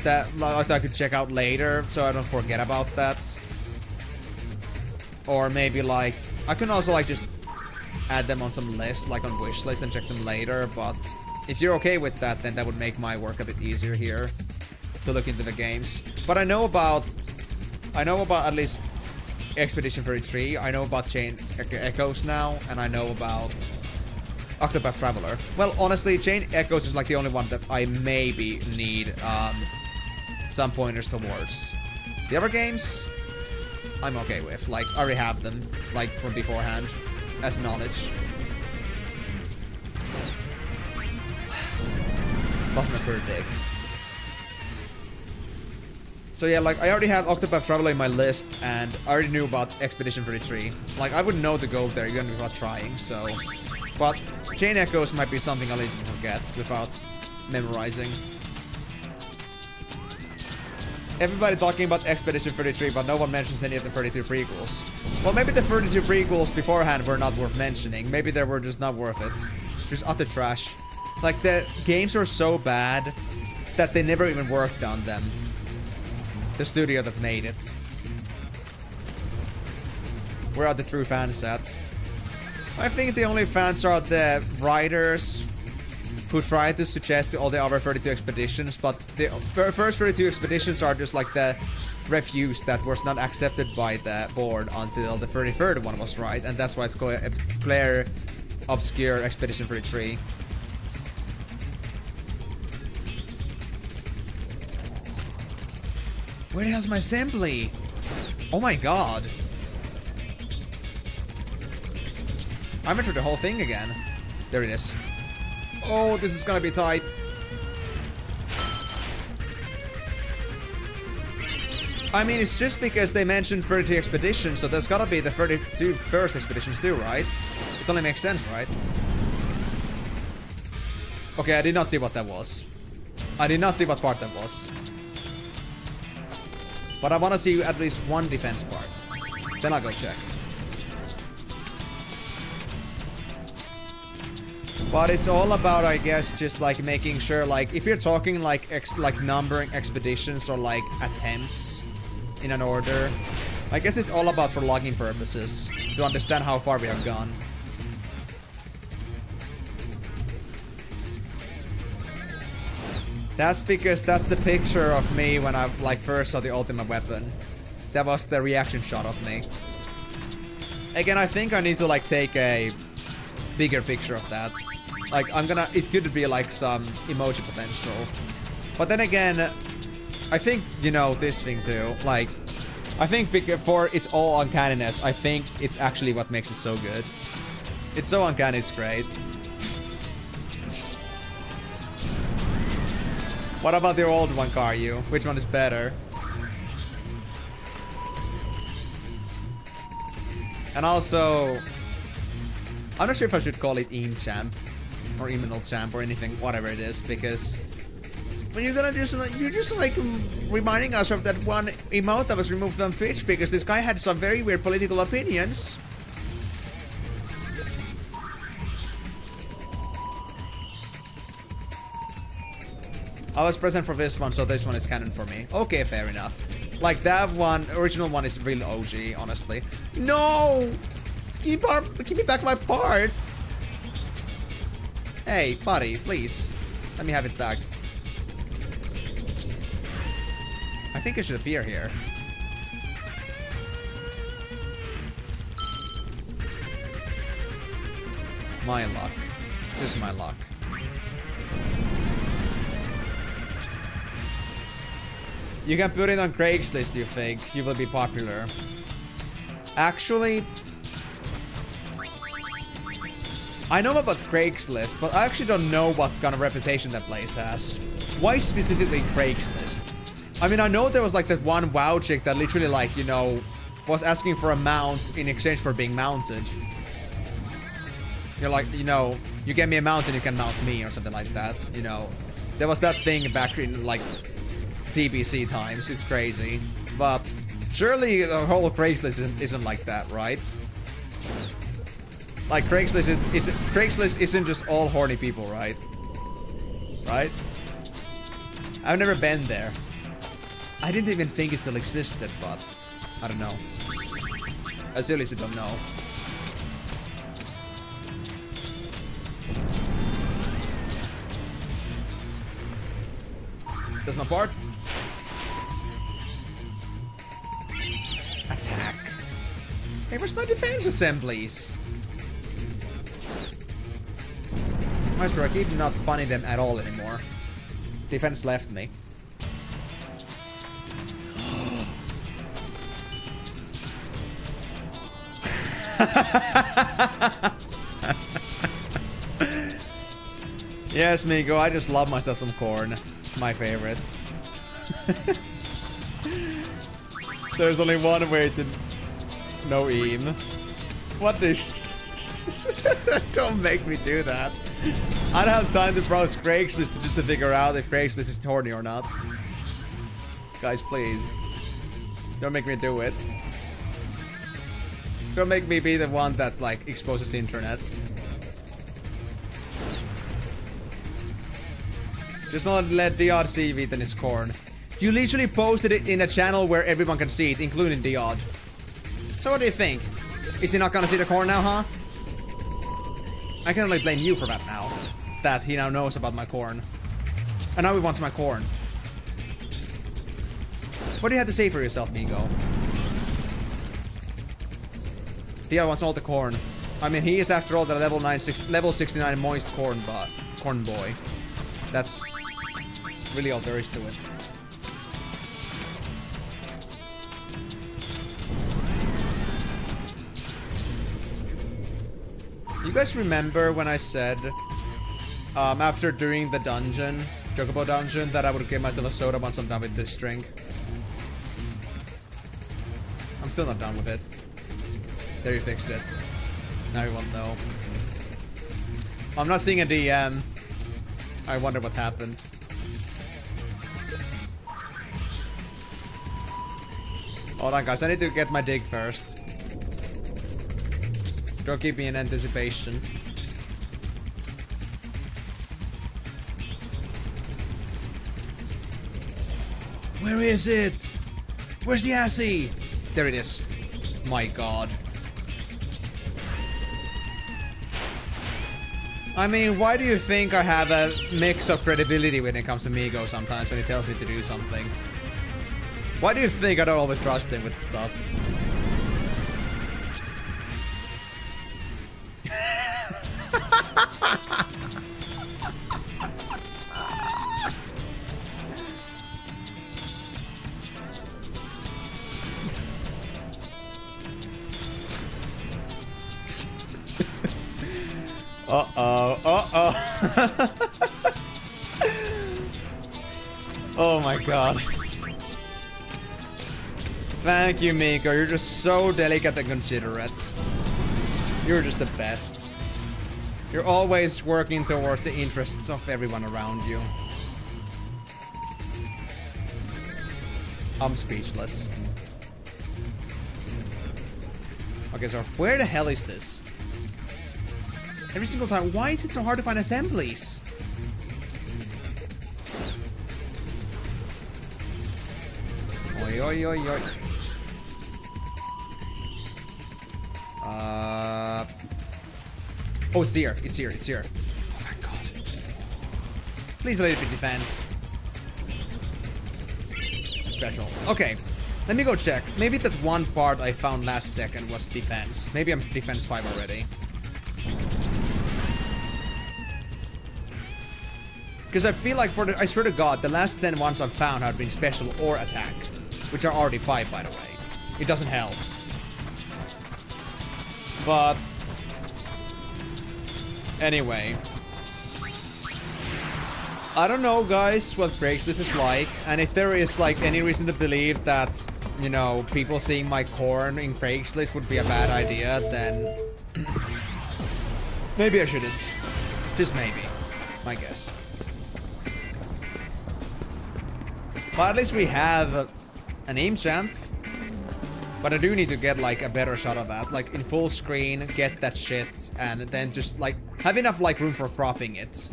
That I could check out later, so I don't forget about that. Or maybe, like... I can also, like, just add them on some list, like on wish list, and check them later, but... If you're okay with that, then that would make my work a bit easier here. To look into the games. But I know about at least Expedition 33. I know about Chain Echoes now, and I know about Octopath Traveler. Well, honestly, Chain Echoes is like the only one that I maybe need some pointers towards. The other games, I'm okay with. Like, I already have them, like, from beforehand, as knowledge. Lost my third dig. So yeah, like, I already have Octopath Traveler in my list, and I already knew about Expedition 33. Like, I wouldn't know to go there even without trying, so... But Chain Echoes might be something I'll easily forget without memorizing. Everybody talking about Expedition 33, but no one mentions any of the 32 prequels. Well, maybe the 32 prequels beforehand were not worth mentioning. Maybe they were just not worth it. Just utter trash. Like, the games were so bad that they never even worked on them. The studio that made it. Where are the true fans at? I think the only fans are the writers who try to suggest all the other 32 expeditions, but the first 32 expeditions are just like the refuse that was not accepted by the board until the 33rd one was right, and that's why it's called a clear, obscure Expedition 33. Where the hell's my assembly? Oh my god. I went through the whole thing again. There it is. Oh, this is gonna be tight. I mean, it's just because they mentioned 32 expeditions, so there's gotta be the 32 first expeditions too, right? It only makes sense, right? Okay, I did not see what that was. I did not see what part that was. But I wanna see at least one defense part. Then I'll go check. But it's all about, I guess, just like making sure, like, if you're talking like numbering expeditions or like attempts in an order, I guess it's all about for logging purposes to understand how far we have gone. That's because that's the picture of me when I like first saw the ultimate weapon. That was the reaction shot of me. Again, I think I need to like take a bigger picture of that. Like, it could be like some emoji potential. But then again, I think, you know, this thing too, like, I think for its all uncanniness, I think it's actually what makes it so good. It's so uncanny, it's great. What about the old one, Karyu? Which one is better? And also, I'm not sure if I should call it Champ or Emenal Champ or anything, whatever it is, because well, you're just like reminding us of that one emote that was removed from Twitch because this guy had some very weird political opinions. I was present for this one, so this one is canon for me. Okay, fair enough. Like that one, original one is real OG, honestly. No! Give me back my part! Hey, buddy, please. Let me have it back. I think it should appear here. My luck. This is my luck. You can put it on Craigslist, you think. You will be popular. Actually, I know about Craigslist, but I actually don't know what kind of reputation that place has. Why specifically Craigslist? I mean, I know there was like that one WoW chick that literally like, you know, was asking for a mount in exchange for being mounted. You're like, you know, you get me a mount and you can mount me or something like that, you know. There was that thing back in like TBC times. It's crazy. But surely the whole Craigslist isn't like that, right? Like Craigslist isn't just all horny people, right? Right? I've never been there. I didn't even think it still existed, but I don't know. I seriously don't know. That's my part. Attack. Hey, where's my defense assemblies? I swear, I keep not finding them at all anymore. Defense left me. Yes, Migo, I just love myself some corn. My favorite. There's only one way to no aim. What is... Don't make me do that. I don't have time to browse Craigslist just to figure out if Craigslist is horny or not. Guys, please. Don't make me do it. Don't make me be the one that, like, exposes the internet. Just not let Diod see it in his corn. You literally posted it in a channel where everyone can see it, including Diod. So what do you think? Is he not gonna see the corn now, huh? I can only blame you for that now. That he now knows about my corn. And now he wants my corn. What do you have to say for yourself, Migo? Diod wants all the corn. I mean, he is after all the level 69 moist corn boy. That's really all there is to it. You guys remember when I said, after doing the dungeon, Chocobo dungeon, that I would give myself a soda once I'm done with this drink? I'm still not done with it. There, you fixed it. Now you won't know. I'm not seeing a DM. I wonder what happened. Hold on, guys. I need to get my dig first. Don't keep me in anticipation. Where is it? Where's the assy? There it is. My god. I mean, why do you think I have a mix of credibility when it comes to Migo sometimes when he tells me to do something? Why do you think I don't always trust him with stuff? Uh-oh, uh-oh. Oh my god. Thank you, Miko. You're just so delicate and considerate. You're just the best. You're always working towards the interests of everyone around you. I'm speechless. Okay, so where the hell is this? Every single time. Why is it so hard to find assemblies? Oi, oi, oi, oi. Oh, it's here. It's here. It's here. Oh my god. Please let it be defense. Special. Okay. Let me go check. Maybe that one part I found last second was defense. Maybe I'm defense 5 already. Because I feel like, I swear to god, the last 10 ones I've found have been special or attack. Which are already 5, by the way. It doesn't help. But... anyway. I don't know, guys, what Craigslist is like. And if there is, like, any reason to believe that, you know, people seeing my corn in Craigslist would be a bad idea, then... maybe I shouldn't. Just maybe. My guess. But at least we have an aim champ. But I do need to get like a better shot of that. Like in full screen, get that shit. And then just like have enough like room for cropping it.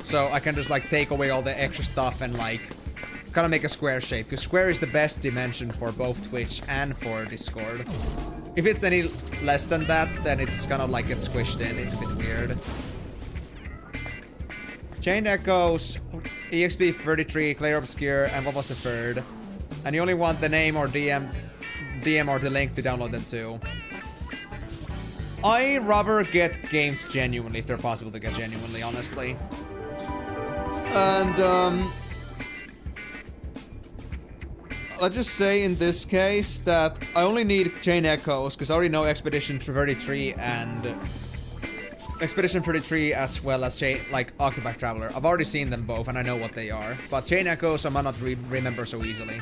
So I can just like take away all the extra stuff and like kind of make a square shape. Because square is the best dimension for both Twitch and for Discord. If it's any less than that, then it's kind of like get squished in. It's a bit weird. Chained Echoes, EXP 33, Clear Obscure, and what was the third? And you only want the name or DM or the link to download them too. I rather get games genuinely if they're possible to get genuinely, honestly. And let's just say in this case that I only need Chain Echoes because I already know Expedition 33 and Expedition 33 as well as Octopath Traveler. I've already seen them both and I know what they are. But Chain Echoes I might not remember so easily.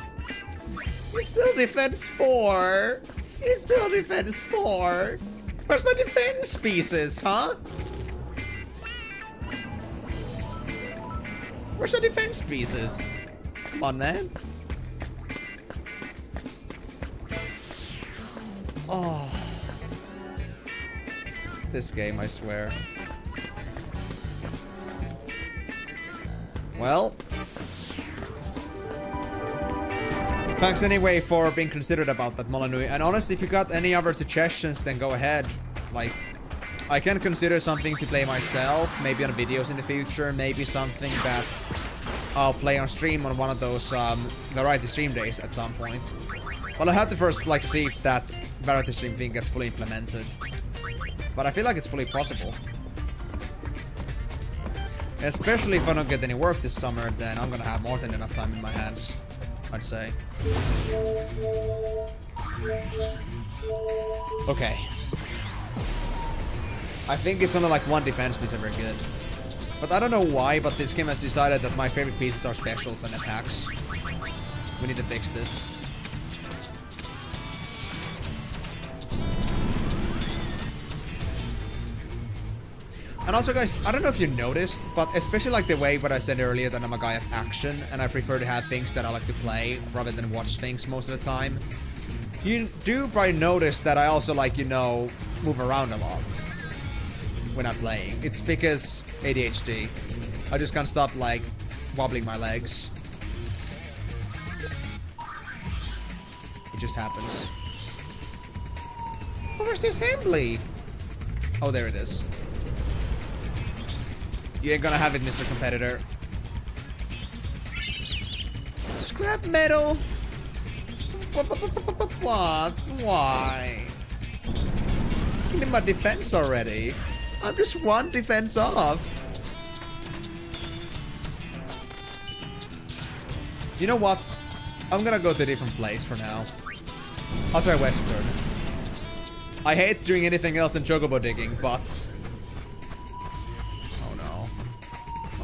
It's still defense 4. It's still defense 4. Where's my defense pieces, huh? Where's my defense pieces? Come on, man. Oh. This game, I swear. Well. Thanks anyway for being considerate about that, Molineux. And honestly, if you got any other suggestions, then go ahead. Like, I can consider something to play myself, maybe on videos in the future, maybe something that I'll play on stream on one of those variety stream days at some point. Well, I have to first see if that variety stream thing gets fully implemented. But I feel like it's fully possible. Especially if I don't get any work this summer, then I'm gonna have more than enough time in my hands, I'd say. Okay. I think it's only one defense piece ever good. But I don't know why, but this game has decided that my favorite pieces are specials and attacks. We need to fix this. And also, guys, I don't know if you noticed, but especially the way what I said earlier that I'm a guy of action and I prefer to have things that I like to play rather than watch things most of the time. You do probably notice that I also move around a lot when I'm playing. It's because ADHD. I just can't stop wobbling my legs. It just happens. Oh, where's the assembly? Oh, there it is. You ain't gonna have it, Mr. Competitor. Scrap metal? What? Why? Give me my defense already. I'm just one defense off. You know what? I'm gonna go to a different place for now. I'll try Western. I hate doing anything else than chocobo digging, but...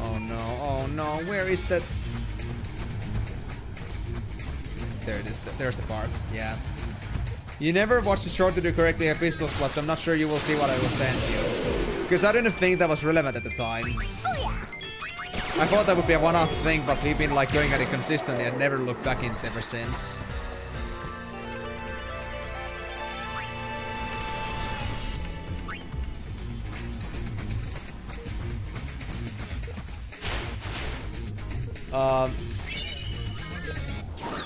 Oh no, oh no, where is that? There it is, there's the part, yeah. You never watched the short to do correctly at pistol squats, I'm not sure you will see what I will send you. Because I didn't think that was relevant at the time. I thought that would be a one-off thing, but we've been going at it consistently and never looked back in it ever since.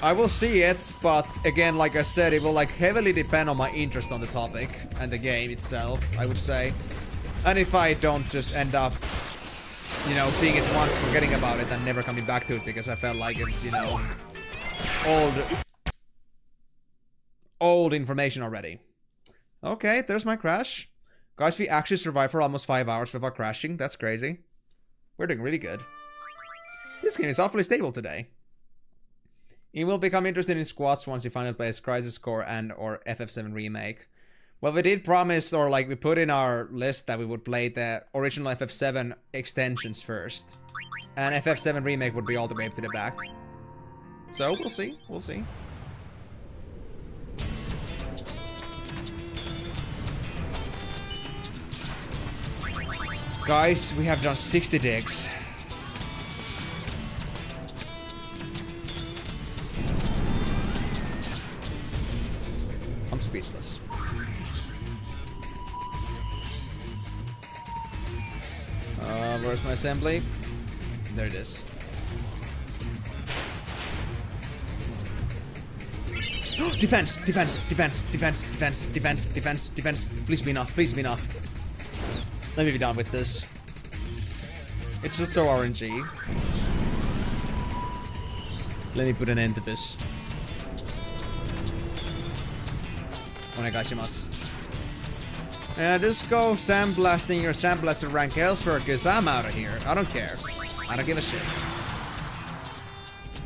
I will see it, but again, like I said, it will heavily depend on my interest on the topic and the game itself, I would say. And if I don't just end up, seeing it once, forgetting about it, and never coming back to it because I felt like it's, old information already. Okay, there's my crash. Guys, we actually survived for almost 5 hours without crashing. That's crazy. We're doing really good. This game is awfully stable today. You will become interested in squats once you finally play Crisis Core and or FF7 Remake. Well, we did promise, or we put in our list that we would play the original FF7 extensions first. And FF7 Remake would be all the way up to the back. So, we'll see. We'll see. Guys, we have done 60 digs. I'm speechless. Where's my assembly? There it is. Defense! Defense! Defense! Defense! Defense! Defense! Defense! Defense! Please be enough! Please be enough! Let me be done with this. It's just so RNG. Let me put an end to this. Onegaishimasu. Yeah, just go sandblasting your sandblasted rank elsewhere, cause I'm out of here. I don't care. I don't give a shit.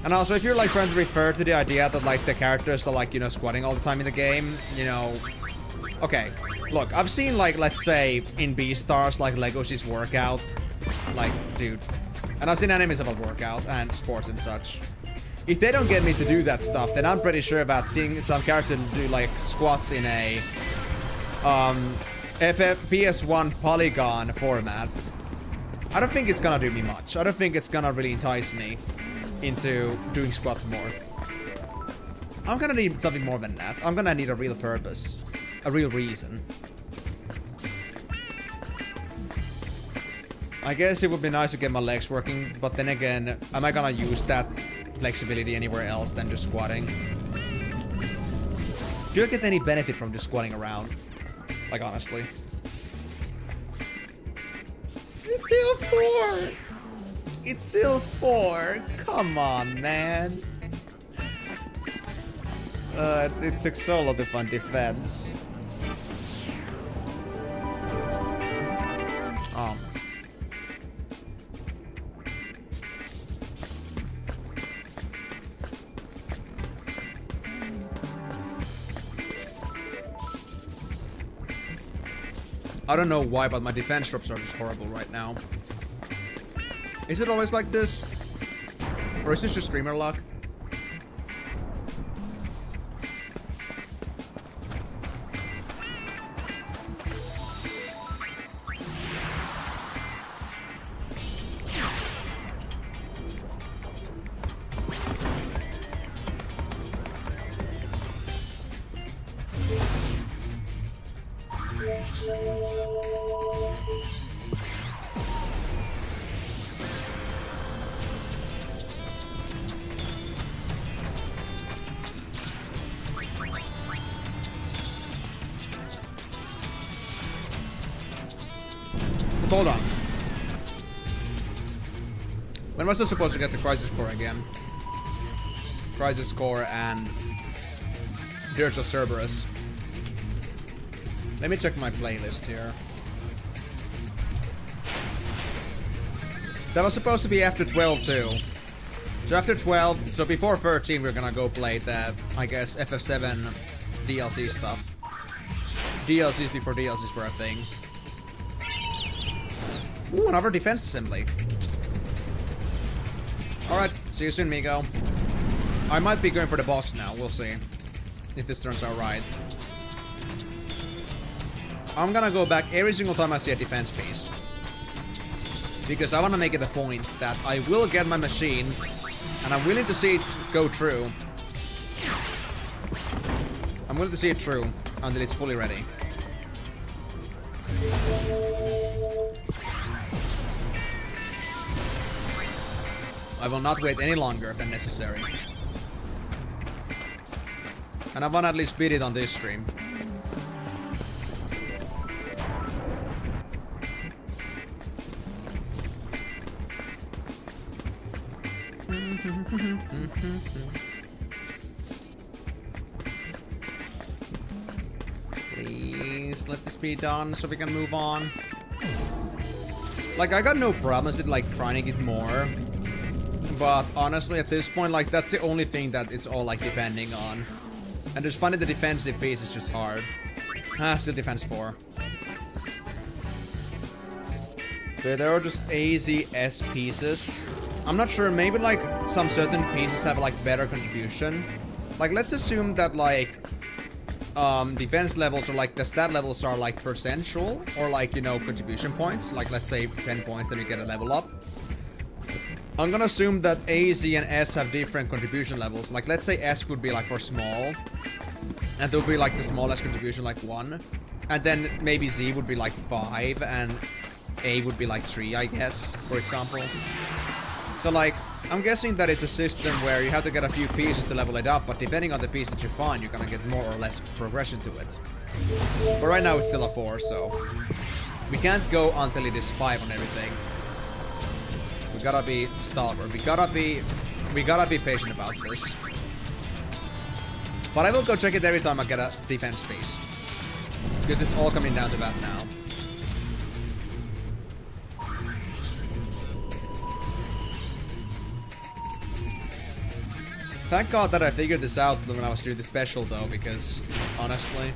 And also, if you're like trying to refer to the idea that like the characters are like, you know, squatting all the time in the game, you know, okay. Look, I've seen like, let's say in Beastars, like Legos's workout, like, dude. And I've seen animes about workout and sports and such. If they don't get me to do that stuff, then I'm pretty sure about seeing some character do like squats in a PS1 polygon format. I don't think it's gonna do me much. I don't think it's gonna really entice me into doing squats more. I'm gonna need something more than that. I'm gonna need a real purpose. A real reason. I guess it would be nice to get my legs working, but then again, am I gonna use that flexibility anywhere else than just squatting? Do I get any benefit from just squatting around? Like, honestly. It's still 4! It's still 4! Come on, man! It took so long to find defense. Oh. I don't know why, but my defense drops are just horrible right now. Is it always like this? Or is this just streamer luck? Hold on. When was I supposed to get the Crisis Core again? Crisis Core and Dirge of Cerberus. Let me check my playlist here. That was supposed to be after 12 too. So after 12, so before 13 we're gonna go play the, I guess, FF7 DLC stuff. DLCs before DLCs were a thing. Ooh, another defense assembly. Alright, see you soon, Migo. I might be going for the boss now, we'll see. If this turns out right. I'm gonna go back every single time I see a defense piece. Because I wanna make it a point that I will get my machine, and I'm willing to see it go true. I'm willing to see it true until it's fully ready. I will not wait any longer than necessary. And I wanna at least beat it on this stream. Please let this be done so we can move on. Like, I got no problems with like grinding it more. But honestly, at this point, like, that's the only thing that it's all like depending on. And just finding the defensive piece is just hard. Ah, still defense 4. So there are just AZS pieces. I'm not sure, maybe like some certain pieces have like better contribution. Like, let's assume that like defense levels or like the stat levels are like percentual or like, you know, contribution points. Like, let's say 10 points and you get a level up. I'm gonna assume that A, Z, and S have different contribution levels. Like, let's say S would be like for small, and there would be like the smallest contribution like 1, and then maybe Z would be like 5, and A would be like 3, I guess, for example. So like, I'm guessing that it's a system where you have to get a few pieces to level it up, but depending on the piece that you find, you're gonna get more or less progression to it. But right now it's still a 4, so we can't go until it is 5 on everything. We gotta be stalwart. We gotta be patient about this. But I will go check it every time I get a defense piece. Because it's all coming down to that now. Thank God that I figured this out when I was doing the special though, because honestly,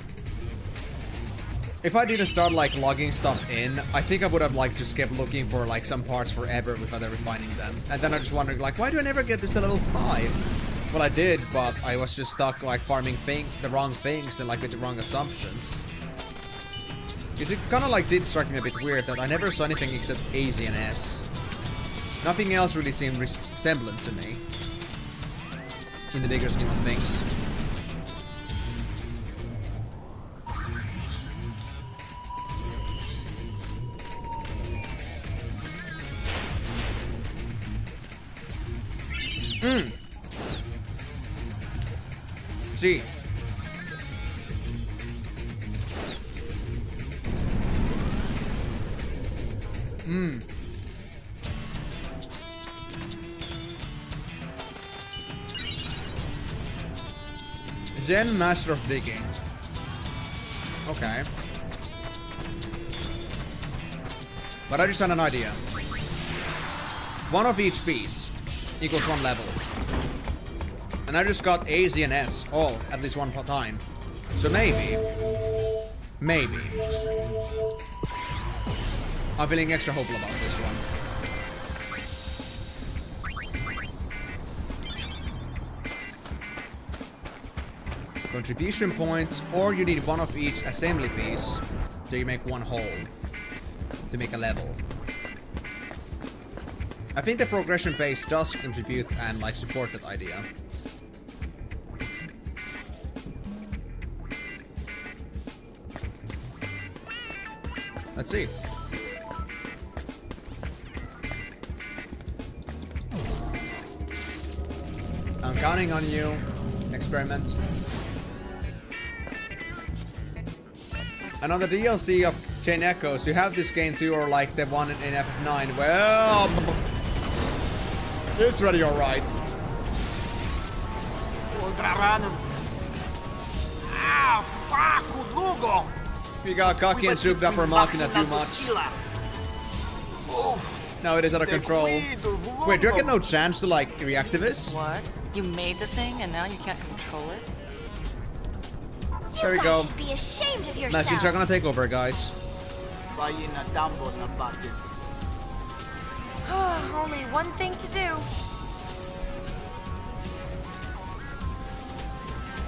if I didn't start like logging stuff in, I think I would have like just kept looking for like some parts forever without ever finding them. And then I just wondering like, why do I never get this to level 5? Well, I did, but I was just stuck like farming the wrong things and like with the wrong assumptions. Because it kind of like did strike me a bit weird that I never saw anything except A, Z, and S. Nothing else really seemed resemblant to me. In the bigger scheme of things. See. Zen Master of Digging. Okay. But I just had an idea. One of each piece equals 1 level. And I just got A, Z, and S all at least one time. So maybe. I'm feeling extra hopeful about this one. Contribution points, or you need one of each assembly piece, so you make one whole to make a level. I think the progression base does contribute and like support that idea. Let's see. I'm counting on you. Experiment. And on the DLC of Chain Echoes, you have this game too, or like the one in FF9. Well, it's ready, alright. We got cocky and souped up our machina too much. Now it is out of control. Wait, do I get no chance to like reactivate this? What? You made the thing and now you can't control it? There we go. Should be ashamed of yourself. Machines are gonna take over, guys. Only one thing to do.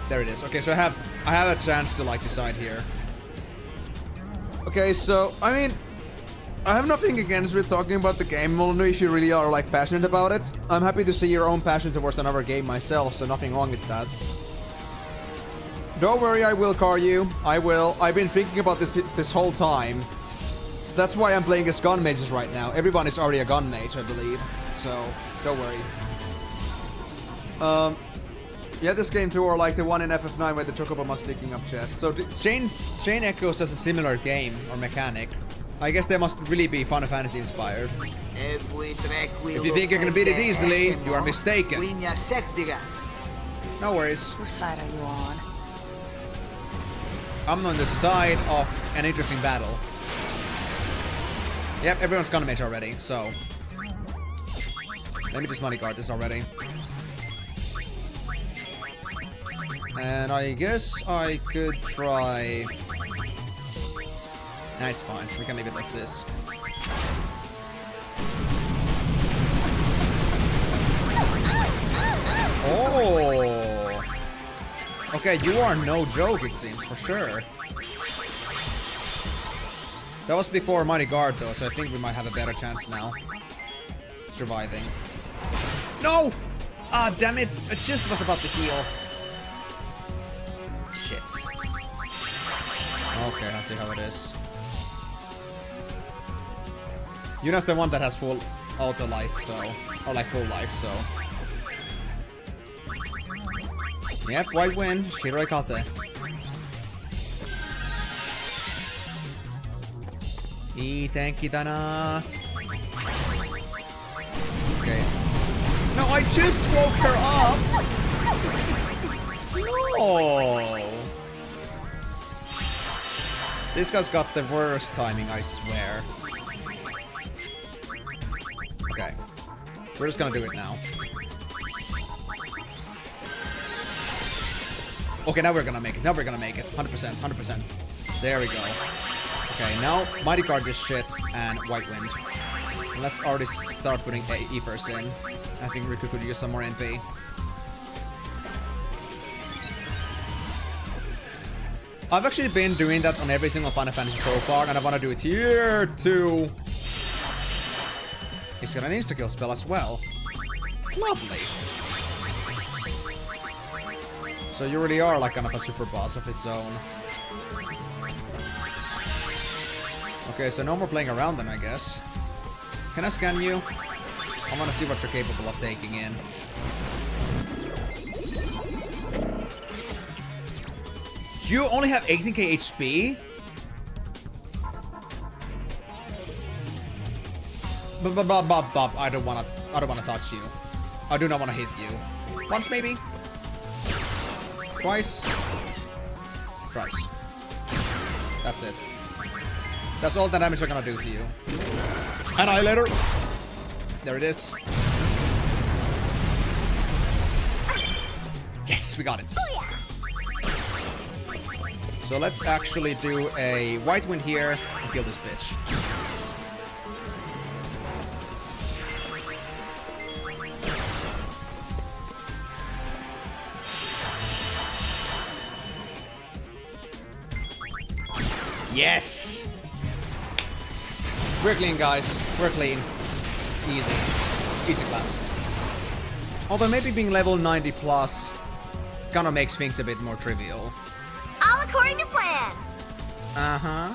There it is. Okay, so I have a chance to like decide here. Okay, so I mean, I have nothing against with talking about the game, only if you really are like passionate about it. I'm happy to see your own passion towards another game myself, so nothing wrong with that. Don't worry, I will car you. I will. I've been thinking about this whole time. That's why I'm playing as gun mages right now. Everyone is already a gun mage, I believe. So, don't worry. Yeah, this game too, or like the one in FF9 where the Chocobo was sticking up chests. So, Chain Echoes has a similar game, or mechanic. I guess they must really be Final Fantasy inspired. If you think you're gonna beat it easily, you are mistaken. No worries. Whose side are you on? I'm on the side of an interesting battle. Yep, everyone's gun mage already, so let me just money guard this already. And I guess I could try. Nah, it's fine. We can leave it like this. Oh! Okay, you are no joke, it seems, for sure. That was before Mighty Guard, though, so I think we might have a better chance now. Surviving. No! Ah, damn it! I just was about to heal. Shit. Okay, I see how it is. Yuna's the one that has full auto life, so... Or like full life, so... Yep, white win. Shiroi Kase. Itenki dana. Okay. No, I just woke her up! No! This guy's got the worst timing, I swear. Okay. We're just gonna do it now. Okay, now we're gonna make it. Now we're gonna make it. 100%, 100%. There we go. Okay, now Mighty Guard this shit and White Wind. And let's already start putting Ethers in. I think Rikku could use some more NP. I've actually been doing that on every single Final Fantasy so far, and I want to do it here too. He's got an insta-kill spell as well. Lovely. So you really are like kind of a super boss of its own. Okay, so no more playing around then, I guess. Can I scan you? I want to see what you're capable of taking in. You only have 18k HP? Bob, I don't wanna touch you. I do not wanna hit you. Once maybe? Twice? Twice. That's it. That's all the damage I'm gonna do to you. Annihilator! There it is. Yes, we got it. So let's actually do a White Wind here and kill this bitch. Yes! We're clean, guys. We're clean. Easy. Easy clap. Although maybe being level 90 plus kinda makes things a bit more trivial. All according to plan. Uh-huh.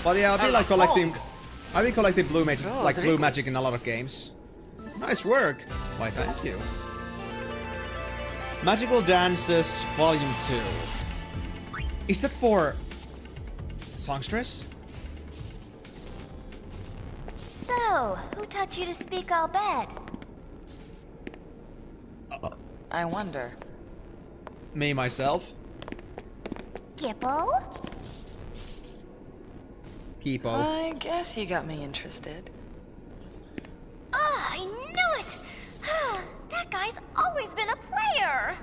But yeah, I've been like collecting blue mages, like blue magic in a lot of games. Nice work. Why, thank you. Magical Dances Volume 2. Is that for songstress? So, who taught you to speak all bad? I wonder. Me, myself. Gipple? Peepo. I guess you got me interested. Oh, I knew it! That guy's always been a player!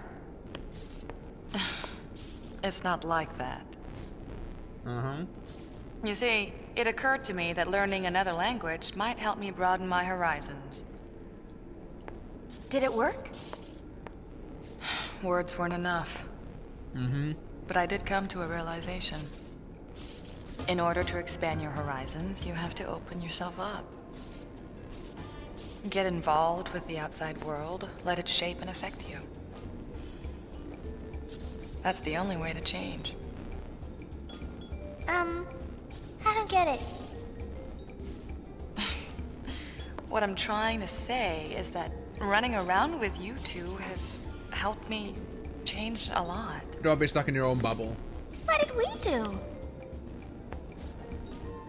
It's not like that. Uh-huh. You see, it occurred to me that learning another language might help me broaden my horizons. Did it work? Words weren't enough. Mm-hmm. But I did come to a realization. In order to expand your horizons, you have to open yourself up. Get involved with the outside world, let it shape and affect you. That's the only way to change. I don't get it. What I'm trying to say is that running around with you two has helped me change a lot. Don't be stuck in your own bubble. What did we do?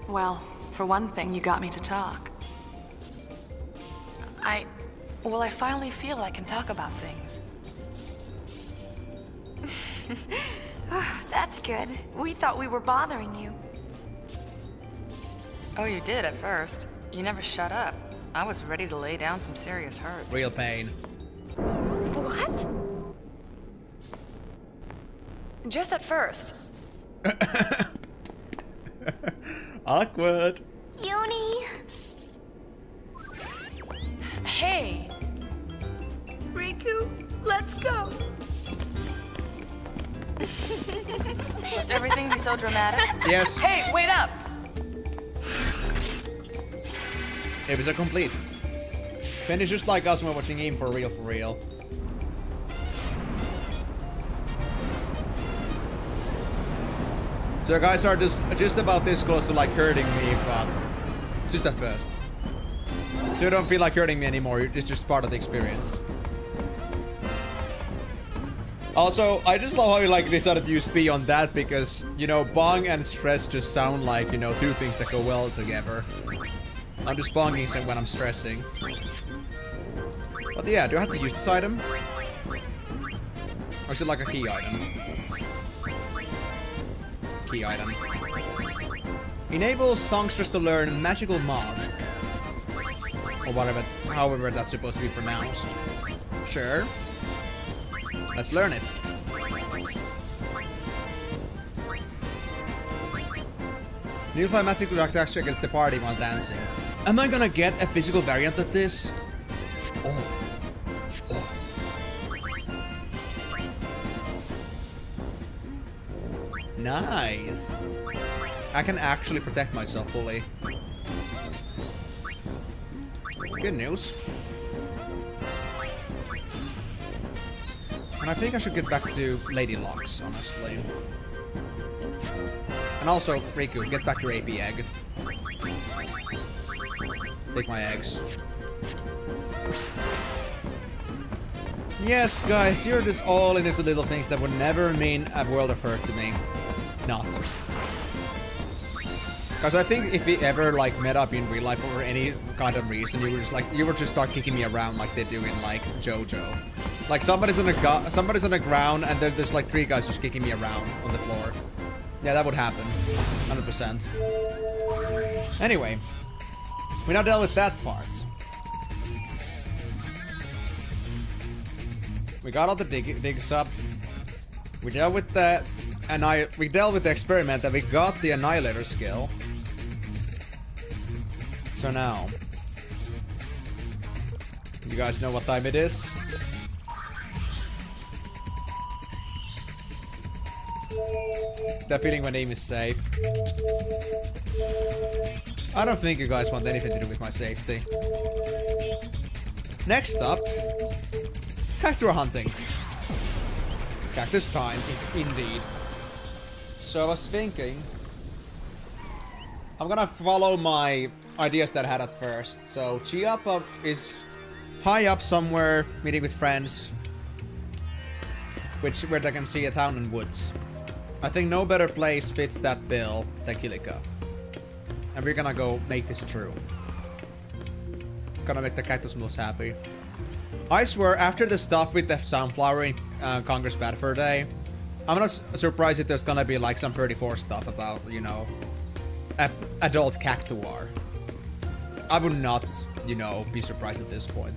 Well, for one thing, you got me to talk. I finally feel I can talk about things. That's good. We thought we were bothering you. Oh, you did at first. You never shut up. I was ready to lay down some serious hurt. Real pain. What? Just at first. Awkward. Yuni? Hey! Rikku, let's go. Must everything be so dramatic? Yes. Hey, wait up! It was a complete. Payne is just like us when we're watching him for real, for real. So you guys are just about this close to like hurting me, but just at first. So you don't feel like hurting me anymore, it's just part of the experience. Also, I just love how you like decided to use P on that because, you know, bong and stress just sound like, you know, two things that go well together. I'm just bonging when I'm stressing. But yeah, do I have to use this item? Or is it like a key item? key item. Enables songsters to learn magical mask. Or whatever, however that's supposed to be pronounced. Sure. Let's learn it. Unify magical attacks against the party while dancing. Am I gonna get a physical variant of this? Oh. Oh. Nice. I can actually protect myself fully. Good news. And I think I should get back to Lady Locks, honestly. And also, Rikku, get back your AP egg. Take my eggs. Yes, guys, you're just all in these little things that would never mean a world of hurt to me. Not. Because I think if we ever like met up in real life for any kind of reason, you would just start kicking me around like they do in like JoJo. Like somebody's on the ground and there's like 3 guys just kicking me around on the floor. Yeah, that would happen. 100%. Anyway, we now dealt with that part. We got all the digs up. We dealt with the experiment and we got the Annihilator skill. So now, you guys know what time it is? That feeling my name is safe. I don't think you guys want anything to do with my safety. Next up, cactus hunting. Cactus time, indeed. So I was thinking, I'm gonna follow my ideas that I had at first. So Chiappa is high up somewhere, meeting with friends, where they can see a town and woods. I think no better place fits that bill than Kilika. And we're gonna go make this true. Gonna make the cactus mules happy. I swear, after the stuff with the sunflower in Congress Bad Fur Day, I'm not surprised if there's gonna be like some 34 stuff about, you know, adult cactuar. I would not, you know, be surprised at this point.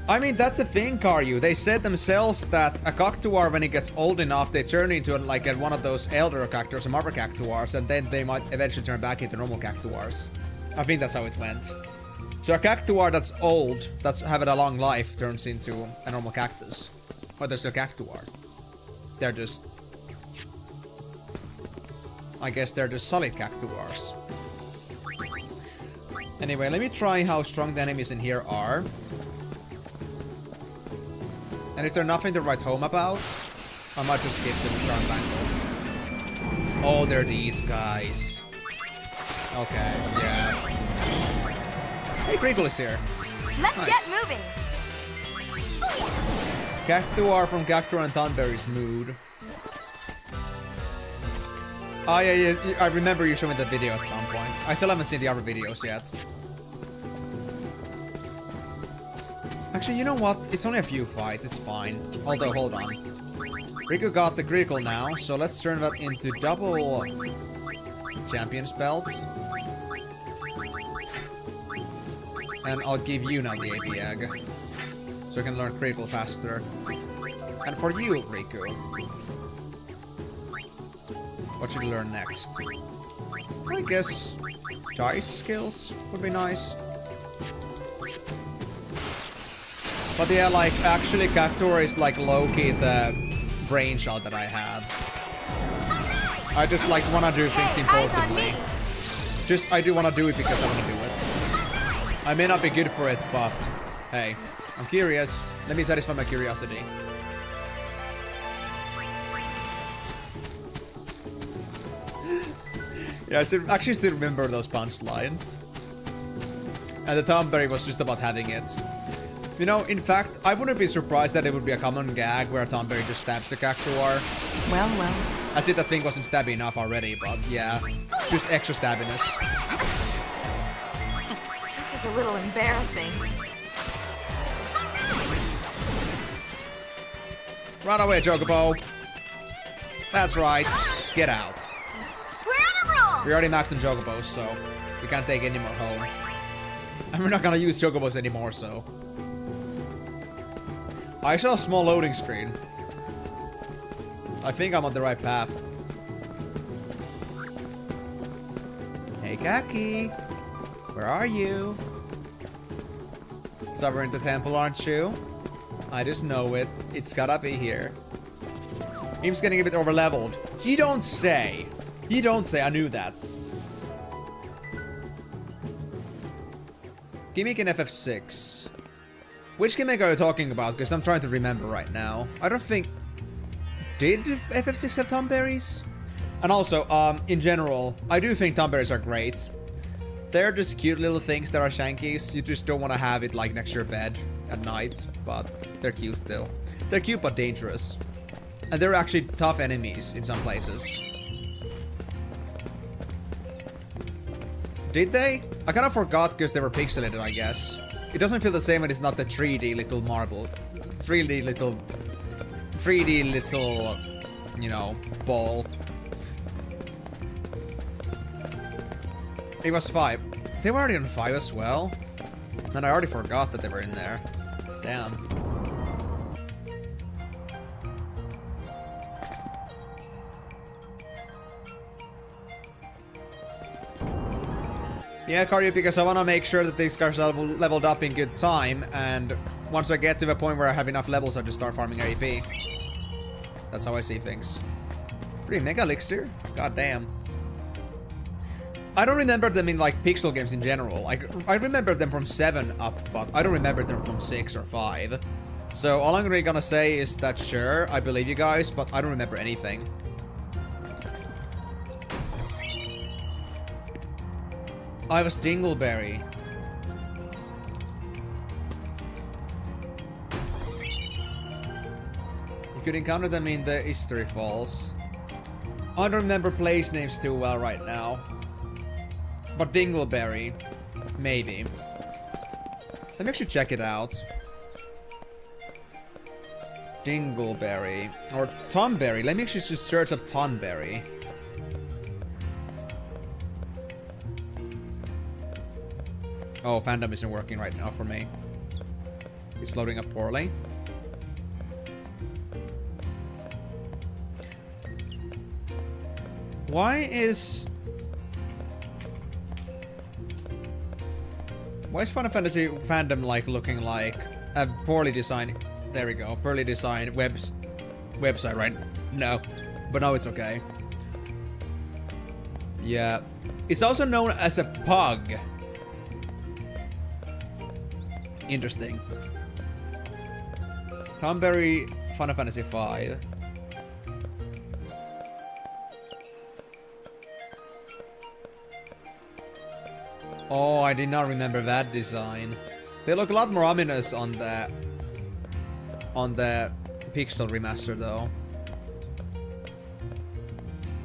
I mean, that's the thing, Karyu. They said themselves that a cactuar, when it gets old enough, they turn into like one of those elder cactuars, or mother cactuars, and then they might eventually turn back into normal cactuars. I think that's how it went. So a cactuar that's old, that's having a long life, turns into a normal cactus. But they're still cactuar. They're just... I guess they're just solid cactuars. Anyway, let me try how strong the enemies in here are. And if there's nothing to write home about, I might just skip them and try and bangle. Oh, they're these guys. Okay, yeah. Hey, Crinkle is here. Let's nice. get moving. Cactuar from Cactuar and Thornberry's mood. Oh yeah, I remember you showing the video at some point. I still haven't seen the other videos yet. Actually, you know what? It's only a few fights, it's fine. Although, hold on. Rikku got the critical now, so let's turn that into double champion's belt. And I'll give Yuna the AP egg. So I can learn critical faster. And for you, Rikku. What should you learn next? I guess dice skills would be nice. But yeah, like, actually Cactuar is like low-key the brain shot that I have. I just like wanna do things impulsively. I do wanna do it because I wanna do it. I may not be good for it, but hey, I'm curious. Let me satisfy my curiosity. Yeah, I actually still remember those punchlines. And the Thornberry was just about having it. You know, in fact, I wouldn't be surprised that it would be a common gag where a Thornberry just stabs the Cactuar. Well, well. As if that thing wasn't stabby enough already, but yeah. Just extra stabbiness. This is a little embarrassing. Run away, Chocobo! That's right. Get out. We're on a roll! We already maxed on Chocobos, so we can't take any more home. And we're not gonna use Chocobos anymore, so. I saw a small loading screen. I think I'm on the right path. Hey, Kaki. Where are you? Sovereign the temple, aren't you? I just know it. It's gotta be here. He's getting a bit over-leveled. You don't say. You don't say. I knew that. Gimmick in FF6. Which gimmick are you talking about? Because I'm trying to remember right now. I don't think... Did FF6 have Tomberries? And also, in general, I do think Tomberries are great. They're just cute little things that are shankies. You just don't want to have it like next to your bed at night. But they're cute still. They're cute but dangerous. And they're actually tough enemies in some places. Did they? I kind of forgot because they were pixelated, I guess. It doesn't feel the same when it's not the 3D little marble. 3D little, you know, ball. It was 5. They were already on 5 as well. And I already forgot that they were in there. Damn. Yeah, Cardio, because I want to make sure that these cars are leveled up in good time, and once I get to the point where I have enough levels, I just start farming AP. That's how I see things. 3 Mega Elixir? God damn. I don't remember them in, like, pixel games in general. Like, I remember them from 7 up, but I don't remember them from 6 or 5. So all I'm really gonna say is that, sure, I believe you guys, but I don't remember anything. I was Dingleberry. You could encounter them in the History Falls. I don't remember place names too well right now. But Dingleberry, maybe. Let me actually check it out. Dingleberry. Or Tonberry. Let me actually just search up Tonberry. Oh, fandom isn't working right now for me. It's loading up poorly. Why is Final Fantasy fandom like looking like a poorly designed? There we go, poorly designed website, right? No, but no, it's okay. Yeah, it's also known as a pug. Interesting. Tonberry, Final Fantasy 5. Oh, I did not remember that design. They look a lot more ominous on the Pixel Remaster, though.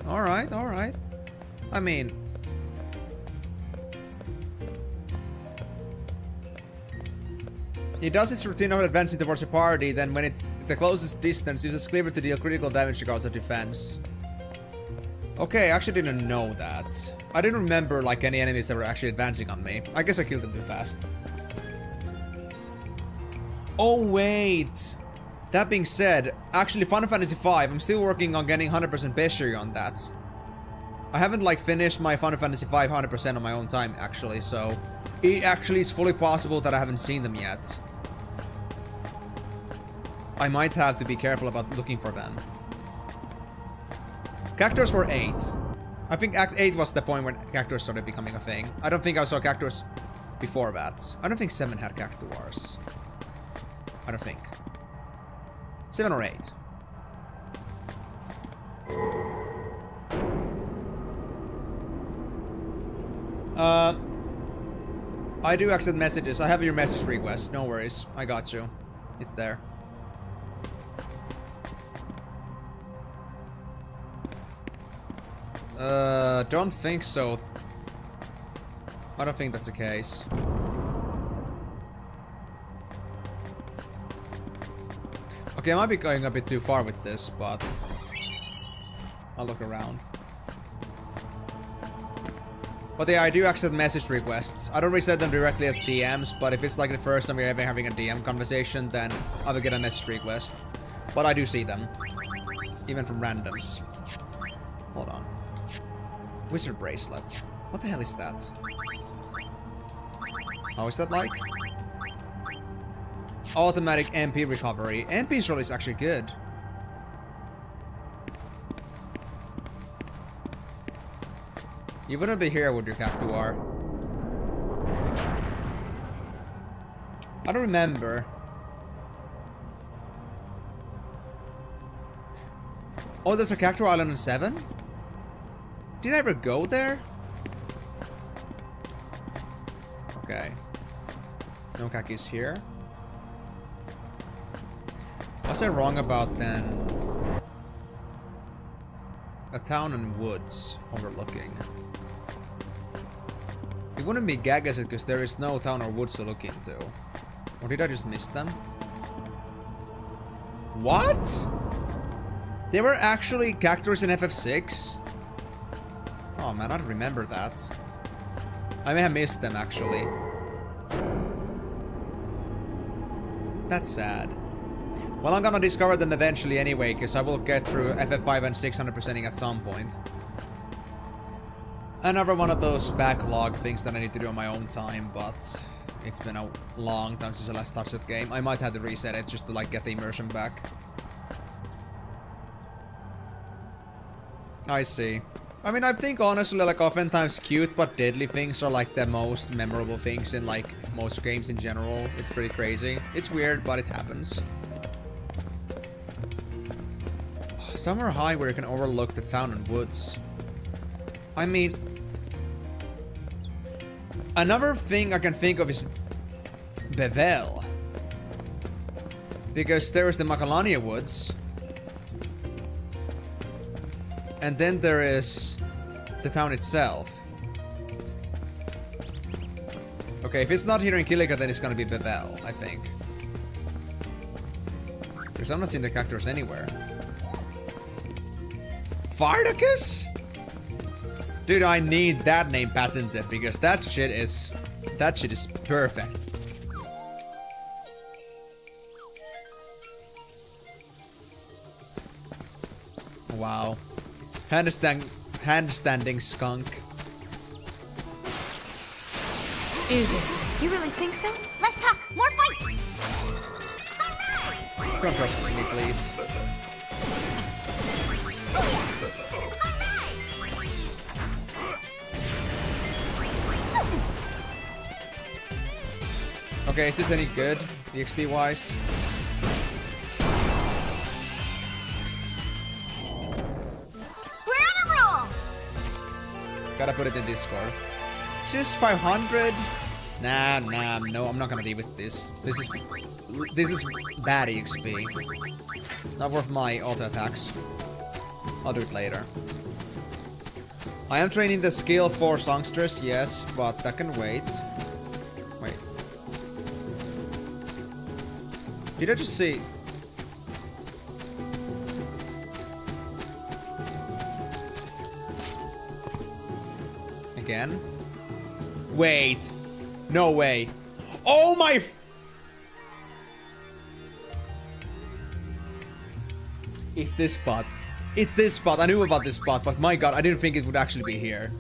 Alright, alright. I mean... It does its routine of advancing towards a party, then when it's the closest distance, uses Cleaver to deal critical damage regardless of defense. Okay, I actually didn't know that. I didn't remember like any enemies that were actually advancing on me. I guess I killed them too fast. Oh wait! That being said, actually Final Fantasy V, I'm still working on getting 100% Bestiary on that. I haven't like finished my Final Fantasy V 100% on my own time actually, so... It actually is fully possible that I haven't seen them yet. I might have to be careful about looking for them. Cactuars were 8. I think Act 8 was the point when Cactuars started becoming a thing. I don't think I saw Cactuars before that. I don't think 7 had Cactuars. I don't think. 7 or 8. I do accept messages. I have your message request. No worries. I got you. It's there. Don't think so. I don't think that's the case. Okay, I might be going a bit too far with this, but... I'll look around. But yeah, I do accept message requests. I don't reset them directly as DMs, but if it's like the first time you're ever having a DM conversation, then I will get a message request. But I do see them. Even from randoms. Hold on. Wizard bracelet. What the hell is that? How is that like? Automatic MP recovery. MP's role is actually good. You wouldn't be here, would you, Cactuar? I don't remember. Oh, there's a Cactuar Island in 7? Did I ever go there? Okay. No Kakis here. Was I wrong about then? A town and woods overlooking. It wouldn't be Gagaset because there is no town or woods to look into. Or did I just miss them? What? There were actually Cactuars in FF6? Oh man, I don't remember that. I may have missed them actually. That's sad. Well, I'm gonna discover them eventually anyway, because I will get through FF5 and 600%ing at some point. Another one of those backlog things that I need to do on my own time, but it's been a long time since I last touched that game. I might have to reset it just to like get the immersion back. I see. I mean, I think honestly, like oftentimes cute but deadly things are like the most memorable things in like most games in general. It's pretty crazy. It's weird, but it happens. Somewhere high where you can overlook the town and woods. I mean, another thing I can think of is Bevel. Because there is the Macalania Woods. And then there is the town itself. Okay, if it's not here in Kilika, then it's gonna be Bevel, I think. Because I'm not seeing the Cactuars anywhere. Farticus? Dude, I need that name patented because that shit is perfect. Wow. Handstanding skunk. Easy. You really think so? Let's talk. More fight. Don't trust me, please. Okay, is this any good, EXP wise? We're on a roll. Gotta put it in Discord. Just 500? Nah, no, I'm not gonna deal with this. This is bad EXP. Not worth my auto attacks. I'll do it later. I am training the skill for songstress, yes, but that can wait. Wait. Did I just see? Again? Wait. No way. Oh my... It's this spot. It's this spot. I knew about this spot, but my god, I didn't think it would actually be here.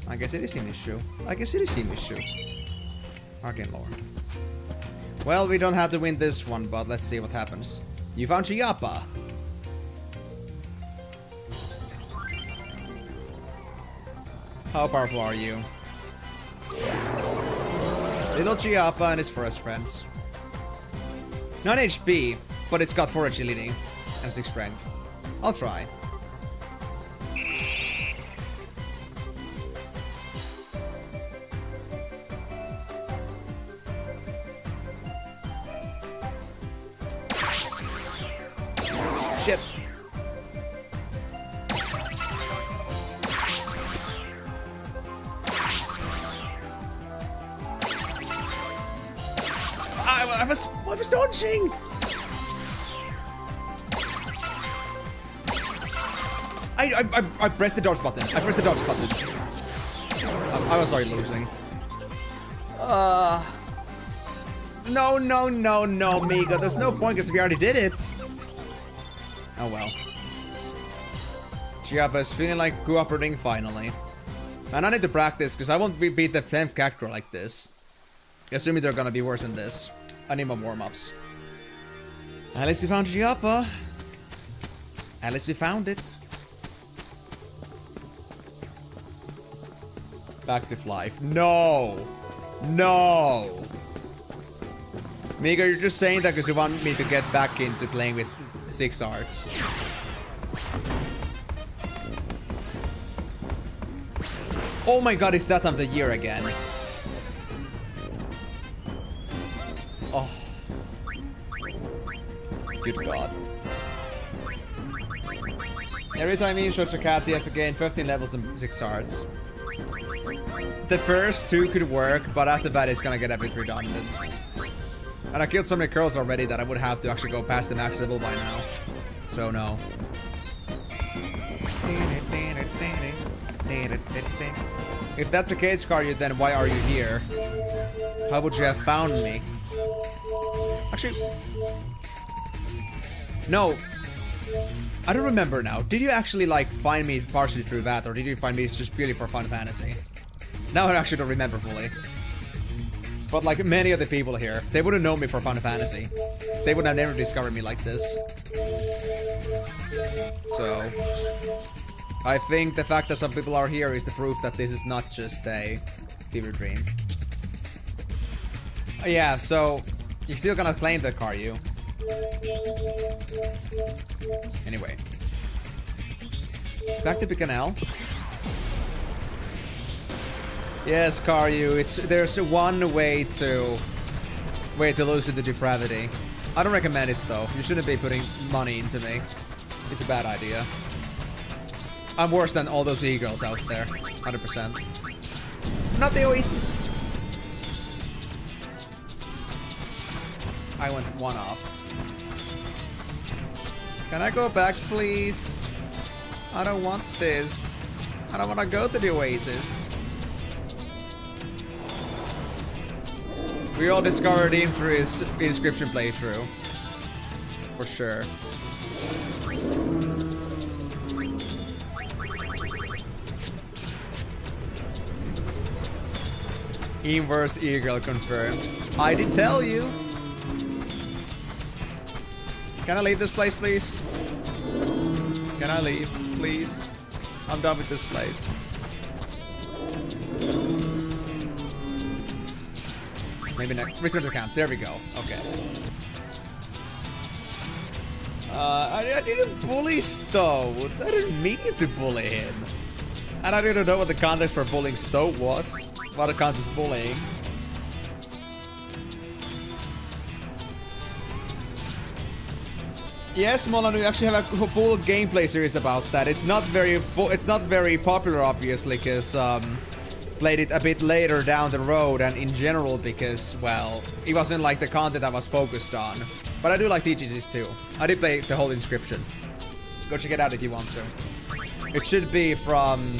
I guess it is an issue. Arcane lore. Well, we don't have to win this one, but let's see what happens. You found Chiappa. How powerful are you? Little Chiappa and his forest friends. 9 HP, but it's got 4 agility and 6 strength. I'll try. Shit. I was dodging! I pressed the dodge button. I pressed the dodge button. I was already losing. No, Migo. There's no point because we already did it. Oh well. Chiappa is feeling like cooperating finally. And I need to practice because I won't beat the 10th character like this. Assuming they're gonna be worse than this. I need more warm-ups. At least we found Chiappa. At least we found it. Back to life. No! No! Migo, you're just saying that because you want me to get back into playing with 6 arts. Oh my god, it's that time of the year again. Oh. Good god. Every time he shoots a cat, he has to gain 15 levels and 6 arts. The first 2 could work, but after that it's gonna get a bit redundant. And I killed so many curls already that I would have to actually go past the max level by now. So no. If that's the case, Karyu, then why are you here? How would you have found me? Actually... No. I don't remember now. Did you actually, like, find me partially through that, or did you find me just purely for Final Fantasy? Now I actually don't remember fully. But like many of the people here, they wouldn't know me for Final Fantasy. They would have never discovered me like this. So... I think the fact that some people are here is the proof that this is not just a fever dream. Yeah, so... You're still gonna claim that, Karyu. Anyway. Back to Canal. Yes, Karyu, there's one way to lose to the depravity. I don't recommend it though. You shouldn't be putting money into me. It's a bad idea. I'm worse than all those e-girls out there. 100%. Not the always. I went 1 off. Can I go back, please? I don't want this. I don't want to go to the Oasis. We all discovered him through his inscription playthrough. For sure. Inverse e-girl confirmed. I did tell you. Can I leave this place, please? Can I leave, please? I'm done with this place. Maybe next. Return to camp. There we go. Okay. I didn't bully Stowe. I didn't mean to bully him. And I didn't know what the context for bullying Stowe was. What the context is bullying. Yes, Molan, we actually have a full gameplay series about that. It's not very popular, obviously, because played it a bit later down the road, and in general because, well, it wasn't like the content I was focused on. But I do like TGGs too. I did play the whole inscription. Go check it out if you want to. It should be from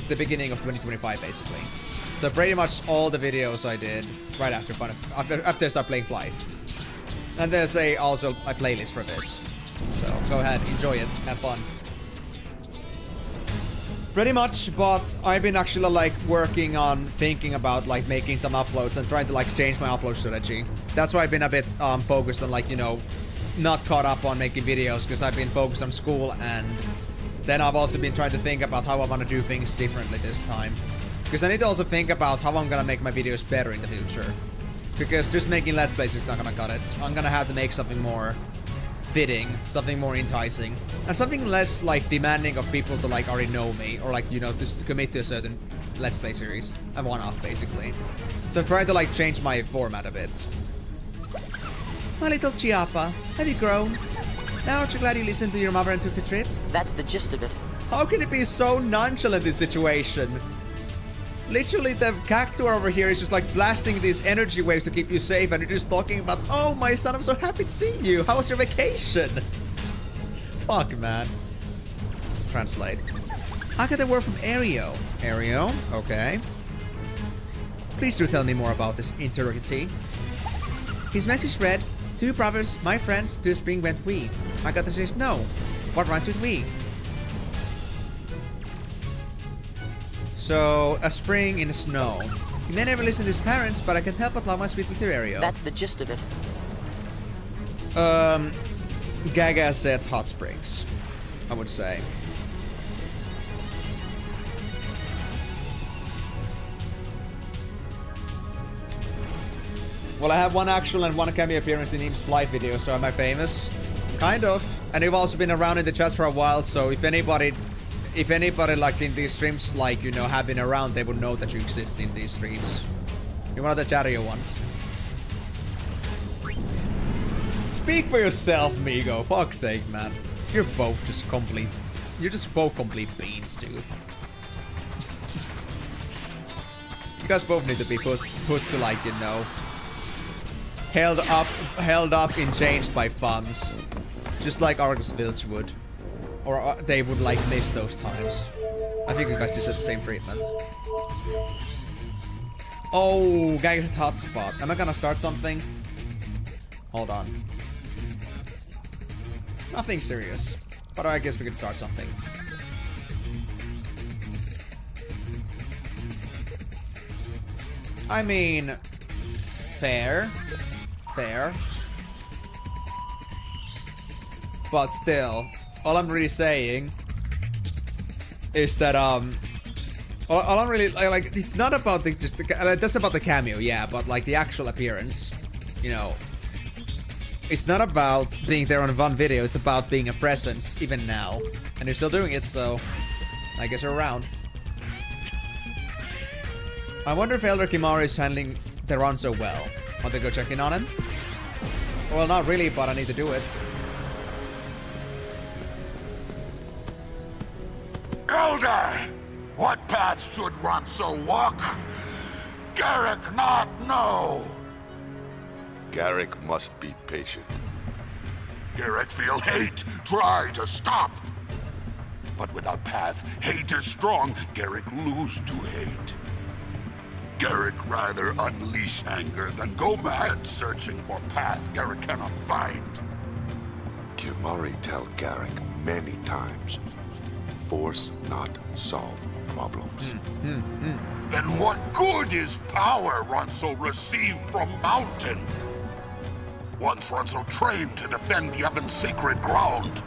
the beginning of 2025, basically. So pretty much all the videos I did right after I started playing Flight. And there's also a playlist for this. So go ahead, enjoy it, have fun. Pretty much, but I've been actually like working on thinking about like making some uploads and trying to like change my upload strategy. That's why I've been a bit focused on like, you know, not caught up on making videos because I've been focused on school, and then I've also been trying to think about how I want to do things differently this time. Because I need to also think about how I'm gonna make my videos better in the future. Because just making Let's Plays is not gonna cut it. I'm gonna have to make something more fitting, something more enticing, and something less like demanding of people to like already know me, or like, you know, just to commit to a certain Let's Play series. A one-off, basically. So I'm trying to like change my format a bit. My little Chiappa, have you grown? Now aren't you glad you listened to your mother and took the trip? That's the gist of it. How can it be so nonchalant in this situation? Literally, the cactuar over here is just like blasting these energy waves to keep you safe, and you're just talking about, oh, my son, I'm so happy to see you. How was your vacation? Fuck, man. Translate. I got a word from Ario. Ario, okay. Please do tell me more about this interrogatory. His message read, 2 brothers, my friends, to the spring went we. I got to say snow. What rhymes with we? So, a spring in the snow. He may never listen to his parents, but I can't help but love my sweet little Ario. That's the gist of it. Gaga said hot springs, I would say. Well, I have 1 actual and 1 cameo appearance in Eames' flight video, so am I famous? Kind of. And you've also been around in the chat for a while, so if anybody like in these streams, like, you know, have been around, they would know that you exist in these streams. You're one of the chattier ones. Speak for yourself, Migo. Fuck's sake, man. You're both just complete beans, dude. You guys both need to be put to, like, you know, held up in chains by thumbs, just like Argus Village would, or they would like miss those times. I think you guys deserve the same treatment. Oh, guys, hotspot. Am I gonna start something? Hold on. Nothing serious, but I guess we can start something. I mean, fair. But still, all I'm really saying is that all I'm really like it's not about the that's about the cameo, yeah, but like the actual appearance, you know, it's not about being there on one video, it's about being a presence even now, and you're still doing it, so I guess you're around. I wonder if Elder Kimari is handling the run so well. Want to go check in on him? Well, not really, but I need to do it. Elder! What path should Ronso walk? Garrick not know. Garrick must be patient. Garrick feel hate, try to stop. But without path, hate is strong. Garrick lose to hate. Garrick rather unleash anger than go mad searching for path Garrick cannot find. Kimari tell Garrick many times, force not solve problems. Then what good is power Ronso received from Mountain? Once Ronso trained to defend the Evan's sacred ground.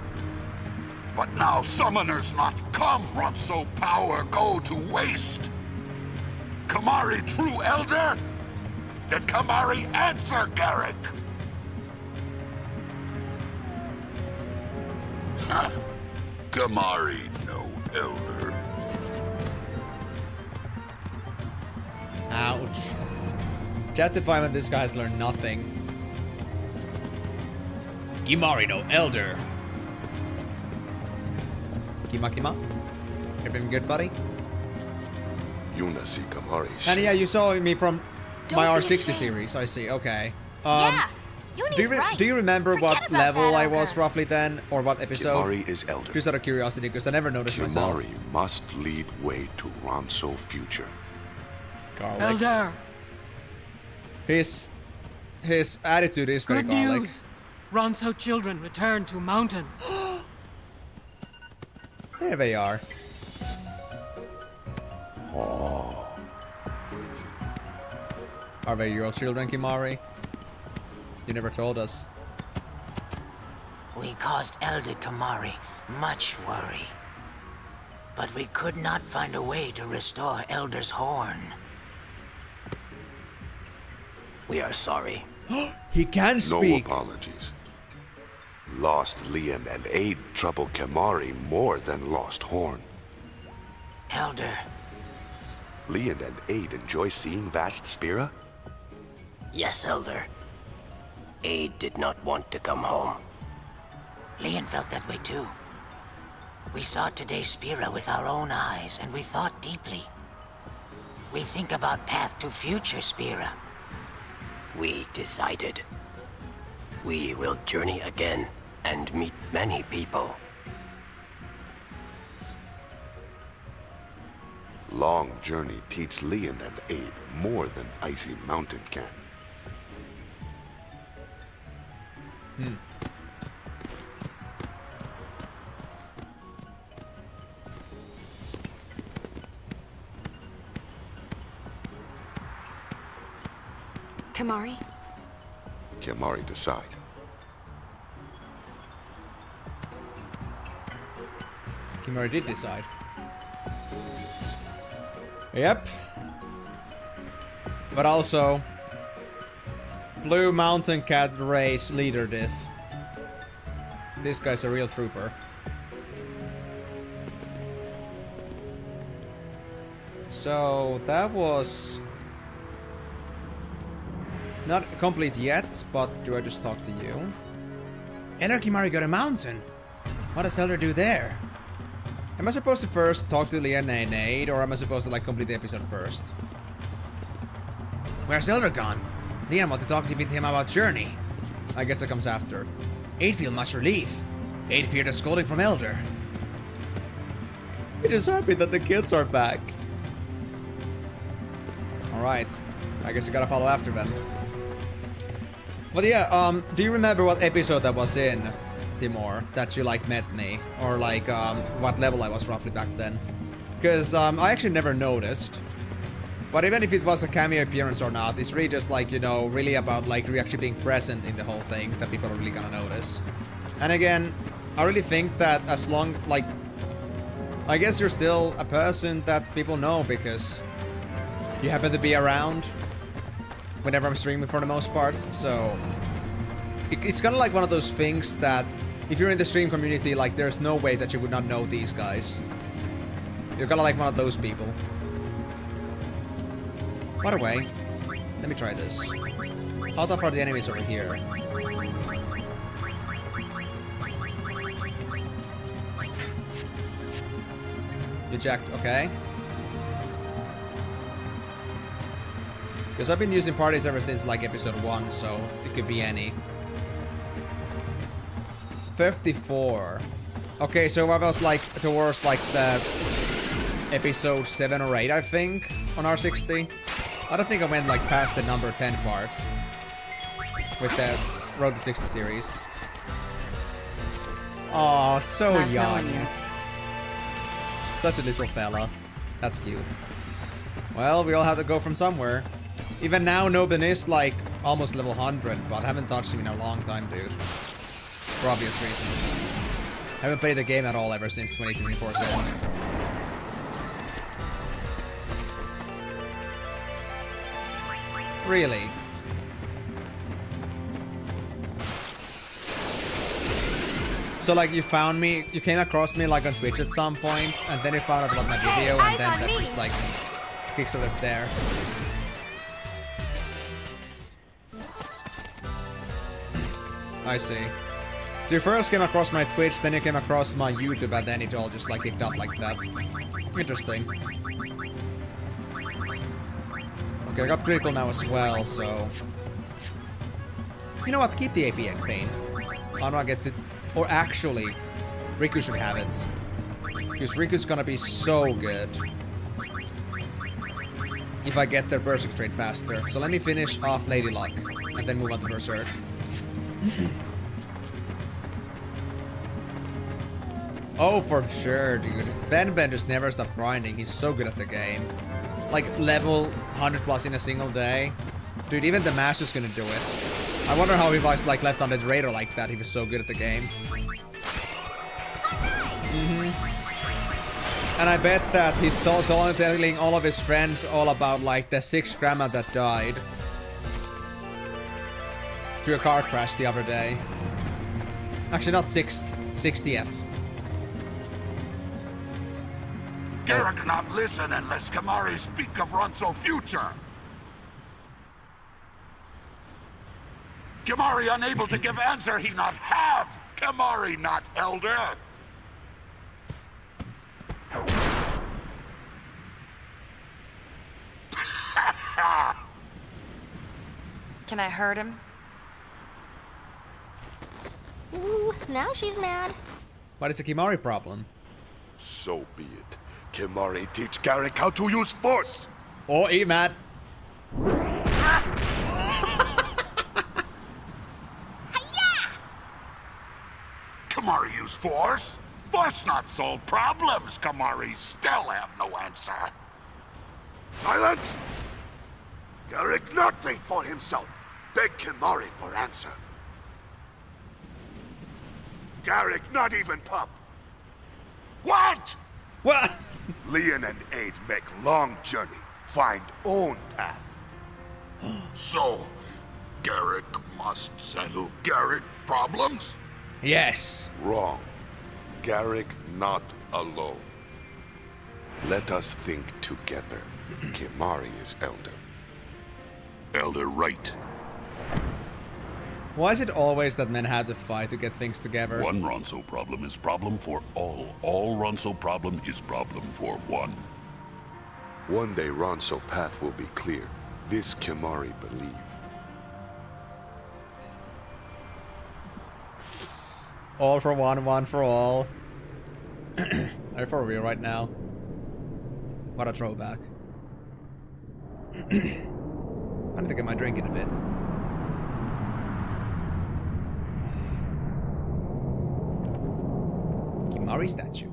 But now summoners not come, Ronso power go to waste. Kimari true elder? Then Kimari answer Garrick. Ha! Kimari no elder. Ouch. Justify when this guy's learned nothing. Kimari no elder. Kima? Everything good, buddy? Yuna see Kimari. And yeah, you saw me from my R60 series, I see, okay. Yeah, Yuna's right. Do you remember Forget what about level that, I Elder. was roughly then? Or what episode? Kimari is elder. Just out of curiosity, because I never noticed myself. Kimari must lead way to Ronso future. Garlic. Elder! His attitude is very Good garlic. news! Ronso children return to Mountain. There they are. Oh. Are they your children, Kimari? You never told us. We caused Elder Kimari much worry. But we could not find a way to restore Elder's horn. We are sorry. He can speak. No apologies. Lost Lian and Aid trouble Kimari more than lost Horn. Elder. Lian and Aid enjoy seeing Vast Spira? Yes, Elder. Aid did not want to come home. Lian felt that way too. We saw today's Spira with our own eyes, and we thought deeply. we think about path to future, Spira? We decided. We will journey again and meet many people. Long journey teach Leon and Aid more than Icy Mountain can. Kimahri? Kimahri decide. Kimahri did decide. Yep. But also, Blue Mountain Cat race leader diff. This guy's a real trooper. So that was not complete yet, but do I just talk to you? Elder Kimahri got a mountain. What does Elder do there? Am I supposed to first talk to Leon and Aid, or am I supposed to like complete the episode first? Where's Elder gone? Leon want to talk to him about Journey. I guess that comes after. Aid feel much relief. Aid feared a scolding from Elder. It is happy that the kids are back. Alright. I guess you gotta follow after them. But yeah, do you remember what episode that was in, Timor? That you like met me? Or like, what level I was roughly back then? Because I actually never noticed. But even if it was a cameo appearance or not, it's really just like, you know, really about like you actually being present in the whole thing that people are really gonna notice. And again, I really think that as long, like, I guess you're still a person that people know because you happen to be around whenever I'm streaming for the most part. So it's kind of like one of those things that if you're in the stream community, like there's no way that you would not know these guys. You're kind of like one of those people. By the way, let me try this. How tough are the enemies over here? You jacked, okay. Because I've been using parties ever since like episode 1, so it could be any. 54. Okay, so I was like towards like the episode 7 or 8, I think, on R60. I don't think I went like past the number 10 part with the Road to 60 series. Oh, so Nice young. knowing you. Such a little fella. That's cute. Well, we all have to go from somewhere. Even now, Nobin is like almost level 100, but I haven't touched him in a long time, dude. For obvious reasons. I haven't played the game at all ever since 2024/7. Really? So like you found me, you came across me like on Twitch at some point, and then you found out about my video, and then that just like kickstarted there. I see. So you first came across my Twitch, then you came across my YouTube, and then it all just like kicked up like that. Interesting. Okay, I got critical now as well, so... You know what, keep the AP egg, Payne. How do I get to... Or actually, Rikku should have it. Because Rikku's gonna be so good. If I get their Berserk trait faster. So let me finish off Lady Luck, and then move on to Berserk. Oh, for sure, dude. Ben just never stopped grinding. He's so good at the game. Like, level 100 plus in a single day. Dude, even the Master's gonna do it. I wonder how he was, like, left on the radar like that. He was so good at the game. And I bet that he's telling all of his friends all about, like, the 6th grandma that died. Through a car crash the other day. Actually, not 6th. 60th. Garrett cannot listen unless Kimahri speak of Ronso's future. Kimahri unable to give answer, he not have. Kimahri not elder. Can I hurt him? Ooh, now she's mad. What is a Kimari problem? So be it. Kimari teach Garrick how to use force! Oh, eat mad. Kimari use force? Force not solve problems. Kimari still have no answer. Silence! Garrick not think for himself. Beg Kimari for answer. Garrick not even pup. What? What? Leon and Aid make long journey. Find own path. So, Garrick must settle Garrick problems? Yes. Wrong. Garrick not alone. Let us think together. Kimari is elder. Elder right. Why is it always that men have to fight to get things together? One Ronso problem is problem for all. All Ronso problem is problem for one. One day Ronso path will be clear. This Kimari believe. All for one, one for all. I'm for real right now. What a throwback. I need to get my drink in a bit. Kimari statue.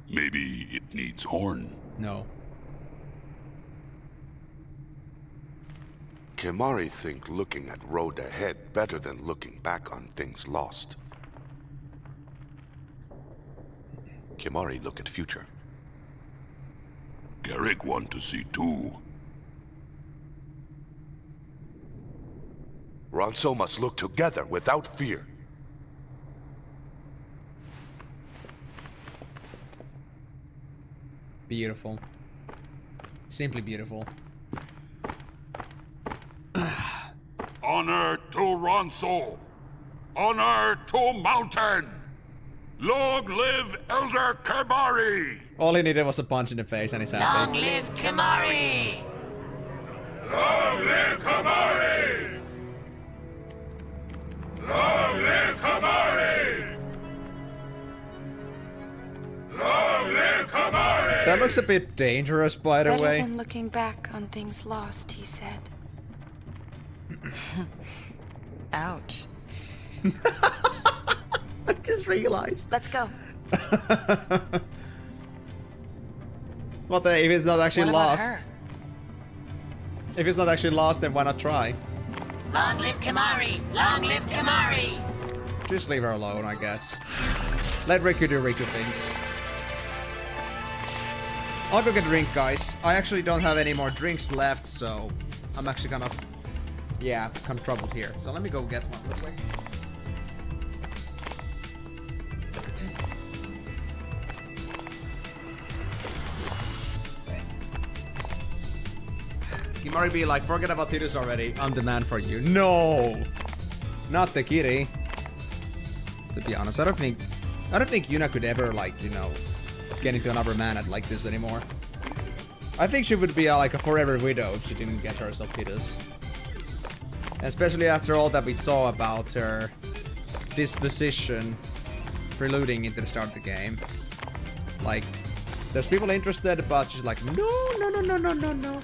Maybe it needs horn. No. Kimari think looking at road ahead better than looking back on things lost. Kimari look at future. Garrick want to see too. Ronso must look together without fear. Beautiful. Simply beautiful. Honor to Ronso! Honor to Mountain! Long live Elder Kimari! All he needed was a punch in the face and he's happy. Long live Kimari! Long live Kimari! Long live Kimari! Long live Kimari! That looks a bit dangerous, by the Better way. than looking back on things lost, he said. Ouch. I just realized. Let's go. What the, if it's not actually What about lost? her? If it's not actually lost, then why not try? Long live Kimari! Long live Kimari! Just leave her alone, I guess. Let Rikku do Rikku things. I'll go get a drink, guys. I actually don't have any more drinks left, so I'm actually kind of, yeah, kind of troubled here. So let me go get one real quick. Kimari be like, forget about Tidus already. I'm the man for you. No, not the kitty. To be honest, I don't think Yuna could ever, like, you know, get into another man at like this anymore. I think she would be like a forever widow if she didn't get herself Tidus. Especially after all that we saw about her disposition preluding into the start of the game. Like, there's people interested, but she's like, no, no, no, no, no, no, no.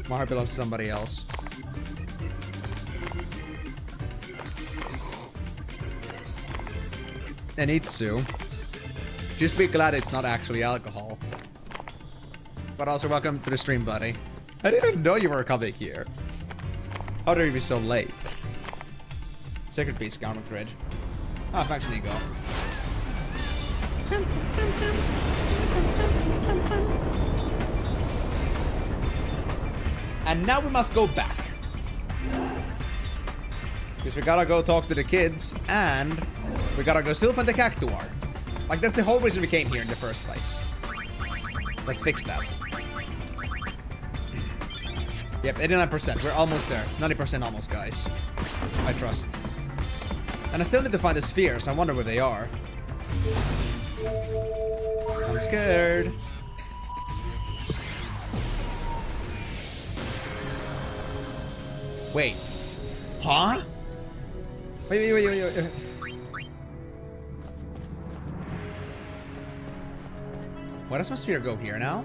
My heart belongs to somebody else. And Itsu. Just be glad it's not actually alcohol. But also welcome to the stream, buddy. I didn't know you were coming here. How dare you be so late? Sacred Beast, Garment Grid. Ah, thanks, Nico. And now we must go back. Because we gotta go talk to the kids, and we gotta go still find the Cactuar. Like, that's the whole reason we came here in the first place. Let's fix that. Yep, 89%. We're almost there. 90% almost, guys. I trust. And I still need to find the spheres. I wonder where they are. I'm scared. Wait. Huh? Wait. Why does my sphere go here now?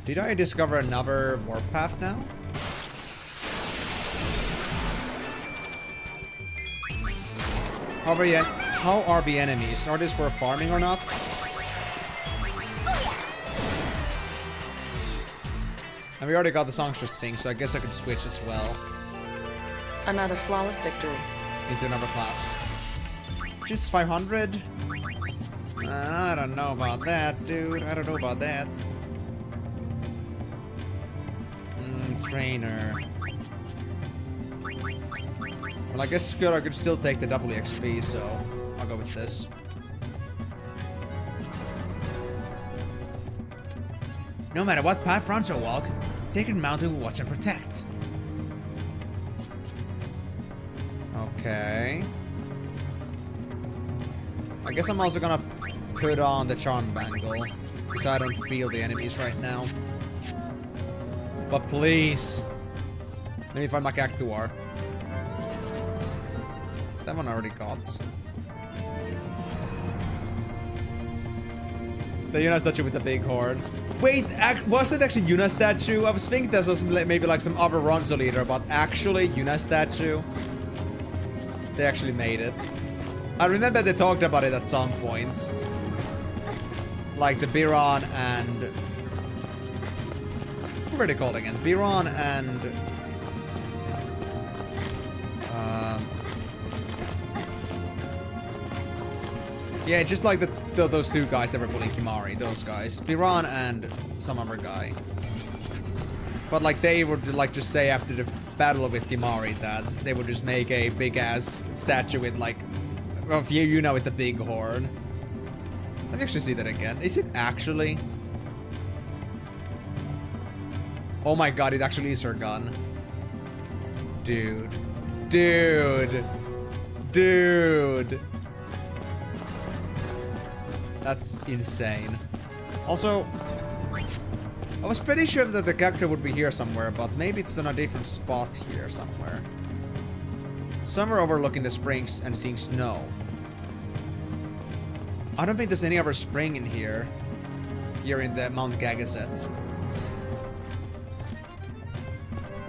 Did I discover another warp path now? How are the enemies? Are these for farming or not? And we already got the songstress thing, so I guess I could switch as well. Another flawless victory. Into another class. Just 500? I don't know about that, dude. I don't know about that. Trainer. Well, I guess I could still take the WXP, so I'll go with this. No matter what path Franzo walk, Sacred Mountain will watch and protect. Okay. I guess I'm also gonna put on the Charm Bangle, because I don't feel the enemies right now. But please, let me find my Cactuar. That one I already got. The Yuna statue with the big horn. Wait, was that actually Yuna statue? I was thinking that was maybe like some other Ronzo leader, but actually Yuna statue. They actually made it. I remember they talked about it at some point. Like the Biron and... what were they called again? Biron and... yeah, just like those two guys that were pulling Kimahri, those guys. Biron and some other guy. But like they would like just say after the battle with Kimahri that they would just make a big ass statue with like of Yuna with the big horn. Let me actually see that again. Is it actually? Oh my god, it actually is her gun. Dude. That's insane. Also, I was pretty sure that the character would be here somewhere, but maybe it's in a different spot here somewhere. Somewhere overlooking the springs and seeing snow. I don't think there's any other spring in here. Here in the Mount Gagazet.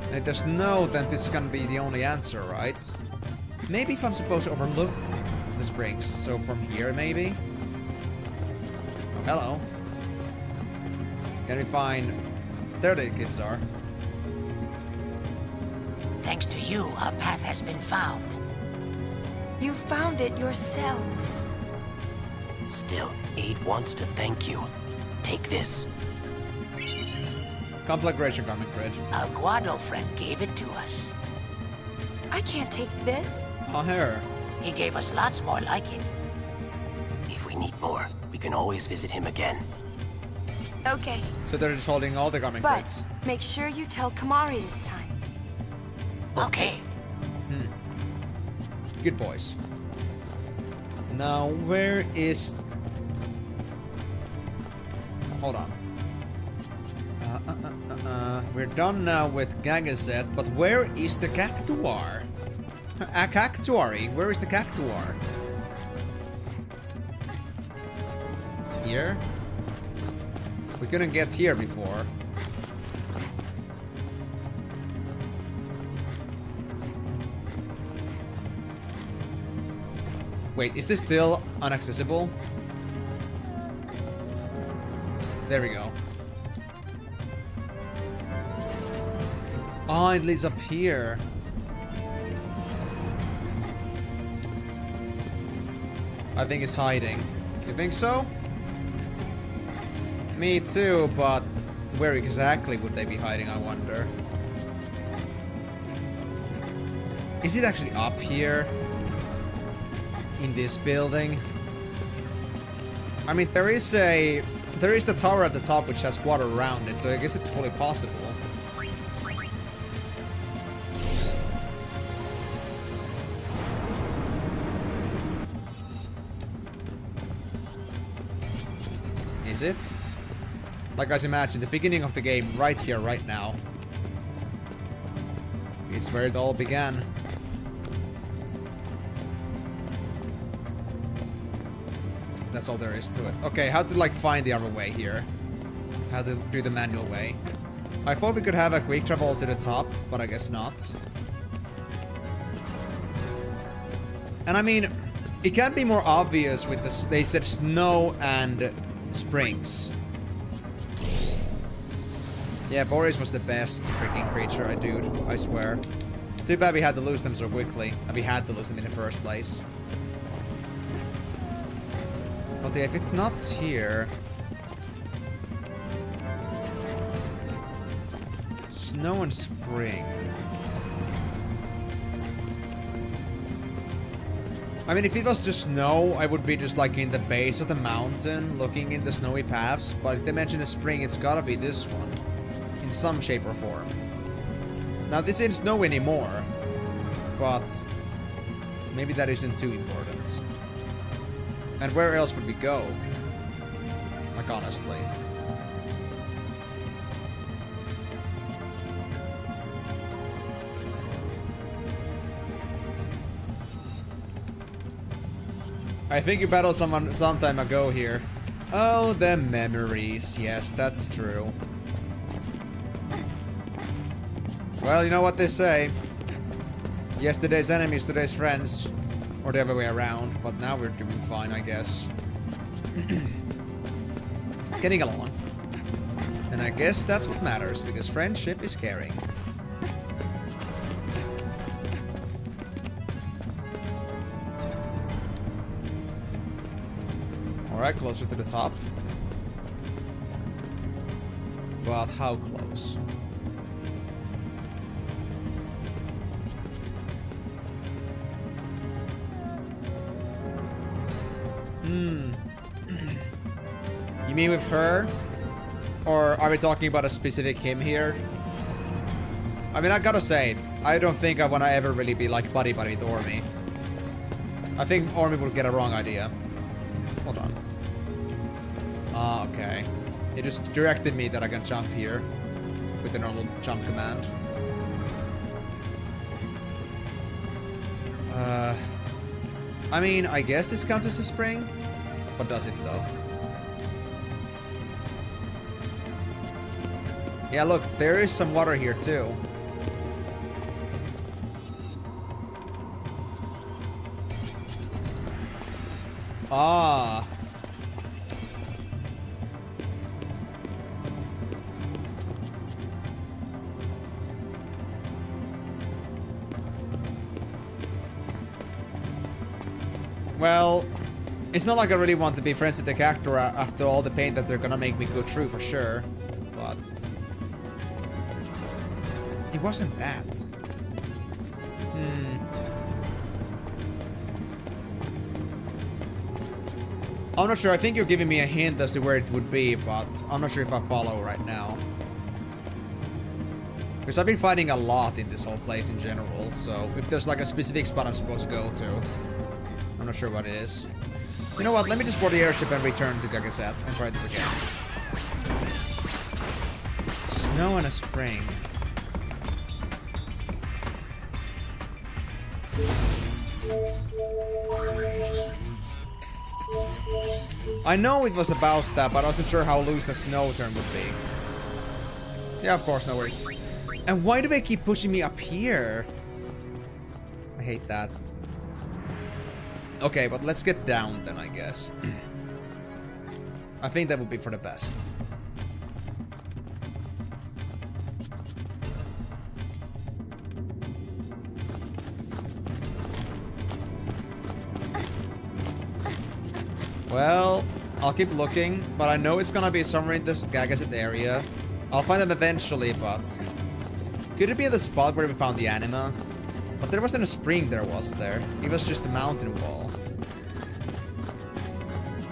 And if there's no, then this is gonna be the only answer, right? Maybe if I'm supposed to overlook the springs. So from here, maybe? Oh, hello. Can we find... there the kids are. Thanks to you, our path has been found. You found it yourselves. Still, Aid wants to thank you. Take this. Conflagration garment grid. Our Guado friend gave it to us. I can't take this. Oh, here. He gave us lots more like it. If we need more, we can always visit him again. Okay. So they're just holding all the garment But grids. make sure you tell Kimahri this time. Okay. Good boys. Now, where is... hold on. We're done now with Gagazet, but where is the Cactuar? Cactuari, where is the Cactuar? Here? We couldn't get here before. Wait, is this still inaccessible? There we go. Oh, it leads up here. I think it's hiding. You think so? Me too, but where exactly would they be hiding, I wonder? Is it actually up here? In this building? I mean, there is the tower at the top which has water around it, so I guess it's fully possible. is it? Like guys, imagine the beginning of the game right here, right now. It's where it all began. That's all there is to it. Okay, how to like find the other way here? How to do the manual way? I thought we could have a quick travel to the top, but I guess not. And I mean, it can't be more obvious with this. They said snow and springs. Yeah, Boris was the best freaking creature, dude. I swear. Too bad we had to lose them so quickly. And we had to lose them in the first place. But yeah, if it's not here... Snow and spring. I mean, if it was just snow, I would be just like in the base of the mountain, looking in the snowy paths. But if they mention a spring, it's gotta be this one. In some shape or form. Now, this isn't snow anymore. But maybe that isn't too important. And where else would we go? Like, honestly. I think you battled someone some time ago here. Oh, the memories. Yes, that's true. Well, you know what they say. Yesterday's enemies, today's friends. Or the other way around. But now we're doing fine, I guess. Getting along. And I guess that's what matters, because friendship is caring. Alright, closer to the top. But how close? You mean with her? Or are we talking about a specific him here? I mean, I gotta say, I don't think I wanna ever really be like buddy-buddy with Ormy. I think Ormy would get a wrong idea. Hold on. Ah, okay. It just directed me that I can jump here with the normal jump command. I mean, I guess this counts as a spring, but does it though? Yeah, look, there is some water here too. Ah. Well, it's not like I really want to be friends with the character after all the pain that they're gonna make me go through for sure, but it wasn't that. I'm not sure. I think you're giving me a hint as to where it would be, but I'm not sure if I follow right now. Because I've been fighting a lot in this whole place in general, so if there's like a specific spot I'm supposed to go to, I'm not sure what it is. You know what? Let me just board the airship and return to Gagaset and try this again. Snow and a spring. I know it was about that, but I wasn't sure how loose the snow turn would be. Yeah, of course, no worries. And why do they keep pushing me up here? I hate that. Okay, but let's get down then, I guess. I think that would be for the best. Well, I'll keep looking, but I know it's gonna be somewhere in this Gagaset area. I'll find them eventually, but... Could it be the spot where we found the anima? But there wasn't a spring there, was there? It was just a mountain wall.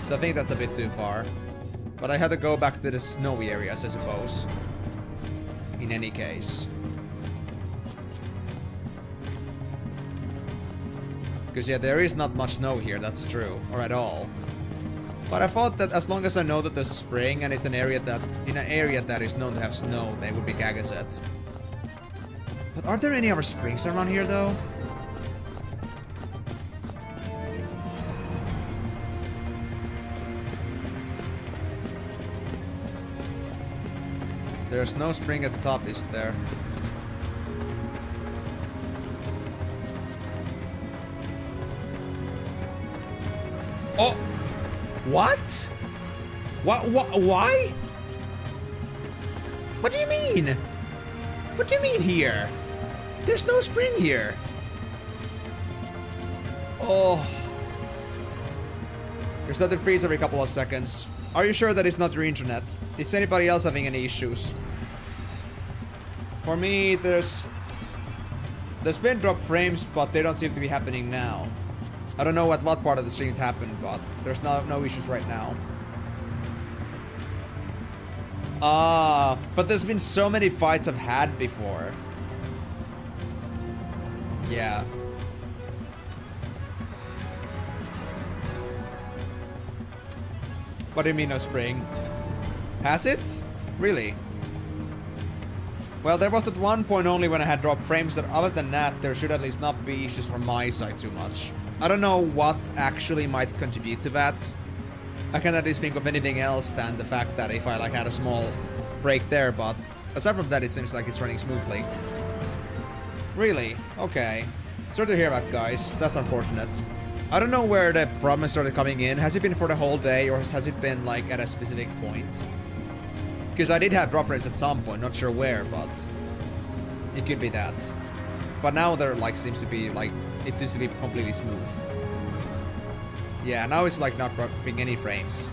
So I think that's a bit too far. But I had to go back to the snowy areas, I suppose. In any case. Because yeah, there is not much snow here, that's true. Or at all. But I thought that as long as I know that there's a spring and it's an area that is known to have snow, they would be Gagaset. But are there any other springs around here though? There's no spring at the top, is there? Oh! What? What? Why? What do you mean? What do you mean here? There's no spring here. Oh. Your started freeze every couple of seconds. Are you sure that it's not your internet? Is anybody else having any issues? For me, there's been drop frames, but they don't seem to be happening now. I don't know at what part of the stream it happened, but there's no issues right now. But there's been so many fights I've had before. Yeah. What do you mean no spring? Has it? Really? Well, there was that one point only when I had drop frames, that other than that, there should at least not be issues from my side too much. I don't know what actually might contribute to that. I can't at least think of anything else than the fact that if I like had a small break there, but aside from that, it seems like it's running smoothly. Really? Okay. Sorry to hear that, guys. That's unfortunate. I don't know where the problem started coming in. Has it been for the whole day, or has it been like at a specific point? Because I did have drop frames at some point, not sure where, but it could be that. But now there like seems to be like, it seems to be completely smooth. Yeah, now it's like not dropping any frames.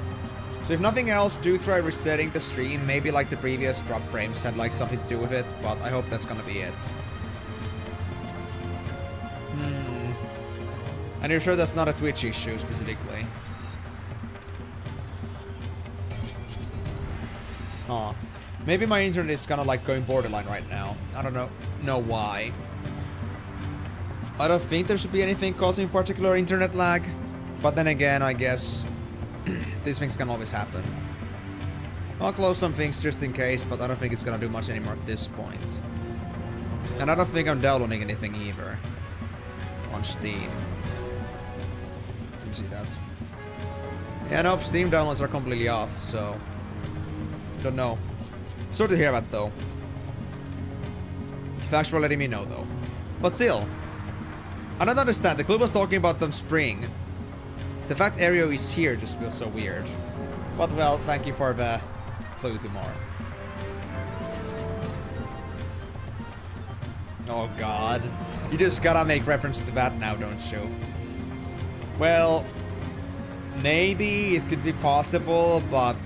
So if nothing else, do try resetting the stream. Maybe like the previous drop frames had like something to do with it, but I hope that's gonna be it. And you're sure that's not a Twitch issue specifically? Huh. Maybe my internet is kind of like going borderline right now. I don't know why. I don't think there should be anything causing particular internet lag. But then again, I guess these things can always happen. I'll close some things just in case, but I don't think it's gonna do much anymore at this point. And I don't think I'm downloading anything either on Steam. Can you see that? Yeah, nope, Steam downloads are completely off, so don't know. Sorry to hear that though. Thanks for letting me know though. But still, I don't understand. The clue was talking about the spring. The fact Aereo is here just feels so weird. But well, thank you for the clue tomorrow. Oh god. You just gotta make reference to that now, don't you? Well, maybe it could be possible, but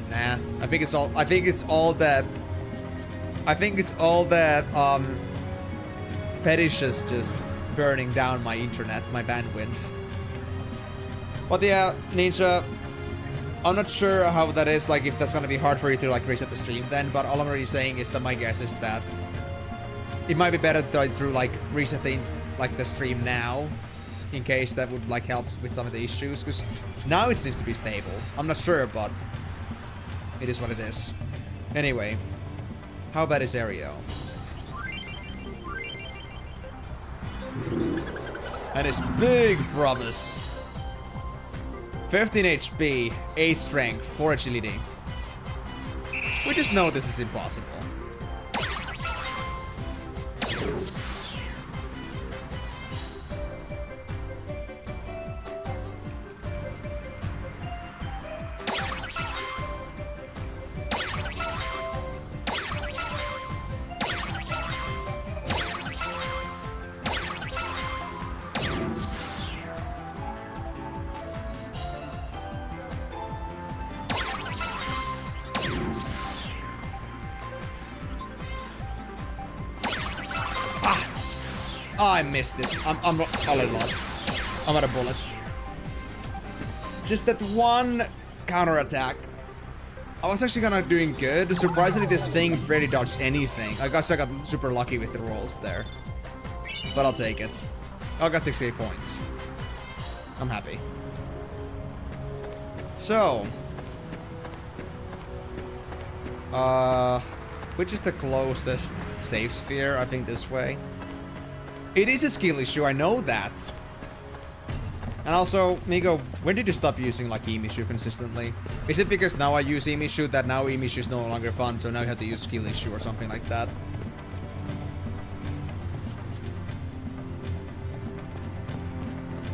nah. I think it's all that fetishes just burning down my internet, my bandwidth. But yeah, Ninja, I'm not sure how that is, like if that's gonna be hard for you to like reset the stream then, but all I'm really saying is that my guess is that it might be better to like reset the stream now, in case that would like help with some of the issues, because now it seems to be stable. I'm not sure, but it is what it is. Anyway, how bad is Aereo? And his big promise. 15 HP, 8 strength, 4 agility. We just know this is impossible. I missed it. I'm already lost. I'm out of bullets. Just that one counterattack. I was actually kind of doing good. Surprisingly, this thing barely dodged anything. I guess I got super lucky with the rolls there. But I'll take it. I got 68 points. I'm happy. So, which is the closest save sphere? I think this way. It is a skill issue, I know that. And also, Migo, when did you stop using like Emishu consistently? Is it because now I use Emishu that now Emishu is no longer fun, so now you have to use skill issue or something like that?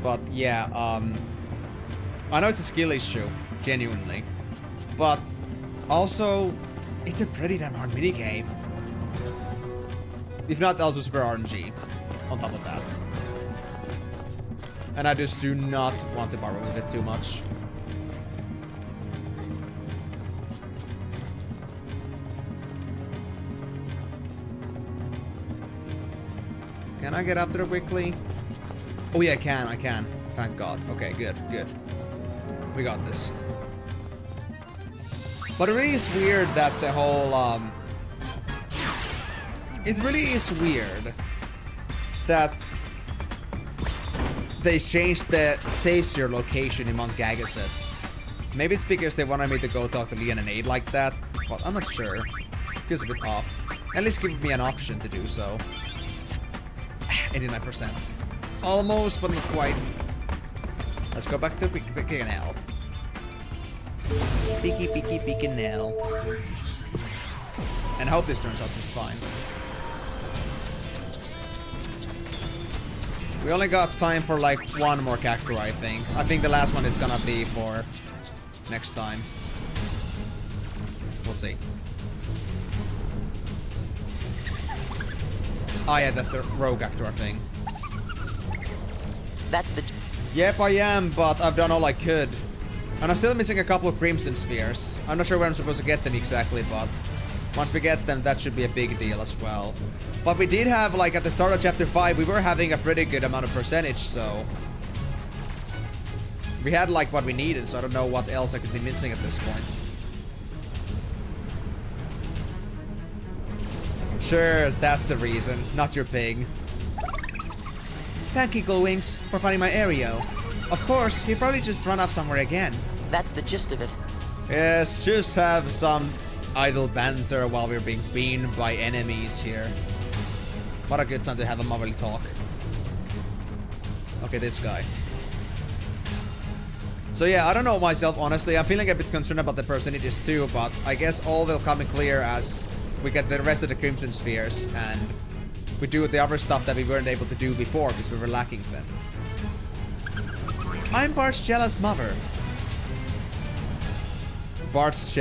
But yeah, I know it's a skill issue, genuinely. But also, it's a pretty damn hard minigame. If not, also super RNG on top of that. And I just do not want to borrow with it too much. Can I get up there quickly? Oh yeah, I can. Thank God. Okay, good. We got this. But it really is weird that the whole, it really is weird that they changed the save sphere location in Mount Gagaset. Maybe it's because they wanted me to go talk to Leon and Aid like that, but I'm not sure. Feels a bit off. At least give me an option to do so. 89%. Almost, but not quite. Let's go back to Picanel. Picanel. And I hope this turns out just fine. We only got time for like one more cactuar, I think. I think the last one is gonna be for next time. We'll see. Oh yeah, that's the rogue cactuar thing. That's the... Yep, I am, but I've done all I could. And I'm still missing a couple of Crimson Spheres. I'm not sure where I'm supposed to get them exactly, but once we get them, that should be a big deal as well. But we did have, like, at the start of Chapter 5, we were having a pretty good amount of percentage, so... we had, like, what we needed, so I don't know what else I could be missing at this point. Sure, that's the reason, not your pig. Thank you, Glowwings, for finding my Aereo. Of course, he probably just run off somewhere again. That's the gist of it. Yes, just have some idle banter while we're being beamed by enemies here. What a good time to have a motherly talk. Okay, this guy. So yeah, I don't know myself, honestly. I'm feeling a bit concerned about the percentages too, but I guess all will come in clear as we get the rest of the Crimson Spheres and we do the other stuff that we weren't able to do before because we were lacking them. I'm Bart's mother. Bart's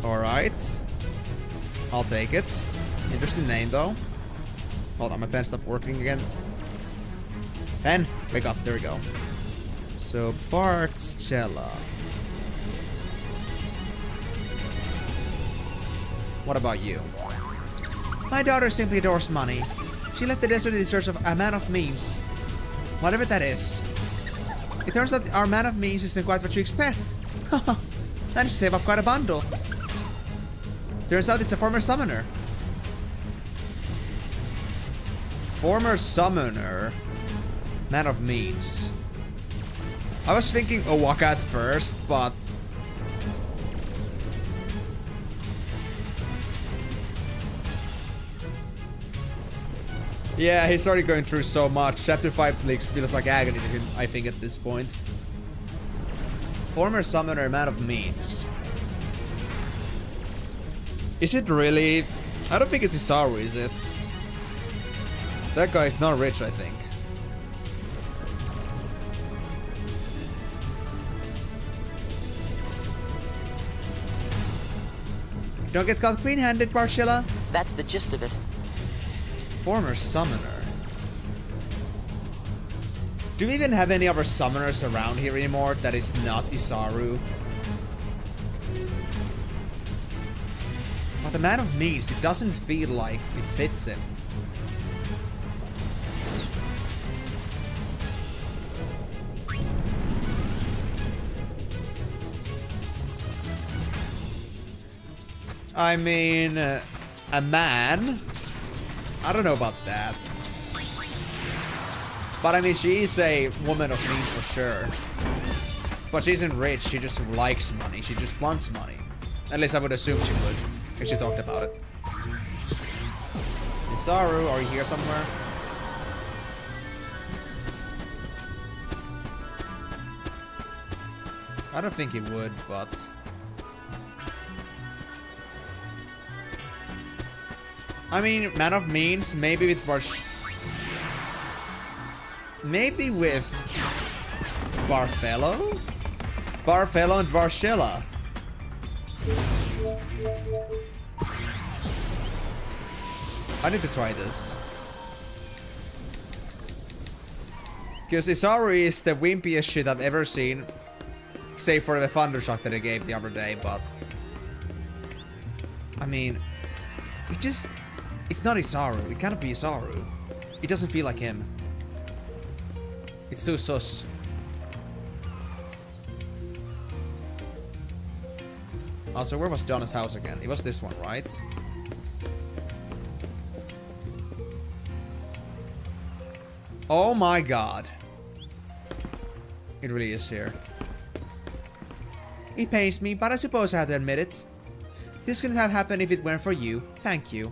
Alright. I'll take it. Interesting name though. Hold on, my pen stopped working again. Pen, wake up, there we go. So, Bart's What about you? My daughter simply adores money. She left the desert in search of a man of means. Whatever that is. It turns out our man of means isn't quite what you expect. Managed to save up quite a bundle. Turns out it's a former summoner. Former summoner. Man of means. I was thinking Owaka at first, but... yeah, he's already going through so much. Chapter 5 feels like agony to him, I think, at this point. Former summoner, man of means. Is it really? I don't think it's Isaru, is it? That guy is not rich, I think. Don't get caught clean-handed, Barshilla. That's the gist of it. Former summoner. Do we even have any other summoners around here anymore that is not Isaru? But the man of means, it doesn't feel like it fits him. I mean, a man? I don't know about that. But I mean, she is a woman of means for sure. But she isn't rich, she just likes money. She just wants money. At least I would assume she would, if she talked about it. Misaru, are you here somewhere? I don't think he would, but... I mean, man of means, maybe with maybe with Barfello? Barfello and Varshilla. I need to try this. Because Isaru is the wimpiest shit I've ever seen. Save for the Thundershock that I gave the other day, but... I mean... It's not Isaru. It cannot be Isaru. It doesn't feel like him. It's so sus. Also, where was Donna's house again? It was this one, right? Oh my god. It really is here. It pains me, but I suppose I have to admit it. This couldn't have happened if it weren't for you. Thank you.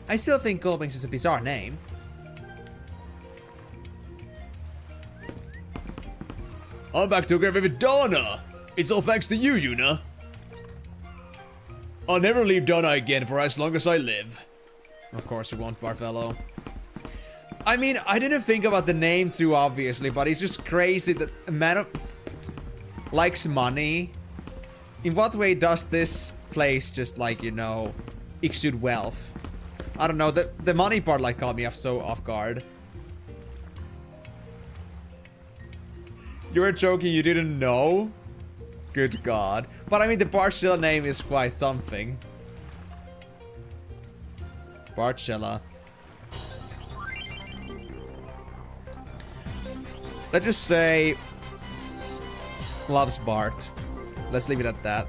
I still think Goldwings is a bizarre name. I'm back together with Donna! It's all thanks to you, Yuna! I'll never leave Donna again for as long as I live. Of course you won't, Barfello. I mean, I didn't think about the name too obviously, but it's just crazy that a man likes money. In what way does this place just like, you know, exude wealth? I don't know, the money part like caught me off guard. You were joking, you didn't know? Good god. But I mean, the Barshilla name is quite something. Barshilla. Let's just say... loves Bart. Let's leave it at that.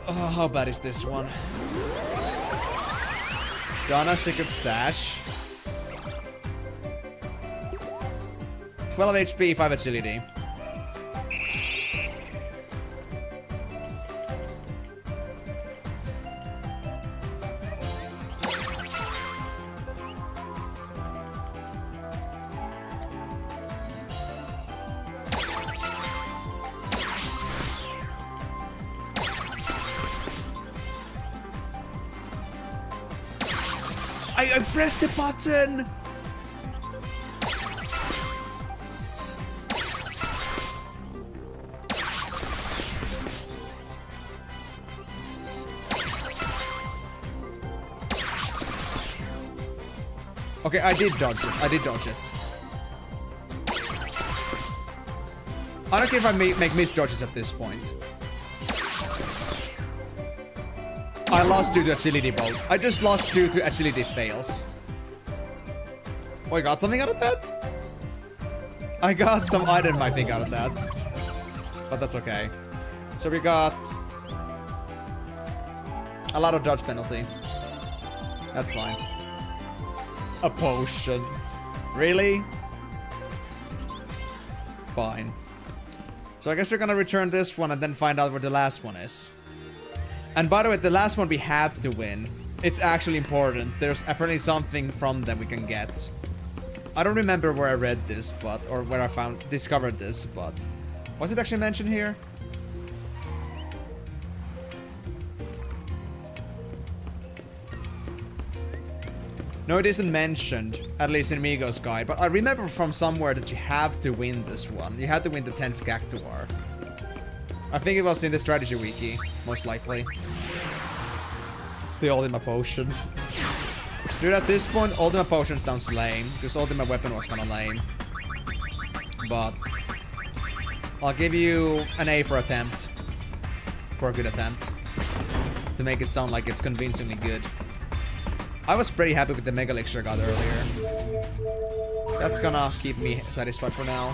Oh, how bad is this one? Donna's secret stash. 12 HP, 5 agility. I pressed the button! Okay, I did dodge it. I did dodge it. I don't care if I make missed dodges at this point. I lost due to agility bolt. I just lost due to agility fails. Oh, I got something out of that? I got some item, I think, out of that. But that's okay. So we got a lot of dodge penalty. That's fine. A potion. Really? Fine. So I guess we're gonna return this one and then find out where the last one is. And by the way, the last one we have to win. It's actually important. There's apparently something from them we can get. I don't remember where I read this, but... or where I discovered this, but... was it actually mentioned here? No, it isn't mentioned, at least in Migo's guide, but I remember from somewhere that you have to win this one. You have to win the 10th Cactuar. I think it was in the strategy wiki, most likely. The Ultima Potion. Dude, at this point, Ultima Potion sounds lame, because Ultima Weapon was kinda lame. But... I'll give you an A for attempt. For a good attempt. To make it sound like it's convincingly good. I was pretty happy with the Mega Elixir I got earlier. That's gonna keep me satisfied for now.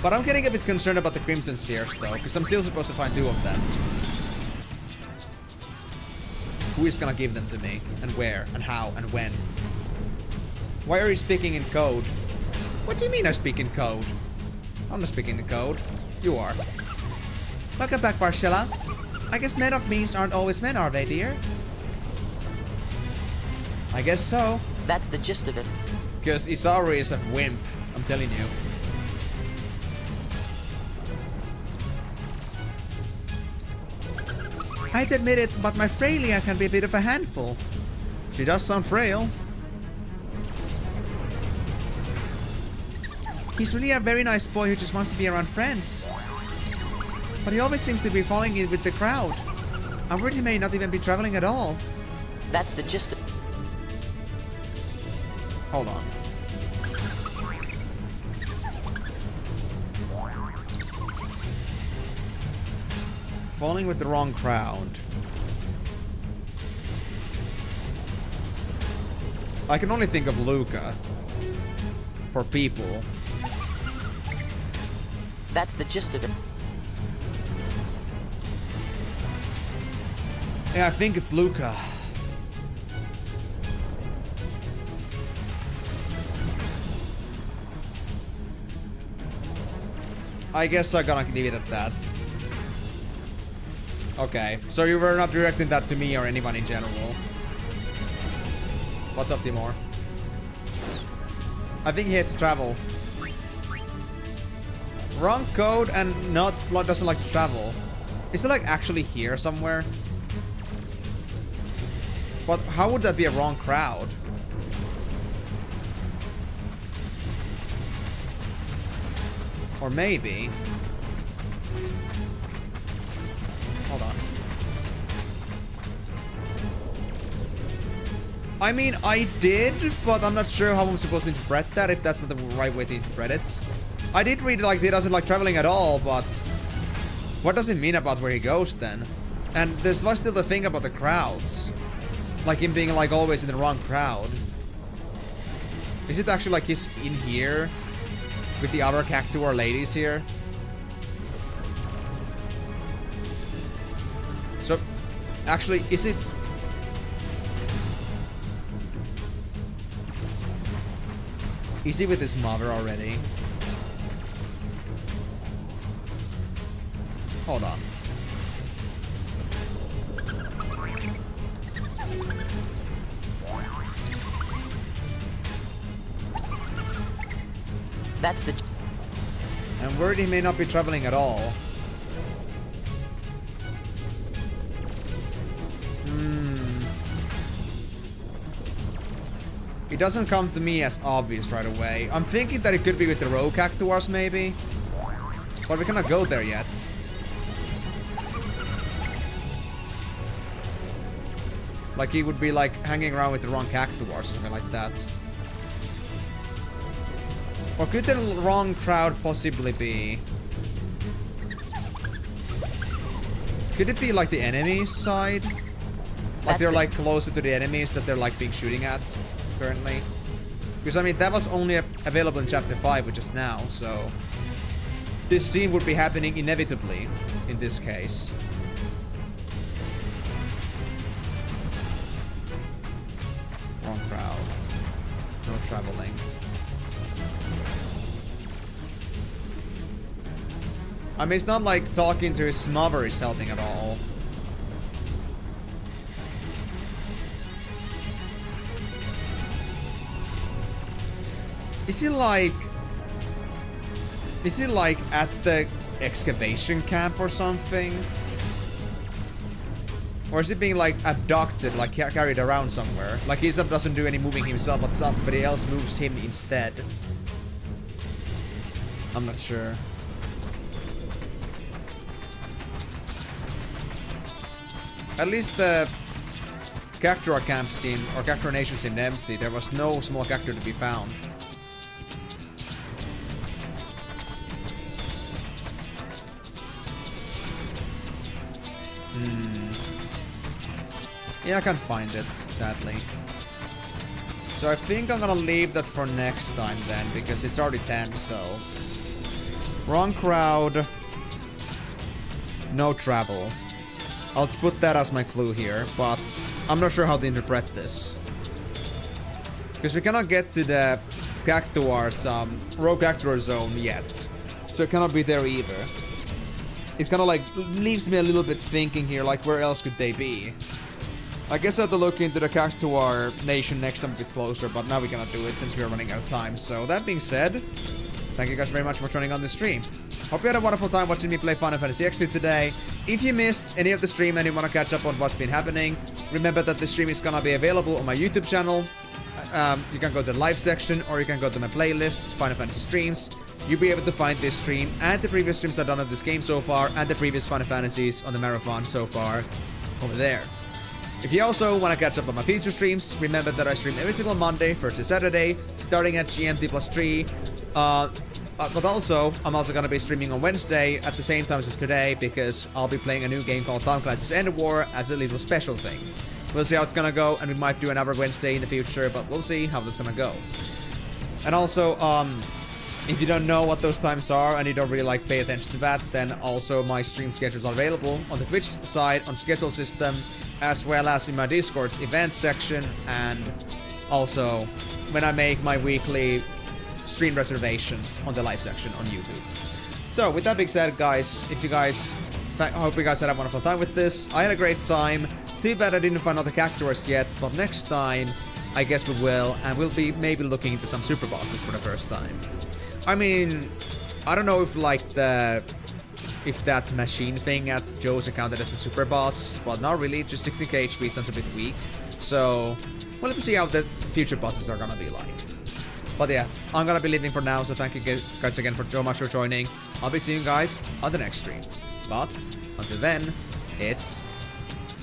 But I'm getting a bit concerned about the Crimson Spheres though, because I'm still supposed to find 2 of them. who is gonna give them to me? And where? And how? And when? Why are you speaking in code? What do you mean I speak in code? I'm not speaking in code. You are. Welcome back, Marcella. I guess men of means aren't always men, are they, dear? I guess so. That's the gist of it. Because Isauri is a wimp, I'm telling you. I'd admit it, but my Freylia can be a bit of a handful. She does sound frail. He's really a very nice boy who just wants to be around friends. But he always seems to be falling in with the crowd. I'm worried he may not even be traveling at all. That's the gist of... Hold on. Falling with the wrong crowd. I can only think of Luca. For people. That's the gist of it. Yeah, I think it's Luca. I guess I'm gonna leave it at that. Okay, so you were not directing that to me or anyone in general. What's up, Timor? I think he hates travel. Wrong code and doesn't like to travel. Is it like actually here somewhere? But how would that be a wrong crowd? Or maybe... Hold on. I mean, I did, but I'm not sure how I'm supposed to interpret that, if that's not the right way to interpret it. I did read like he doesn't like traveling at all, but... What does it mean about where he goes then? And there's like still the thing about the crowds. Like him being like always in the wrong crowd. Is it actually like he's in here? With the other Cactuar ladies here? So, actually, is it... Is he with his mother already? Hold on. That's the... I'm worried he may not be traveling at all. It doesn't come to me as obvious right away. I'm thinking that it could be with the rogue Cactuars maybe. But we cannot go there yet. Like he would be like hanging around with the wrong Cactuars or something like that. Or could the wrong crowd possibly be... Could it be like the enemy's side? Like they're like closer to the enemies that they're like being shooting at currently? Because I mean that was only available in chapter 5, which is now, so... This scene would be happening inevitably in this case. Wrong crowd. No traveling. I mean, it's not like talking to his mother is helping at all. Is he like at the excavation camp or something? Or is he being like abducted, like carried around somewhere? Like he doesn't do any moving himself, but somebody else moves him instead. I'm not sure. At least the Cactuar camp seemed, or Cactuar nation seemed empty. There was no small Cactuar to be found. Yeah, I can't find it, sadly. So I think I'm gonna leave that for next time then, because it's already 10, so... Wrong crowd. No travel. I'll put that as my clue here, but I'm not sure how to interpret this. Because we cannot get to the Cactuar's, Rogue Cactuar zone yet. So it cannot be there either. It kind of like leaves me a little bit thinking here, like where else could they be? I guess I have to look into the Cactuar nation next time a bit closer, but now we cannot do it since we are running out of time. So that being said, thank you guys very much for joining on the stream. Hope you had a wonderful time watching me play Final Fantasy EXTRAVAGANZA today. If you missed any of the stream and you want to catch up on what's been happening, remember that the stream is gonna be available on my YouTube channel. You can go to the live section, or you can go to my playlist, Final Fantasy streams. You'll be able to find this stream and the previous streams I've done of this game so far, and the previous Final Fantasies on the marathon so far over there. If you also want to catch up on my future streams, remember that I stream every single Monday, Thursday, Saturday, starting at GMT +3. But also, I'm also going to be streaming on Wednesday at the same time as today, because I'll be playing a new game called Tom Clancy's End War as a little special thing. We'll see how it's going to go, and we might do another Wednesday in the future, but we'll see how this is going to go. And also, if you don't know what those times are and you don't really like pay attention to that, then also my stream schedules are available on the Twitch side on schedule system, as well as in my Discord's event section, and also when I make my weekly stream reservations on the live section on YouTube. So with that being said, guys, I hope you guys had a wonderful time with this. I had a great time. Too bad I didn't find all the Cactuars yet, but next time I guess we will, and we'll be maybe looking into some super bosses for the first time. I mean, I don't know if like if that machine thing at Joe's accounted as a super boss, but not really. Just 60k HP sounds a bit weak. So we'll have to see how the future bosses are gonna be like. But yeah, I'm gonna be leaving for now, so thank you guys again so much for joining. I'll be seeing you guys on the next stream. But until then, it's